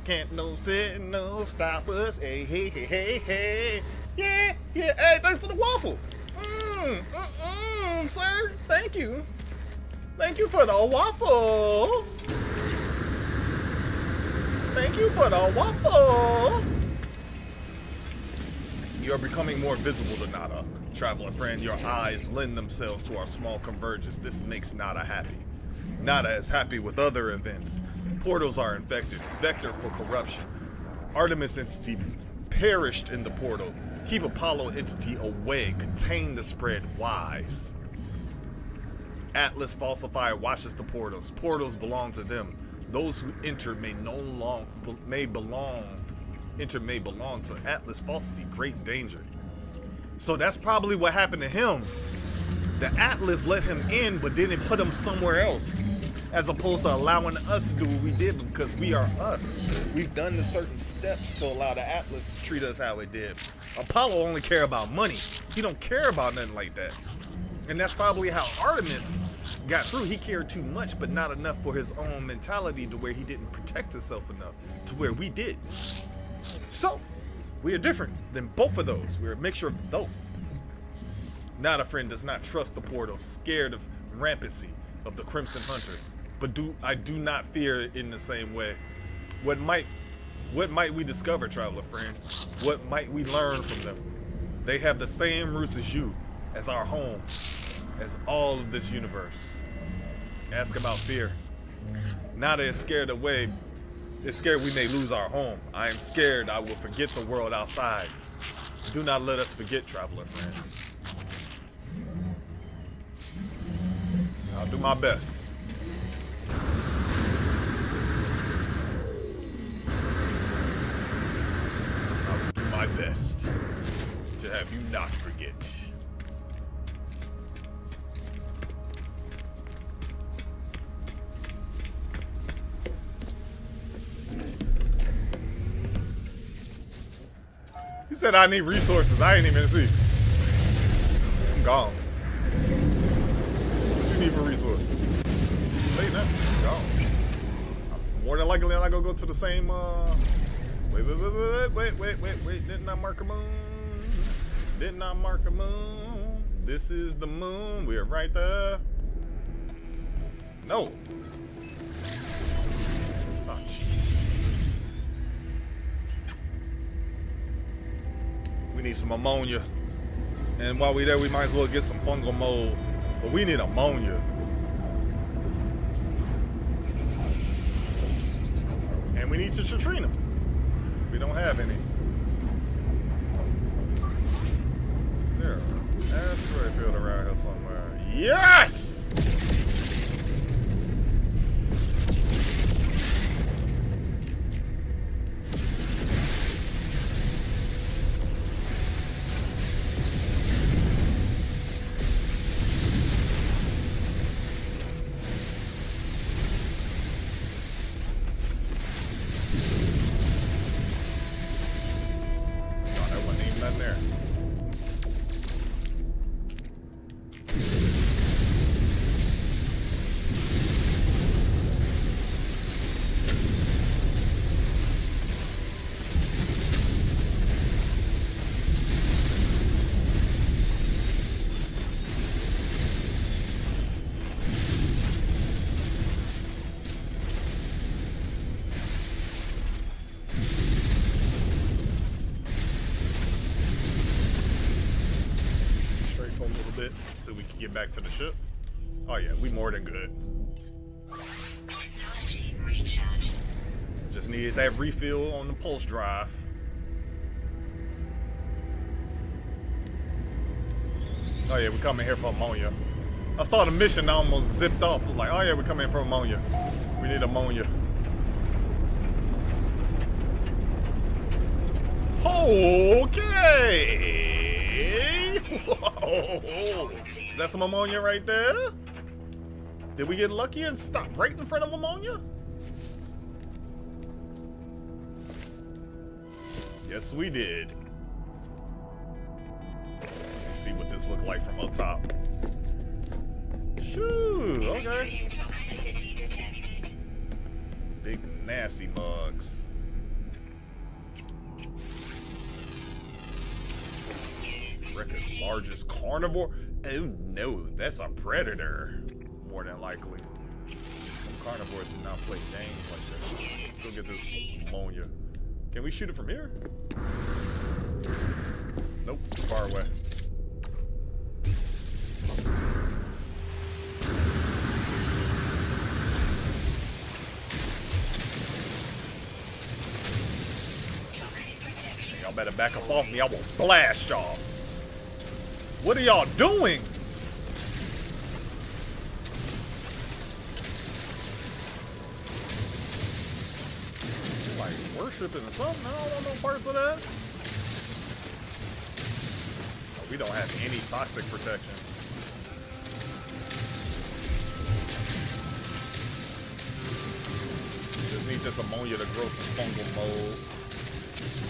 Can't no signal stop us. Hey. Yeah. Hey, thanks for the waffle. Sir, thank you. Thank you for the waffle. Thank you for the waffle. You are becoming more visible to Nada, traveler friend. Your eyes lend themselves to our small convergence. This makes Nada happy. Nada is happy with other events. Portals are infected, vector for corruption. Artemis entity perished in the portal. Keep Apollo entity away, contain the spread wise. Atlas falsifier watches the portals. Portals belong to them. Those who enter may belong to Atlas falsity, great danger. So that's probably what happened to him. The Atlas let him in, but then it put him somewhere else, as opposed to allowing us to do what we did because we are us. We've done the certain steps to allow the Atlas to treat us how it did. Apollo only care about money. He don't care about nothing like that. And that's probably how Artemis got through. He cared too much, but not enough for his own mentality to where he didn't protect himself enough to where we did. So, we are different than both of those. We're a mixture of both. Not a friend does not trust the portal, scared of rampancy of the Crimson Hunter. But I do not fear it in the same way. What might we discover, traveler friend? What might we learn from them? They have the same roots as you, as our home, as all of this universe. Ask about fear. Now they're scared away. They're scared we may lose our home. I am scared I will forget the world outside. Do not let us forget, traveler friend. I'll do my best. I will do my best to have you not forget. He said I need resources. I ain't even see. I'm gone. What you need for resources? Late now. I'm gone. More than likely, I'm not gonna go to the same. Wait. Didn't I mark a moon? Didn't I mark a moon? This is the moon. We are right there. No. Oh, jeez. We need some ammonia. And while we're there, we might as well get some fungal mold. But we need ammonia. And we need to citrine them. We don't have any. Is there an asteroid field around here somewhere? Yes! There. A little bit until we can get back to the ship. Oh yeah, we more than good. Technology recharge. Just needed that refill on the pulse drive. Oh yeah, we coming here for ammonia. I saw the mission almost zipped off. Like, oh yeah, we coming in for ammonia. We need ammonia. Okay. Whoa. Is that some ammonia right there? Did we get lucky and stop right in front of ammonia? Yes, we did. Let's see what this looks like from up top. Shoo, okay. Extreme toxicity detected. Big nasty bugs. Record's largest carnivore? Oh no, that's a predator. More than likely. Some carnivores do not play games like this. Let's go get this ammonia. Can we shoot it from here? Nope, too far away. Y'all better back up off me. I will blast y'all. What are y'all doing? Like worshiping or something? I don't want no parts of that. Oh, we don't have any toxic protection. need this ammonia to grow some fungal mold.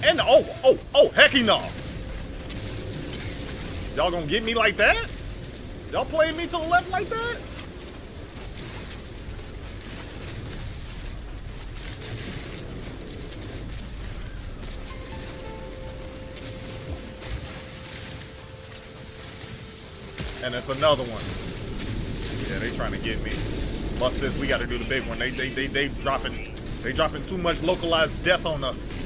And oh, hecky no. Y'all gonna get me like that? Y'all playing me to the left like that? And it's another one. Yeah, they trying to get me. Bust this, we gotta do the big one. They dropping too much localized death on us.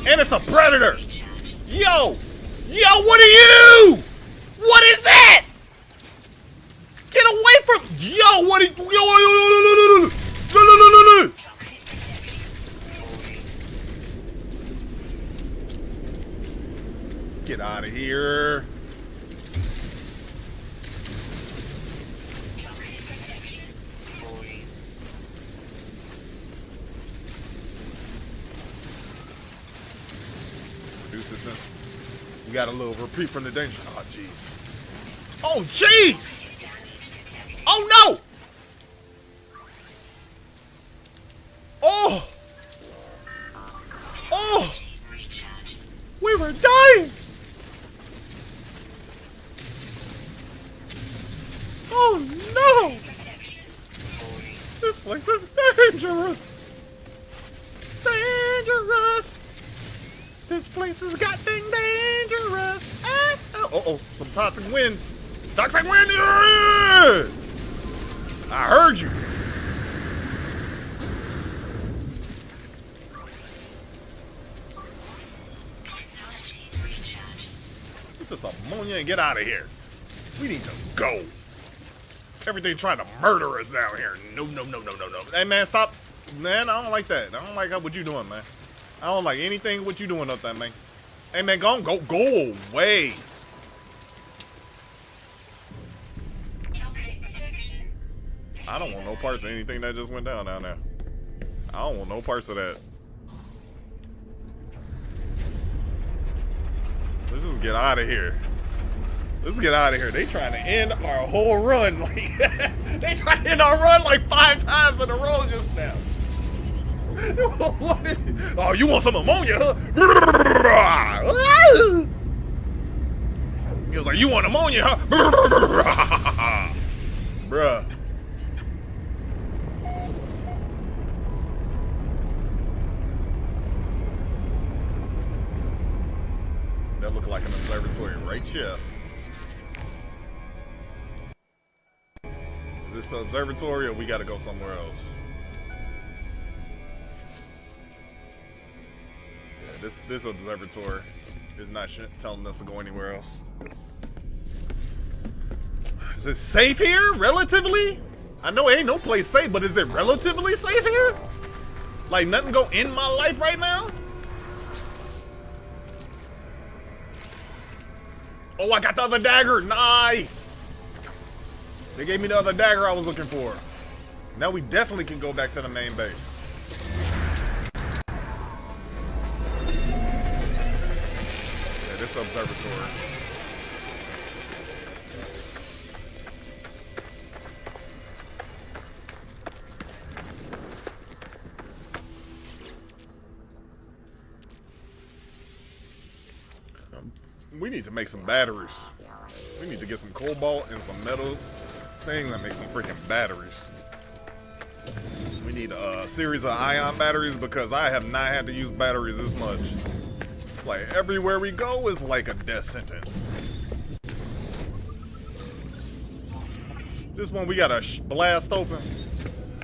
And it's a predator! Yo! Yo, what are you? What is that? Get away from... Yo, what are you... Yo, get out of here. Since we got a little reprieve from the danger. Oh, jeez. Oh, jeez! Oh, no! Oh! Oh! We were dying! Oh, no! This place is dangerous! Dangerous! This place is goddamn dangerous. Oh, some toxic wind. Toxic wind! Yeah! I heard you. Get this ammonia and get out of here. We need to go. Everything trying to murder us down here. No. Hey, man, stop. Man, I don't like that. I don't like what you doing, man. I don't like anything what you doing up there, man. Hey, man, go away. I don't want no parts of anything that just went down there. I don't want no parts of that. Let's just get out of here. Let's get out of here. They trying to end our whole run. Like, they trying to end our run like 5 times in a row just now. Oh, you want some ammonia, huh? He was like, you want ammonia, huh? Bruh. That looked like an observatory right here. Is this the observatory or we gotta go somewhere else? This observatory is not telling us to go anywhere else. Is it safe here, relatively? I know it ain't no place safe, but is it relatively safe here? Like nothing go in my life right now? Oh, I got the other dagger, nice! They gave me the other dagger I was looking for. Now we definitely can go back to the main base. This observatory. We need to make some batteries. We need to get some cobalt and some metal things that make some freaking batteries. We need a series of ion batteries because I have not had to use batteries this much. Like, everywhere we go is like a death sentence. This one we got a blast open.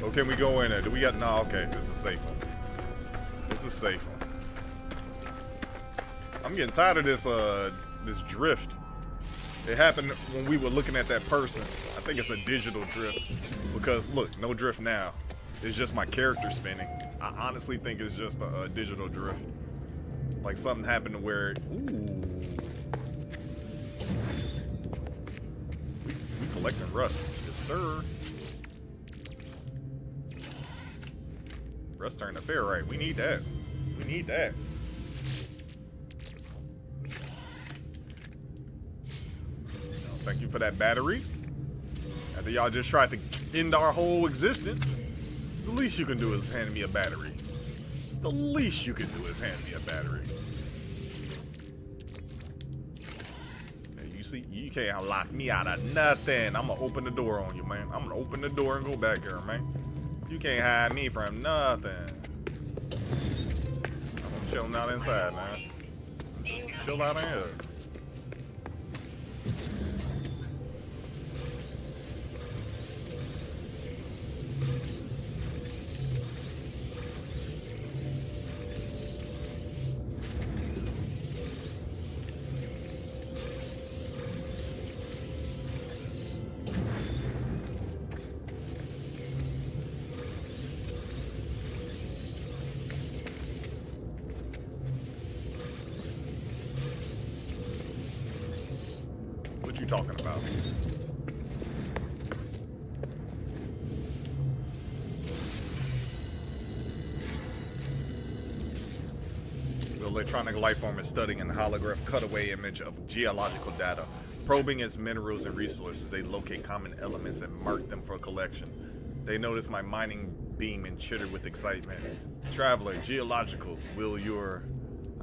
Oh, can we go in there? Do we got... No, okay, this is safe one. This is safe one. I'm getting tired of this, this drift. It happened when we were looking at that person. I think it's a digital drift. Because, look, no drift now. It's just my character spinning. I honestly think it's just a digital drift. Like something happened to where, ooh. We collecting rust. Yes, sir. Rust turned to ferrite. We need that. We need that. Thank you for that battery. After y'all just tried to end our whole existence, the least you can do is hand me a battery. It's the least you can do is hand me a battery. Hey, you see, you can't lock me out of nothing. I'm gonna open the door on you, man. I'm gonna open the door and go back here, man. You can't hide me from nothing. I'm chilling out inside, man. Just chill out in here. What you talking about? The electronic life form is studying a holograph cutaway image of geological data. Probing its minerals and resources, they locate common elements and mark them for collection. They notice my mining beam and chitter with excitement. Traveler, geological, will your...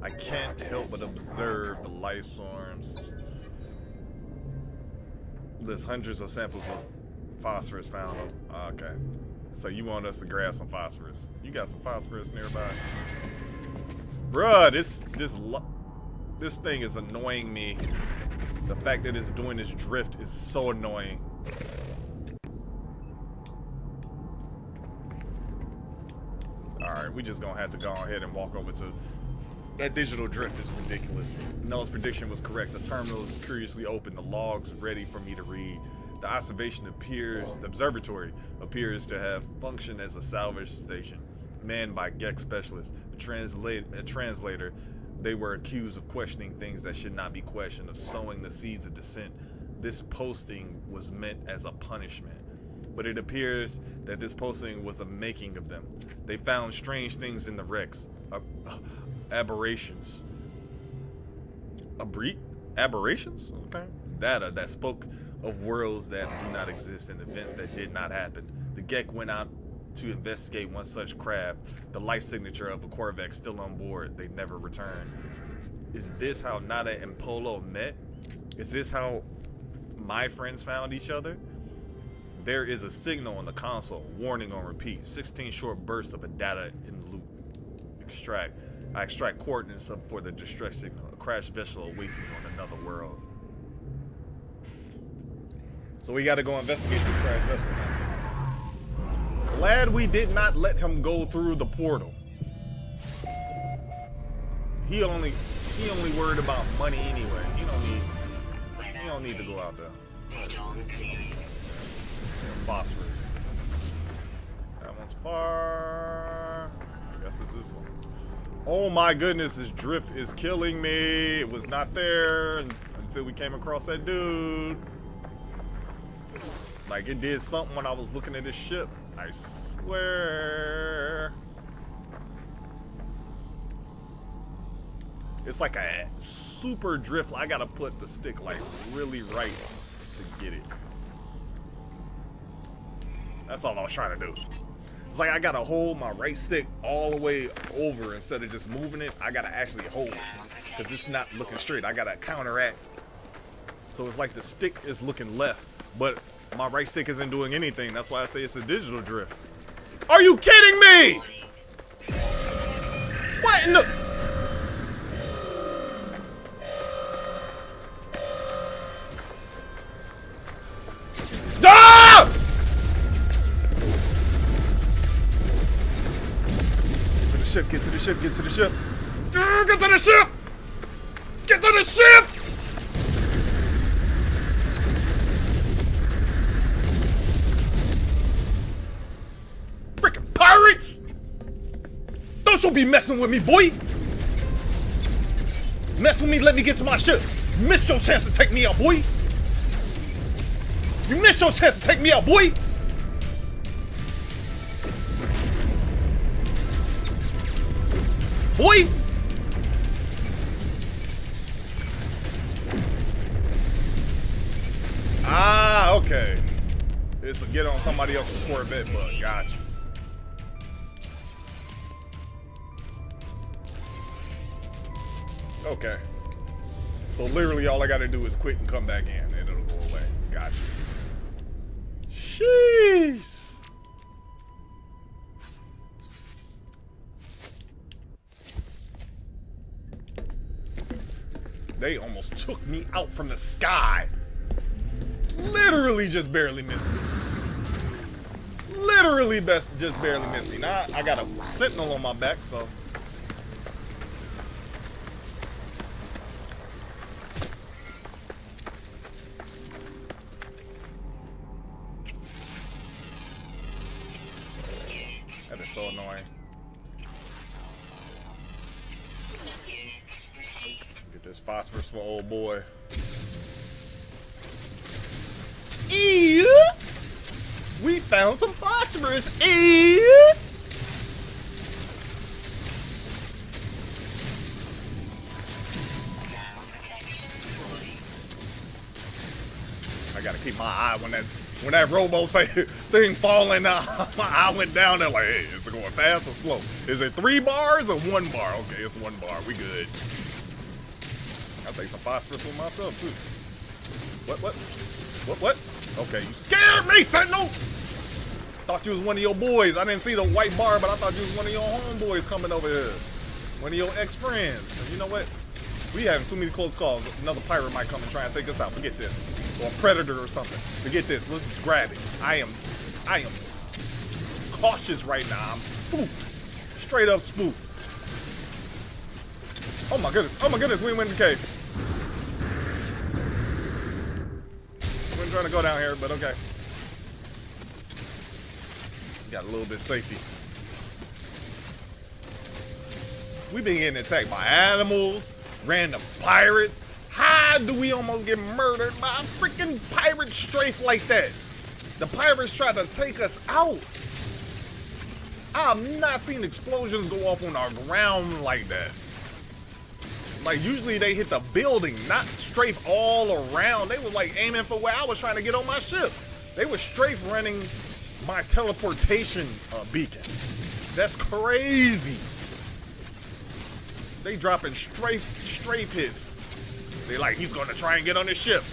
I can't help but observe the life forms. There's hundreds of samples of phosphorus found. Okay, so you want us to grab some phosphorus? You got some phosphorus nearby, bruh? This thing is annoying me. The fact that it's doing this drift is so annoying. All right, we just gonna have to go ahead and walk over to. That digital drift is ridiculous. Null's prediction was correct. The terminal is curiously open. The logs ready for me to read. The observatory appears to have functioned as a salvage station, manned by Gek specialists. A translator. They were accused of questioning things that should not be questioned, of sowing the seeds of dissent. This posting was meant as a punishment, but it appears that this posting was a making of them. They found strange things in the wrecks. Aberrations. Aberrations? Okay. Data that spoke of worlds that do not exist and events that did not happen. The Gek went out to investigate one such craft. The life signature of a Corvette still on board. They never returned. Is this how Nada and Polo met? Is this how my friends found each other? There is a signal on the console. Warning on repeat. 16 short bursts of a data in loop. I extract coordinates up for the distress signal. A crashed vessel awaits me on another world. So we gotta go investigate this crashed vessel now. Glad we did not let him go through the portal. He only worried about money anyway. He don't need to go out there. Phosphorus. That one's far. I guess it's this one. Oh my goodness, this drift is killing me. It was not there until we came across that dude. Like, it did something when I was looking at this ship. I swear. It's like a super drift. I gotta put the stick like really right to get it. That's all I was trying to do. It's like I gotta hold my right stick all the way over instead of just moving it. I gotta actually hold it because it's not looking straight. I gotta counteract. So it's like the stick is looking left, but my right stick isn't doing anything. That's why I say it's a digital drift. Are you kidding me? What in the... Ah! Get to the ship, get to the ship. Get to the ship! Get to the ship! Freaking pirates! Don't you be messing with me, boy! Mess with me, let me get to my ship. You missed your chance to take me out, boy! You missed your chance to take me out, boy! Boy! Ah, okay. It's a get on somebody else's Corvette, but gotcha. Okay. So literally all I gotta do is quit and come back in and it'll go away. Gotcha. Sheesh. They almost took me out from the sky. Literally just barely missed me. Literally just barely missed me. Now I got a sentinel on my back, so. That is so annoying. Get this phosphorus for old boy. Ew! We found some phosphorus. Ew! I gotta keep my eye when that robo thing falling out. My eye went down there like, hey, is it going fast or slow? Is it 3 bars or 1 bar? Okay, it's 1 bar. We good. I'll take some phosphorus for myself too. What? Okay, you scared me, Sentinel! Thought you was one of your boys. I didn't see the white bar, but I thought you was one of your homeboys coming over here. One of your ex-friends. And you know what? We having too many close calls. Another pirate might come and try and take us out. Forget this. Or a predator or something. Forget this. Let's just grab it. I am cautious right now. I'm spooked. Straight up spooked. Oh my goodness, we went in the cave. We weren't trying to go down here, but okay. Got a little bit of safety. We've been getting attacked by animals, random pirates. How do we almost get murdered by a freaking pirate strafe like that? The pirates tried to take us out. I've not seen explosions go off on our ground like that. Like, usually they hit the building, not strafe all around. They was like aiming for where I was trying to get on my ship. They were strafe running my teleportation beacon. That's crazy. They dropping strafe hits. They like, he's gonna try and get on his ship.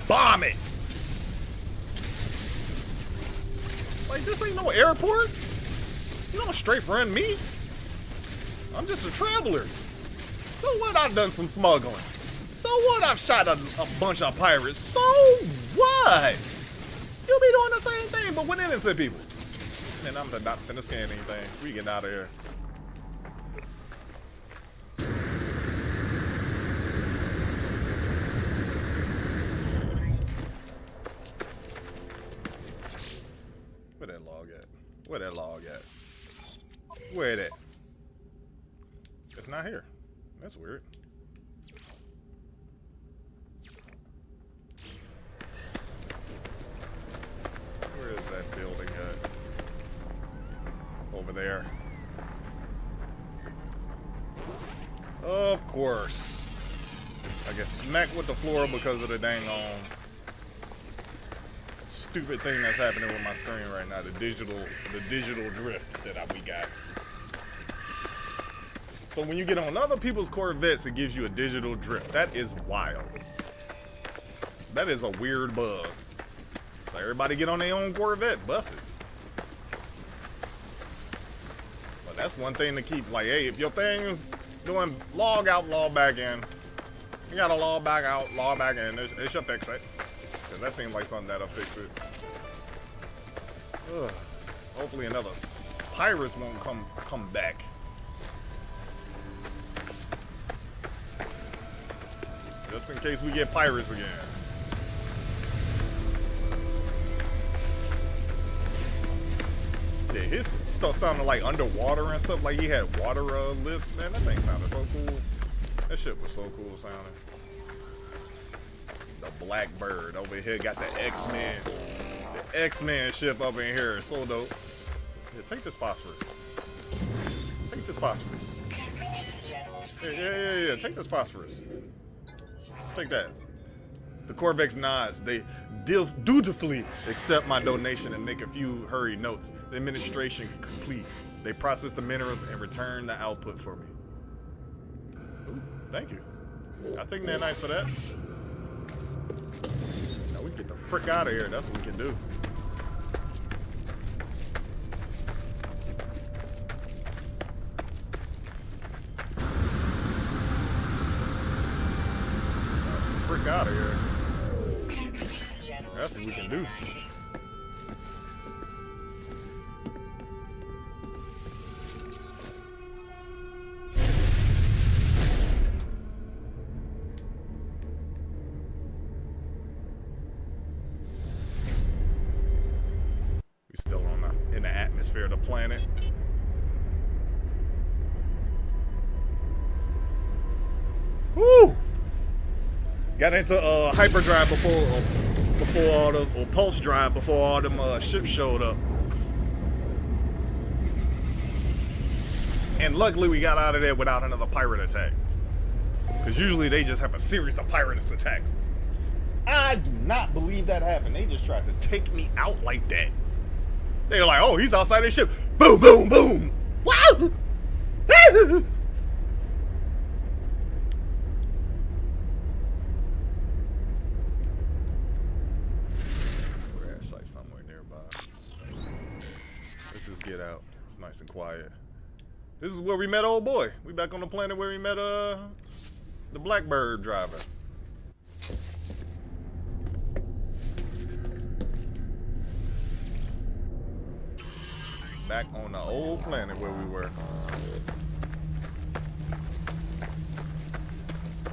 Bomb it. Like, this ain't no airport. You don't strafe run me. I'm just a traveler. So what? I've done some smuggling. So what? I've shot a bunch of pirates. So what? You'll be doing the same thing, but with innocent people. And I'm not finna scan anything. We getting out of here. Where that log at? Where that log at? Where that? It's not here. That's weird. Where is that building at? Over there. Of course. I get smacked with the floor because of the dang on stupid thing that's happening with my screen right now. The digital drift that we got. So when you get on other people's Corvettes, it gives you a digital drift. That is wild. That is a weird bug. So everybody get on their own Corvette, bust it. But that's one thing to keep, like, hey, if your thing is doing log out, log back in, you gotta log back out, log back in. It should fix it. Because that seems like something that'll fix it. Ugh. Hopefully another pirates won't come back. Just in case we get pirates again. Yeah, his stuff sounded like underwater and stuff, like he had water lifts. Man, that thing sounded so cool. That shit was so cool sounding. The Blackbird over here got the X-Men. The X-Men ship up in here. So dope. Yeah, take this phosphorus. Take this phosphorus. Yeah. Take this phosphorus. Take that. The Corvex nods. They dutifully accept my donation and make a few hurried notes. The administration complete. They process the minerals and return the output for me. Ooh, thank you. I'll take that nice for that. Now we can get the frick out of here. That's what we can do. Frick out of here. That's what we can do. We still in the atmosphere of the planet. Woo! Got into hyperdrive before all the or pulse drive before all them ships showed up, and luckily we got out of there without another pirate attack. Because usually they just have a series of pirate attacks. I do not believe that happened. They just tried to take me out like that. They were like, "Oh, he's outside his ship." Boom, boom, boom. Wow. Somewhere nearby. Let's just get out. It's nice and quiet. This is where we met old boy. We back on the planet where we met the Blackbird driver. Back on the old planet where we were.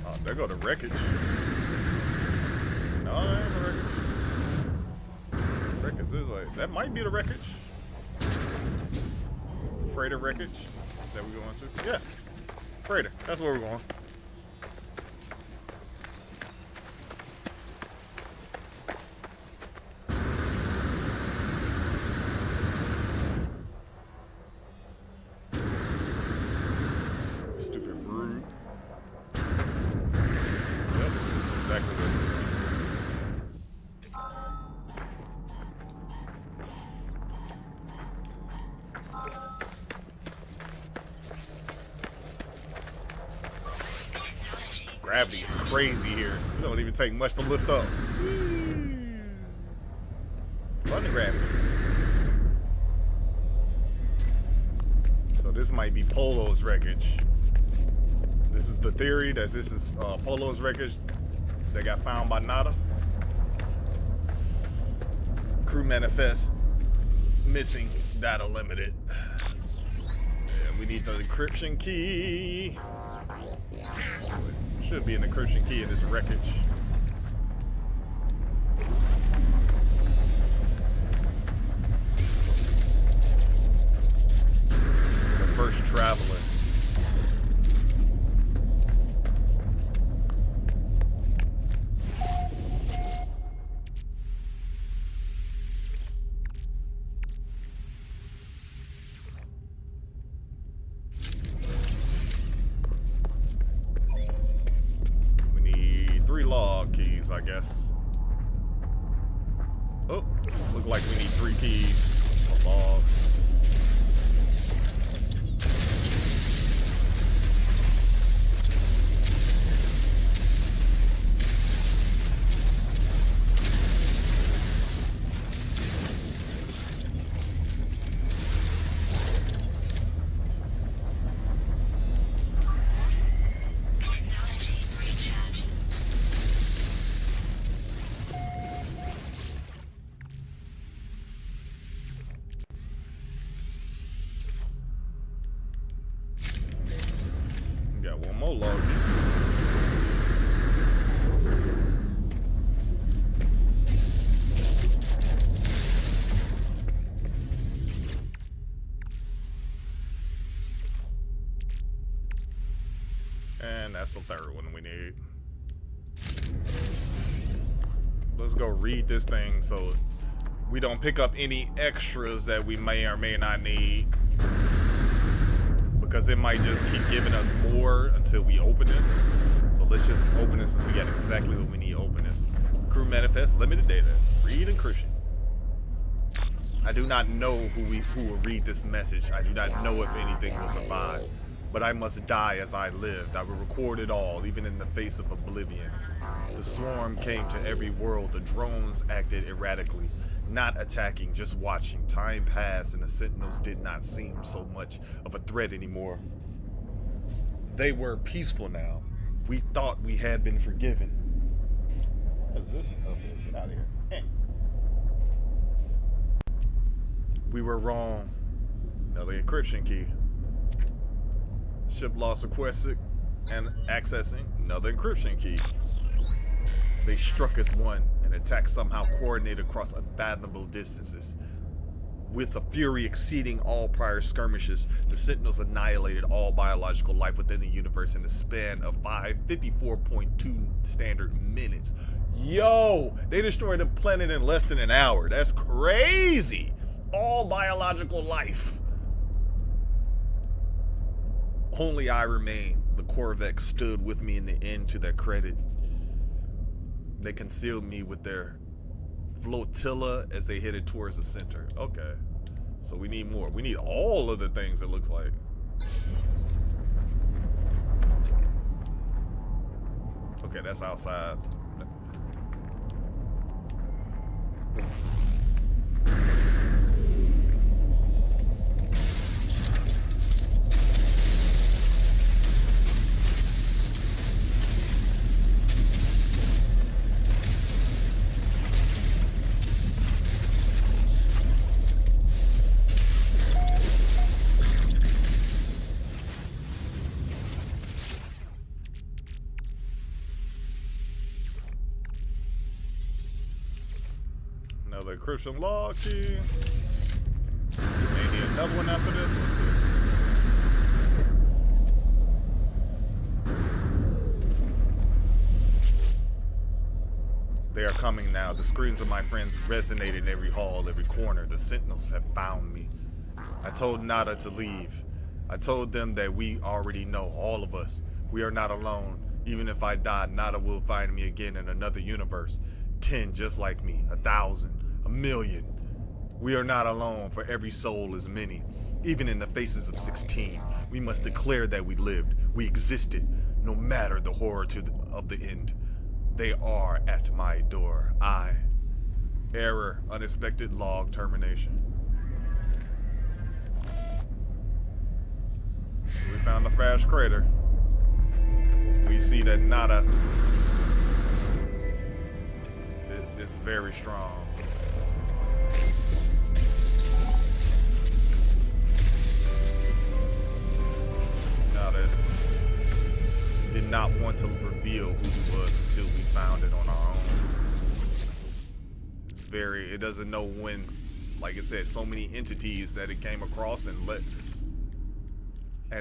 Oh, there go the wreckage. No, there ain't the wreckage. Wreckage is like, that might be the wreckage. Freighter wreckage that we're going to. Yeah, freighter. That's where we're going. Stupid brood. Yep, that's exactly what. Gravity is crazy here. It don't even take much to lift up. Fun gravity. So this might be Polo's wreckage. This is the theory that this is Polo's wreckage that got found by Nada. Crew manifest missing, data limited. Yeah, we need the encryption key. Should be an encryption key in this wreckage. The first traveler. I guess. Oh, look like we need 3 keys. A log. And that's the third one we need. Let's go read this thing so we don't pick up any extras that we may or may not need. because it might just keep giving us more until we open this. So let's just open this since we got exactly what we need to open this. Crew manifest, limited data, read encryption. I do not know who will read this message. I do not know if anything will survive, but I must die as I lived. I will record it all, even in the face of oblivion. The swarm came to every world. The drones acted erratically, not attacking, just watching. Time passed and the Sentinels did not seem so much of a threat anymore. They were peaceful now. We thought we had been forgiven. What is this? Okay, get out of here. Hey. We were wrong. Another encryption key. Ship lost requested and accessing another encryption key. They struck as one, an attack somehow coordinated across unfathomable distances. With a fury exceeding all prior skirmishes, the Sentinels annihilated all biological life within the universe in the span of 54.2 standard minutes. Yo, they destroyed a planet in less than an hour. That's crazy. All biological life. Only I remained. The Corvette stood with me in the end to their credit. They concealed me with their flotilla as they headed towards the center. Okay. So we need more. We need all of the things, it looks like. Okay, that's outside. Another encryption log key. Maybe another one after this. Let's see. They are coming now. The screams of my friends resonate in every hall, every corner. The Sentinels have found me. I told Nada to leave. I told them that we already know, all of us. We are not alone. Even if I die, Nada will find me again in another universe. 10 just like me, 1,000. 1,000,000. We are not alone, for every soul is many. Even in the faces of 16, we must declare that we lived, we existed, no matter the horror of the end. They are at my door. Error, unexpected log termination. We found the fast crater. We see that Nada is very strong. Nada did not want to reveal who he was until we found it on our own. It doesn't know when, like I said, so many entities that it came across and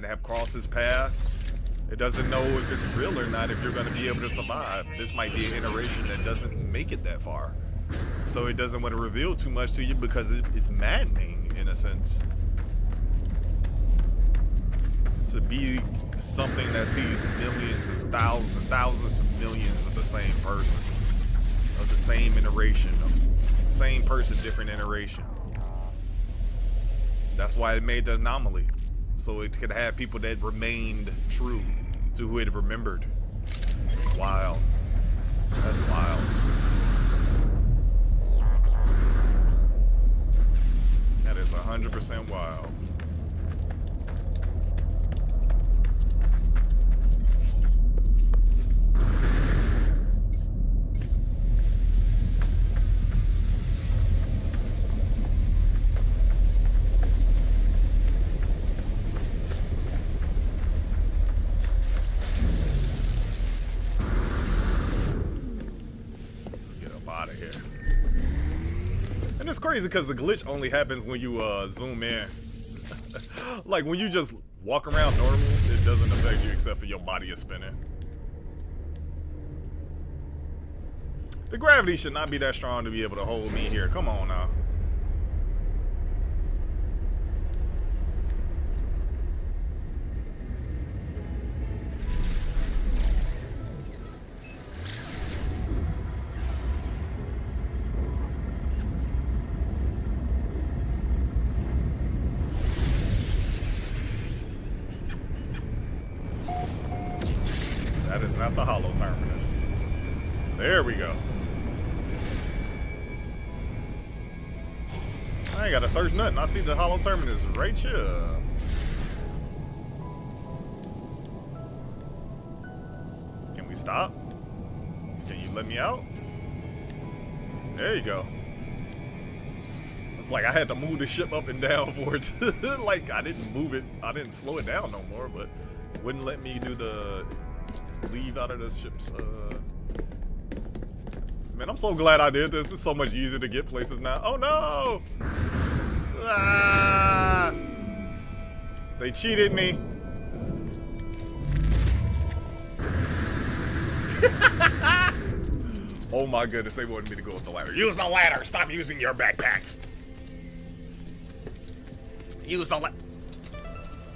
have crossed his path. It doesn't know if it's real or not, if you're going to be able to survive. This might be an iteration that doesn't make it that far. So it doesn't want to reveal too much to you because it's maddening in a sense. To be something that sees millions and thousands of millions of the same person, of the same iteration, of same person, different iteration. That's why it made the anomaly. So it could have people that remained true to who it remembered. It's wild. That's wild. That is 100% wild. It's crazy because the glitch only happens when you zoom in. Like when you just walk around normal, it doesn't affect you except for your body is spinning. The gravity should not be that strong to be able to hold me here. Come on now. That is not the hollow terminus. There we go. I ain't gotta search nothing. I see the hollow terminus right here. Can we stop? Can you let me out? There you go. It's like I had to move the ship up and down for it. Like I didn't move it. I didn't slow it down no more, but it wouldn't let me do the leave out of the ship's Man, I'm so glad I did this. It's so much easier to get places now. Oh no! Ah! They cheated me. Oh my goodness, they wanted me to go with the ladder. Use the ladder! Stop using your backpack! Use the ladder.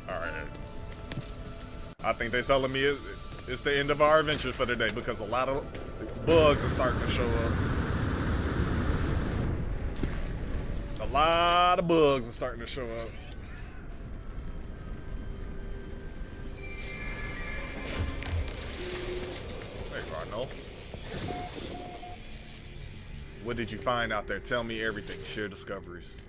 Alright. I think they're telling me it's the end of our adventure for today because a lot of bugs are starting to show up. A lot of bugs are starting to show up. Hey, Cardinal. What did you find out there? Tell me everything. Share discoveries.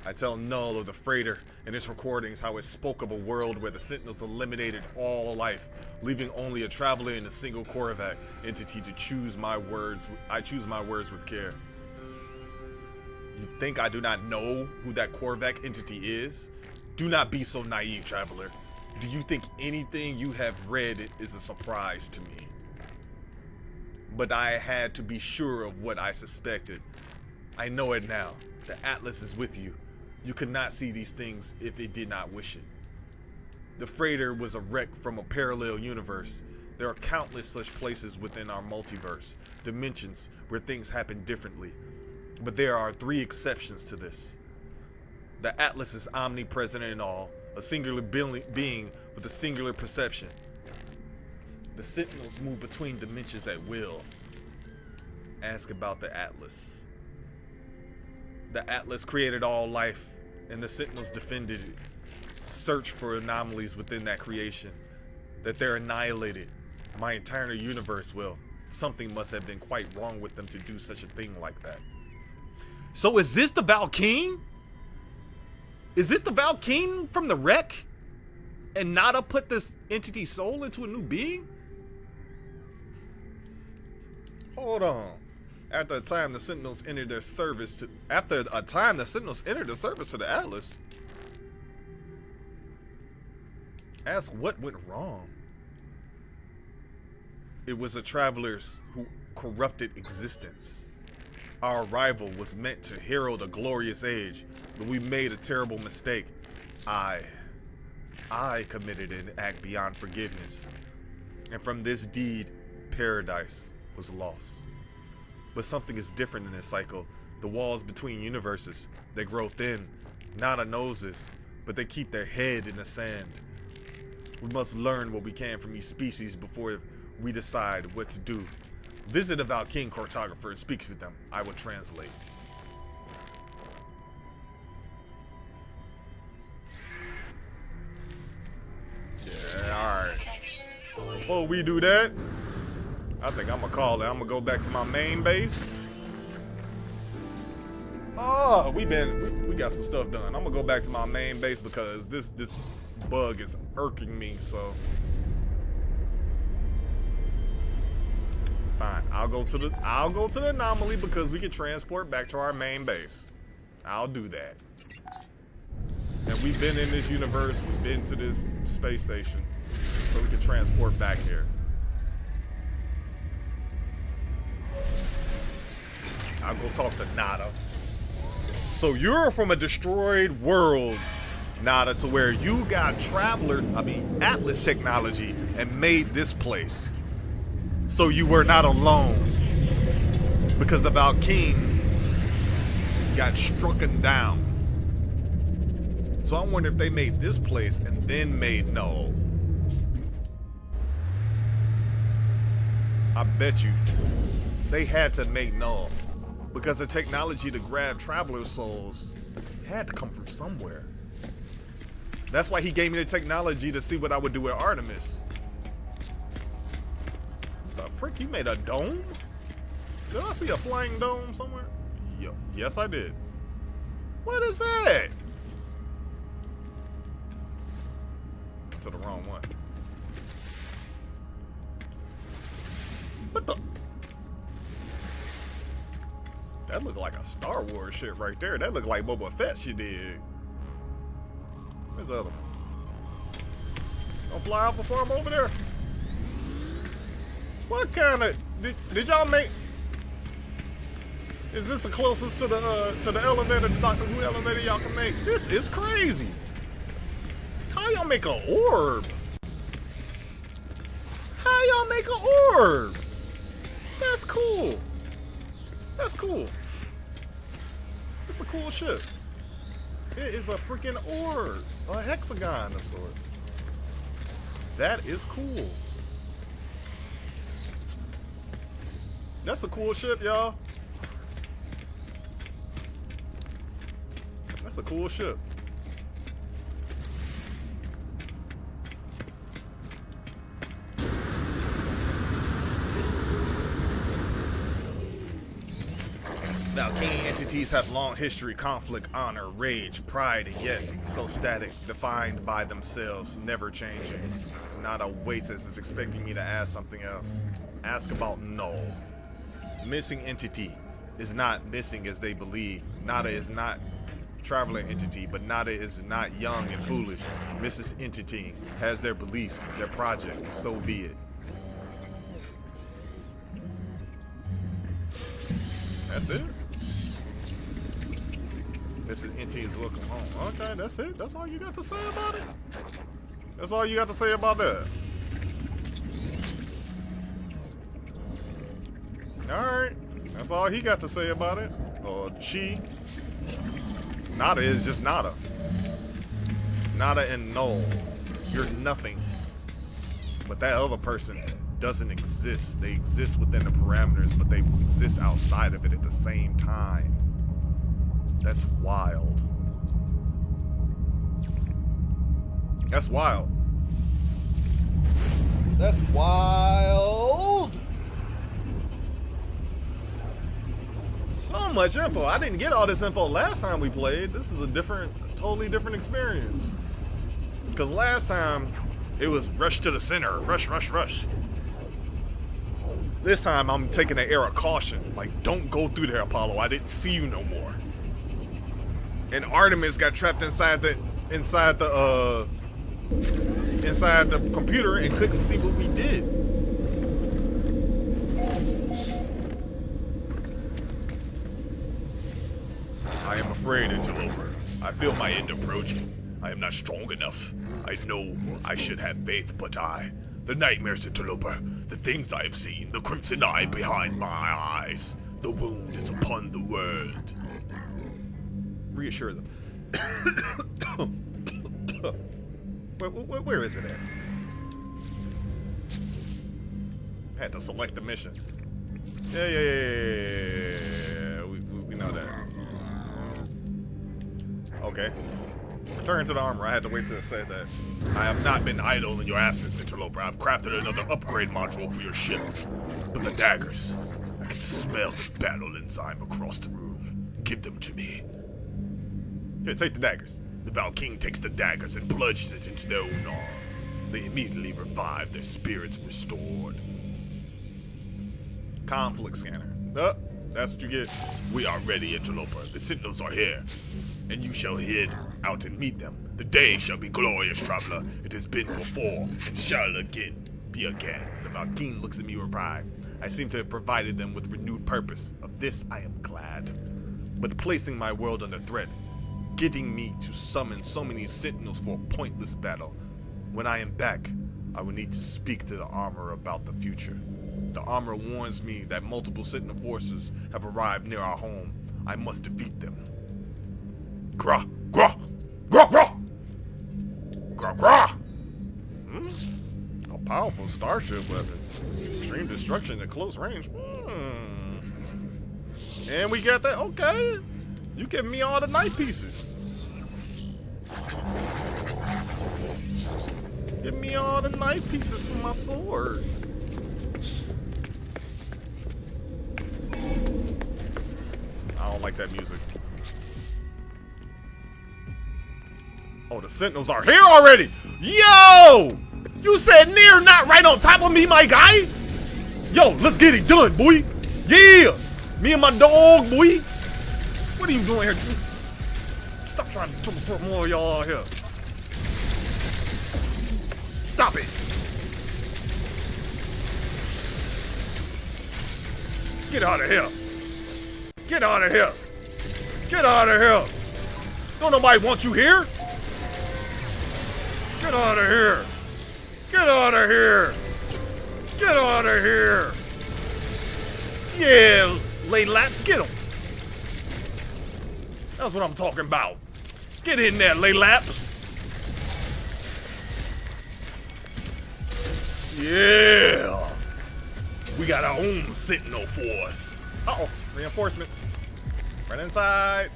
I tell Null of the freighter and its recordings how it spoke of a world where the Sentinels eliminated all life, leaving only a traveler in a single Korvac entity to choose my words. I choose my words with care. You think I do not know who that Korvac entity is? Do not be so naive, traveler. Do you think anything you have read is a surprise to me? But I had to be sure of what I suspected. I know it now. The Atlas is with you. You could not see these things if it did not wish it. The freighter was a wreck from a parallel universe. There are countless such places within our multiverse, dimensions where things happen differently. But there are 3 exceptions to this. The Atlas is omnipresent in all, a singular being with a singular perception. The Sentinels move between dimensions at will. Ask about the Atlas. The Atlas created all life, and the Sentinels defended it. Search for anomalies within that creation. That they're annihilated. My entire universe will. Something must have been quite wrong with them to do such a thing like that. So is this the Valkyne? Is this the Valkyne from the wreck? And Nada put this entity's soul into a new being? Hold on. After a time, the Sentinels entered their service to. After a time, the Sentinels entered the service to the Atlas. Ask what went wrong. It was the travelers who corrupted existence. Our arrival was meant to herald a glorious age, but we made a terrible mistake. I committed an act beyond forgiveness. And from this deed, paradise was lost. But something is different in this cycle. The walls between universes, they grow thin. Nada knows this, but they keep their head in the sand. We must learn what we can from each species before we decide what to do. Visit a Valkyne cartographer and speak with them. I will translate. Yeah, alright. Before we do that, I think I'm gonna call it. I'm gonna go back to my main base. Oh, we got some stuff done. I'm gonna go back to my main base because this bug is irking me, so. Fine, I'll go to the anomaly because we can transport back to our main base. I'll do that. And we've been in this universe, we've been to this space station, so we can transport back here. I'll go talk to Nada. So you're from a destroyed world, Nada, to where you got Atlas technology and made this place. So you were not alone. Because the Valkyne got strucken down. So I wonder if they made this place and then made Null. I bet you they had to make Null. Because the technology to grab traveler souls had to come from somewhere. That's why he gave me the technology to see what I would do with Artemis. frick? You made a dome? Did I see a flying dome somewhere? Yes, I did. What is that? To the wrong one. What the? That looked like a Star Wars shit right there. That looked like Boba Fett she did. Where's the other one? Don't fly out before I'm over there. What kind of did y'all make? Is this the closest to the elevator, the Doctor Who elevator y'all can make? This is crazy. How y'all make an orb? How y'all make an orb? That's cool. That's cool. It's a cool ship. It is a freaking orb. A hexagon of sorts. That is cool. That's a cool ship, y'all. That's a cool ship. Valkyrian entities have long history, conflict, honor, rage, pride, and yet so static, defined by themselves, never changing. Nada waits as if expecting me to ask something else. Ask about Null. Missing entity is not missing as they believe. Nada is not traveler entity, but Nada is not young and foolish. Mrs. Entity has their beliefs, their project, so be it. That's it? Mrs. Entity is welcome home. Okay, that's it? That's all you got to say about it? That's all you got to say about that? Alright. That's all he got to say about it. Or she. Nada is just Nada. Nada and Null. You're nothing. But that other person doesn't exist. They exist within the parameters, but they exist outside of it at the same time. That's wild. That's wild. That's wild. So much info. I didn't get all this info last time we played. This is a totally different experience. Because last time, it was rush to the center. Rush, rush, rush. This time, I'm taking the air of caution. Like, don't go through there, Apollo. I didn't see you no more. And Artemis got trapped inside the computer and couldn't see what we did. I am afraid, Interloper. I feel my end approaching. I am not strong enough. I know I should have faith, but the nightmares, Interloper, the things I have seen, the crimson eye behind my eyes, the wound is upon the world. Reassure them. Where is it at? I had to select the mission. Yeah. We know that. Okay. Return to the armor. I had to wait till it said that. I have not been idle in your absence, Interloper. I've crafted another upgrade module for your ship. But the daggers, I can smell the battle enzyme across the room. Give them to me. Here, take the daggers. The Valkyrie takes the daggers and plunges it into their own arm. They immediately revive, their spirits restored. Conflict scanner. That's what you get. We are ready, Interloper. The Sentinels are here, and you shall head out and meet them. The day shall be glorious, traveler. It has been before, and shall again be again. The Valkyrie looks at me with pride. I seem to have provided them with renewed purpose. Of this I am glad. But placing my world under threat, getting me to summon so many Sentinels for a pointless battle. When I am back, I will need to speak to the armor about the future. The armor warns me that multiple Sentinel forces have arrived near our home. I must defeat them. Gra! Gra! Gra! Gra! Gra! Gra! A powerful starship weapon. Extreme destruction at close range. And we got that. Okay. You give me all the knife pieces. Give me all the knife pieces for my sword. that music. Oh, the Sentinels are here already. Yo! You said near, not right on top of me, my guy. Yo, let's get it done, boy. Yeah! Me and my dog, boy. What are you doing here? Stop trying to put more of y'all out here. Stop it. Get out of here. Get out of here. Get out of here. Don't nobody want you here. Get out of here. Get out of here. Get out of here. Yeah, lay laps, get them. That's what I'm talking about. Get in there, lay laps. Yeah. We got our own Sentinel force. Uh-oh, reinforcements. Right inside.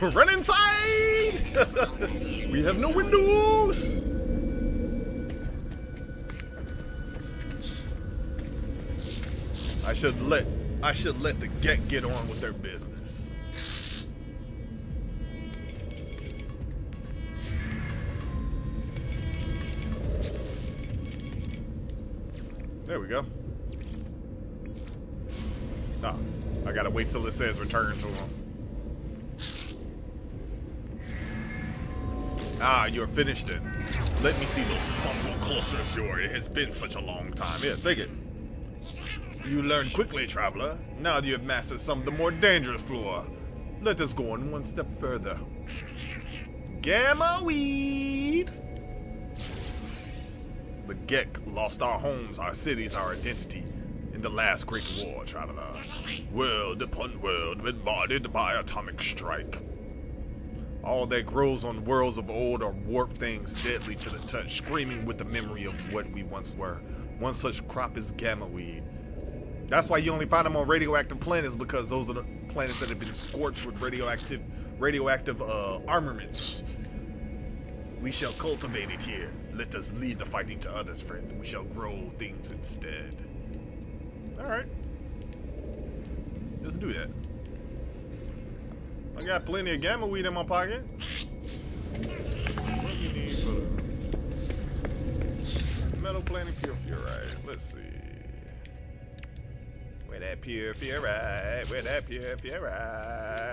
Run inside! We have no windows! I should let the get on with their business. There we go. Nah, I gotta wait till it says return to him. Ah, you're finished then. Let me see those fumble clusters of yours. It has been such a long time. Here, take it. You learned quickly, traveler. Now that you have mastered some of the more dangerous flora, let us go on one step further. Gamma weed! The Gek lost our homes, our cities, our identity in the last great war, traveler. World upon world bombarded by atomic strike. All that grows on worlds of old are warped things deadly to the touch, screaming with the memory of what we once were. One such crop is gamma weed. That's why you only find them on radioactive planets, because those are the planets that have been scorched with radioactive armaments. We shall cultivate it here. Let us lead the fighting to others, friend. We shall grow things instead. Alright. Let's do that. I got plenty of gamma weed in my pocket. What do you need for the metal planet pure fluoride? Let's see. Where that pure fluoride? Where that pure fluoride?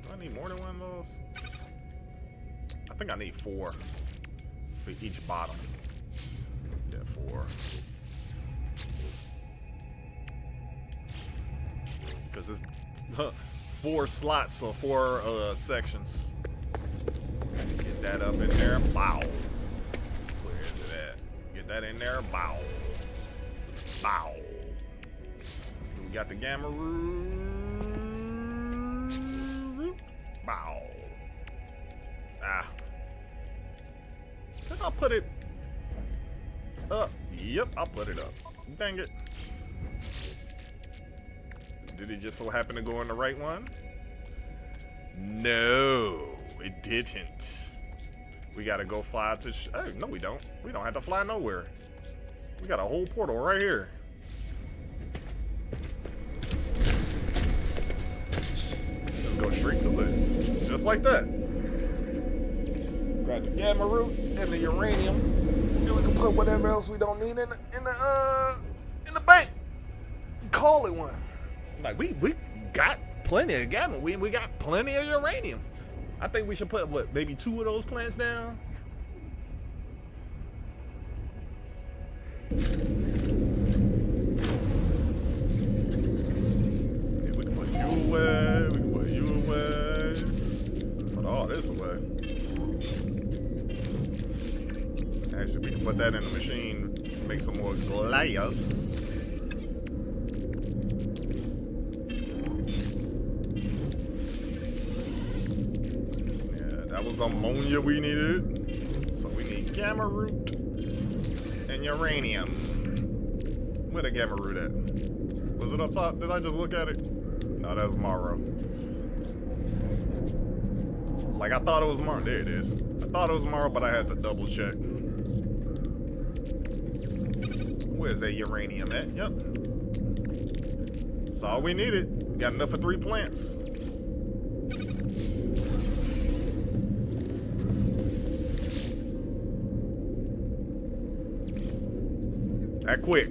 Do I need more than one of those? I think I need 4 for each bottom. Yeah, 4. Because it's 4 slots, so 4 sections. Let's get that up in there. Bow. Where is it at? Get that in there. Bow. Bow. We got the gamma root. Bow. Ah. Did I put it up? Yep, I put it up. Dang it. Did it just so happen to go in the right one? No, it didn't. We gotta go fly to hey, no we don't. We don't have to fly nowhere. We got a whole portal right here. Let's go straight to it. Just like that. Grab the gamma root and the uranium. Then we can put whatever else we don't need in the bank. Call it one. Like we got plenty of gamma. We got plenty of uranium. I think we should put what, maybe 2 of those plants down. Yeah, we can put you away. We can put you away. Put all this away. Actually, we can put that in the machine. Make some more glass. That was ammonia we needed. So we need gamma root and uranium. Where the gamma root at? Was it up top? Did I just look at it? No, that was Morrow. Like I thought it was Morrow. There it is. I thought it was Morrow, but I had to double check. Where's that uranium at? Yep. That's all we needed. Got enough for 3 plants. That quick.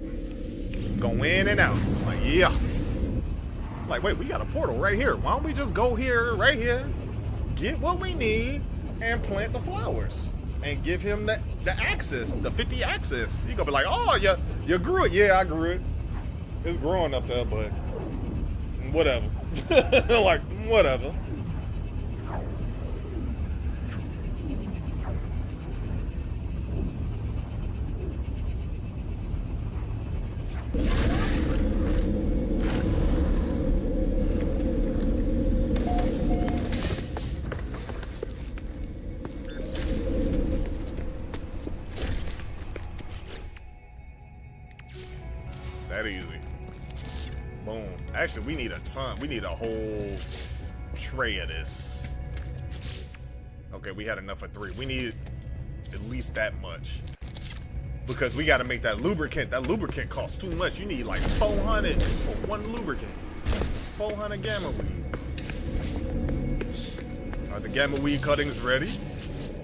Go in and out. Like, yeah. Like, wait, we got a portal right here. Why don't we just go here, right here, get what we need, and plant the flowers? And give him the access, the 50 access. He gonna be like, oh, you grew it. Yeah, I grew it. It's growing up there, but whatever. Like, whatever. That easy. Boom. Actually, we need a ton. We need a whole tray of this. Okay, we had enough for 3. We need at least that much. Because we got to make that lubricant. That lubricant costs too much. You need like 400 for 1 lubricant. 400 gamma weed. Are the gamma weed cuttings ready?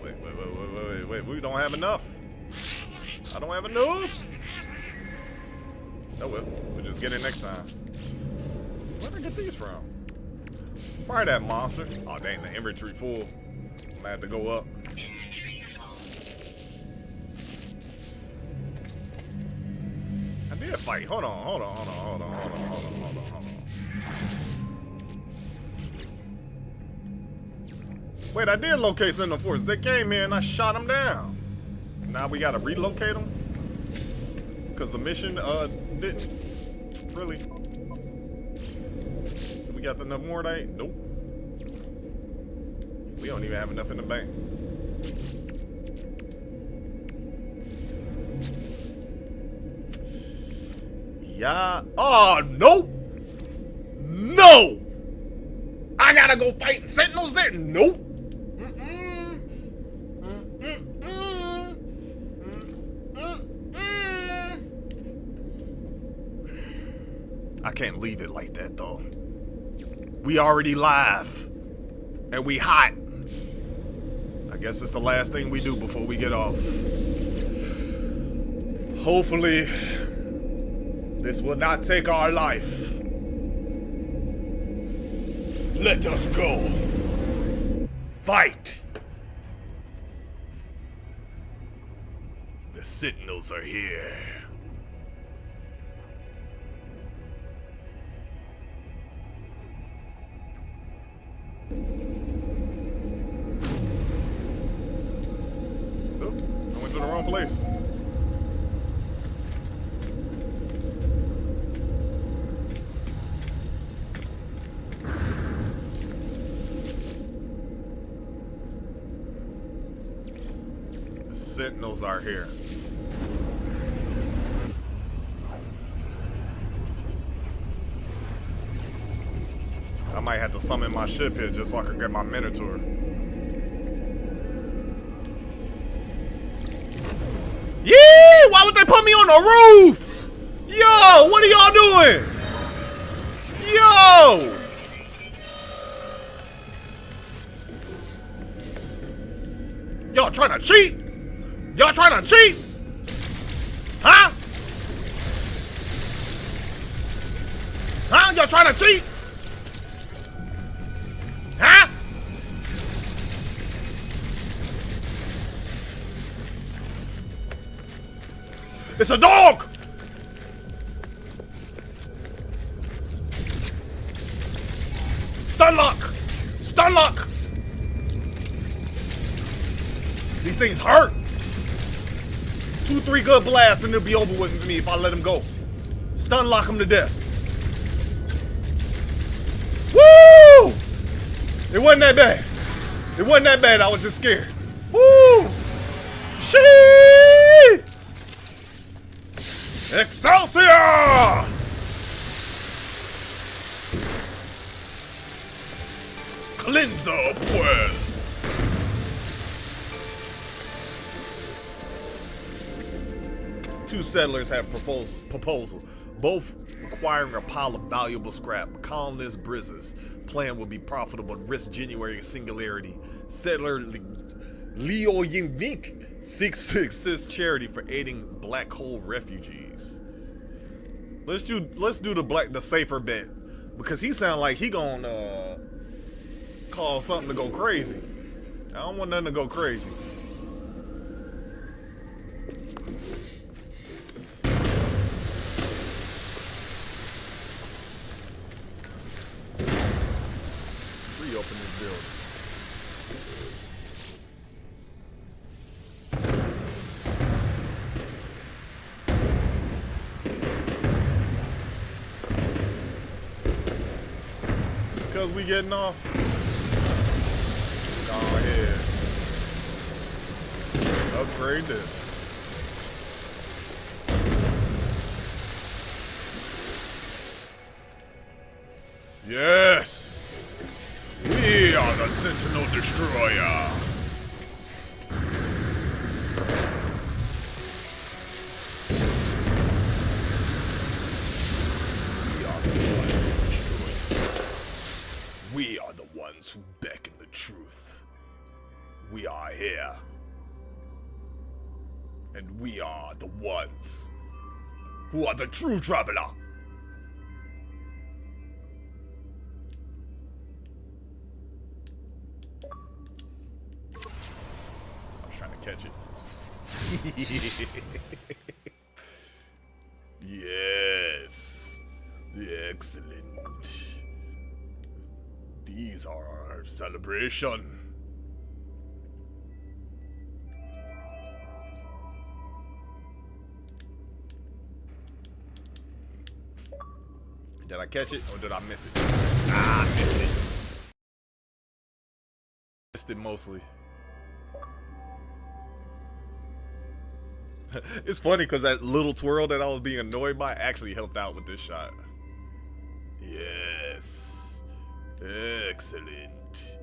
Wait. We don't have enough. I don't have enough. Oh well, we'll just get it next time. Where'd I get these from? Probably that monster. Oh dang, the inventory full. I had to go up. Inventory full. I did fight. Hold on. Wait, I did locate Sentinel Force. They came here and I shot them down. Now we gotta relocate them? Because the mission, didn't. Really? We got enough mordite? Nope. We don't even have enough in the bank. Yeah. Oh, nope. No. I gotta go fight Sentinels there? Nope. I can't leave it like that, though. We already live. And we hot. I guess it's the last thing we do before we get off. Hopefully, this will not take our life. Let us go. Fight. The Sentinels are here. Oh, I went to the wrong place. The Sentinels are here. I might have to summon my ship here just so I can get my Minotaur. Yeah! Why would they put me on the roof? Yo! What are y'all doing? Yo! Y'all trying to cheat? Y'all trying to cheat? Huh? Huh? Y'all trying to cheat? Huh? It's a dog! Stun lock! Stun lock! These things hurt! 2-3 good blasts and it'll be over with me if I let him go. Stun lock him to death. Woo! It wasn't that bad. It wasn't that bad. I was just scared. Woo! Shee! Excelsior! Cleanser of worlds. two settlers have proposal, both requiring a pile of valuable scrap. Colonist Brizzes plan will be profitable and risk January singularity. Settler Leo Yingvik seeks to assist charity for aiding black hole refugees. Let's do the safer bet, because he sound like he gonna cause something to go crazy. I don't want nothing to go crazy. Reopen this building. Because we getting off. Go ahead. Upgrade this. Yes! We are the Sentinel Destroyer! We are the ones who destroy the Sentinels. We are the ones who beckon the truth. We are here. And we are the ones who are the true traveler. I was trying to catch it. Yes. Excellent. These are our celebration. Did I catch it or did I miss it? Ah, I missed it. Missed it mostly. It's funny because that little twirl that I was being annoyed by actually helped out with this shot. Yes. Excellent.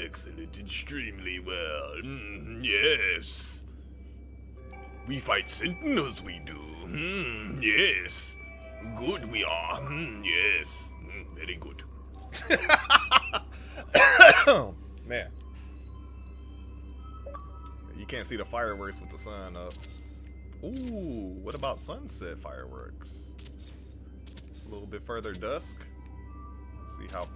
Excellent. Extremely well. Yes. We fight sentinels, we do. Yes. Good we are. Yes. Very good. Man. You can't see the fireworks with the sun up. Ooh, what about sunset fireworks? A little bit further dusk. Let's see how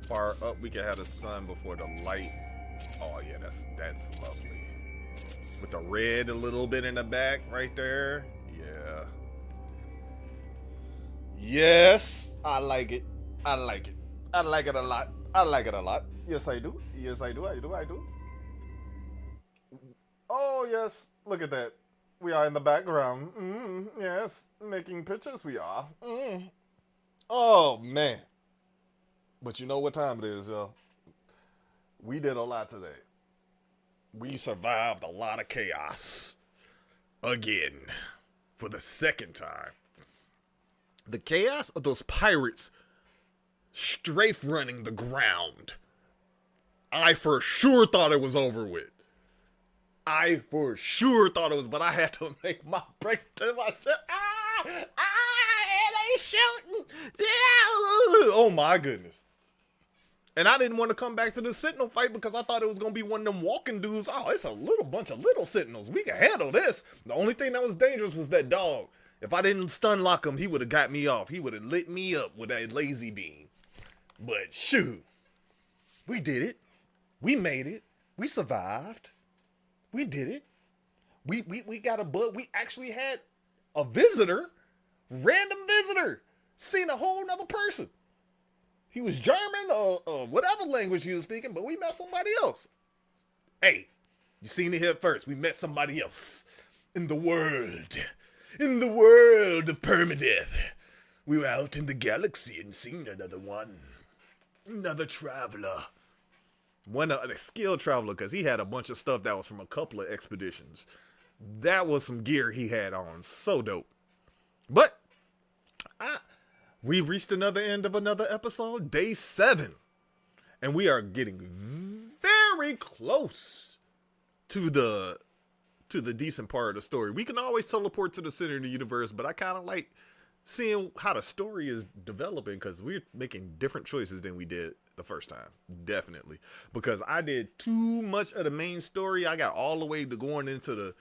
far up we can have the sun before the light. Oh yeah, that's lovely. With the red a little bit in the back right there. Yeah. Yes, I like it. I like it. I like it a lot. I like it a lot. Yes, I do. Yes, I do. I do. Oh, yes. Look at that. We are in the background. Yes. Making pictures we are. Oh, man. But you know what time it is, y'all. We did a lot today. We survived a lot of chaos. Again. For the second time. The chaos of those pirates strafe running the ground. I for sure thought it was over with. I for sure thought it was, but I had to make my break to my ship. It ain't shooting. Yeah. Oh my goodness. And I didn't want to come back to the Sentinel fight because I thought it was going to be one of them walking dudes. Oh, it's a little bunch of little Sentinels. We can handle this. The only thing that was dangerous was that dog. If I didn't stun lock him, he would have got me off. He would have lit me up with that lazy beam. But shoot, we did it. We made it. We survived. We did it. We got a bug. We actually had a visitor, random visitor, seen a whole nother person. He was German or whatever language he was speaking, but we met somebody else. Hey, you seen it here first. We met somebody else in the world. In the world of Permadeath. We were out in the galaxy and seen another one. Another traveler. A skilled traveler, because he had a bunch of stuff that was from a couple of expeditions. That was some gear he had on. So dope. But we've reached another end of another episode. Day 7. And we are getting very close to the to the decent part of the story. We can always teleport to the center of the universe, but I kind of like seeing how the story is developing because we're making different choices than we did the first time. Definitely. Because I did too much of the main story. I got all the way to going into the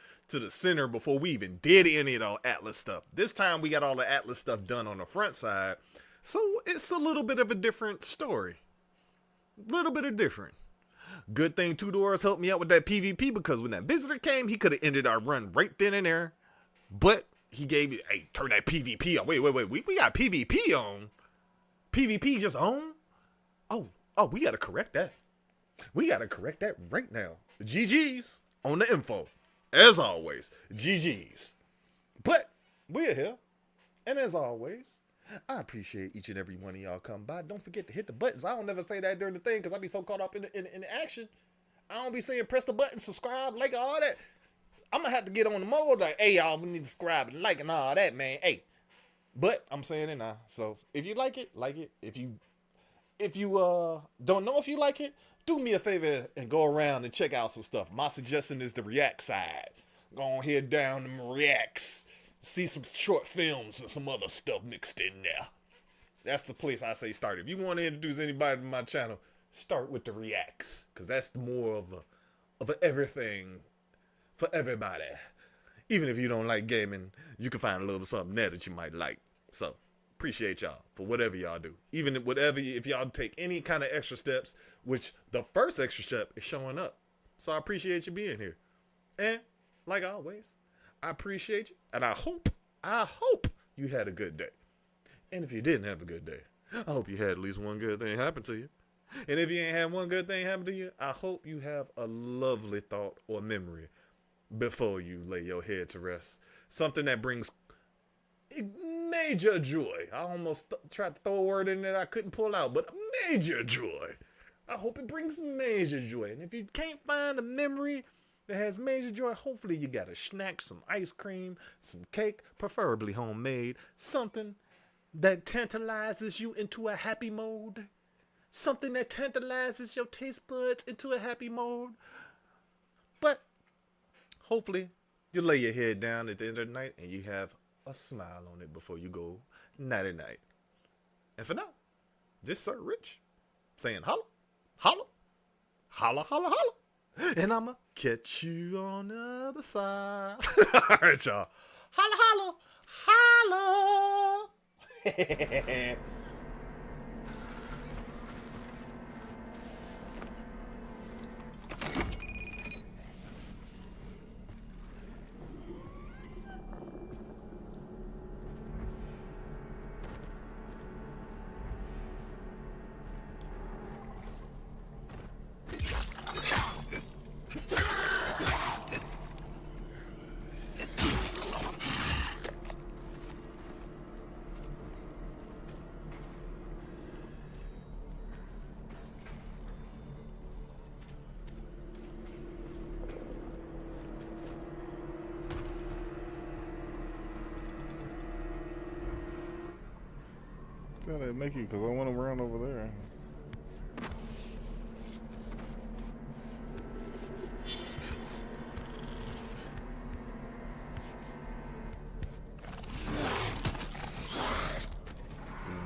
center before we even did any of the Atlas stuff. This time we got all the Atlas stuff done on the front side. So it's a little bit of a different story. Little bit of different. Good thing Two Doors helped me out with that PvP because when that visitor came, he could have ended our run right then and there. But he gave me, hey, turn that PvP on. Wait. We got PvP on. PvP just on? Oh, we got to correct that. We got to correct that right now. GG's on the info. As always, GG's. But we're here. And as always, I appreciate each and every one of y'all come by. Don't forget to hit the buttons. I don't never say that during the thing because I be so caught up in the action. I don't be saying press the button, subscribe, like all that. I'm going to have to get on the mode like, hey, y'all, we need to subscribe and like and all that, man. Hey. But I'm saying it now. So if you like it, like it. If you don't know if you like it, do me a favor and go around and check out some stuff. My suggestion is the react side. Go on head down to reacts. See some short films and some other stuff mixed in there. That's the place I say start. If you want to introduce anybody to my channel, start with the reacts. Because that's more of a everything for everybody. Even if you don't like gaming, you can find a little something there that you might like. So, appreciate y'all for whatever y'all do. Even if y'all take any kind of extra steps, which the first extra step is showing up. So I appreciate you being here. And like always, I appreciate you. And I hope you had a good day. And if you didn't have a good day, I hope you had at least one good thing happen to you. And if you ain't had one good thing happen to you, I hope you have a lovely thought or memory before you lay your head to rest. Something that brings major joy. I almost tried to throw a word in that I couldn't pull out, but major joy. I hope it brings major joy. And if you can't find a memory that has major joy, hopefully you got a snack, some ice cream, some cake, preferably homemade, something that tantalizes you into a happy mode. Something that tantalizes your taste buds into a happy mode. But hopefully you lay your head down at the end of the night and you have a smile on it before you go nighty night. And for now, this Sir Rich saying holla, holla, holla, holla, holla. And I'ma catch you on the other side. All right, y'all. Holla, holla, holla. Gotta make you because I want to run over there.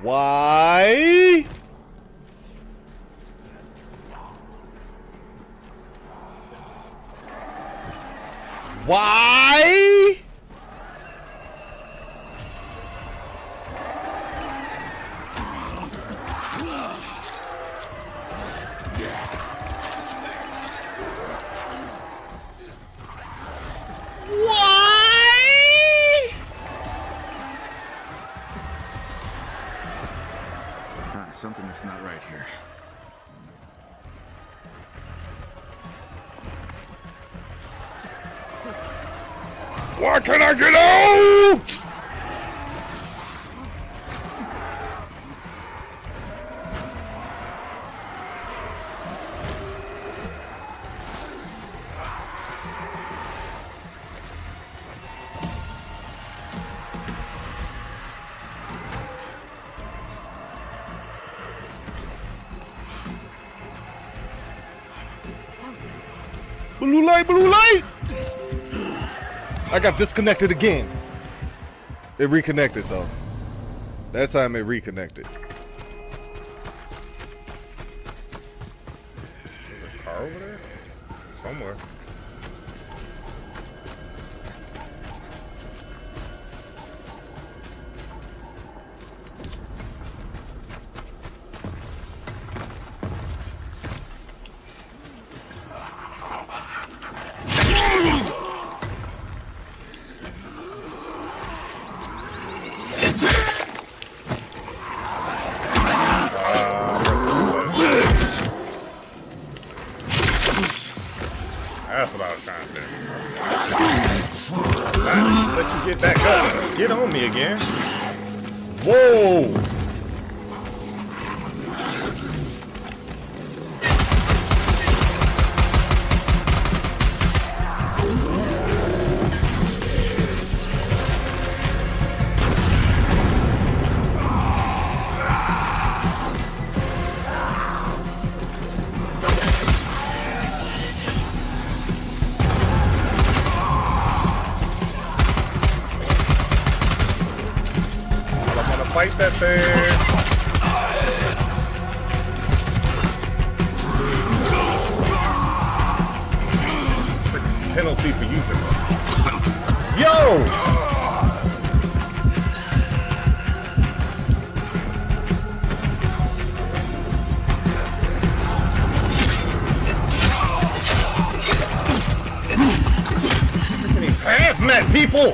Why? Why? Something that's not right here. Why can't I get out? Blue light, blue light! I got disconnected again. It reconnected though. That time it reconnected. There's a car over there? Somewhere. That's what I was trying to do. Let you get back up. Get on me again. Whoa! Fight that thing. Freaking penalty for using it. Yo! Freaking these hazmat people!